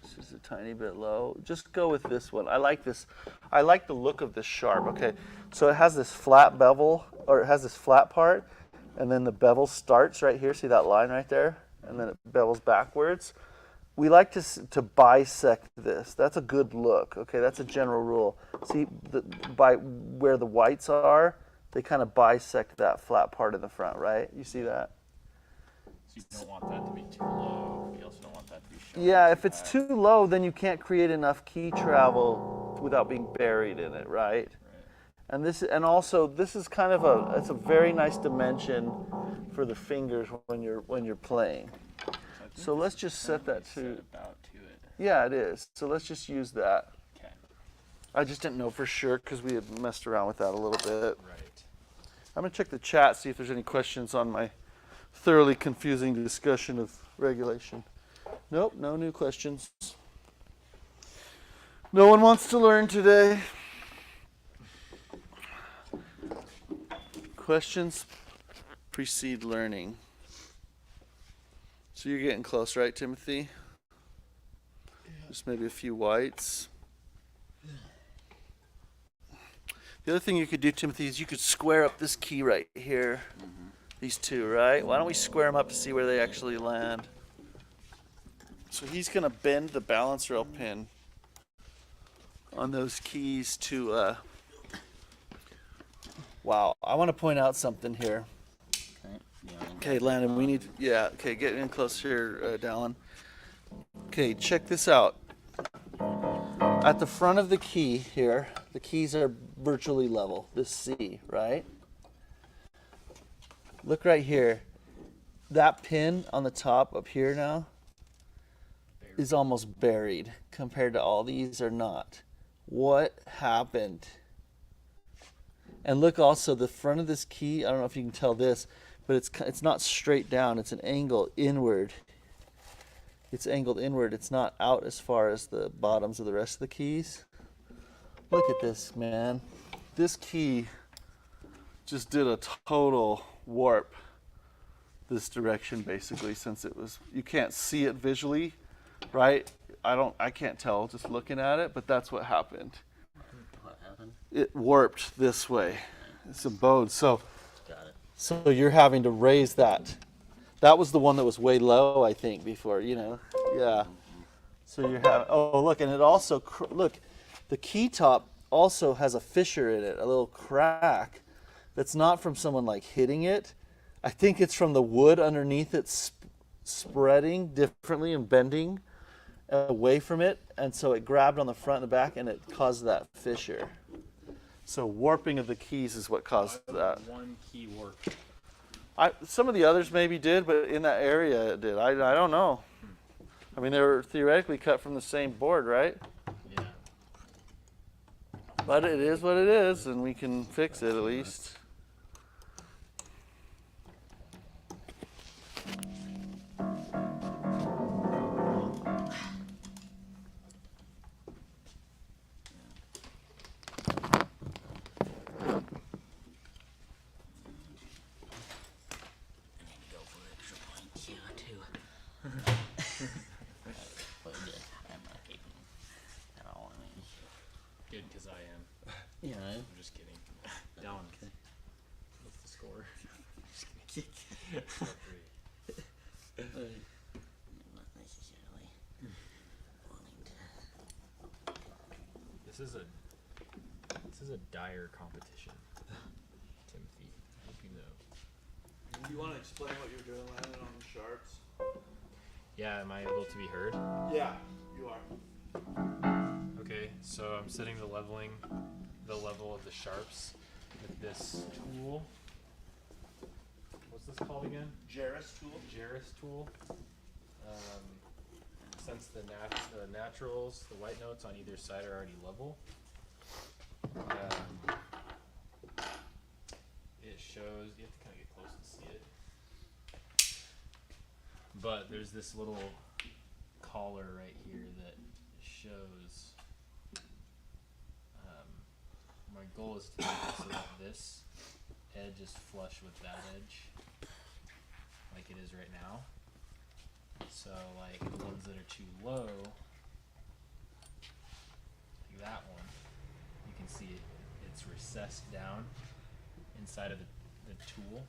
This is a tiny bit low. Just go with this one. I like this. I like the look of this sharp. Okay, so it has this flat bevel, or it has this flat part, and then the bevel starts right here. See that line right there? And then it bevels backwards. We like to bisect this. That's a good look. Okay, that's a general rule. See, by where the whites are, they kind of bisect that flat part in the front, right? You see that? So you don't want that to be too low. You also don't want that to be sharp. Yeah, if it's too low, then you can't create enough key travel without being buried in it, right? And also this is kind of it's a very nice dimension for the fingers when you're playing. So let's just set that to. About to it. Yeah, it is. So let's just use that. Okay. I just didn't know for sure because we had messed around with that a little bit. Right. I'm gonna check the chat, see if there's any questions on my thoroughly confusing discussion of regulation. Nope, no new questions. No one wants to learn today. Questions precede learning. So you're getting close, right, Timothy? Just maybe a few whites. The other thing you could do, Timothy, is you could square up this key right here. These two, right? Why don't we square them up to see where they actually land? So he's going to bend the balance rail pin on those keys to. Wow, I want to point out something here. Okay. Yeah, Okay, Landon, we need. Yeah. Okay, get in closer, Dallin. Okay, check this out. At the front of the key here, the keys are virtually level. This C, right? Look right here. That pin on the top up here now is almost buried compared to all these are not. What happened? And look also the front of this key, I don't know if you can tell this, but it's not straight down, it's an angle inward. It's angled inward, it's not out as far as the bottoms of the rest of the keys. Look at this, man. This key just did a total warp this direction basically, since it was, you can't see it visually, right? I can't tell just looking at it, but that's what happened. what happened? It warped this way. It's a bowed. So Got it. so you're having to raise that. That was the one that was way low, I think, before, you know. Yeah. So you're having, oh, look, and it also, look, the key top also has a fissure in it, a little crack that's not from someone like hitting it. I think it's from the wood underneath it spreading differently and bending away from it, and so it grabbed on the front and the back and it caused that fissure. So warping of the keys is what caused that. One key warp. Some of the others maybe did, but in that area it did. I don't know. I mean, they were theoretically cut from the same board, right? Yeah. But it is what it is, and we can fix it at least. I need to go for extra points here too. But good. I'm not keeping at all. I mean, Good, because I am. yeah. I'm just kidding. Down. What's the score? Not necessarily wanting to. This is a dire competition, Timothy. I hope you know. Do you want to explain what you're doing, Landon, on the sharps? Yeah, am I able to be heard? Yeah, you are. Okay, so I'm setting the level of the sharps with this tool. What's this called again? Jarris tool. Jarris tool. Since the naturals, the white notes on either side are already level, it shows, you have to kind of get close to see it, but there's this little collar right here that shows, my goal is to make it so that this edge is flush with that edge, like it is right now. So like the ones that are too low, like that one, you can see it's recessed down inside of the tool.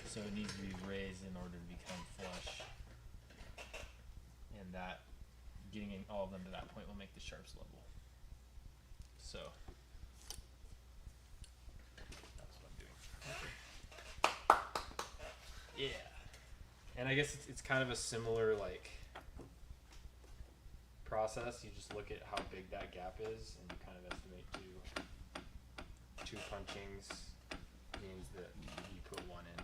So it needs to be raised in order to become flush. And that, getting in all of them to that point will make the sharps level. So that's what I'm doing. Yeah. And I guess it's kind of a similar like process. You just look at how big that gap is, and you kind of estimate two punchings means that you put one in.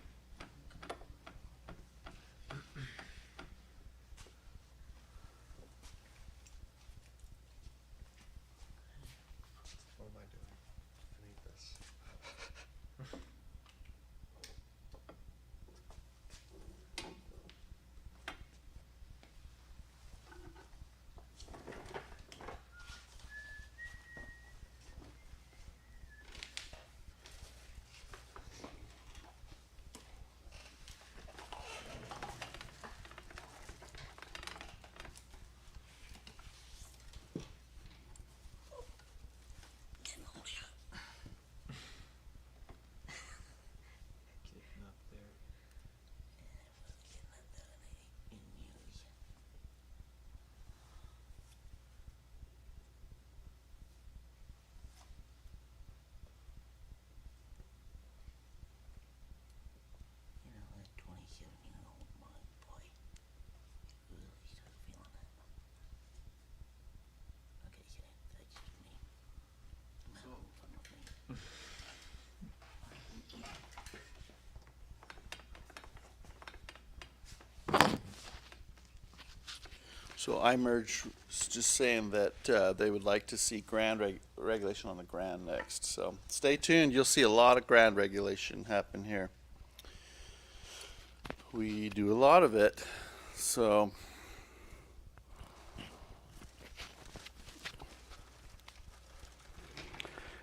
What am I doing? I need this. So iMerge is just saying that they would like to see grand regulation on the grand next. So stay tuned. You'll see a lot of grand regulation happen here. We do a lot of it. So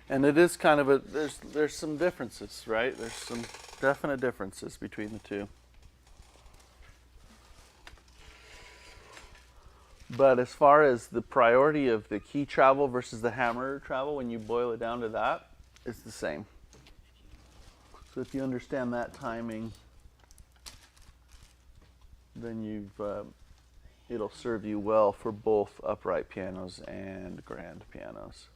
and it is kind of a there's some differences, right? There's some definite differences between the two. But as far as the priority of the key travel versus the hammer travel, when you boil it down to that, it's the same. So if you understand that timing, then it'll serve you well for both upright pianos and grand pianos.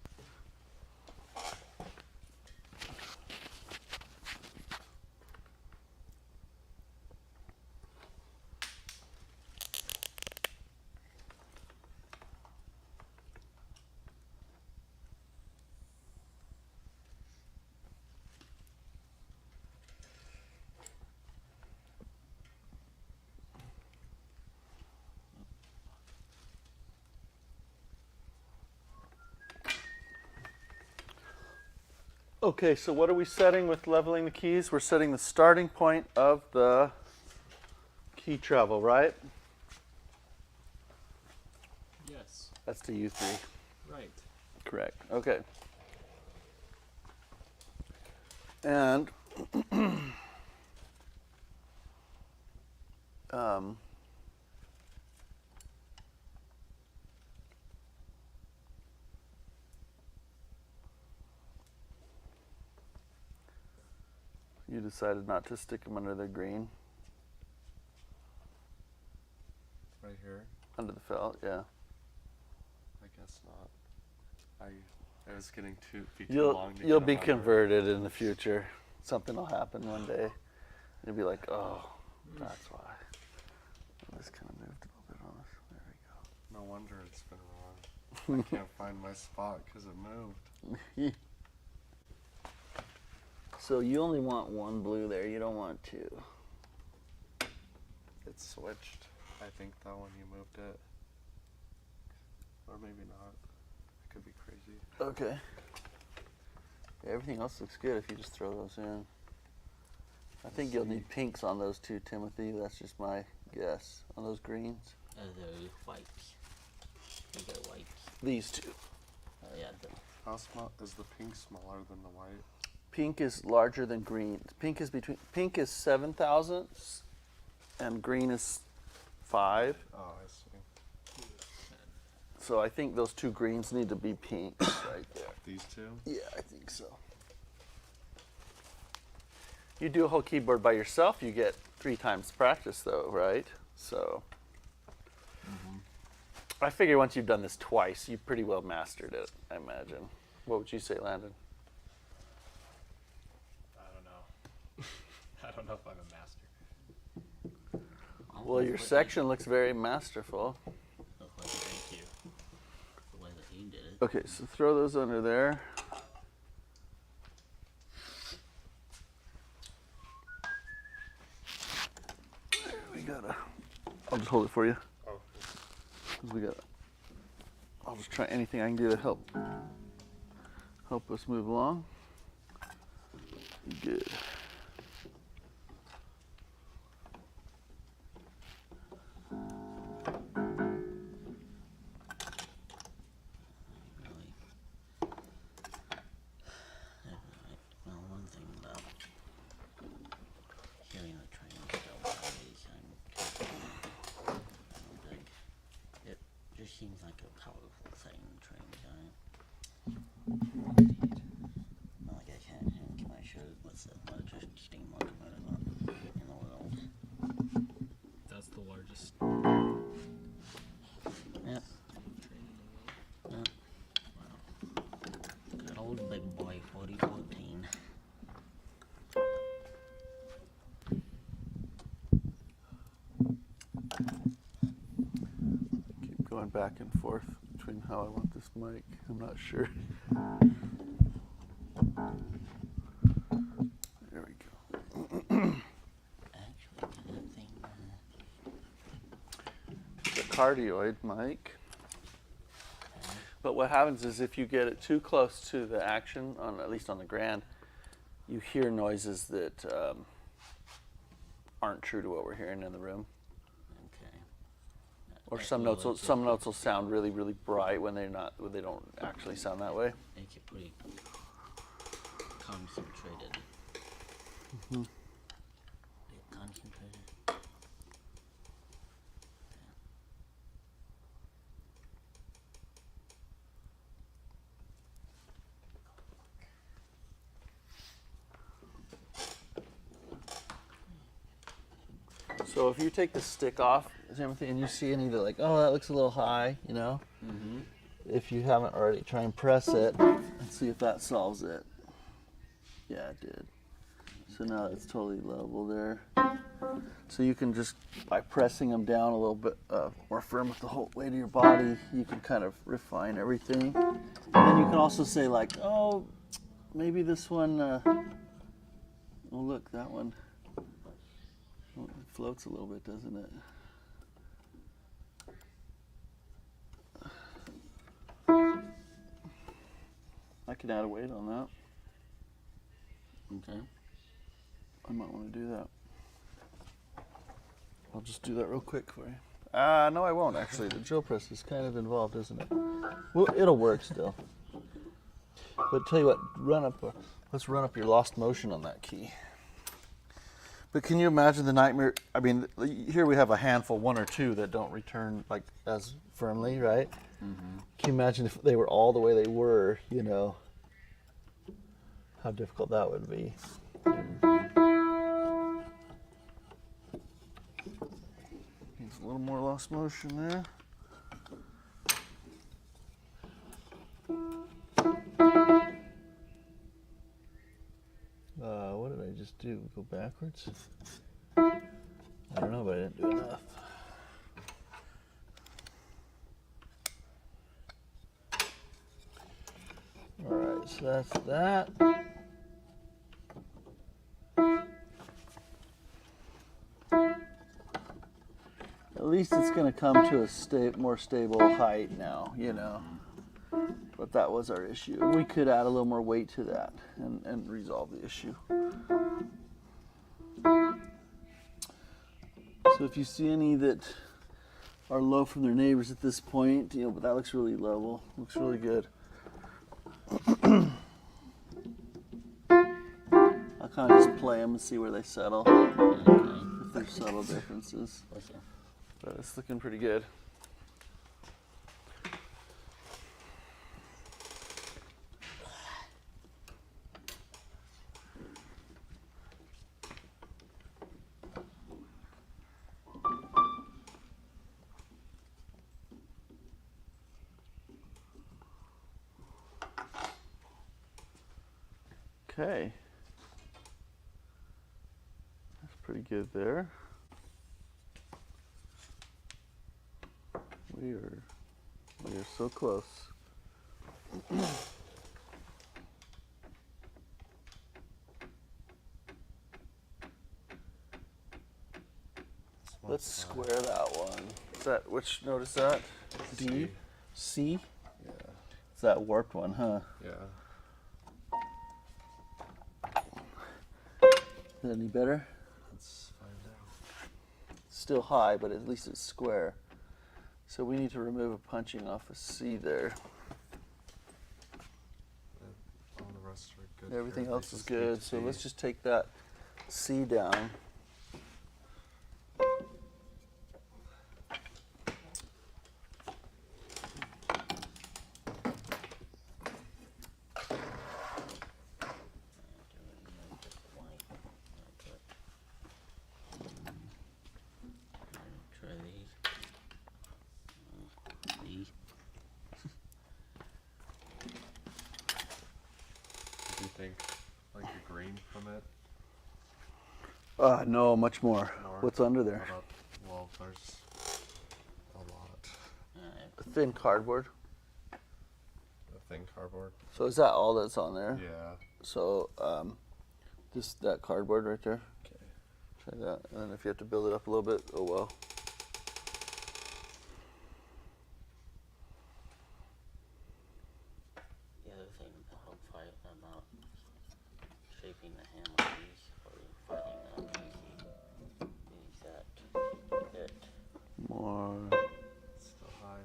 Okay, so what are we setting with leveling the keys? We're setting the starting point of the key travel, right? Yes. That's the U3. Right. Correct. Okay. And you decided not to stick them under the green, Right here. under the felt, yeah. I guess not. I was getting too You'll long. To you'll get be them under. converted in the future. Something will happen one day. You'll be like, oh, that's why. This kind of moved a little bit on us. There we go. No wonder it's been wrong. I can't find my spot because it moved. So you only want one blue there. You don't want two. It switched. I think that one you moved it. Or maybe not. I could be crazy. Okay. Yeah, everything else looks good if you just throw those in. I think you'll need pinks on those two, Timothy. That's just my guess. On those greens. Those whites. You got whites. These two. Yeah. How small is the pink smaller than the white? Pink is larger than green. Pink is 7 thousandths, and green is 5. Oh, I see. So I think those two greens need to be pinks right there. These two? Yeah, I think so. You do a whole keyboard by yourself, you get 3 times practice though, right? So I figure once you've done this twice, you pretty well mastered it, I imagine. What would you say, Landon? I don't know. I don't know if I'm a master. Well, your section looks very masterful. Thank you. The way that he did it. Okay, so throw those under there. We gotta. I'll just hold it for you. Oh. 'Cause we got. I'll just try anything I can do to help us move along. Good. Really. Well, one thing about hearing the train still is I don't think it just seems like a powerful thing, train going. Like I can't can I show what's the largest steam locomotive in the world? That's the largest Yep. train in the world. Yep. Good old big boy 4014. Keep going back and forth between how I want this mic. I'm not sure. There we go. Actually, that thing cardioid mic. But what happens is if you get it too close to the action, at least on the grand, you hear noises that aren't true to what we're hearing in the room. Okay. Or That some will notes will, make it- some notes will sound really, really bright when they don't actually sound that way. Make it pretty concentrated. Mm-hmm. Concentrated. So if you take the stick off, Timothy, and you see any that like, oh, that looks a little high, you know, if you haven't already, try and press it and see if that solves it. Yeah, it did. So now it's totally level there. So you can just, by pressing them down a little bit more firm with the whole weight of your body, you can kind of refine everything. And then you can also say like, oh, maybe this one, oh look, that one. Well, it floats a little bit, doesn't it? I can add a weight on that. Okay. I might want to do that. I'll just do that real quick for you. No, I won't actually. The drill press is kind of involved, isn't it? Well, it'll work still. But tell you what, let's run up your lost motion on that key. But can you imagine the nightmare? I mean, here we have a handful, one or two, that don't return like as firmly, right? Mm-hmm. Can you imagine if they were all the way they were, you know, how difficult that would be? Needs a little more lost motion there. What did I just do? Go backwards? I don't know, but I didn't do enough. Alright, so that's that. At least it's going to come to a more stable height now, you know. But that was our issue. We could add a little more weight to that and resolve the issue. So if you see any that are low from their neighbors at this point, you know, but that looks really level, looks really good. I'll kind of just play them and see where they settle, if there's subtle differences. But it's looking pretty good. Okay. That's pretty good there. We are so close. Let's square that one. Is that, which note is that? D? C? Yeah. It's that warped one, huh? Yeah. Is that any better? Let's find out. It's still high, but at least it's square. So we need to remove a punching off a C there. All the rest are good. Everything here. else They is just need good. to So be- let's just take that C down. Try these. These. Do you think like a green from it? No, much more. More? What's under there? How about- well, there's a lot. Thin cardboard. A thin cardboard. So is that all that's on there? Yeah. So just that cardboard right there. Okay. Try that. And then if you have to build it up a little bit, oh well. shaping the hammer or finding the exact it. More. Still high.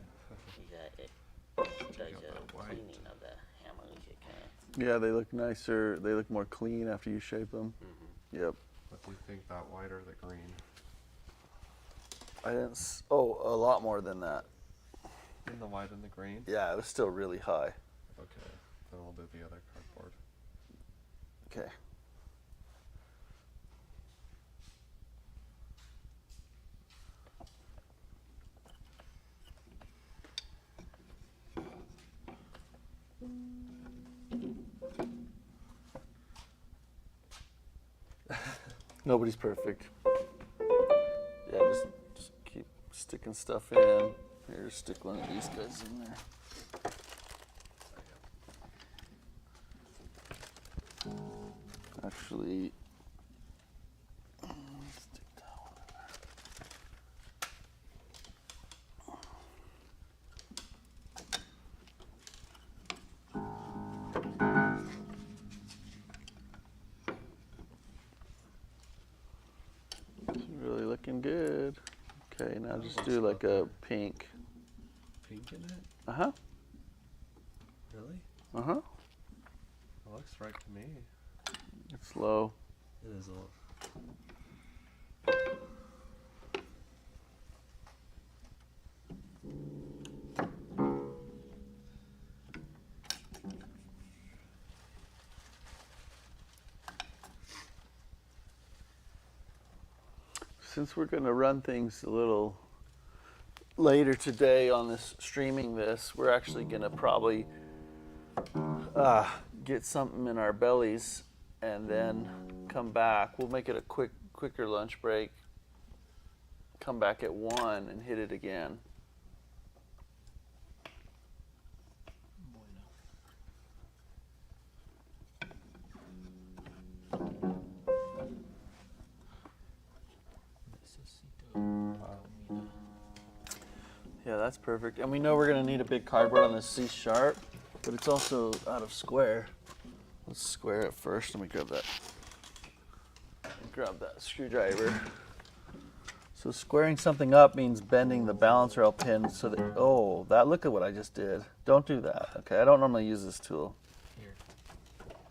Exact it. Does got a that white. cleaning of the hammers. It kind Yeah, they look nicer. They look more clean after you shape them. Yep. What do you think, that white or the green? I didn't. Oh, a lot more than that. In the white and the green? Yeah, it was still really high. Okay, then we'll do the other cardboard. Okay. Nobody's perfect. Yeah, just keep sticking stuff in. Here, stick one of these guys in there. Actually, stick that one in there. It's really looking good. Okay, now just do like a pink. Pink in it? Uh-huh. Really? Uh-huh. It looks right to me. It's low. It is a little. Since we're going to run things a little later today on this streaming this, we're actually going to probably get something in our bellies and then come back. We'll make it a quicker lunch break. Come back at 1 and hit it again. Yeah, that's perfect. And we know we're going to need a big cardboard on this C sharp, but it's also out of square. Let's square it first. Let me grab that. Grab that screwdriver. So squaring something up means bending the balance rail pin so that, oh, look at what I just did. Don't do that, okay? I don't normally use this tool. Here.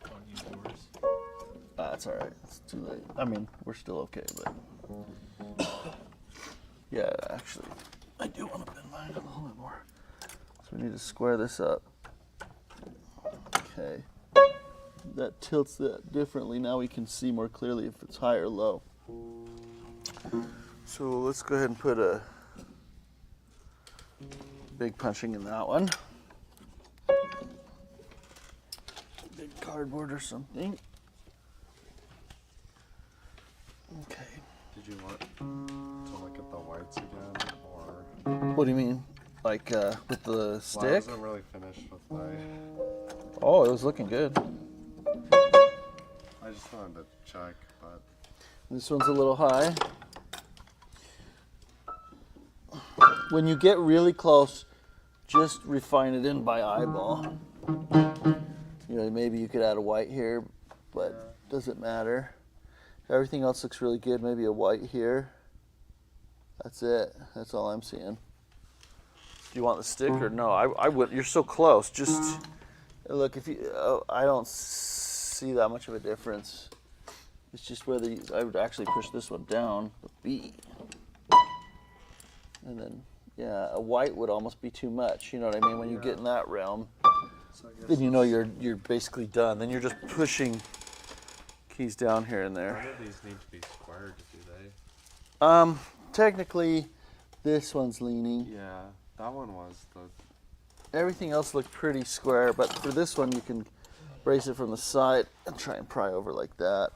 Don't use yours. That's all right. It's too late. I mean, we're still okay, but yeah, actually, I do want to bend mine a little bit more. So we need to square this up. Okay. That tilts that differently. Now we can see more clearly if it's high or low. So let's go ahead and put a big punching in that one. Big cardboard or something. Okay. Did you want to look at the whites again, or? What do you mean? Like with the Well, I stick? wasn't really finished with my. Oh, it was looking good. I just wanted to check, but. This one's a little high. When you get really close, just refine it in by eyeball. You know, maybe you could add a white here, but doesn't matter. Everything else looks really good. Maybe a white here. That's it. That's all I'm seeing. Do you want the stick or no? I would. You're so close. Just look. If you, I don't see that much of a difference. It's just whether I would actually push this one down, the B, and then yeah, a white would almost be too much. You know what I mean? When you get in that realm, So I guess then you know you're basically done. Then you're just pushing keys down here and there. none of these need to be squared, do they? Technically, this one's leaning. Yeah, that one was the. Everything else looked pretty square, but for this one, you can brace it from the side and try and pry over like that.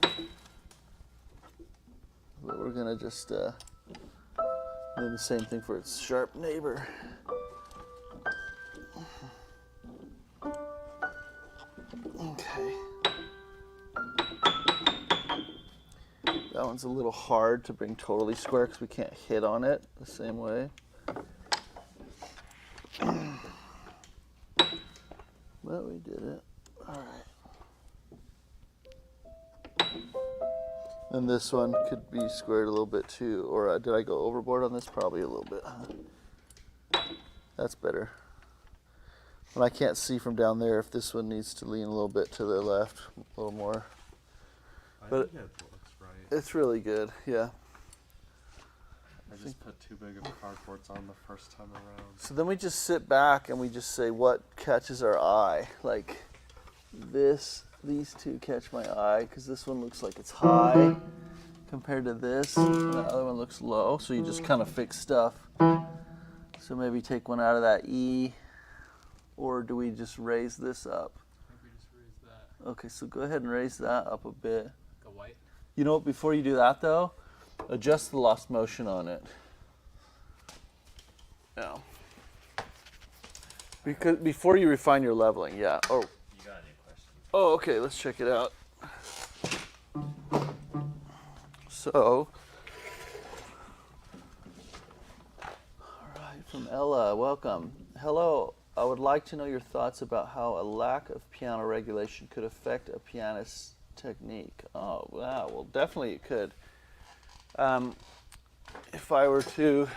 But we're gonna just do the same thing for its sharp neighbor. Okay. That one's a little hard to bring totally square because we can't hit on it the same way. But we did it. All right. And this one could be squared a little bit too. Or did I go overboard on this? Probably a little bit. That's better. And I can't see from down there if this one needs to lean a little bit to the left, a little more. I But think it looks right. It's really good, yeah. I just put too big of cardboards on the first time around. So then we just sit back and we just say what catches our eye. Like these two catch my eye because this one looks like it's high compared to this, and the other one looks low. So you just kind of fix stuff. So maybe take one out of that E, or do we just raise this up? I think we just raise that. Okay, so go ahead and raise that up a bit. The white. You know what, before you do that though, adjust the lost motion on it. Yeah. Because before you refine your leveling, yeah. Oh, You got any questions? oh, okay, let's check it out. So, all right, from Ella, welcome. Hello, I would like to know your thoughts about how a lack of piano regulation could affect a pianist's technique. Oh, wow, well, definitely it could. If I were to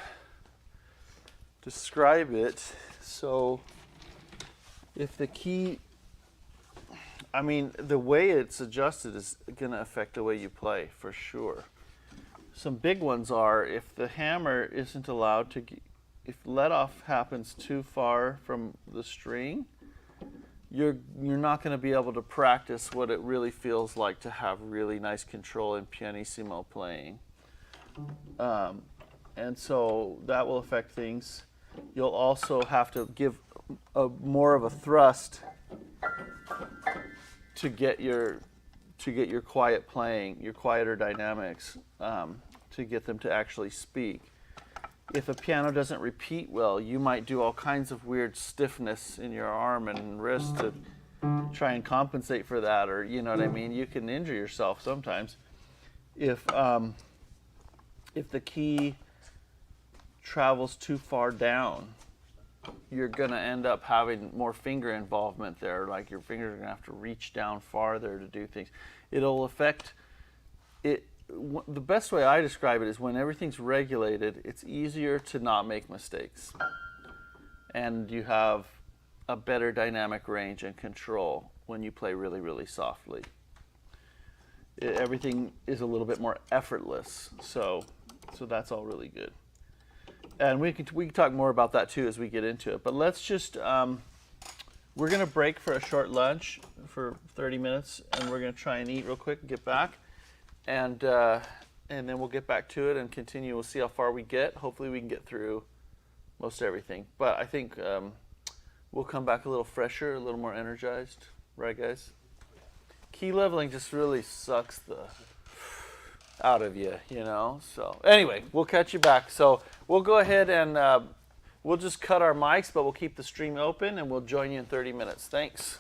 describe it, so if the key, I mean, the way it's adjusted is going to affect the way you play for sure. Some big ones are if the hammer isn't allowed to, if let off happens too far from the string, you're not going to be able to practice what it really feels like to have really nice control in pianissimo playing. And so that will affect things. You'll also have to give more of a thrust to get your quiet playing, your quieter dynamics, to get them to actually speak. If a piano doesn't repeat well, you might do all kinds of weird stiffness in your arm and wrist to try and compensate for that, or you know what I mean. You can injure yourself sometimes if the key travels too far down. You're gonna end up having more finger involvement there. Like your fingers are gonna have to reach down farther to do things. It'll affect it. The best way I describe it is when everything's regulated, it's easier to not make mistakes. And you have a better dynamic range and control when you play really, really softly. Everything is a little bit more effortless. So that's all really good. And we can talk more about that too as we get into it. But let's just, we're going to break for a short lunch for 30 minutes, and we're going to try and eat real quick and get back. And then we'll get back to it and continue. We'll see how far we get. Hopefully we can get through most everything. But I think we'll come back a little fresher, a little more energized. Right, guys? Key leveling just really sucks the out of you, you know? So anyway, we'll catch you back. So we'll go ahead and we'll just cut our mics, but we'll keep the stream open, and we'll join you in 30 minutes. Thanks.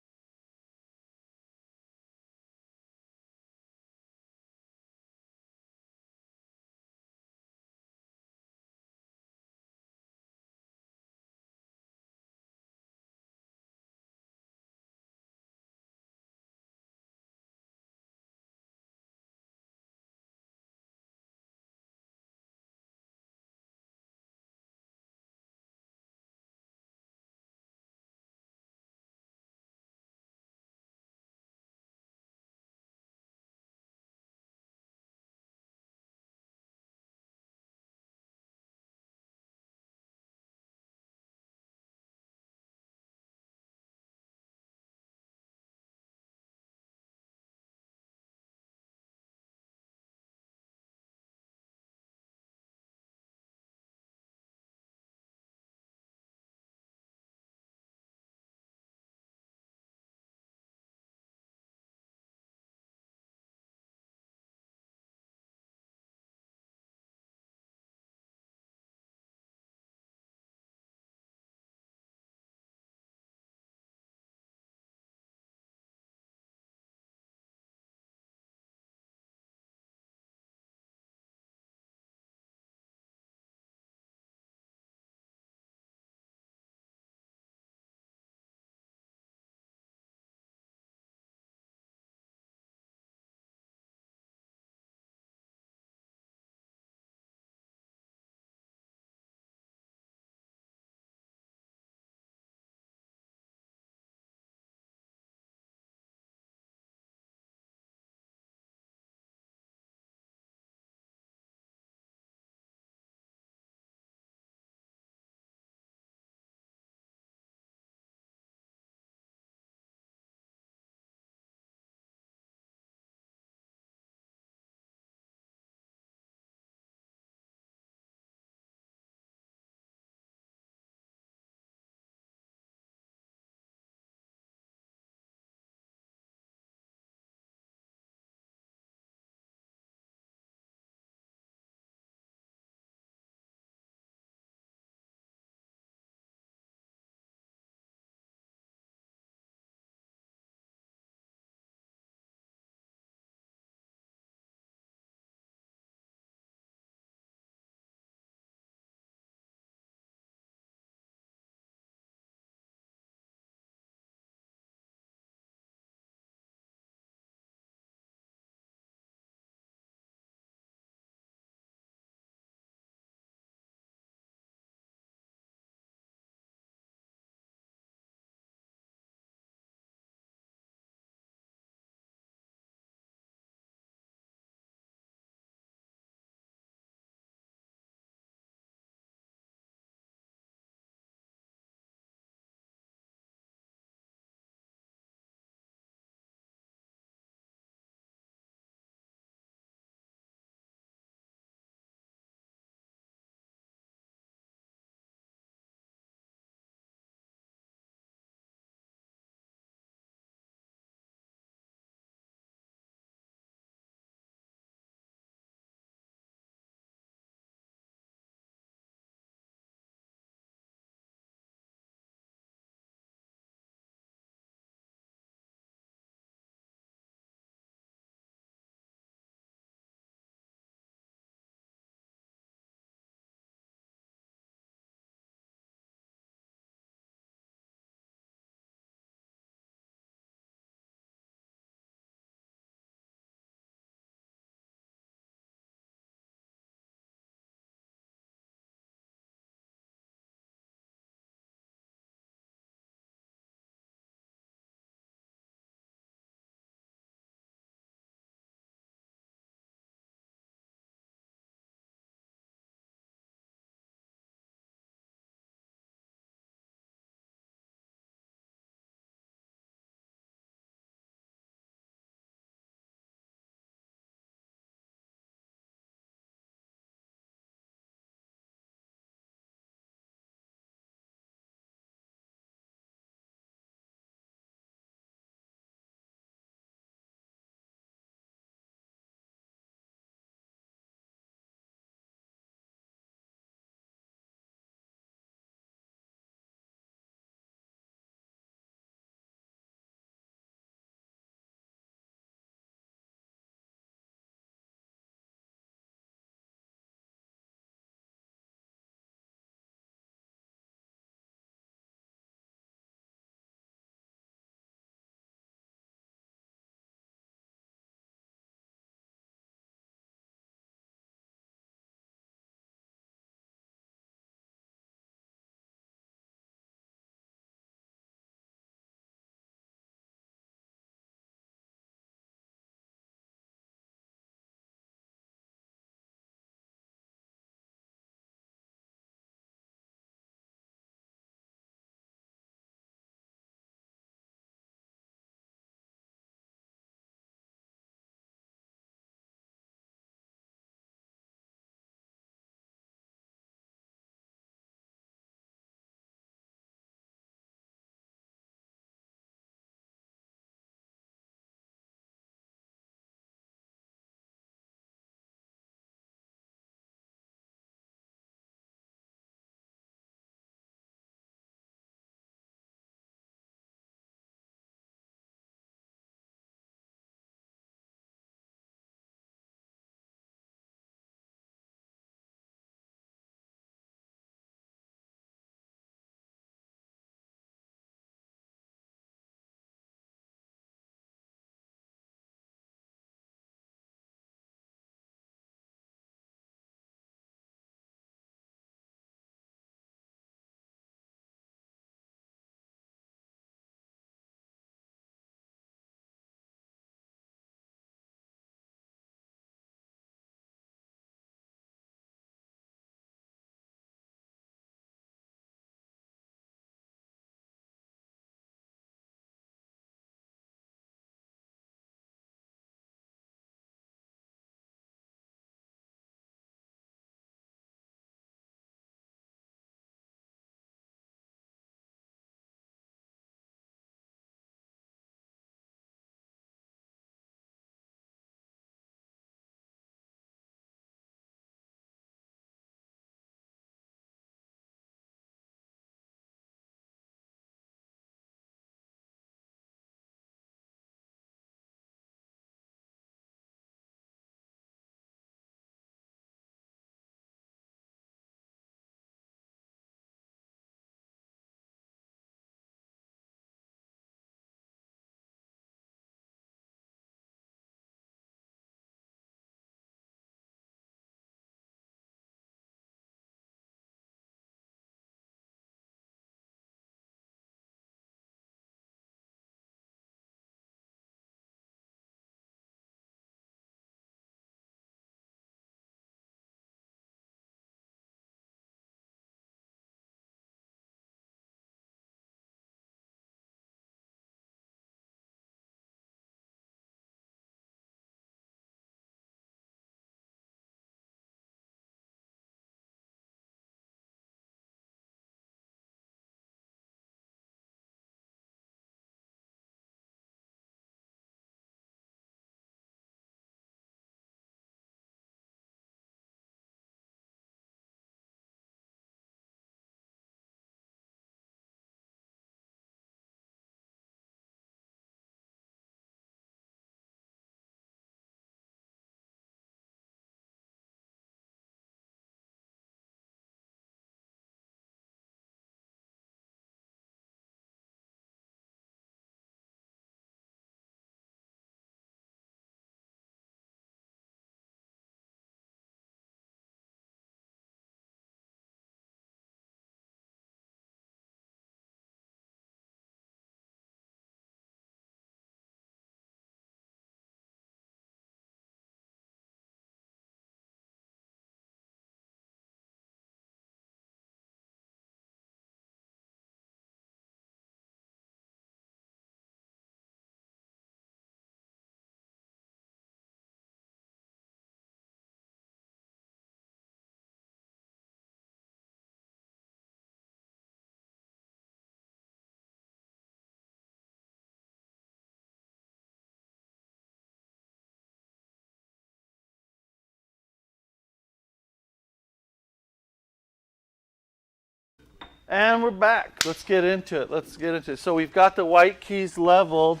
And we're back. Let's get into it. So we've got the white keys leveled,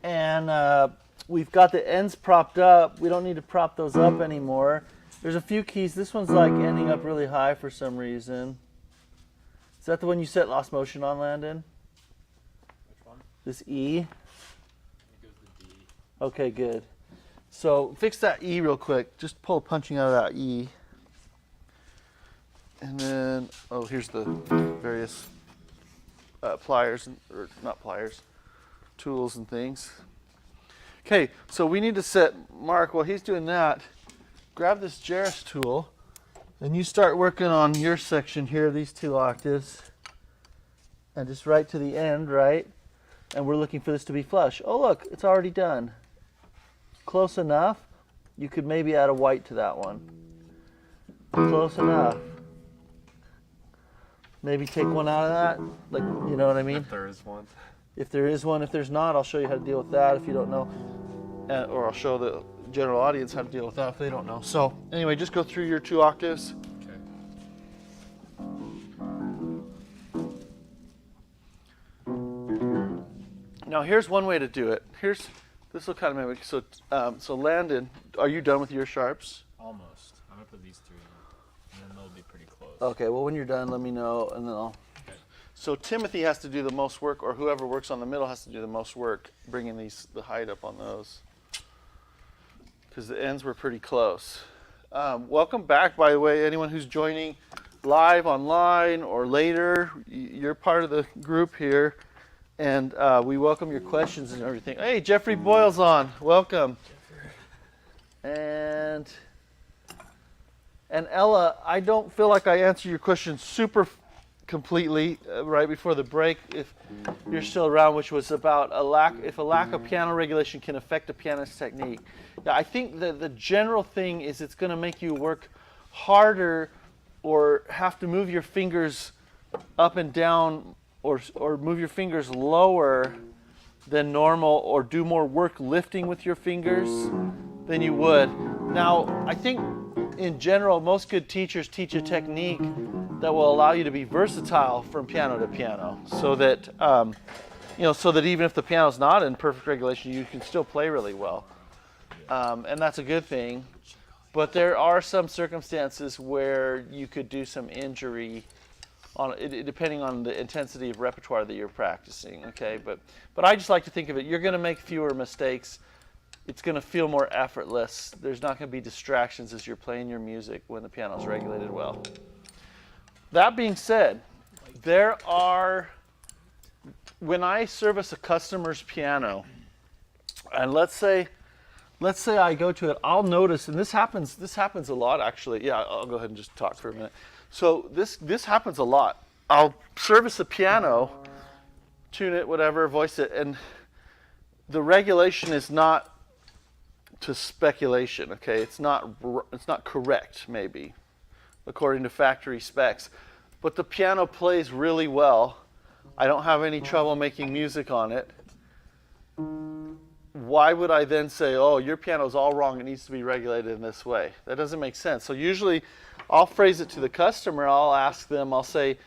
and we've got the ends propped up. We don't need to prop those up anymore. There's a few keys. This one's like ending up really high for some reason. Is that the one you set lost motion on, Landon? Which one? This E? Let me go to the D. Okay, good. So fix that E real quick. Just pull punching out of that E. And then, oh, here's the various pliers, or not pliers, tools and things. Okay, so we need to set Mark, while he's doing that, grab this Jarvis tool, and you start working on your section here, these 2 octaves, and just right to the end, right? And we're looking for this to be flush. Oh, look, it's already done. Close enough. You could maybe add a white to that one. Close enough. Maybe take one out of that, like, you know what I mean? If there is one. If there is one, if there's not, I'll show you how to deal with that if you don't know. Or I'll show the general audience how to deal with that if they don't know. So anyway, just go through your 2 octaves. Okay. Now here's one way to do it. This will kind of mimic. So Landon, are you done with your sharps? Almost. I'm gonna put these 3 in, and then they'll be pretty close. Okay, well when you're done, let me know, and then I'll. Okay. So Timothy has to do the most work, or whoever works on the middle has to do the most work, bringing the height up on those, because the ends were pretty close. Welcome back, by the way, anyone who's joining live online or later. You're part of the group here, and we welcome your questions and everything. Hey, Jeffrey Boyle's on. Welcome. And Ella, I don't feel like I answered your question super completely right before the break, if you're still around, which was about if a lack of piano regulation can affect a pianist's technique. Yeah, I think that the general thing is it's going to make you work harder or have to move your fingers up and down or move your fingers lower than normal, or do more work lifting with your fingers than you would. Now, I think in general, most good teachers teach a technique that will allow you to be versatile from piano to piano, so that so that even if the piano's not in perfect regulation, you can still play really well, and that's a good thing. But there are some circumstances where you could do some injury on it, depending on the intensity of repertoire that you're practicing. Okay, but I just like to think of it. You're going to make fewer mistakes. It's going to feel more effortless. There's not going to be distractions as you're playing your music when the piano's regulated well. That being said, when I service a customer's piano, and let's say I go to it, I'll notice, and this happens a lot actually. Yeah, I'll go ahead and just talk for a minute. So this happens a lot. I'll service a piano, tune it, whatever, voice it, and the regulation is not to speculation, okay? It's not correct, maybe, according to factory specs. But the piano plays really well. I don't have any trouble making music on it. Why would I then say, oh, your piano's all wrong, it needs to be regulated in this way? That doesn't make sense. So usually I'll phrase it to the customer. I'll ask them, I'll say,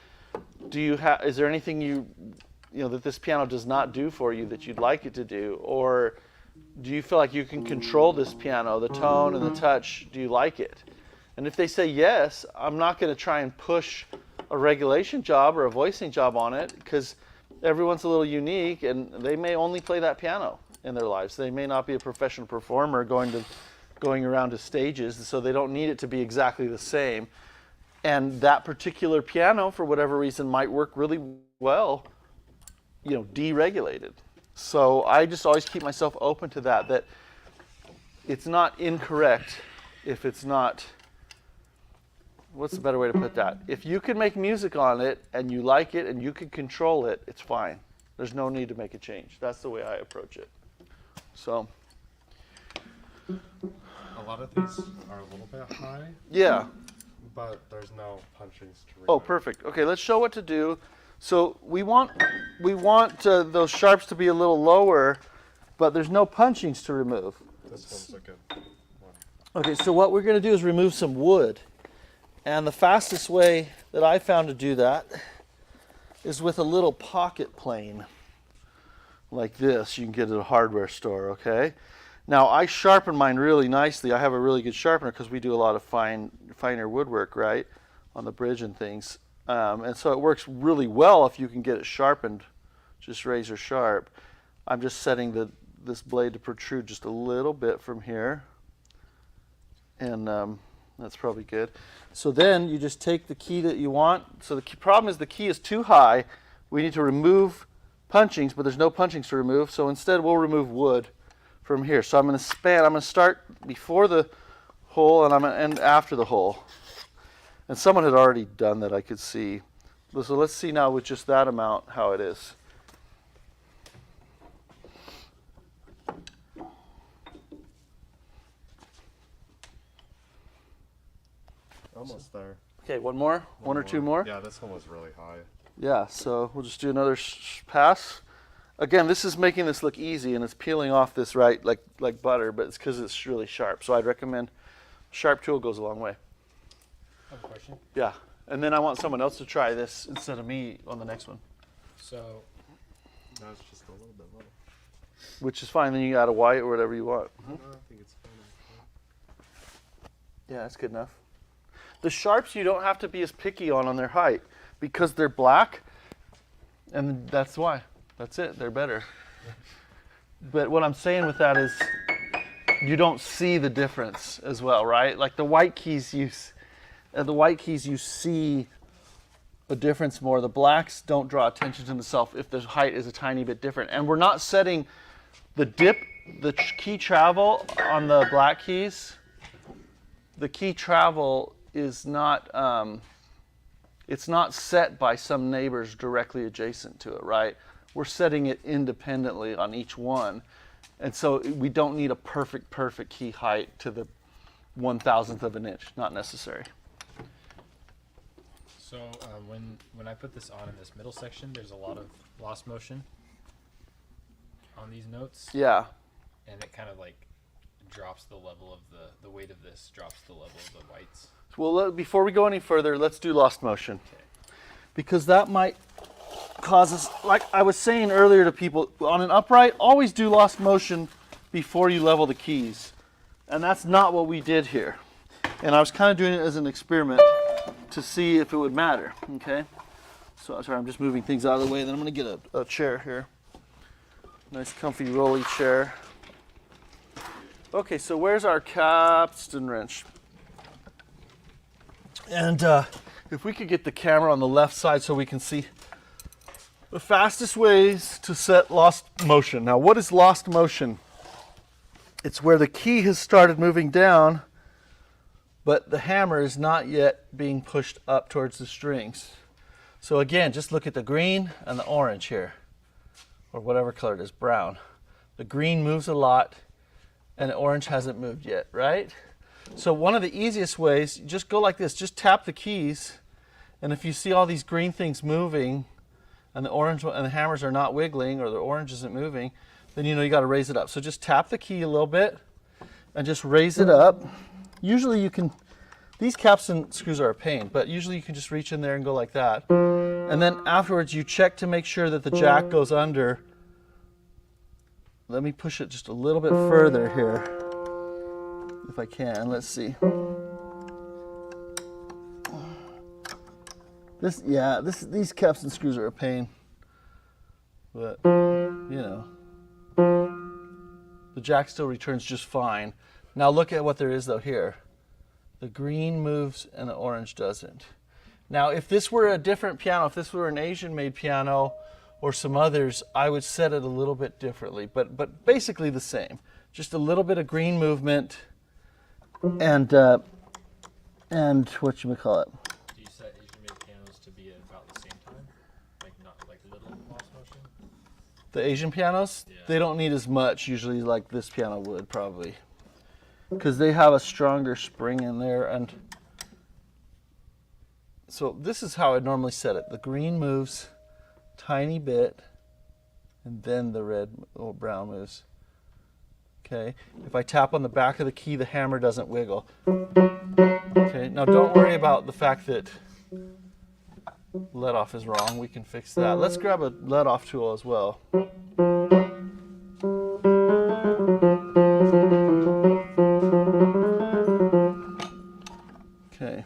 is there anything that this piano does not do for you that you'd like it to do? Or do you feel like you can control this piano, the tone and the touch? Do you like it? And if they say yes, I'm not going to try and push a regulation job or a voicing job on it, because everyone's a little unique and they may only play that piano in their lives. They may not be a professional performer going around to stages, so they don't need it to be exactly the same. And that particular piano, for whatever reason, might work really well, deregulated. So I just always keep myself open to that it's not incorrect if it's not, what's the better way to put that? If you can make music on it and you like it and you can control it, it's fine. There's no need to make a change. That's the way I approach it. So. A lot of these are a little bit high. Yeah. But there's no punchings to remove. Oh, perfect. Okay, let's show what to do. So we want those sharps to be a little lower, but there's no punchings to remove. This one's a good one. Okay, so what we're going to do is remove some wood. And the fastest way that I found to do that is with a little pocket plane like this. You can get at a hardware store, okay? Now, I sharpen mine really nicely. I have a really good sharpener because we do a lot of finer woodwork, right, on the bridge and things. And so it works really well if you can get it sharpened, just razor sharp. I'm just setting this blade to protrude just a little bit from here. And that's probably good. So then you just take the key that you want. So the problem is the key is too high. We need to remove punchings, but there's no punchings to remove. So instead we'll remove wood from here. So I'm going to start before the hole and I'm going to end after the hole. And someone had already done that, I could see. So let's see now with just that amount how it is. Almost there. Okay, one more? One or two more? Yeah, this one was really high. Yeah, so we'll just do another pass. Again, this is making this look easy and it's peeling off this right like butter, but it's because it's really sharp. So I'd recommend sharp tool goes a long way. I have a question. Yeah, and then I want someone else to try this instead of me on the next one, So, Now it's just a little bit low. which is fine. Then you add a white or whatever you want. No, I think it's fine. Yeah, that's good enough. The sharps you don't have to be as picky on their height because they're black, and that's why. That's it. They're better. But what I'm saying with that is you don't see the difference as well, right? Like the white keys you see a difference more. The blacks don't draw attention to themselves if the height is a tiny bit different. And we're not setting the key travel on the black keys. The key travel is not, it's not set by some neighbors directly adjacent to it, right? We're setting it independently on each one. And so we don't need a perfect key height to the 1,000th of an inch, not necessary. so when I put this on in this middle section, there's a lot of lost motion on these notes, Yeah. and it kind of like drops the level of the weight of this drops the level of the whites. Well, before we go any further, let's do lost motion. Because that might cause us, like I was saying earlier to people, on an upright, always do lost motion before you level the keys. And that's not what we did here. And I was kind of doing it as an experiment to see if it would matter, okay? So, sorry, I'm just moving things out of the way, then I'm going to get a chair here. Nice comfy rolly chair. Okay, so where's our capstan wrench? And if we could get the camera on the left side so we can see the fastest ways to set lost motion. Now, what is lost motion? It's where the key has started moving down, but the hammer is not yet being pushed up towards the strings. So again, just look at the green and the orange here, or whatever color it is, brown. The green moves a lot, and the orange hasn't moved yet, right? So one of the easiest ways, just go like this, just tap the keys, and if you see all these green things moving, and the orange and the hammers are not wiggling, or the orange isn't moving, then you know you got to raise it up. So just tap the key a little bit, and just raise it up. Usually you can, these capstan screws are a pain, but usually you can just reach in there and go like that. And then afterwards you check to make sure that the jack goes under. Let me push it just a little bit further here, if I can. Let's see. These capstan screws are a pain, but you know, the jack still returns just fine. Now look at what there is though here. The green moves and the orange doesn't. Now, if this were a different piano, if this were an Asian-made piano, or some others, I would set it a little bit differently, but basically the same. Just a little bit of green movement, and whatchamacallit. Do you set Asian-made pianos to be about the same time, like not like little lost motion? The Asian pianos, Yeah. they don't need as much usually like this piano would probably, because they have a stronger spring in there. And so this is how I normally set it. The green moves tiny bit, and then the red or brown moves. Okay, if I tap on the back of the key, the hammer doesn't wiggle. Okay, now don't worry about the fact that let off is wrong. We can fix that. Let's grab a let off tool as well. Okay.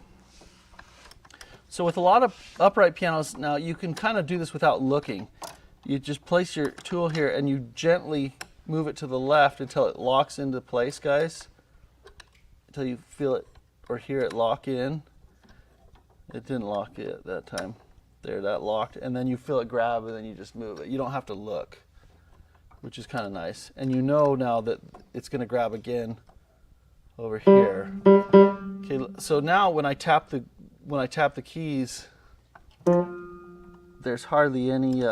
So with a lot of upright pianos, now you can kind of do this without looking. You just place your tool here and you gently move it to the left until it locks into place, guys. Until you feel it or hear it lock in. It didn't lock it that time. There, that locked. And then you feel it grab and then you just move it. You don't have to look, which is kind of nice. And you know now that it's going to grab again over here. Okay, so now when I tap the keys, there's hardly any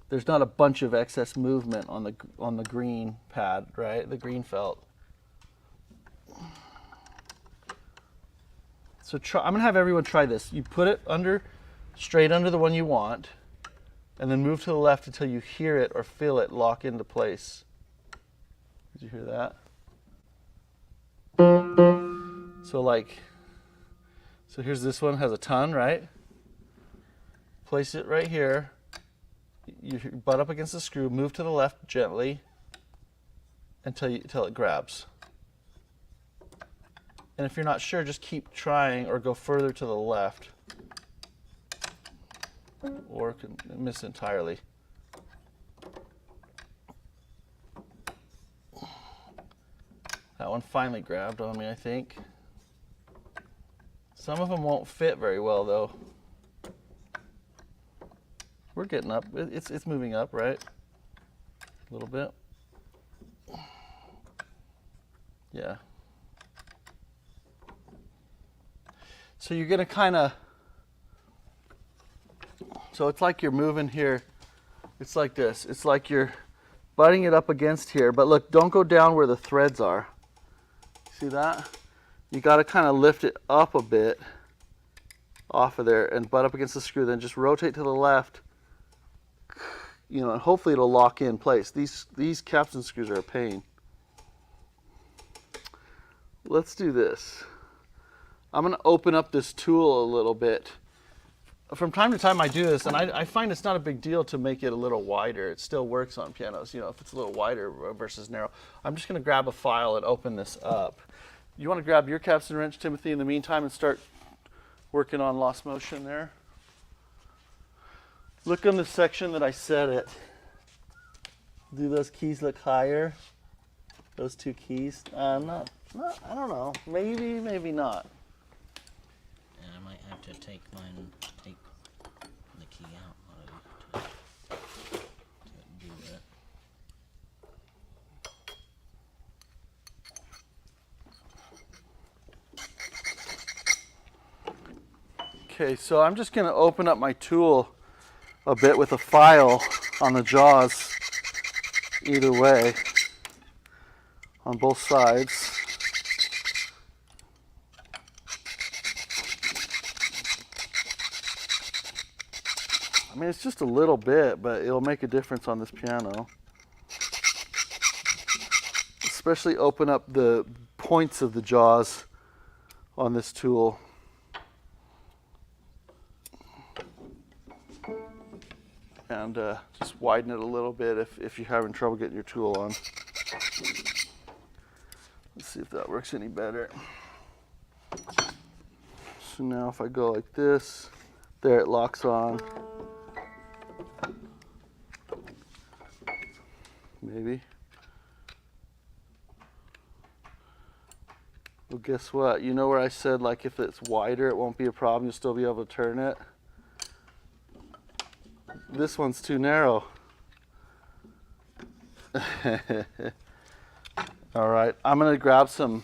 there's not a bunch of excess movement on the green pad, right? The green felt. So I'm gonna have everyone try this. You put it straight under the one you want, and then move to the left until you hear it or feel it lock into place. Did you hear that? So here's this one, has a ton, right? Place it right here. You butt up against the screw, move to the left gently until it grabs. And if you're not sure, just keep trying or go further to the left. Or miss entirely. That one finally grabbed on me, I think. Some of them won't fit very well, though. We're getting up. It's moving up, right? A little bit. Yeah. So you're going to so it's like you're moving here. It's like this. It's like you're butting it up against here. But look, don't go down where the threads are. See that? You got to kind of lift it up a bit off of there and butt up against the screw. Then just rotate to the left. And hopefully it'll lock in place. These capstan screws are a pain. Let's do this. I'm going to open up this tool a little bit. From time to time I do this, and I find it's not a big deal to make it a little wider. It still works on pianos, if it's a little wider versus narrow. I'm just going to grab a file and open this up. You want to grab your capstan wrench, Timothy, in the meantime and start working on lost motion there. Look on the section that I set it. Do those keys look higher? Those two keys? Not, I don't know. Maybe, maybe not. And I might have to take the key out to do that. Okay, so I'm just going to open up my tool a bit with a file on the jaws either way on both sides. I mean, it's just a little bit, but it'll make a difference on this piano. Especially open up the points of the jaws on this tool. And just widen it a little bit if you're having trouble getting your tool on. Let's see if that works any better. So now if I go like this, there it locks on. Maybe. Well, guess what? You know where I said, like, if it's wider, it won't be a problem. You'll still be able to turn it. This one's too narrow. All right, I'm gonna grab some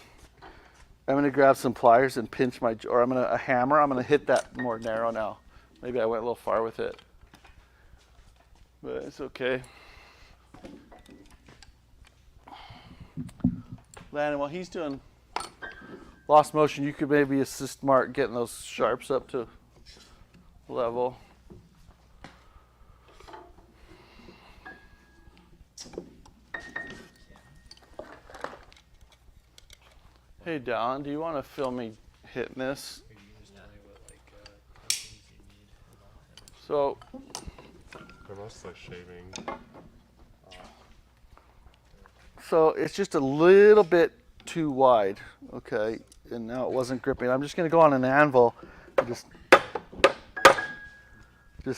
pliers and pinch a hammer. I'm gonna hit that more narrow now. Maybe I went a little far with it, but it's okay. Landon, while he's doing lost motion, you could maybe assist Mark getting those sharps up to level. Hey Don, do you want to film me hitting this? Could you just tell me what So They're mostly shaving. So it's just a little bit too wide, okay? And now it wasn't gripping. I'm just gonna go on an anvil and just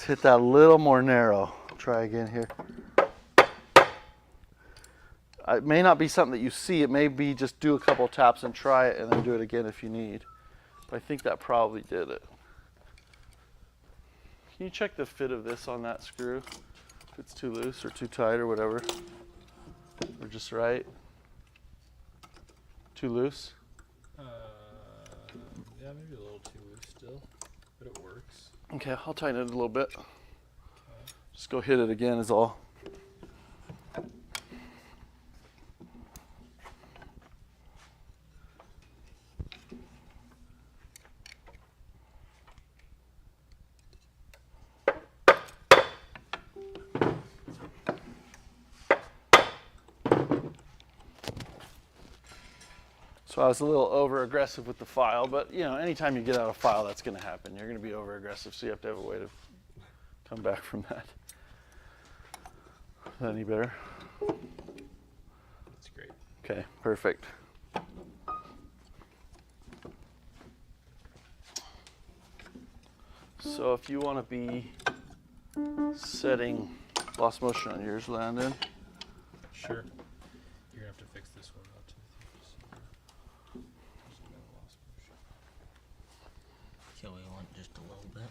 hit that a little more narrow. Try again here. It may not be something that you see. It may be just do a couple taps and try it and then do it again if you need. But I think that probably did it. Can you check the fit of this on that screw? If it's too loose or too tight or whatever. Or just right? Too loose? Yeah, maybe a little too loose still, but it works. Okay, I'll tighten it a little bit. Just go hit it again is all. So I was a little over aggressive with the file, but you know, anytime you get out a file, that's going to happen. You're going to be over aggressive, so you have to have a way to come back from that. Is that any better? That's great. Okay, perfect. So if you want to be setting lost motion on yours, Landon. Sure. You're gonna have to fix this one out too. So we want just a little bit.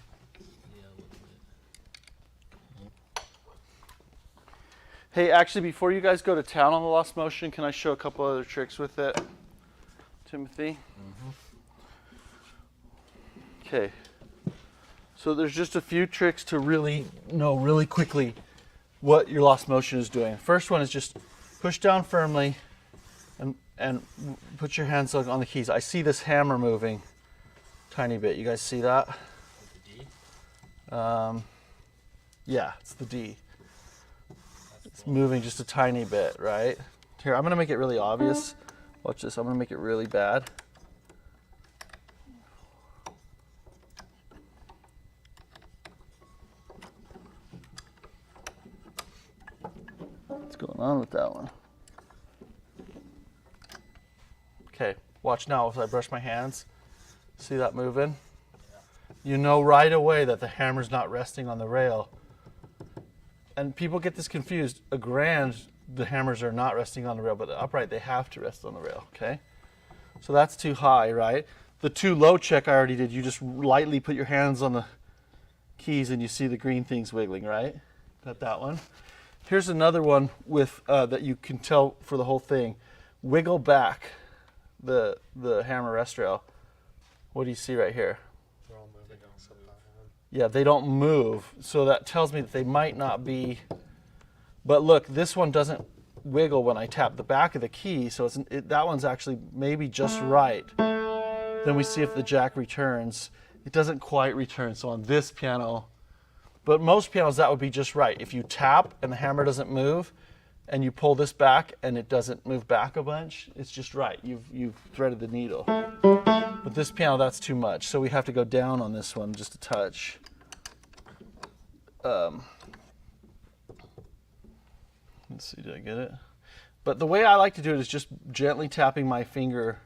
Yeah, a little bit. Hey, actually, before you guys go to town on the lost motion, can I show a couple other tricks with it, Timothy? Okay. So there's just a few tricks to really know really quickly what your lost motion is doing. First one is just push down firmly and put your hands on the keys. I see this hammer moving tiny bit. You guys see that? The D? Yeah, it's the D. It's moving just a tiny bit, right? Here, I'm gonna make it really obvious. Watch this, I'm gonna make it really bad. What's going on with that one? Okay, watch now as I brush my hands. See that moving? You know right away that the hammer's not resting on the rail. And people get this confused. A grand, the hammers are not resting on the rail, but the upright, they have to rest on the rail, okay? So that's too high, right? The too low check I already did. You just lightly put your hands on the keys and you see the green things wiggling, right? Got that one. Here's another one with that you can tell for the whole thing. Wiggle back the hammer rest rail. What do you see right here? They're all moving except that one. Yeah, they don't move. So that tells me that they might not be. But look, this one doesn't wiggle when I tap the back of the key. So that one's actually maybe just right. Then we see if the jack returns. It doesn't quite return. So on this piano, but most pianos, that would be just right. If you tap and the hammer doesn't move, and you pull this back and it doesn't move back a bunch, it's just right. You've threaded the needle. But this piano, that's too much. So we have to go down on this one just a touch. Let's see, did I get it? But the way I like to do it is just gently tapping my finger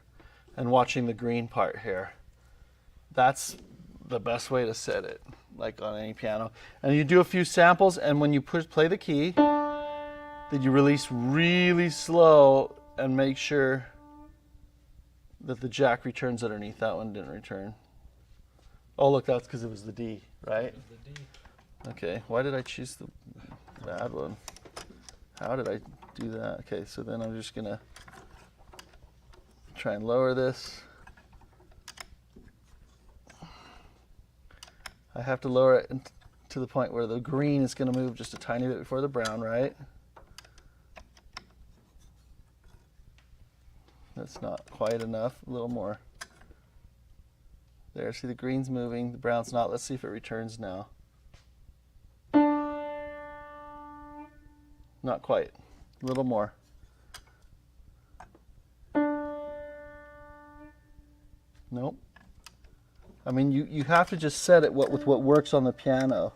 and watching the green part here. That's the best way to set it, like on any piano. And you do a few samples, and when you play the key, then you release really slow and make sure that the jack returns underneath. That one didn't return. Oh, look, that's because it was the D, right? The D. Okay, why did I choose the bad one? How did I do that? Okay, so then I'm just gonna try and lower this. I have to lower it to the point where the green is gonna move just a tiny bit before the brown, right? That's not quite enough, a little more. There, see the green's moving, the brown's not. Let's see if it returns now. Not quite, a little more. Nope. I mean, you have to just set it with what works on the piano.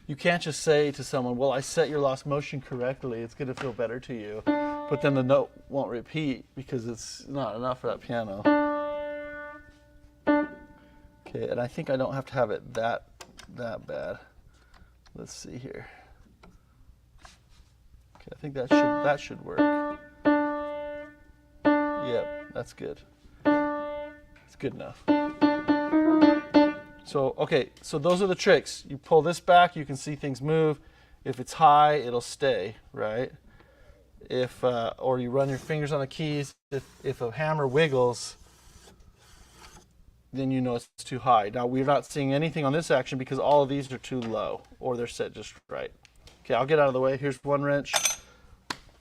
You can't just say to someone, well, I set your lost motion correctly, it's going to feel better to you. But then the note won't repeat because it's not enough for that piano. Okay, and I think I don't have to have it that bad. Let's see here. Okay, I think that should work. Yep, that's good. It's good enough. So, okay, so those are the tricks. You pull this back, you can see things move. If it's high, it'll stay, right? If or you run your fingers on the keys. If a hammer wiggles, then you know it's too high. Now, we're not seeing anything on this action because all of these are too low, or they're set just right. Okay, I'll get out of the way. Here's one wrench,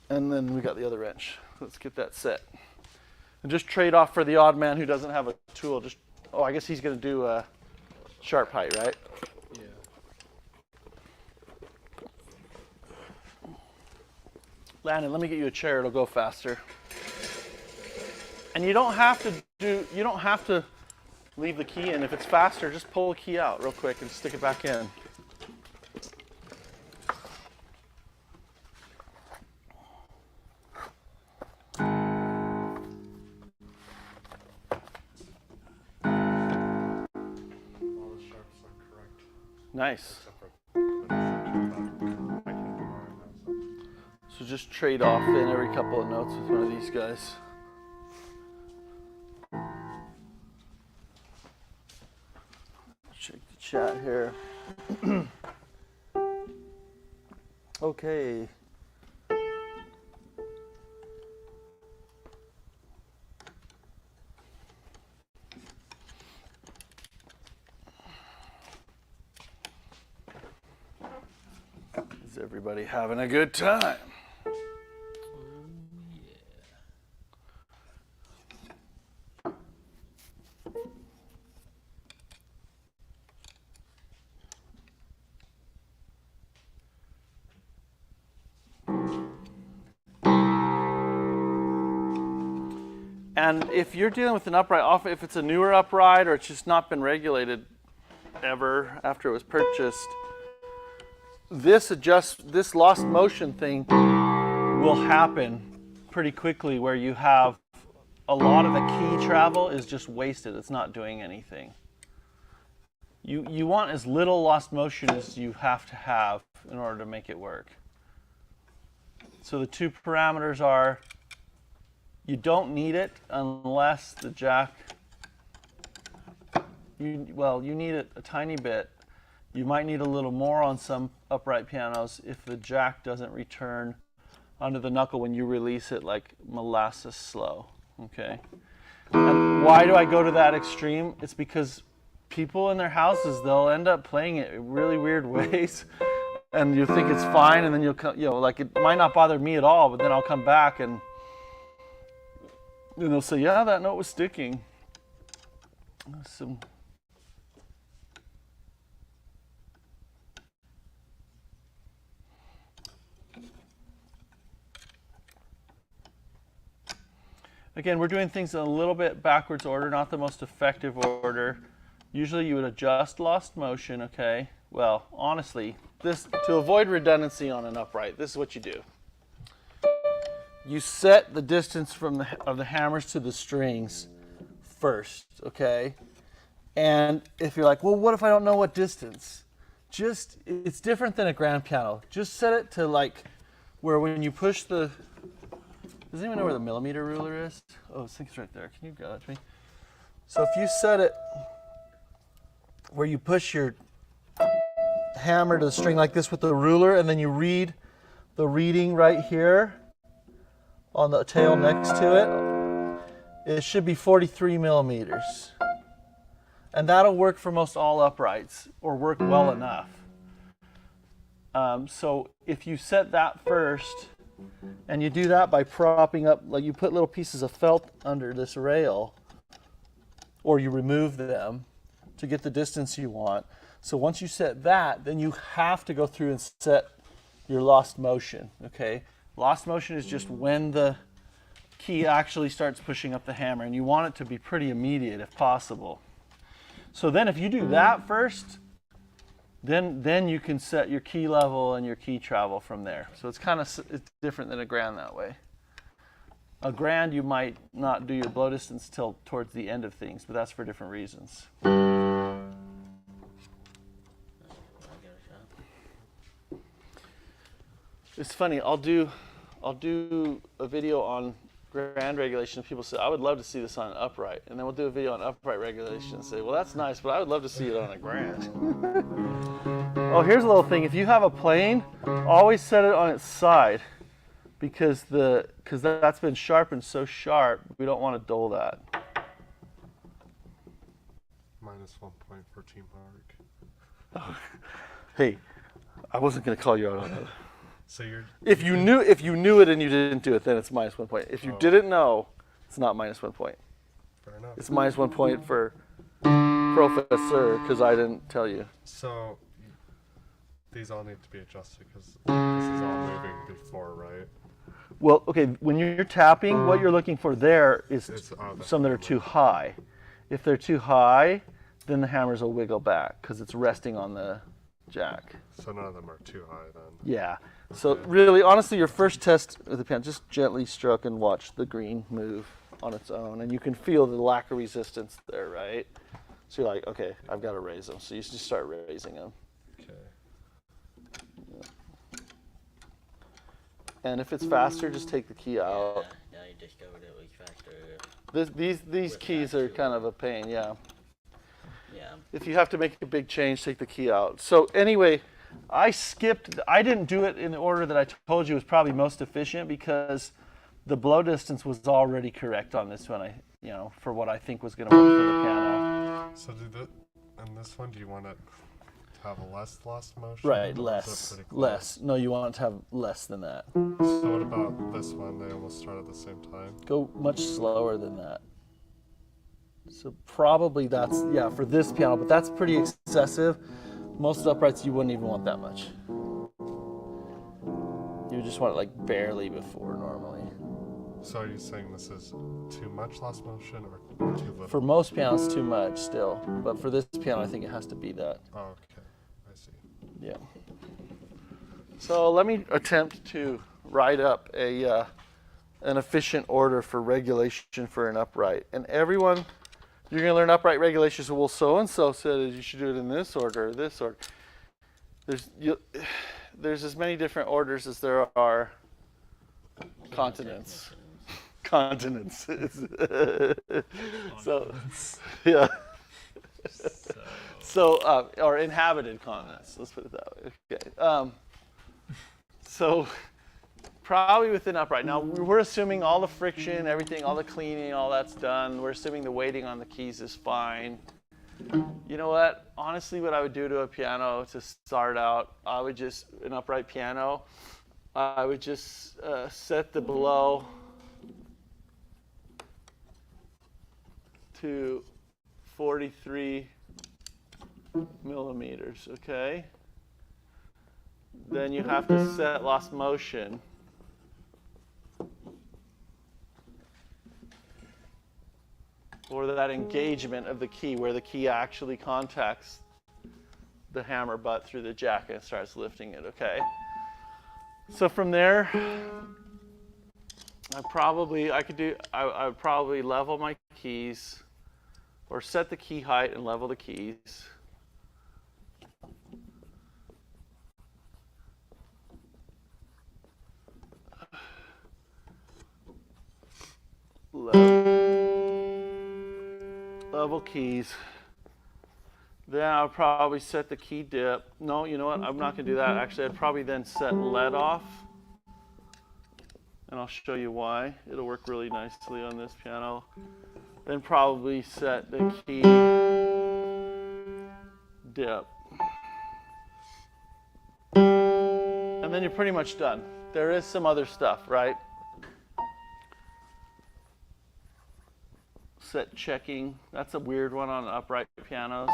and then we got the other wrench. Let's get that set. And just trade off for the odd man who doesn't have a tool. Just, oh, I guess he's going to do a sharp height, right? Yeah. Landon, let me get you a chair. It'll go faster. And you don't have to leave the key in. If it's faster, just pull the key out real quick and stick it back in. All the sharps are correct. Nice. Except for the section about making it hard. So just trade off in every couple of notes with one of these guys. Check the chat here. Okay. Is everybody having a good time? And if you're dealing with an upright, often if it's a newer upright or it's just not been regulated ever after it was purchased, this lost motion thing will happen pretty quickly where you have a lot of the key travel is just wasted. It's not doing anything. You want as little lost motion as you have to have in order to make it work. So the two parameters are, you don't need it unless the jack, you need it a tiny bit. You might need a little more on some upright pianos if the jack doesn't return under the knuckle when you release it like molasses slow, okay? And why do I go to that extreme? It's because people in their houses, they'll end up playing it in really weird ways. And you think it's fine, and then you'll come, like it might not bother me at all, but then I'll come back and they'll say, yeah, that note was sticking. Again, we're doing things in a little bit backwards order, not the most effective order. Usually you would adjust lost motion, okay? Well, honestly, to avoid redundancy on an upright, this is what you do. You set the distance of the hammers to the strings first, okay? And if you're like, well, what if I don't know what distance? It's different than a grand piano. Just set it to like where when you push the, does anyone know where the millimeter ruler is? Oh, I think it's right there. Can you grab that to me? So if you set it where you push your hammer to the string like this with the ruler, and then you read the reading right here on the tail next to it, it should be 43 millimeters. And that'll work for most all uprights, or work well enough. So if you set that first, and you do that by propping up, like you put little pieces of felt under this rail, or you remove them to get the distance you want. So once you set that, then you have to go through and set your lost motion, okay? Lost motion is just when the key actually starts pushing up the hammer, and you want it to be pretty immediate if possible. So then if you do that first, then you can set your key level and your key travel from there. So it's kind of it's different than a grand that way. A grand, you might not do your blow distance till towards the end of things, but that's for different reasons. I'll give it a shot. It's funny. I'll do a video on grand regulation. People say, I would love to see this on an upright, and then we'll do a video on upright regulation and say, well, that's nice, but I would love to see it on a grand. Oh, here's a little thing. If you have a plane, always set it on its side, because that's been sharpened so sharp, we don't want to dull that. -1 point for teamwork. Hey, I wasn't going to call you out on that. So you're. If you knew it and you didn't do it, then it's -1 point. If you didn't know, it's not -1 point. Fair enough. It's -1 point for professor because I didn't tell you. So these all need to be adjusted because this is all moving before, right? Well, okay, when you're tapping, what you're looking for there is It's some that are too high. If they're too high, then the hammers will wiggle back because it's resting on the jack. So none of them are too high then. Yeah. So really, honestly, your first test with the piano, just gently stroke and watch the green move on its own, and you can feel the lack of resistance there, right? So you're like, okay, I've got to raise them. So you just start raising them. Okay. And if it's faster, just take the key out. Yeah, I discovered it was faster. These keys are kind of a pain, yeah. Yeah. If you have to make a big change, take the key out. So anyway, I didn't do it in the order that I told you was probably most efficient because the blow distance was already correct on this one, for what I think was going to work for the piano. So and this one, do you want it to have a less lost motion? Right, Or is it pretty close? less. No, you want it to have less than that. So what about this one? They almost start at the same time. Go much slower than that. So probably that's, for this piano, but that's pretty excessive. Most uprights, you wouldn't even want that much. You just want it like barely before normally. So are you saying this is too much lost motion or too little? For most pianos, too much still, but for this piano, I think it has to be that. Oh, okay, I see. Yeah. So let me attempt to write up an efficient order for regulation for an upright. And everyone, you're going to learn upright regulation. So, well, so-and-so said you should do it in this order or this order. There's as many different orders as there are continents. Continents. So, yeah. So, or inhabited continents. Let's put it that way. Okay. So, probably within upright. Now, we're assuming all the friction, everything, all the cleaning, all that's done. We're assuming the weighting on the keys is fine. You know what? Honestly, what I would do to a piano to start out, an upright piano, I would just set the below to 43 millimeters, okay? Then you have to set lost motion for that engagement of the key, where the key actually contacts the hammer butt through the jack and starts lifting it, okay? So from there, I would probably level my keys or set the key height and level the keys. Level keys. Then I'll probably set the key dip. No, you know what? I'm not going to do that. Actually, I'd probably then set lead off. And I'll show you why. It'll work really nicely on this piano. Then probably set the key dip. And then you're pretty much done. There is some other stuff, right? Set checking. That's a weird one on upright pianos.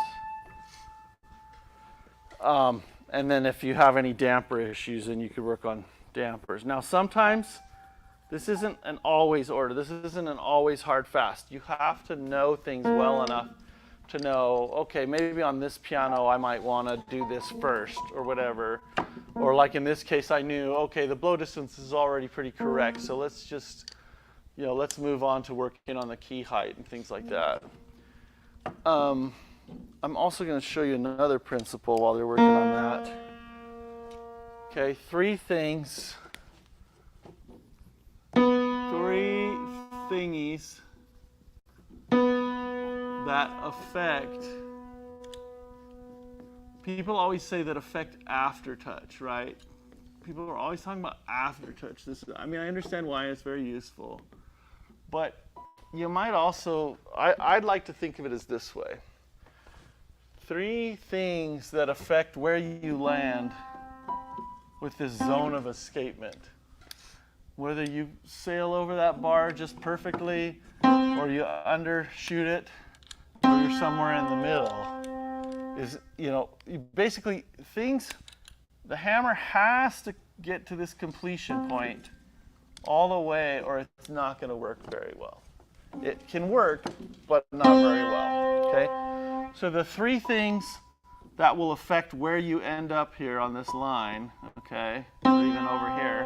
And then if you have any damper issues, then you could work on dampers. Now, sometimes this isn't an always order. This isn't an always hard fast. You have to know things well enough to know, okay, maybe on this piano I might want to do this first or whatever. Or like in this case, I knew, okay, the blow distance is already pretty correct, so let's just, let's move on to working on the key height and things like that. I'm also going to show you another principle while they're working on that. Okay, three thingies that affect. People always say that affect aftertouch, right? People are always talking about aftertouch. I understand why it's very useful, but you might also, I'd like to think of it as this way. Three things that affect where you land with this zone of escapement. Whether you sail over that bar just perfectly, or you undershoot it, or you're somewhere in the middle, is, basically things, the hammer has to get to this completion point all the way, or it's not going to work very well. It can work, but not very well, okay? So the three things that will affect where you end up here on this line, okay, or even over here,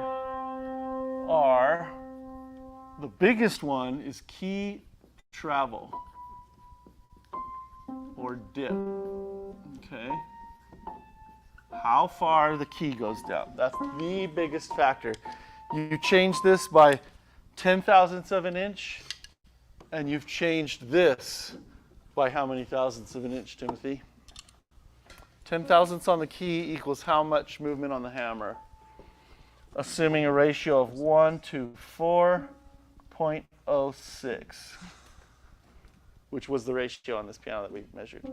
are, the biggest one is key travel, or dip, okay? How far the key goes down. That's the biggest factor. You change this by 10,000ths of an inch, and you've changed this by how many thousandths of an inch, Timothy? 10,000ths on the key equals how much movement on the hammer? Assuming a ratio of 1 to 4.06, which was the ratio on this piano that we measured.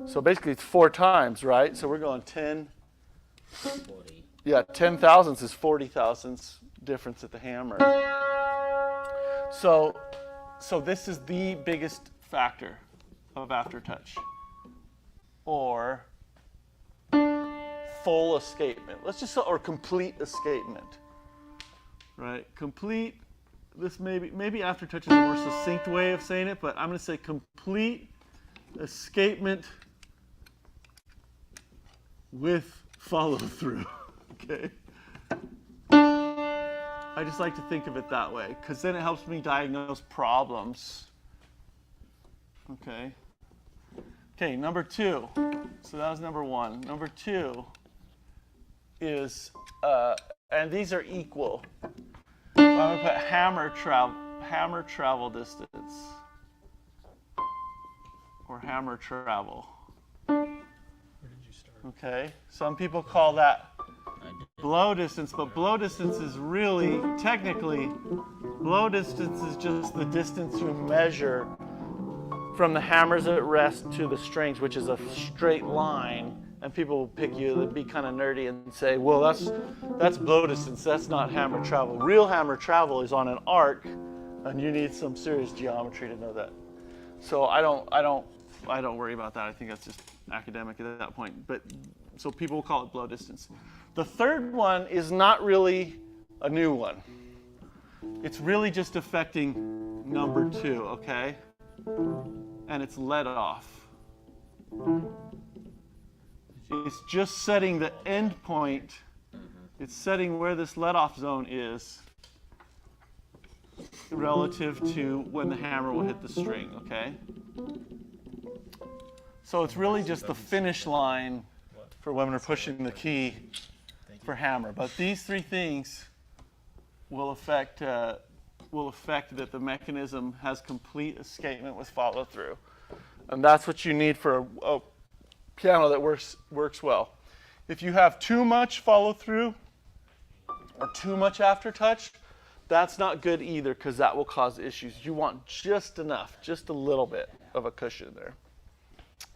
So basically it's 4 times, right? So we're going 10. 40. Yeah, 10 thousandths is 40 thousandths difference at the hammer. So this is the biggest factor of aftertouch, or full escapement. Or complete escapement, right? Complete. This maybe aftertouch is a more succinct way of saying it, but I'm going to say complete escapement with follow through. Okay. I just like to think of it that way, because then it helps me diagnose problems. Okay. Okay, number 2. So that was number 1. Number 2 is, and these are equal. I'm going to put hammer travel distance, or hammer travel. Where did you start? Okay. Some people call that blow distance, but blow distance is really, technically, blow distance is just the distance you measure from the hammers at rest to the strings, which is a straight line. And people will pick you, they'd be kind of nerdy and say, well, that's blow distance, that's not hammer travel. Real hammer travel is on an arc, and you need some serious geometry to know that. So I don't worry about that. I think that's just academic at that point. But so people will call it blow distance. The third one is not really a new one. It's really just affecting number 2, okay? And it's let off. It's just setting the end point. It's setting where this let-off zone is relative to when the hammer will hit the string, okay? So it's really just the finish line for when we're pushing the key for hammer. But these three things will affect that the mechanism has complete escapement with follow-through. And that's what you need for a piano that works well. If you have too much follow-through or too much aftertouch, that's not good either, because that will cause issues. You want just enough, just a little bit of a cushion there.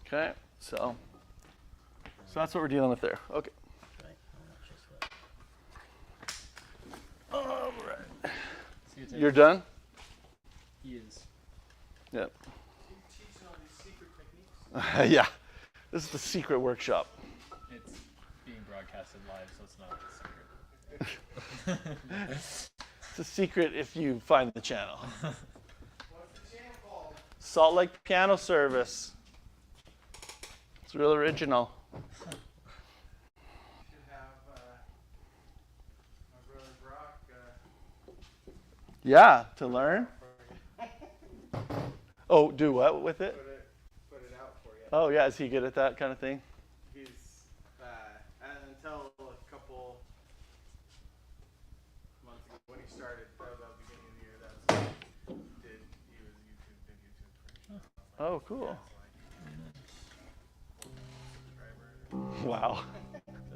Okay, so that's what we're dealing with there. Okay. All right. You're done? He is. Yep. Yeah. This is the secret workshop. It's being broadcasted live, so it's not a secret. It's a secret if you find the channel. What's the channel called? Salt Lake piano service. It's real original. Should have my brother Brock. Yeah, to learn. Oh, do what with it? Put it out for you. Oh, yeah. Is he good at that kind of thing? He's and until a couple months ago when he started, the beginning of the year, that's what he was YouTube. Oh, cool. Subscriber. Wow.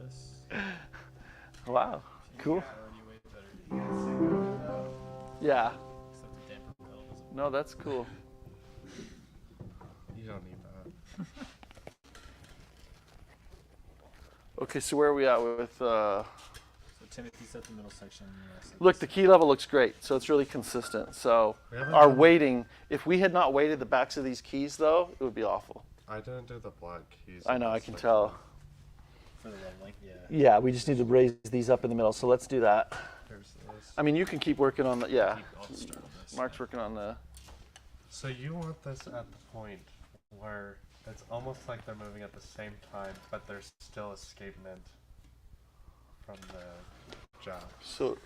This. Wow. Cool. Already way better. You guys sing good though? Yeah. Except the damper pedal doesn't. No, that's cool. You don't need that. Okay, so where are we at with? So Timothy set the middle section. Look, the key level looks great, so it's really consistent. So We haven't our done- weighting, if we had not weighted the backs of these keys, though, it would be awful. I didn't do the black keys. I know, I can tell. For the leveling, yeah. Yeah, we just need to raise these up in the middle, so let's do that. Here's this. I mean, you can keep working on the, yeah. I'll just start with this. Mark's working on the, So you want this at the point where it's almost like they're moving at the same time, but there's still escapement from the jack. so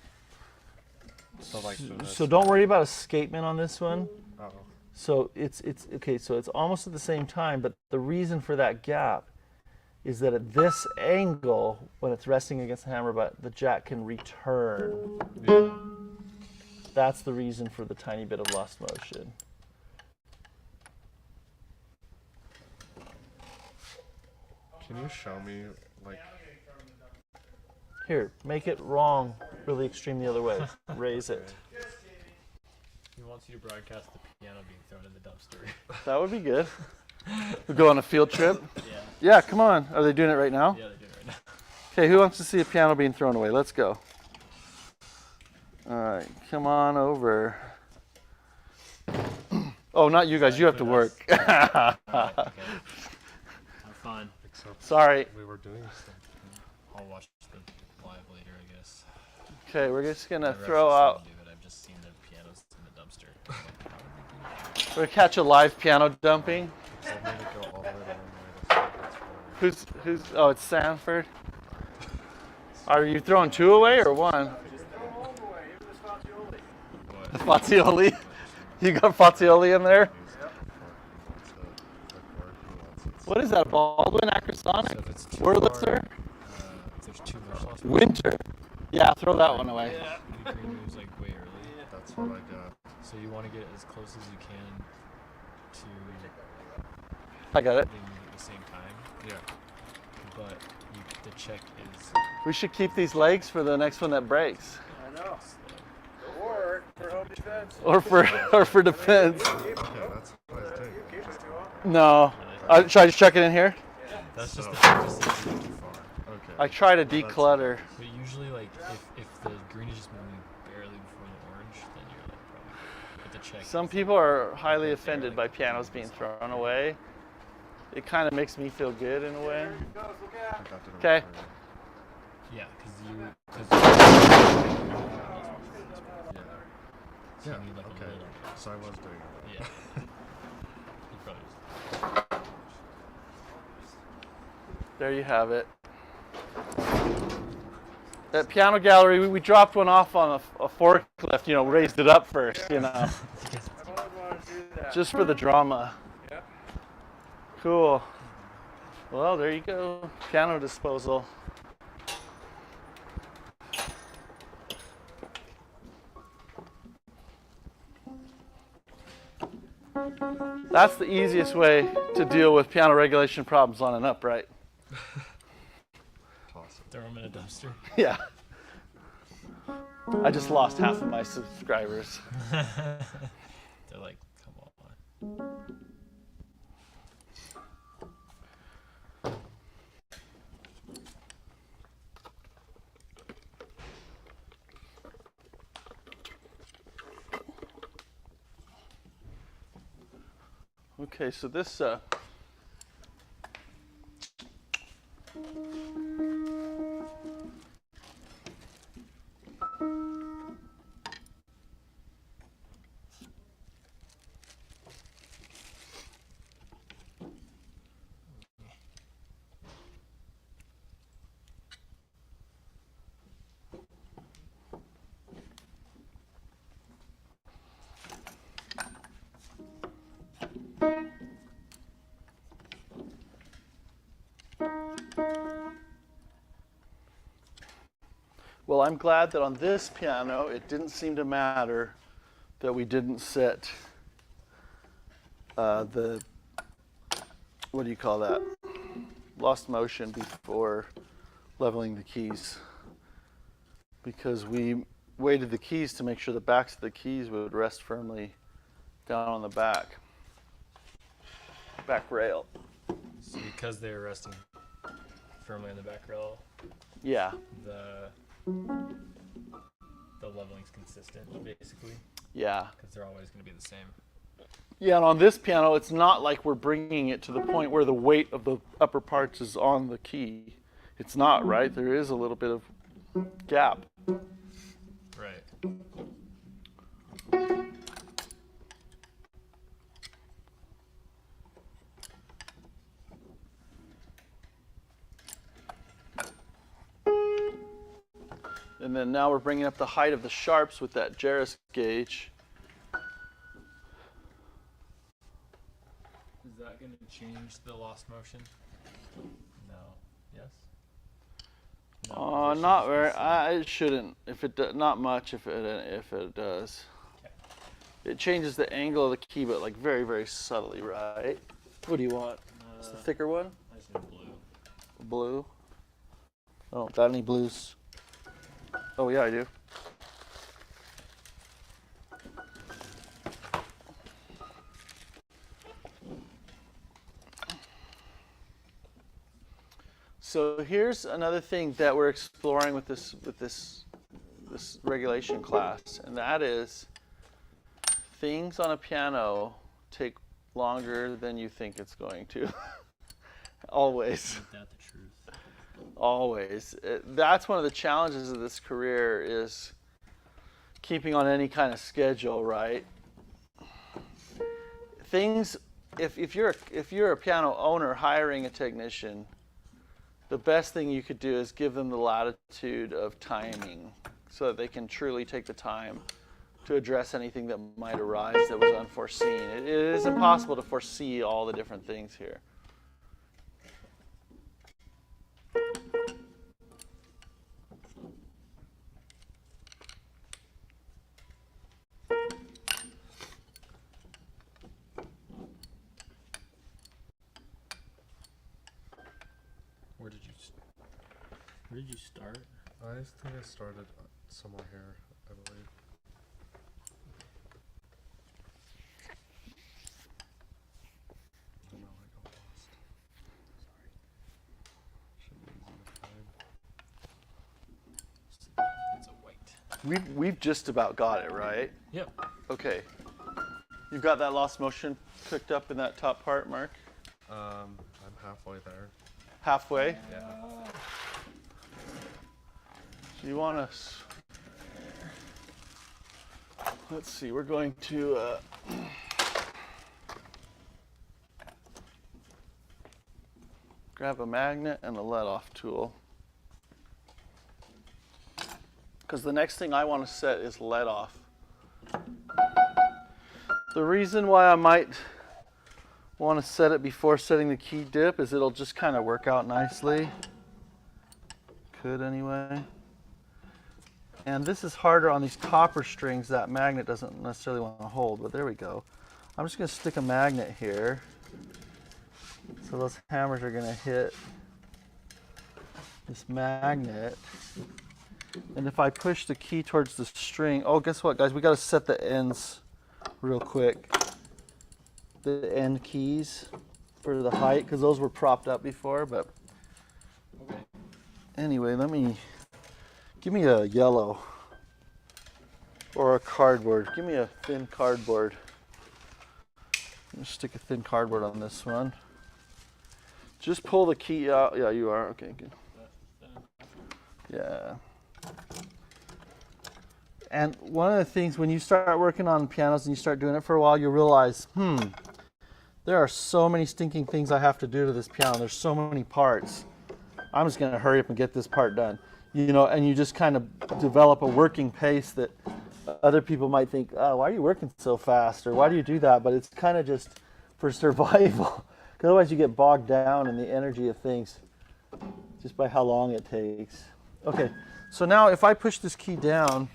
So like through this. so don't worry about escapement on this one. Oh. So it's okay, so it's almost at the same time, but the reason for that gap is that at this angle, when it's resting against the hammer butt, the jack can return. Yeah. That's the reason for the tiny bit of lost motion. Can you show me like? Here, make it wrong really extreme the other way. Raise it. He wants you to broadcast the piano being thrown in the dumpster. That would be good. We go on a field trip. Yeah. Yeah, come on. Are they doing it right now? Yeah, they're doing it right now. Okay, who wants to see a piano being thrown away? Let's go. All right, come on over. Oh, not you guys. You have to work. Alright, okay. Have fun. Except Sorry. we were doing something. I'll watch the live later, I guess. Okay, we're just gonna I've never throw actually out. seen them do it. I've just seen the pianos in the dumpster. Like, how would they do that? We're gonna catch a live piano dumping. Told me to go all the way down there to see what's Who's? Oh, it's Sanford. Are you throwing two away or one? What? Fazioli. You got Fazioli in there. What is that? Baldwin Acrosonic? So if it's too Wurlitzer? if there's two versions. Winter. Yeah, throw that one away. The green moves like way early. That's what I got. So you want to get it as close as you can to I got it. they move at the same time. Yeah. But the check is We should keep these legs for the next one that breaks. I know. slow. Or for home defense. Or for defense. Okay, that's what I was doing. Keep it to him. No. Should I just chuck it in here? That's just So- the thing, just that it's not too far. Okay. I try to declutter. But usually, like, if the green is just moving barely before the orange, then you're like probably. But the check. Some is, people are highly offended by pianos being thrown away. It kind of makes me feel good in a way. I got to Okay. Yeah, because Yeah. you need like a Okay. lid on it. So I was doing it. Yeah. You probably just. There you have it. At Piano Gallery, we dropped one off on a forklift, raised it up first, I've always wanted to do that. just for the drama. Yep. Cool. Well, there you go. Piano disposal. That's the easiest way to deal with piano regulation problems on an upright. Awesome. Throw them in a dumpster. Yeah. I just lost half of my subscribers. They're like, come on. Okay, so this Well, I'm glad that on this piano, it didn't seem to matter that we didn't set the, what do you call that? Lost motion before leveling the keys. Because we weighted the keys to make sure the backs of the keys would rest firmly down on the back rail. So because they're resting firmly on the back rail, Yeah, the leveling's consistent, basically, yeah. because they're always going to be the same. Yeah, and on this piano, it's not like we're bringing it to the point where the weight of the upper parts is on the key. It's not, right? There is a little bit of gap. Right. And then now we're bringing up the height of the sharps with that Jarvis gauge. Is that going to change the lost motion? No. Yes? No, Not position very. is the same. It shouldn't. If it not much. If it does, Okay. it changes the angle of the key, but like very very subtly, right? What do you want? It's the thicker one. I just need blue. Blue. Oh, got any blues? Oh yeah, I do. So here's another thing that we're exploring with this regulation class, and that is things on a piano take longer than you think it's going to. Always. Ain't that the truth? Always. That's one of the challenges of this career is keeping on any kind of schedule, right? Things, if you're a piano owner hiring a technician, the best thing you could do is give them the latitude of timing so that they can truly take the time to address anything that might arise that was unforeseen. It is impossible to foresee all the different things here. Where did you start? I think I started somewhere here, I believe. Oh no, I got lost. Sorry. Should be easy to find. It's a white. We've just about got it, right? Yep. Okay. You've got that lost motion cooked up in that top part, Mark? I'm halfway there. Halfway? Yeah. So you want us... Let's see, we're going to... grab a magnet and a let-off tool. Because the next thing I want to set is let-off. The reason why I might want to set it before setting the key dip is it'll just kind of work out nicely. Could anyway. And this is harder on these copper strings that magnet doesn't necessarily want to hold, but there we go. I'm just going to stick a magnet here. So those hammers are going to hit this magnet. And if I push the key towards the string, oh, guess what, guys? We got to set the ends real quick. The end keys for the height, because those were propped up before. But Okay. anyway, give me a yellow or a cardboard. Give me a thin cardboard. I'm gonna stick a thin cardboard on this one. Just pull the key out. Yeah, you are. Okay, good. Yeah. And one of the things when you start working on pianos and you start doing it for a while, you realize, there are so many stinking things I have to do to this piano. There's so many parts. I'm just going to hurry up and get this part done. You know, and you just kind of develop a working pace that other people might think, oh, why are you working so fast? Or why do you do that? But it's kind of just for survival. Because otherwise you get bogged down in the energy of things just by how long it takes. Okay, so now if I push this key down,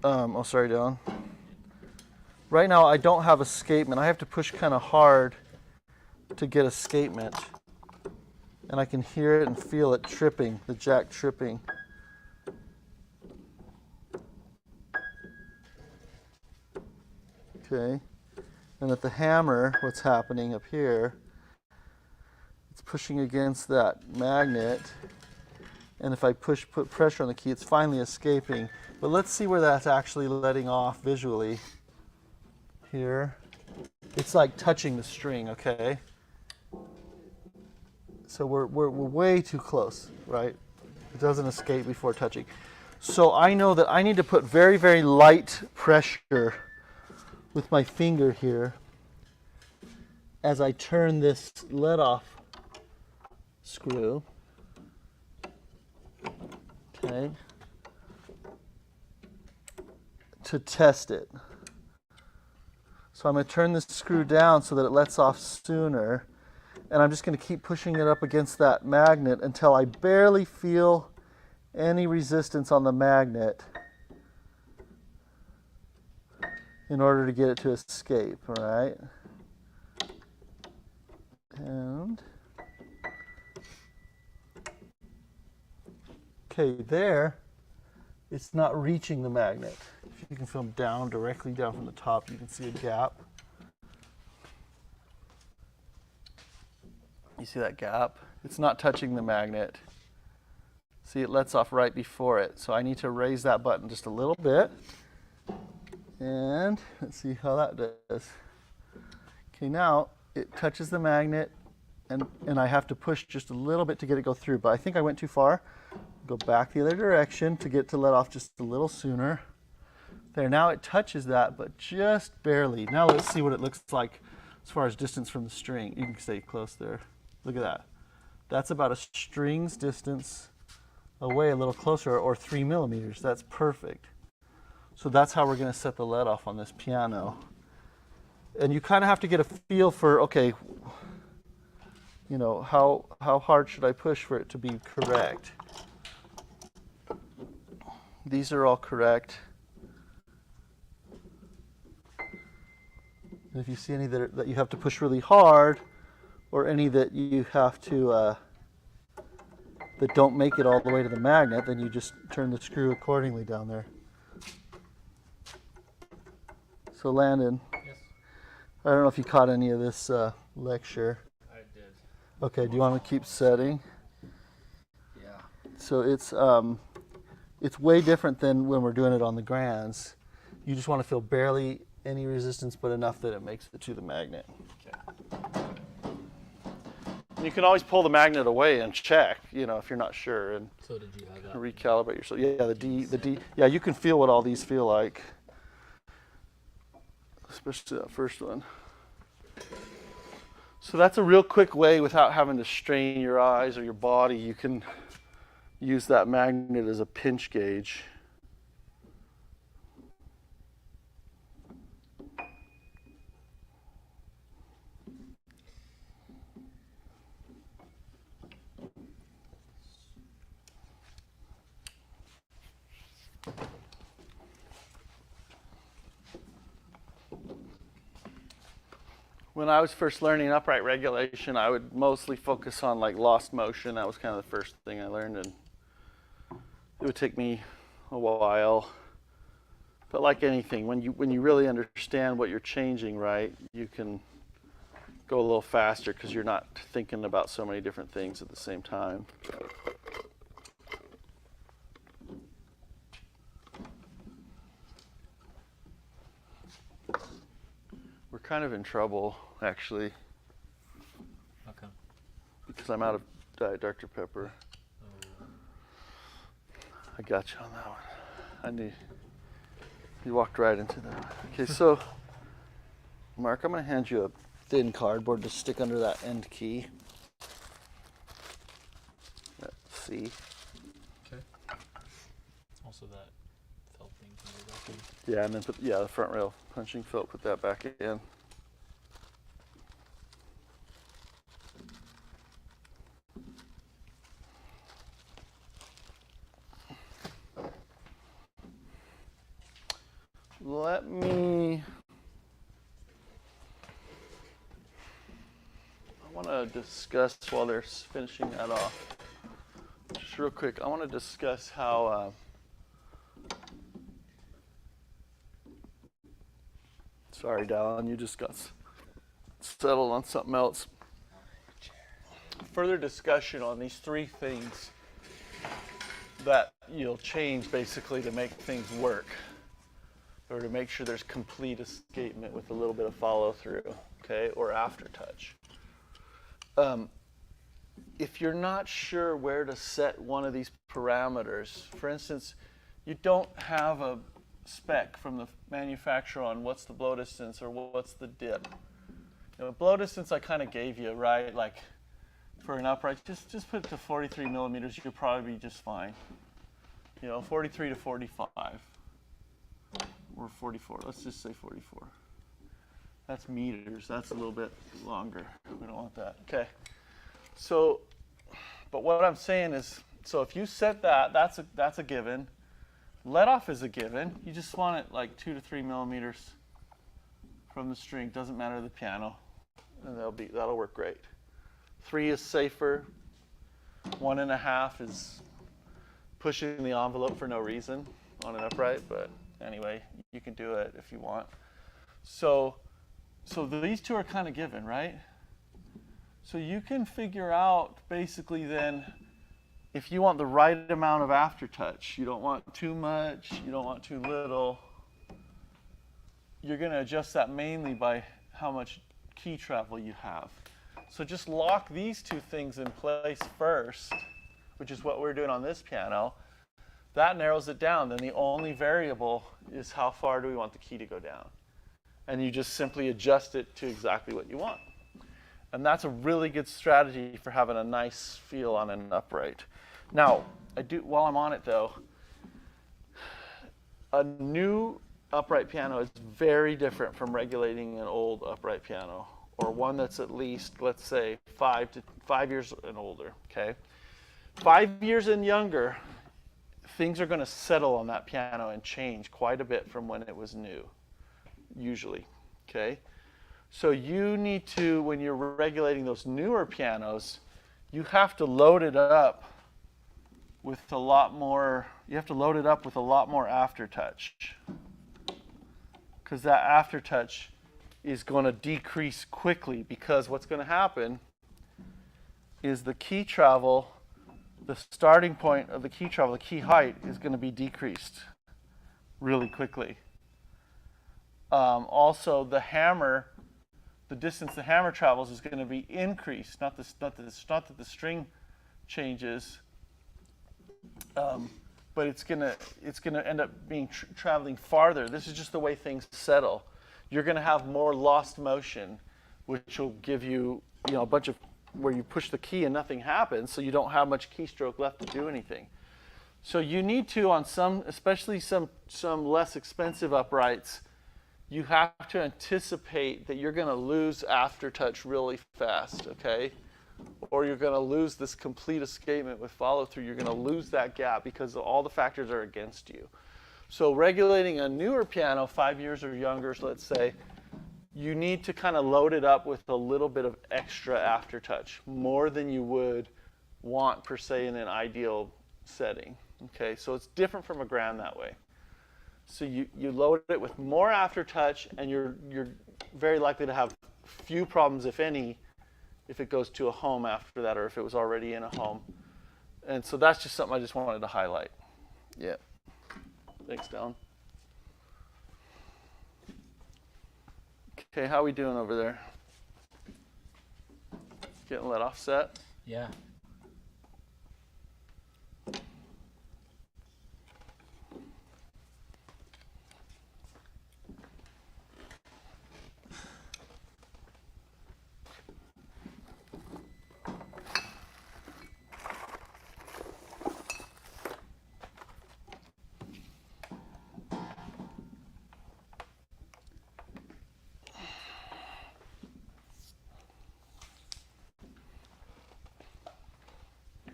down. Right now I don't have escapement. I have to push kind of hard to get escapement. And I can hear it and feel it tripping, the jack tripping. Okay, and at the hammer, what's happening up here, it's pushing against that magnet. And if I put pressure on the key, it's finally escaping. But let's see where that's actually letting off visually. Here, it's like touching the string, okay? So we're way too close, right? It doesn't escape before touching. So I know that I need to put very, very light pressure with my finger here as I turn this let off screw. Okay. To test it. So I'm going to turn this screw down so that it lets off sooner. And I'm just going to keep pushing it up against that magnet until I barely feel any resistance on the magnet in order to get it to escape, all right? And okay, there, it's not reaching the magnet. If you can film down, directly down from the top, you can see a gap. You see that gap? It's not touching the magnet. See, it lets off right before it. So I need to raise that button just a little bit. And let's see how that does. Okay, now it touches the magnet, and I have to push just a little bit to get it go through. But I think I went too far. Go back the other direction to get to let off just a little sooner. There, now it touches that, but just barely. Now let's see what it looks like as far as distance from the string. You can stay close there. Look at that. That's about a string's distance away, a little closer, or 3 millimeters. That's perfect. So that's how we're going to set the let off on this piano. And you kind of have to get a feel for, okay, you know, how hard should I push for it to be correct? These are all correct. And if you see any that you have to push really hard, or any that you have to, that don't make it all the way to the magnet, then you just turn the screw accordingly down there. So Landon, Yes, I don't know if you caught any of this lecture. I did. Okay, do you want to keep setting? Yeah. So it's way different than when we're doing it on the grands. You just want to feel barely any resistance, but enough that it makes it to the magnet. Okay. You can always pull the magnet away and check, you know, if you're not sure, and So did you have that? recalibrate yourself. Yeah, the D. Yeah, you can feel what all these feel like, especially that first one. So that's a real quick way, without having to strain your eyes or your body. You can use that magnet as a pinch gauge. When I was first learning upright regulation, I would mostly focus on like lost motion. That was kind of the first thing I learned, and it would take me a while. But like anything, when you really understand what you're changing, right, you can go a little faster because you're not thinking about so many different things at the same time. We're kind of in trouble, actually, How come? because I'm out of Diet Dr. Pepper. Oh, I got you on that one. I knew you walked right into that. Okay, so Mark, I'm going to hand you a thin cardboard to stick under that end key. That C. okay. Also that felt thing can go back in. Yeah, and then put the front rail punching felt. Put that back in. let me. I want to discuss while they're finishing that off. Just real quick, I want to discuss how. Sorry, Dallin, you just got settled on something else. Further discussion on these three things that you'll change basically to make things work, or to make sure there's complete escapement with a little bit of follow through, okay, or aftertouch. If you're not sure where to set one of these parameters, for instance, you don't have a spec from the manufacturer on what's the blow distance or what's the dip. You know, blow distance I kind of gave you, right? Like for an upright, just put it to 43 millimeters. You'll probably be just fine. You know, 43 to 45 or 44. Let's just say 44. That's meters. That's a little bit longer. We don't want that. Okay. So, but what I'm saying is, so if you set that, that's a given. Let off is a given. You just want it like 2 to 3 millimeters from the string. Doesn't matter the piano, and that'll work great. 3 is safer. 1.5 is pushing the envelope for no reason on an upright, but anyway, you can do it if you want. So these two are kind of given, right? So you can figure out basically then if you want the right amount of aftertouch. You don't want too much, you don't want too little. You're going to adjust that mainly by how much key travel you have. So just lock these two things in place first, which is what we're doing on this piano. That narrows it down. Then the only variable is how far do we want the key to go down. And you just simply adjust it to exactly what you want. And that's a really good strategy for having a nice feel on an upright. Now, while I'm on it though, a new upright piano is very different from regulating an old upright piano, or one that's at least, let's say, 5 years and older, okay? 5 years and younger, things are going to settle on that piano and change quite a bit from when it was new, usually, okay? So you need to, when you're regulating those newer pianos, you have to load it up with a lot more, aftertouch. Because that aftertouch is going to decrease quickly, because what's going to happen is the key travel, the starting point of the key travel, the key height, is going to be decreased really quickly. Also, the hammer, the distance the hammer travels is going to be increased. Not that the string changes, but it's going to end up being traveling farther. This is just the way things settle. You're going to have more lost motion, which will give you, a bunch of where you push the key and nothing happens, so you don't have much keystroke left to do anything. So you need to, on some, especially some less expensive uprights, you have to anticipate that you're going to lose aftertouch really fast, okay? Or you're going to lose this complete escapement with follow through. You're going to lose that gap because all the factors are against you. So regulating a newer piano, 5 years or younger, let's say, you need to kind of load it up with a little bit of extra aftertouch, more than you would want per se in an ideal setting. Okay, so it's different from a grand that way. So you load it with more aftertouch, and you're very likely to have few problems, if any, if it goes to a home after that, or if it was already in a home. And so that's just something I just wanted to highlight. Yeah. Thanks, Dylan. Okay, how are we doing over there? Getting let off set? Yeah.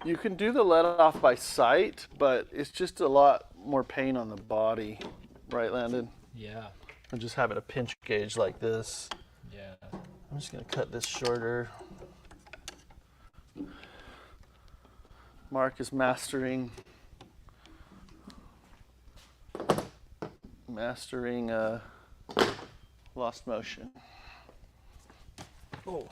You can do the let off by sight, but it's just a lot more pain on the body, right, Landon? Yeah. And just having a pinch gauge like this. Yeah. I'm just gonna cut this shorter. Mark is mastering lost motion. Oh.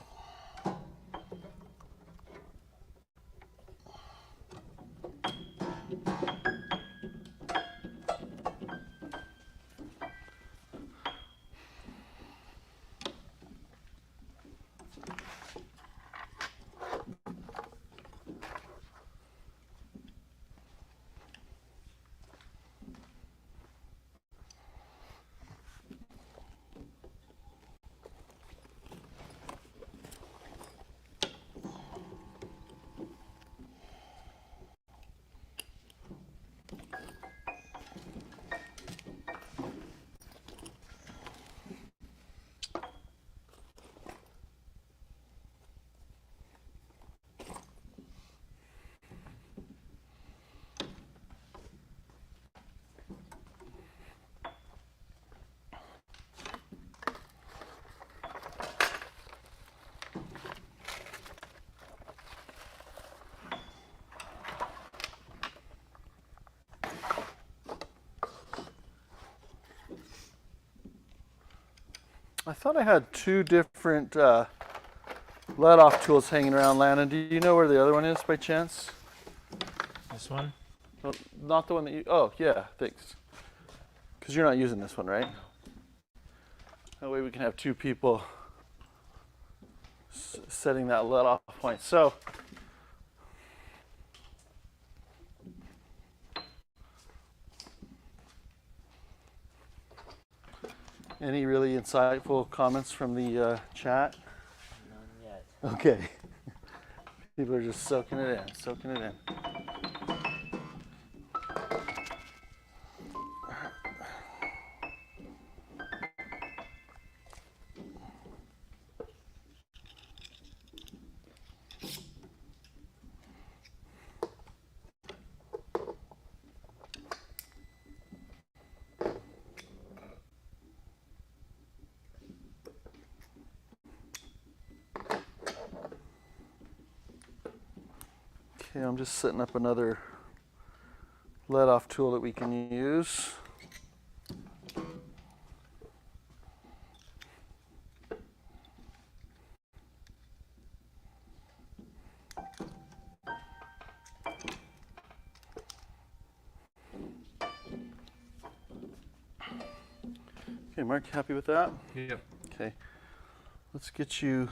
I thought I had two different let-off tools hanging around, Landon. Do you know where the other one is by chance? This one? Well, not the one that you. Oh, yeah, thanks. Because you're not using this one, right? That way we can have two people setting that let-off point. So, any really insightful comments from the chat? None yet. Okay. People are just soaking it in, soaking it in. Okay, I'm just setting up another let-off tool that we can use. Okay, Mark, you happy with that? Yep. Okay, let's get you.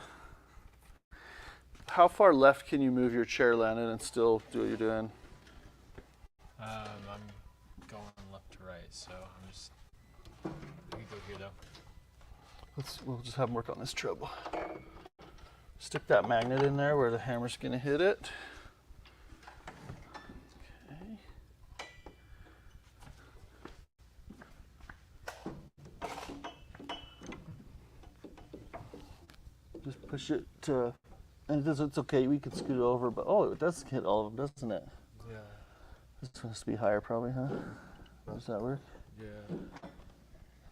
How far left can you move your chair, Landon, and still do what you're doing? I'm going left to right, so I'm just. I can go here though. We'll just have him work on this treble. Stick that magnet in there where the hammer's gonna hit it. Okay. Just push it to, and it's okay, we can scoot it over, but oh, it does hit all of them, doesn't it? Yeah. This has to be higher probably, huh? Does that work? Yeah.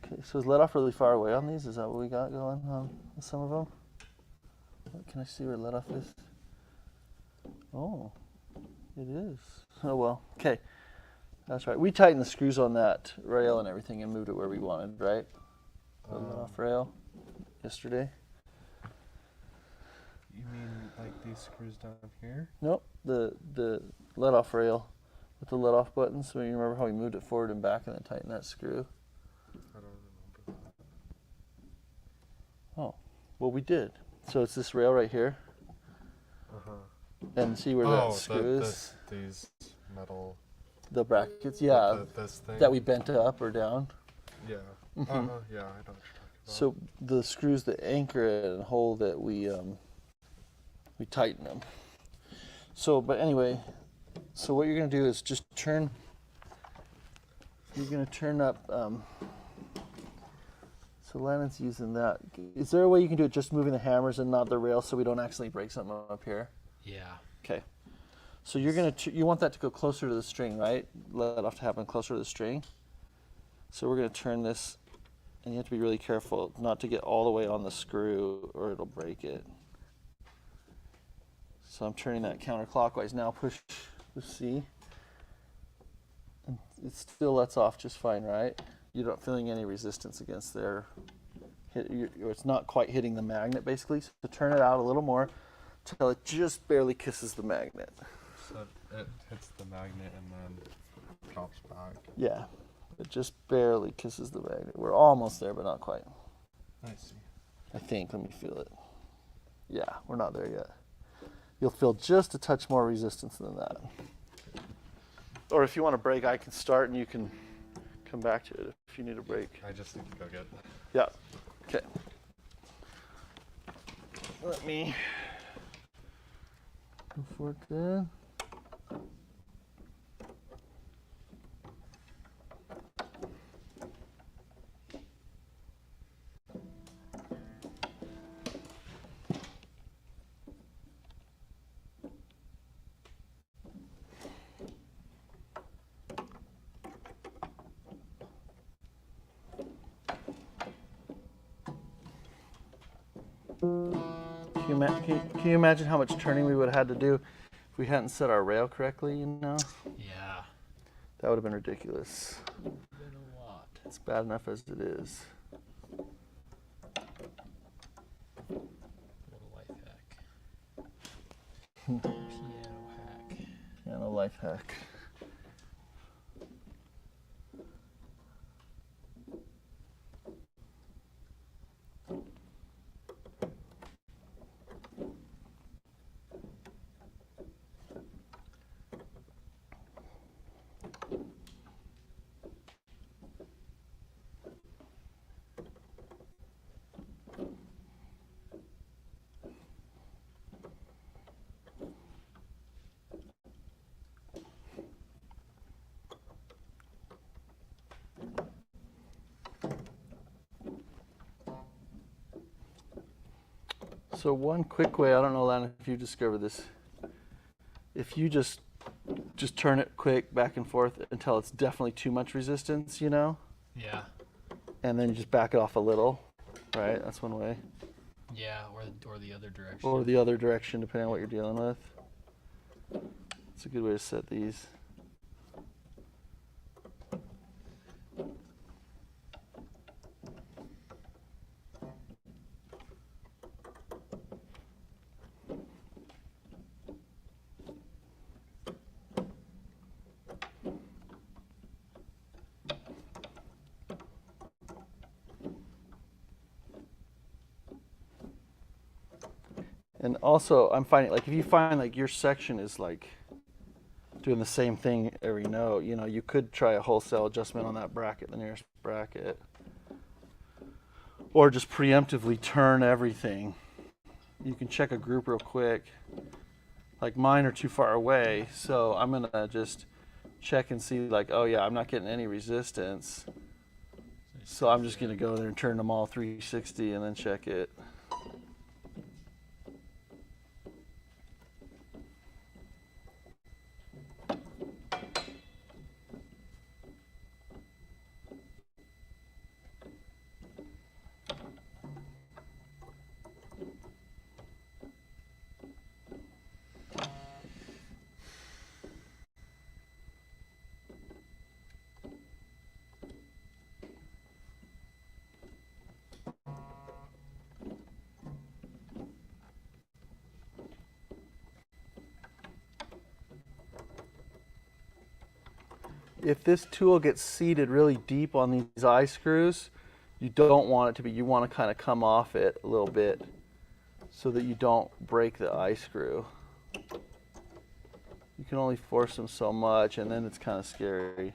Okay, so is let off really far away on these? Is that what we got going on with some of them? What, can I see where let off is? Oh, it is. Oh well, okay. That's right. We tightened the screws on that rail and everything and moved it where we wanted, right? The let off rail yesterday. You mean like these screws down here? Nope, the let off rail with the let off buttons. So you remember how we moved it forward and back and then tightened that screw? I don't remember that. Oh, well we did. So it's this rail right here. And see where that screw is? These metal. The brackets, yeah. This thing. That we bent up or down. Yeah. Yeah, I know what you're talking about. So the screws that anchor it and hold it, we tighten them. So, but anyway, so what you're gonna do is just turn. You're gonna turn up. So Lannon's using that. Is there a way you can do it just moving the hammers and not the rail, so we don't accidentally break something up here? Yeah. Okay. So you're gonna you want that to go closer to the string, right? Let off to happen closer to the string. So we're gonna turn this And you have to be really careful not to get all the way on the screw or it'll break it. So I'm turning that counterclockwise now. Push the C. And it still lets off just fine, right? You're not feeling any resistance against there. It's not quite hitting the magnet basically. So turn it out a little more till it just barely kisses the magnet. So it hits the magnet and then drops back. Yeah, it just barely kisses the magnet. We're almost there, but not quite. I see. I think. Let me feel it. Yeah, we're not there yet. You'll feel just a touch more resistance than that. Or if you want a break, I can start and you can come back to it if you need a break. I just need to go get. Yeah. Okay. Let me go for it then. Can you imagine how much turning we would have had to do if we hadn't set our rail correctly, you know? Yeah. That would have been ridiculous. Been a lot. It's bad enough as it is. Little life hack. Piano hack. Piano life hack. So one quick way, I don't know, Lana, if you discovered this, if you just turn it quick back and forth until it's definitely too much resistance, you know, Yeah. and then you just back it off a little, right? That's one way. Yeah, or the other direction. Or the other direction, depending on what you're dealing with. It's a good way to set these. And also, I'm finding, like, if you find like your section is like doing the same thing every note, you know, you could try a wholesale adjustment on that bracket, the nearest bracket, or just preemptively turn everything. You can check a group real quick. Like mine are too far away, so I'm gonna just check and see, like, oh yeah, I'm not getting any resistance. So I'm just gonna go there and turn them all 360 and then check it. If this tool gets seated really deep on these eye screws, you don't want it to be, you want to kind of come off it a little bit so that you don't break the eye screw. You can only force them so much and then it's kind of scary.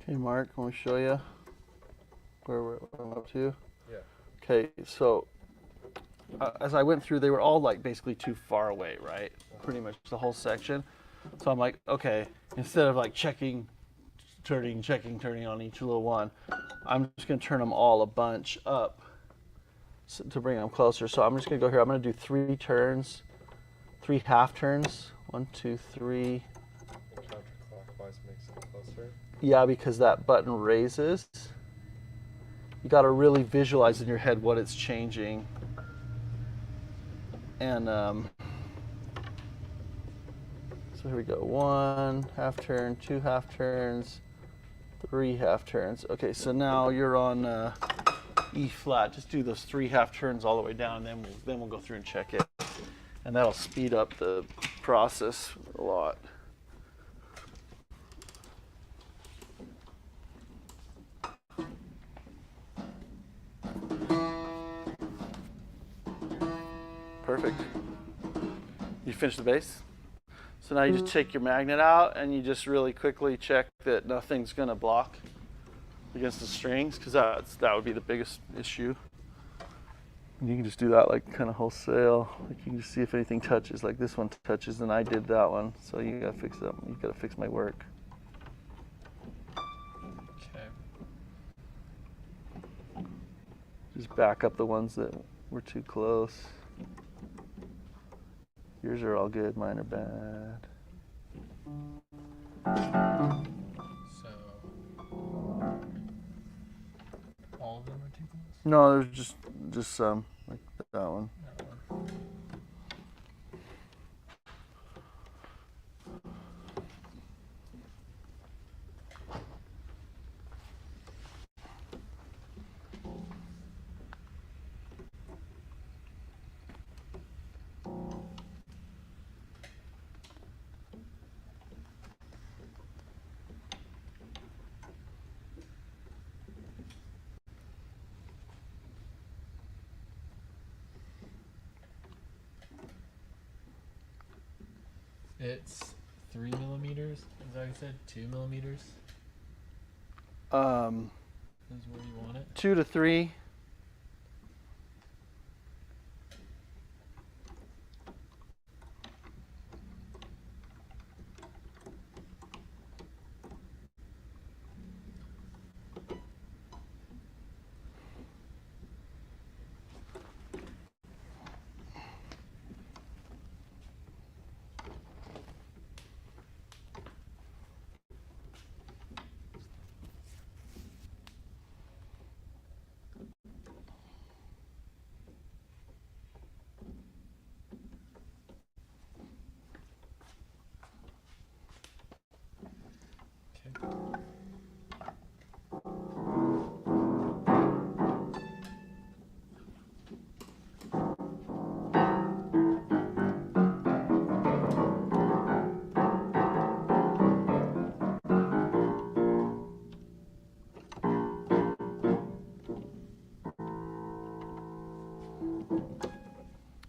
Okay, Mark, want me to show you where I'm up to? Yeah. Okay, so as I went through, they were all like basically too far away, right? Pretty much the whole section. So I'm like, okay, instead of like checking, turning on each little one, I'm just gonna turn them all a bunch up to bring them closer. So I'm just gonna go here. I'm gonna do 3 turns, 3 half turns. 1, 2, 3. And counterclockwise makes it closer. Yeah, because that button raises. You got to really visualize in your head what it's changing. And so here we go. 1 half turn, 2 half turns, 3 half turns. Okay, so now you're on E flat. Just do those 3 half turns all the way down, and then we'll go through and check it. And that'll speed up the process a lot. Perfect. You finish the bass? So now you just take your magnet out and you just really quickly check that nothing's going to block against the strings, because that would be the biggest issue. And you can just do that like kind of wholesale. Like you can just see if anything touches, like this one touches, and I did that one. So you got to fix that. You got to fix my work. Okay. Just back up the ones that were too close. Yours are all good, mine are bad. So all of them are too close. No, there's just some, like that one. That one. It's 3 millimeters. Is that what you said? 2 millimeters is where you want it. 2 to 3. Okay.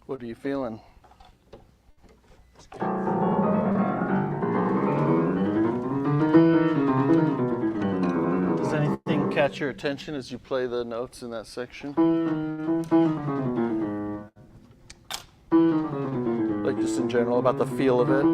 What are you feeling? It's good. Does anything catch your attention as you play the notes in that section? Like just in general about the feel of it?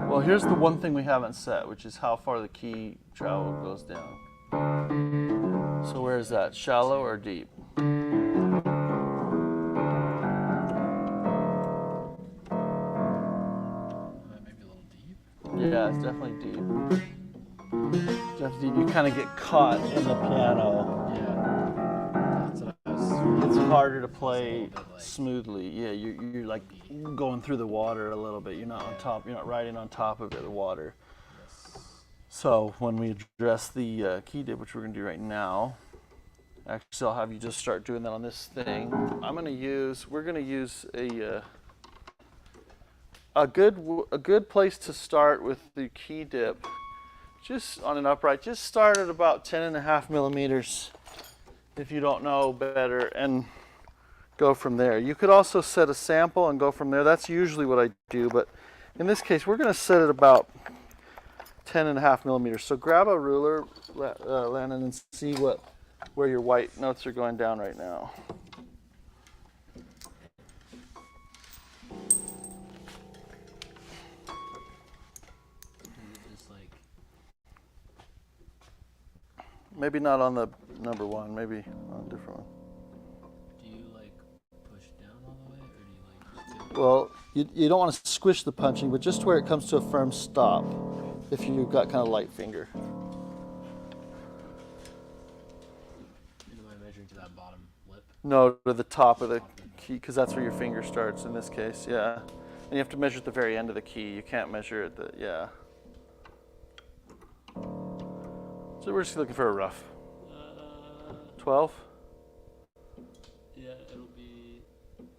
Well, here's the one thing we haven't set, which is how far the key travel goes down. So where is that? Shallow or deep? Maybe a little deep. Yeah, it's definitely deep. Definitely deep. You kind of get caught in the piano. Yeah. That's what I was. It's harder to It's a play little bit like- smoothly. Yeah, you're like going through the water a little bit. You're not on top. You're not riding on top of the water. Yes. So when we address the key dip, which we're gonna do right now, actually I'll have you just start doing that on this thing. We're gonna use a good place to start with the key dip, just on an upright, just start at about 10.5 millimeters if you don't know better, and go from there. You could also set a sample and go from there. That's usually what I do, but in this case, we're going to set it about 10.5 millimeters. So grab a ruler, Landon, and see where your white notes are going down right now. Just like Maybe not on the number one, maybe on a different one. do you like push down all the way, or do you like just do Well, you don't want to squish the punching, but just where it comes to a firm stop if you've got kind of light finger. and am I measuring to that bottom lip? No, to the top of the key, because that's where your finger starts in this case, yeah. And you have to measure at the very end of the key. You can't measure at the, yeah. So we're just looking for a rough. 12? Yeah, it'll be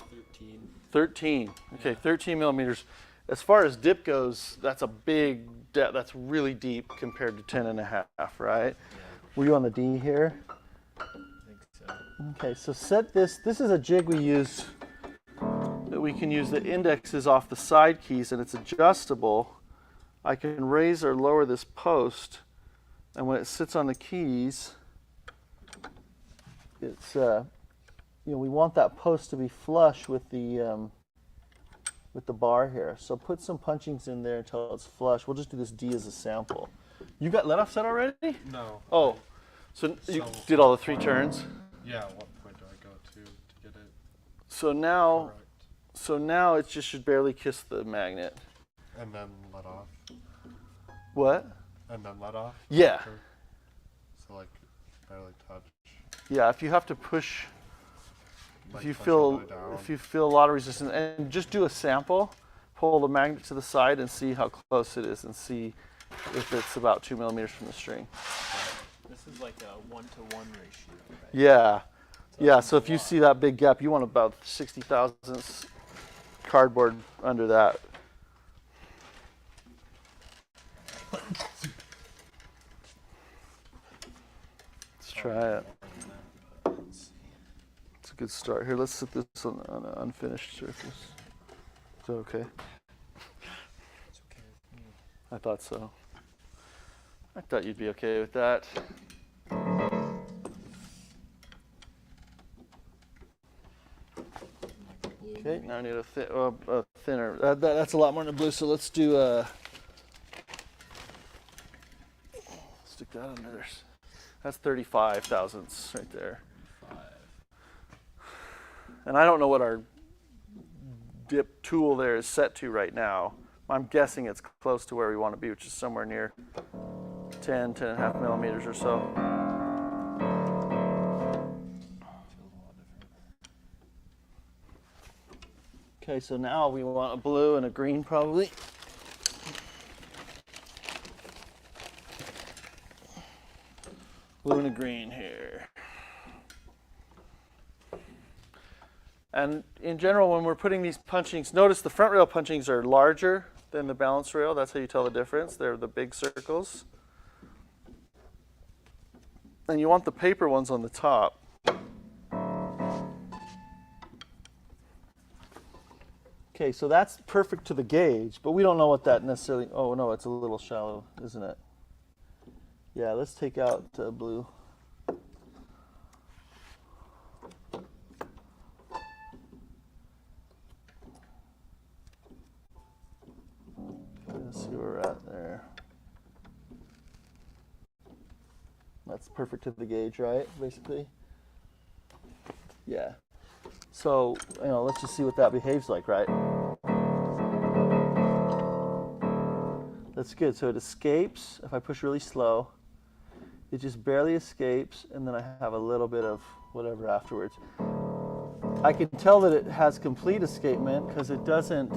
13. 13. Okay, Yeah. 13 millimeters. As far as dip goes, that's a big depth. That's really deep compared to 10.5, right? Yeah, Were you on the D here? I think so. Okay, so set this. This is a jig we use that we can use the indexes off the side keys, and it's adjustable. I can raise or lower this post, and when it sits on the keys, it's we want that post to be flush with the bar here. So put some punchings in there until it's flush. We'll just do this D as a sample. You got let off set already? No. Oh, so you So- did all the 3 turns. Yeah, what point do I go to get it So now. correct? So now it just should barely kiss the magnet. And then let off. What? And then let off? Yeah. After? So like barely touch. Yeah, if you have to push, Like if you push feel all the way down. if you feel a lot of resistance, and just do a sample, pull the magnet to the side and see how close it is, and see if it's about 2 millimeters from the string. This is like a 1-to-1 ratio, right? Yeah, So yeah. that's So a if you lot. see that big gap, you want about 60 thousandths cardboard under that. Let's try it. It's a good start. Here, let's set this on an unfinished surface. Is that okay? It's okay with me. I thought so. I thought you'd be okay with that. Blue, Okay, maybe? now I need a thinner. That's a lot more than a blue, so let's do stick that under there. That's 35 thousandths right there. 5. And I don't know what our dip tool there is set to right now. I'm guessing it's close to where we want to be, which is somewhere near 10.5 millimeters or so. Feels a lot different. Okay, so now we want a blue and a green probably. Blue and a green here. And in general, when we're putting these punchings, notice the front rail punchings are larger than the balance rail. That's how you tell the difference. They're the big circles. And you want the paper ones on the top. Okay, so that's perfect to the gauge, but we don't know what that necessarily, oh no, it's a little shallow, isn't it? Yeah, let's take out blue. Okay, let's see where we're at there. That's perfect to the gauge, right, basically? Yeah. So, let's just see what that behaves like, right? That's good. So it escapes. If I push really slow, it just barely escapes, and then I have a little bit of whatever afterwards. I can tell that it has complete escapement because it doesn't.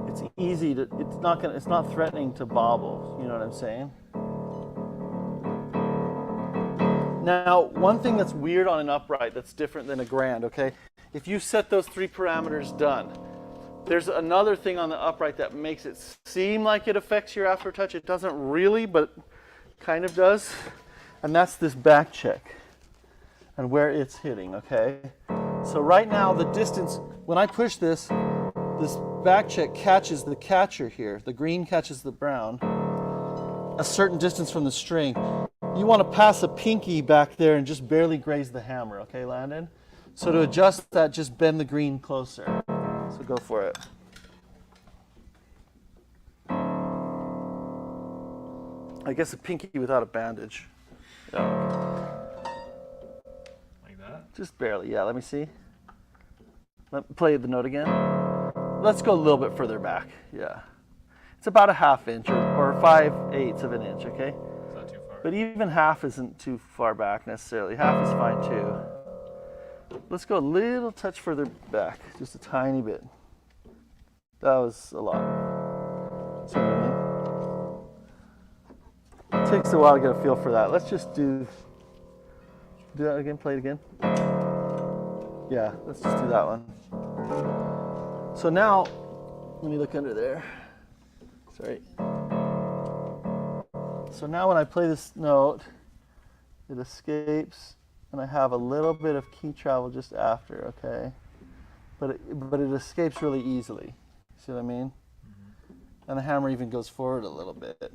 It's easy to. It's not threatening to bobble. You know what I'm saying? Now, one thing that's weird on an upright that's different than a grand, okay? If you set those 3 parameters done, There's another thing on the upright that makes it seem like it affects your aftertouch. It doesn't really, but kind of does. And that's this back check and where it's hitting, okay? So right now the distance, when I push this, this back check catches the catcher here. The green catches the brown a certain distance from the string. You want to pass a pinky back there and just barely graze the hammer, okay, Landon? So to adjust that, just bend the green closer. So go for it. I guess a pinky without a bandage. Yeah. Like that? Just barely, yeah, let me see. Play the note again. Let's go a little bit further back, yeah. It's about a ½ inch or 5/8 of an inch, okay? It's not too far. But even half isn't too far back necessarily. Half is fine too. Let's go a little touch further back, just a tiny bit. That was a lot. See what I mean? It takes a while to get a feel for that. Let's just do that again, play it again. Yeah, let's just do that one. So now, let me look under there. Sorry. So now when I play this note, it escapes and I have a little bit of key travel just after, okay? But it escapes really easily. See what I mean? Mm-hmm. And the hammer even goes forward a little bit.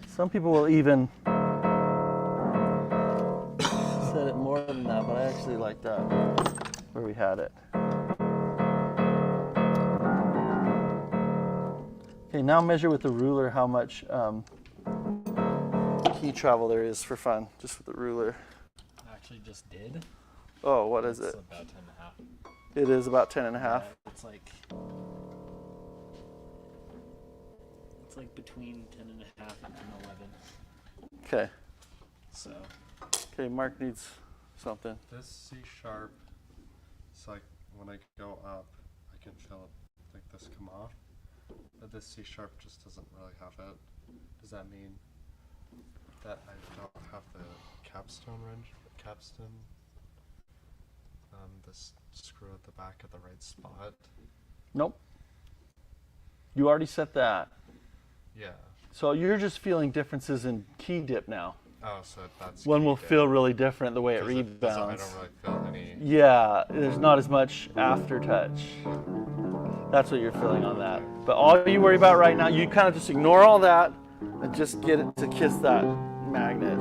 Some people will even set it more than that, but I actually like that, where we had it. Okay, now measure with the ruler how much key travel there is for fun, just with the ruler. I actually just did. Oh, what is It's it? about 10.5. It is about 10 and a half. Yeah, it's like between 10.5 and 11. Okay. So Okay, Mark needs something. This C sharp, it's like when I go up, I can feel it like this come off. But this C sharp just doesn't really have it. Does that mean that I don't have the capstone this screw at the back at the right spot? Nope. You already set that. Yeah. So you're just feeling differences in key dip now. Oh, so that's One key will dip. feel really different the way it I rebounds. don't really feel any. Yeah, there's not as much aftertouch. That's what you're feeling on that. But all you worry about right now, you kind of just ignore all that and just get it to kiss that magnet.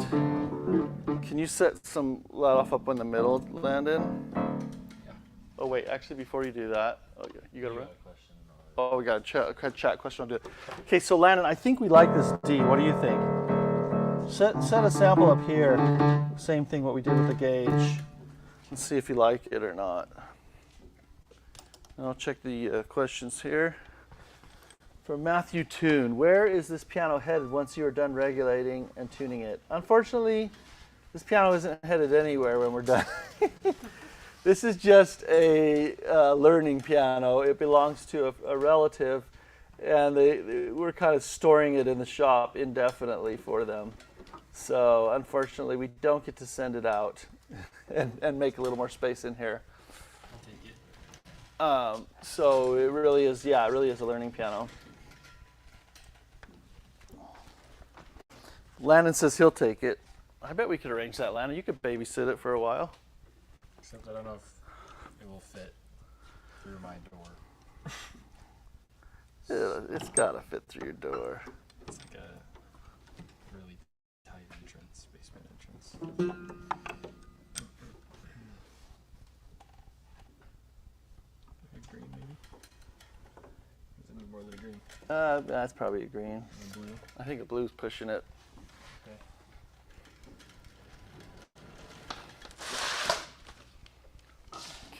Can you set some let off up in the middle, Landon? yeah. Oh wait, actually before you do that, oh yeah, you gotta run. a question or Oh, we got a chat question. I'll do it. Okay, so Landon, I think we like this D. What do you think? Set a sample up here. Same thing what we did with the gauge. Let's see if you like it or not. And I'll check the questions here. From Matthew Toon, where is this piano headed once you are done regulating and tuning it? Unfortunately, this piano isn't headed anywhere when we're done. This is just a learning piano. It belongs to a relative, and we're kind of storing it in the shop indefinitely for them. So unfortunately, we don't get to send it out and make a little more space in here. I'll take it. So it really is, yeah, it really is a learning piano. Landon says he'll take it. I bet we could arrange that, Landon. You could babysit it for a while. Except I don't know if it will fit through my door. It's gotta fit through your door. It's like a really tight entrance, basement entrance. Like green, maybe? Does it need more than a green? That's probably a green. And a blue? I think a blue's pushing it. Okay.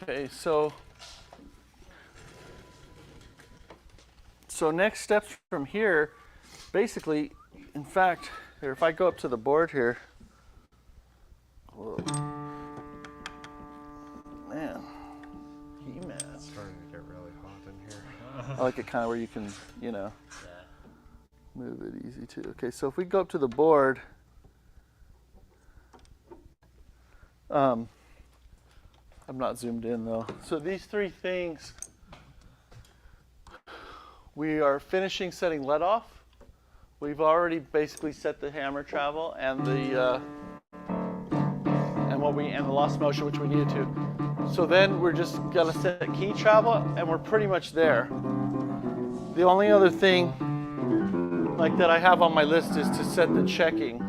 Okay, so next steps from here, basically, in fact, here, if I go up to the board here, whoa, man, He-Man. It's starting to get really hot in here. I like it kind of where you can, you know, yeah. move it easy too. Okay, so if we go up to the board, I'm not zoomed in though. So these three things, we are finishing setting let off. We've already basically set the hammer travel and the lost motion, which we needed to. So then we're just gonna set key travel, and we're pretty much there. The only other thing like that I have on my list is to set the checking.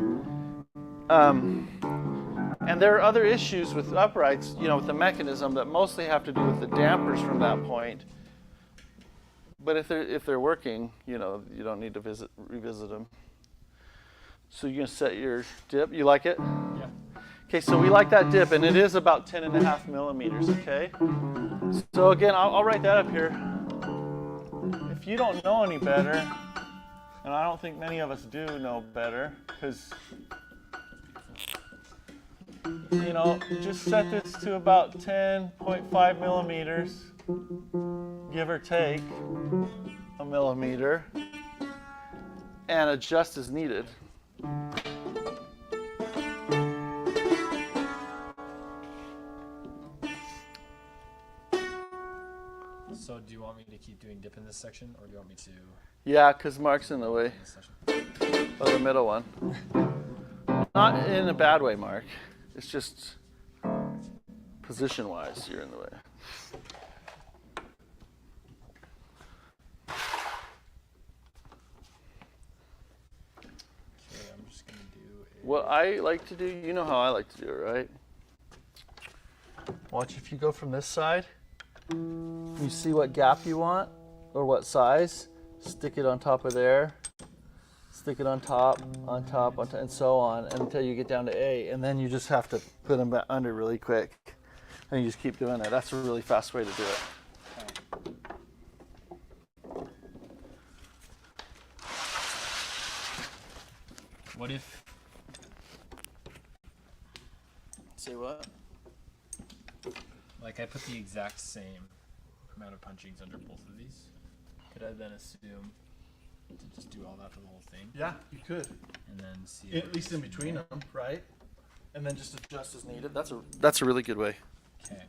And there are other issues with uprights, you know, with the mechanism that mostly have to do with the dampers from that point. But if they're working, you know, you don't need to revisit them. So you're gonna set your dip. You like it? Yeah. Okay, so we like that dip, and it is about 10.5 millimeters. Okay. So again, I'll write that up here. If you don't know any better, and I don't think many of us do know better, because you know, just set this to about 10.5 millimeters, give or take a millimeter, and adjust as needed. So do you want me to keep doing dip in this section, or do you want me to Yeah, because Mark's in the way in this section? of the middle one. Not in a bad way, Mark. It's just position-wise, you're in the way. Okay, I'm just gonna do a What I like to do, you know how I like to do it, right? Watch, if you go from this side, you see what gap you want or what size, stick it on top of there, stick it on top, and so on until you get down to A, and then you just have to put them back under really quick, and you just keep doing that. That's a really fast way to do it. What if Say what? like I put the exact same amount of punchings under both of these? Could I then assume to just do all that for the whole thing Yeah, you could. and then see At least in between them, right? And then just adjust as needed. That's a really good way. Okay.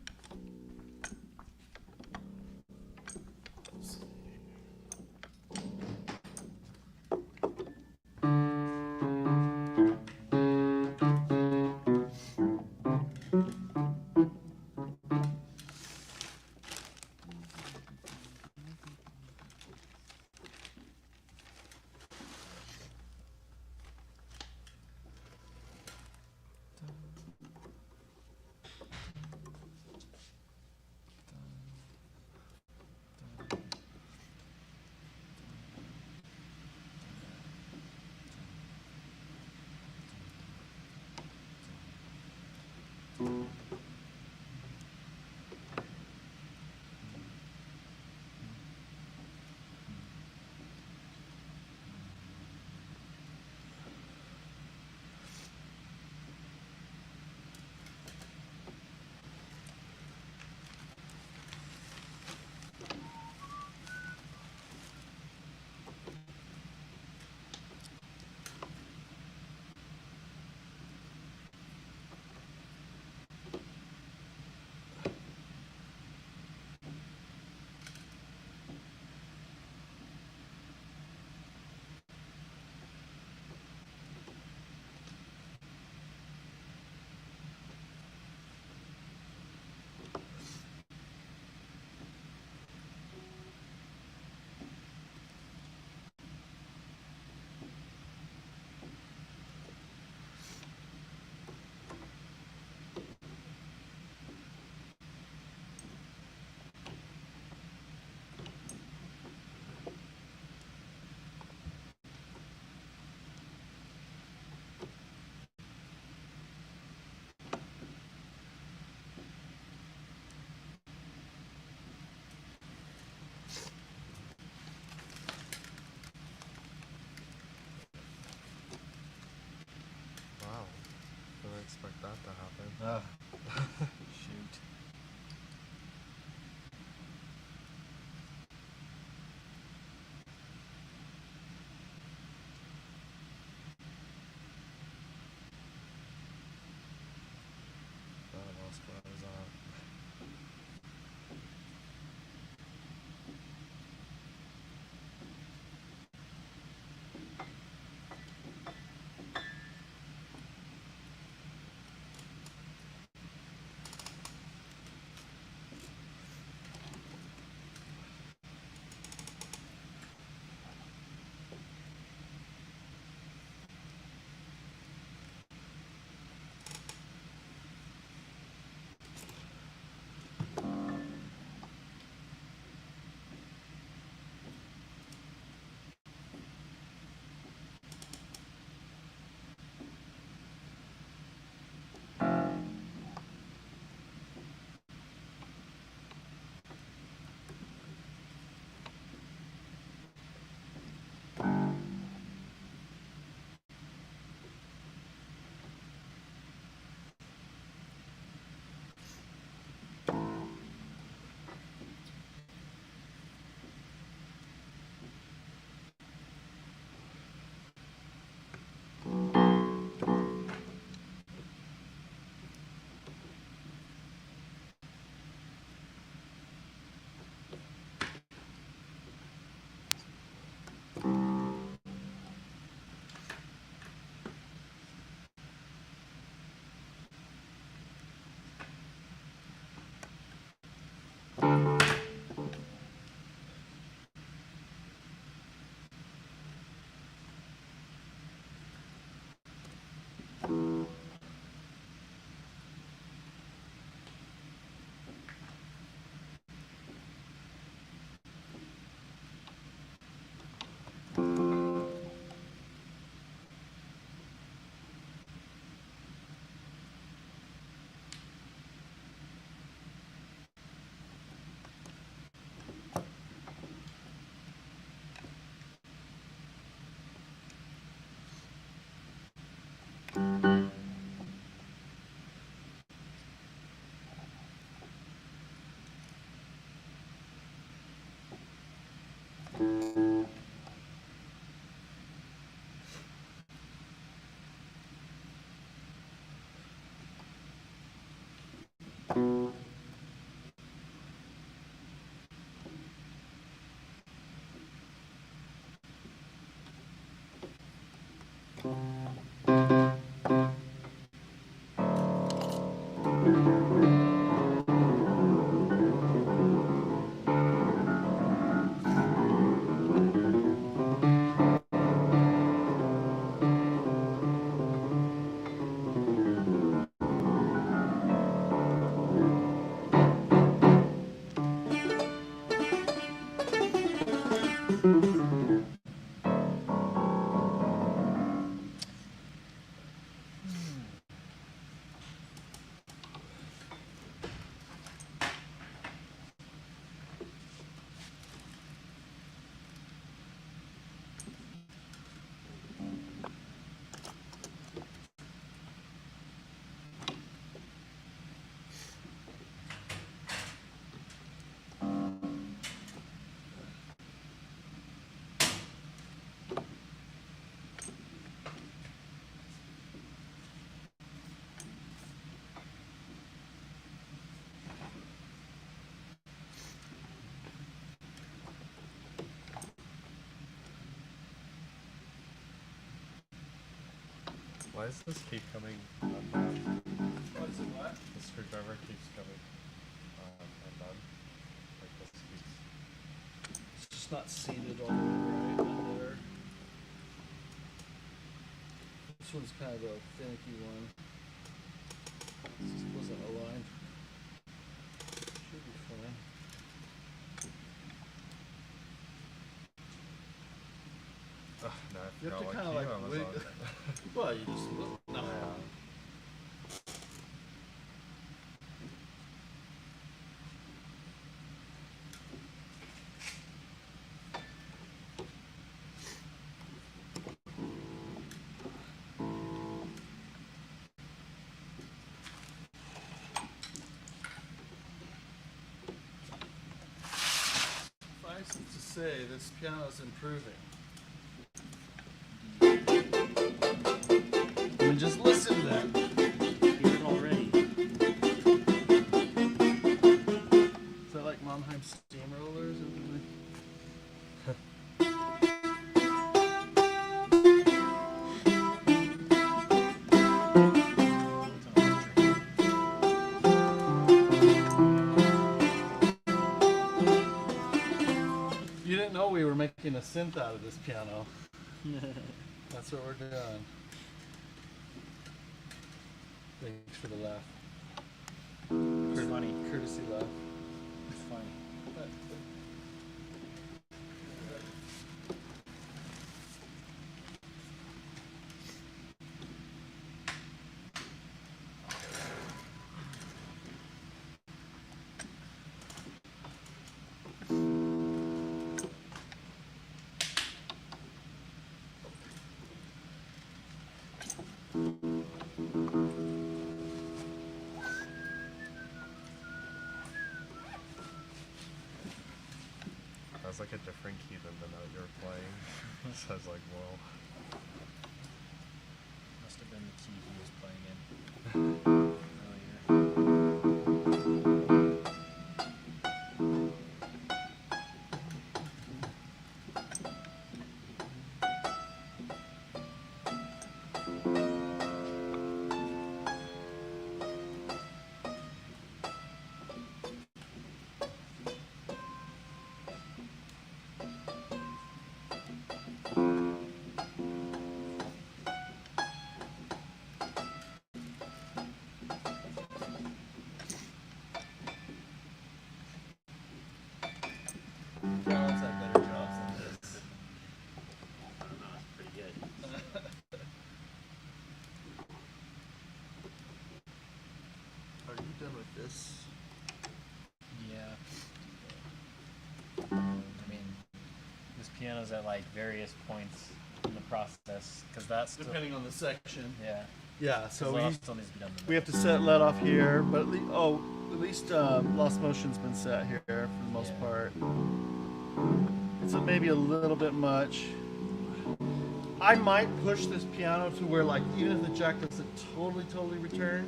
Why does this keep coming undone? What is it? What? The screwdriver keeps coming undone. Like this keeps. It's just not seated all the way right in there. This one's kind of a finicky one. This just wasn't aligned. Should be fine. Ugh, no, I You have forgot to what kinda key like I was wig- on. Well, you just look. No. Suffice it to say, this piano's improving. I mean, just listen to that. Hear it already. Is that like Mannheim steamrollers? You didn't know we were making a synth out of this piano. That's what we're doing. Thanks for the laugh. It's funny. Courtesy laugh. It's funny. That was like a different key than the note you were playing. So I was like, whoa. Must have been the key he was playing in earlier. Pianos have better jobs than this. I don't know. It's pretty good. Are you done with this? Yeah. I mean, this piano's at like various points in the process because that's still, Depending on the section. yeah. Yeah, so So we still needs to be done. we have to set let off here, but at least Lost Motion's been set here for the most Yeah. part. It's maybe a little bit much. I might push this piano to where, like, even if the jack doesn't totally return,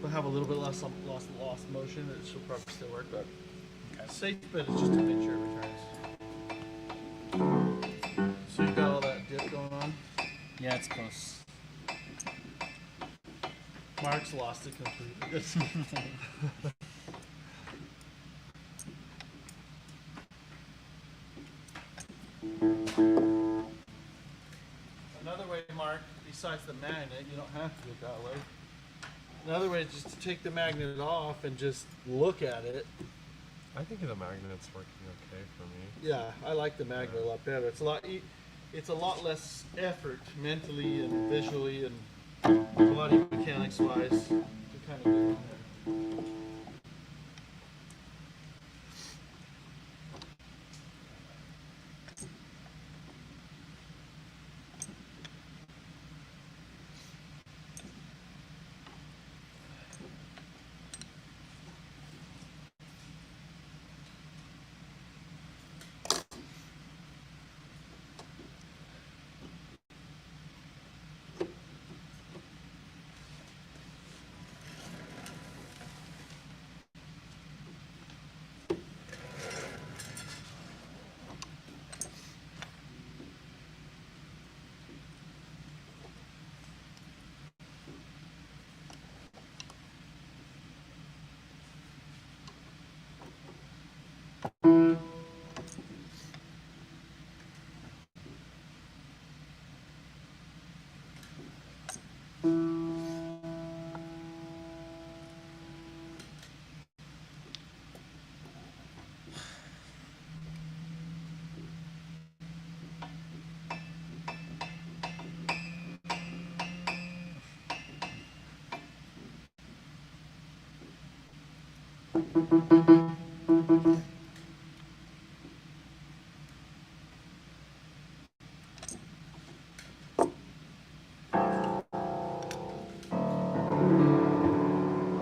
We'll have a little bit less lost motion. It should probably still work, but safe bet is just to make sure it returns. So you got all that dip going on. Yeah, it's close. Mark's lost it completely. Another way, Mark, besides the magnet, you don't have to do it that way. Another way is just to take the magnet off and just look at it. I think the magnet's working okay for me. Yeah, I like the magnet a lot better. It's a lot less effort mentally and visually and body mechanics wise to kind of get in there.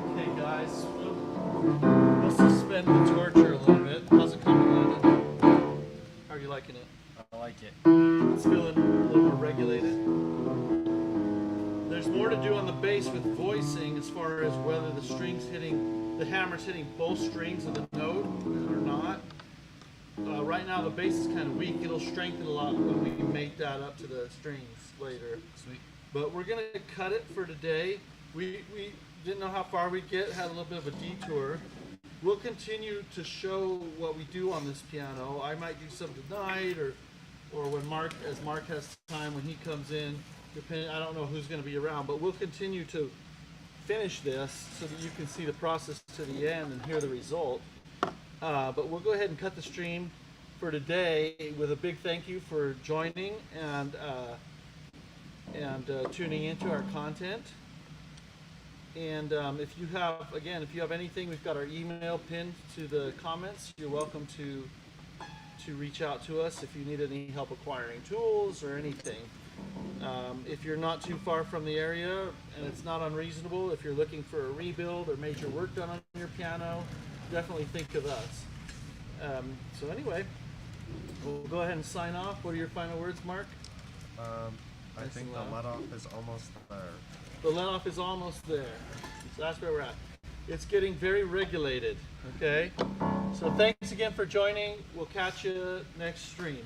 Okay, guys, we'll suspend the torture a little bit. How's it coming, Landon? How are you liking it? I like it. It's feeling a little more regulated. There's more to do on the bass with voicing as far as whether the hammer's hitting both strings of the note or not. Right now the bass is kind of weak. It'll strengthen a lot when we mate that up to the strings later. Sweet. But we're gonna cut it for today. We didn't know how far we'd get, had a little bit of a detour. We'll continue to show what we do on this piano. I might do some tonight or when Mark has time when he comes in. Depending, I don't know who's gonna be around, but we'll continue to finish this so that you can see the process to the end and hear the result. But we'll go ahead and cut the stream for today with a big thank you for joining and tuning into our content. And if you have anything, we've got our email pinned to the comments. You're welcome to reach out to us if you need any help acquiring tools or anything. If you're not too far from the area and it's not unreasonable, if you're looking for a rebuild or major work done on your piano, definitely think of us. So anyway, we'll go ahead and sign off. What are your final words, Mark? I think the let off is almost there. The let off is almost there. So that's where we're at. It's getting very regulated, okay? So thanks again for joining. We'll catch you next stream.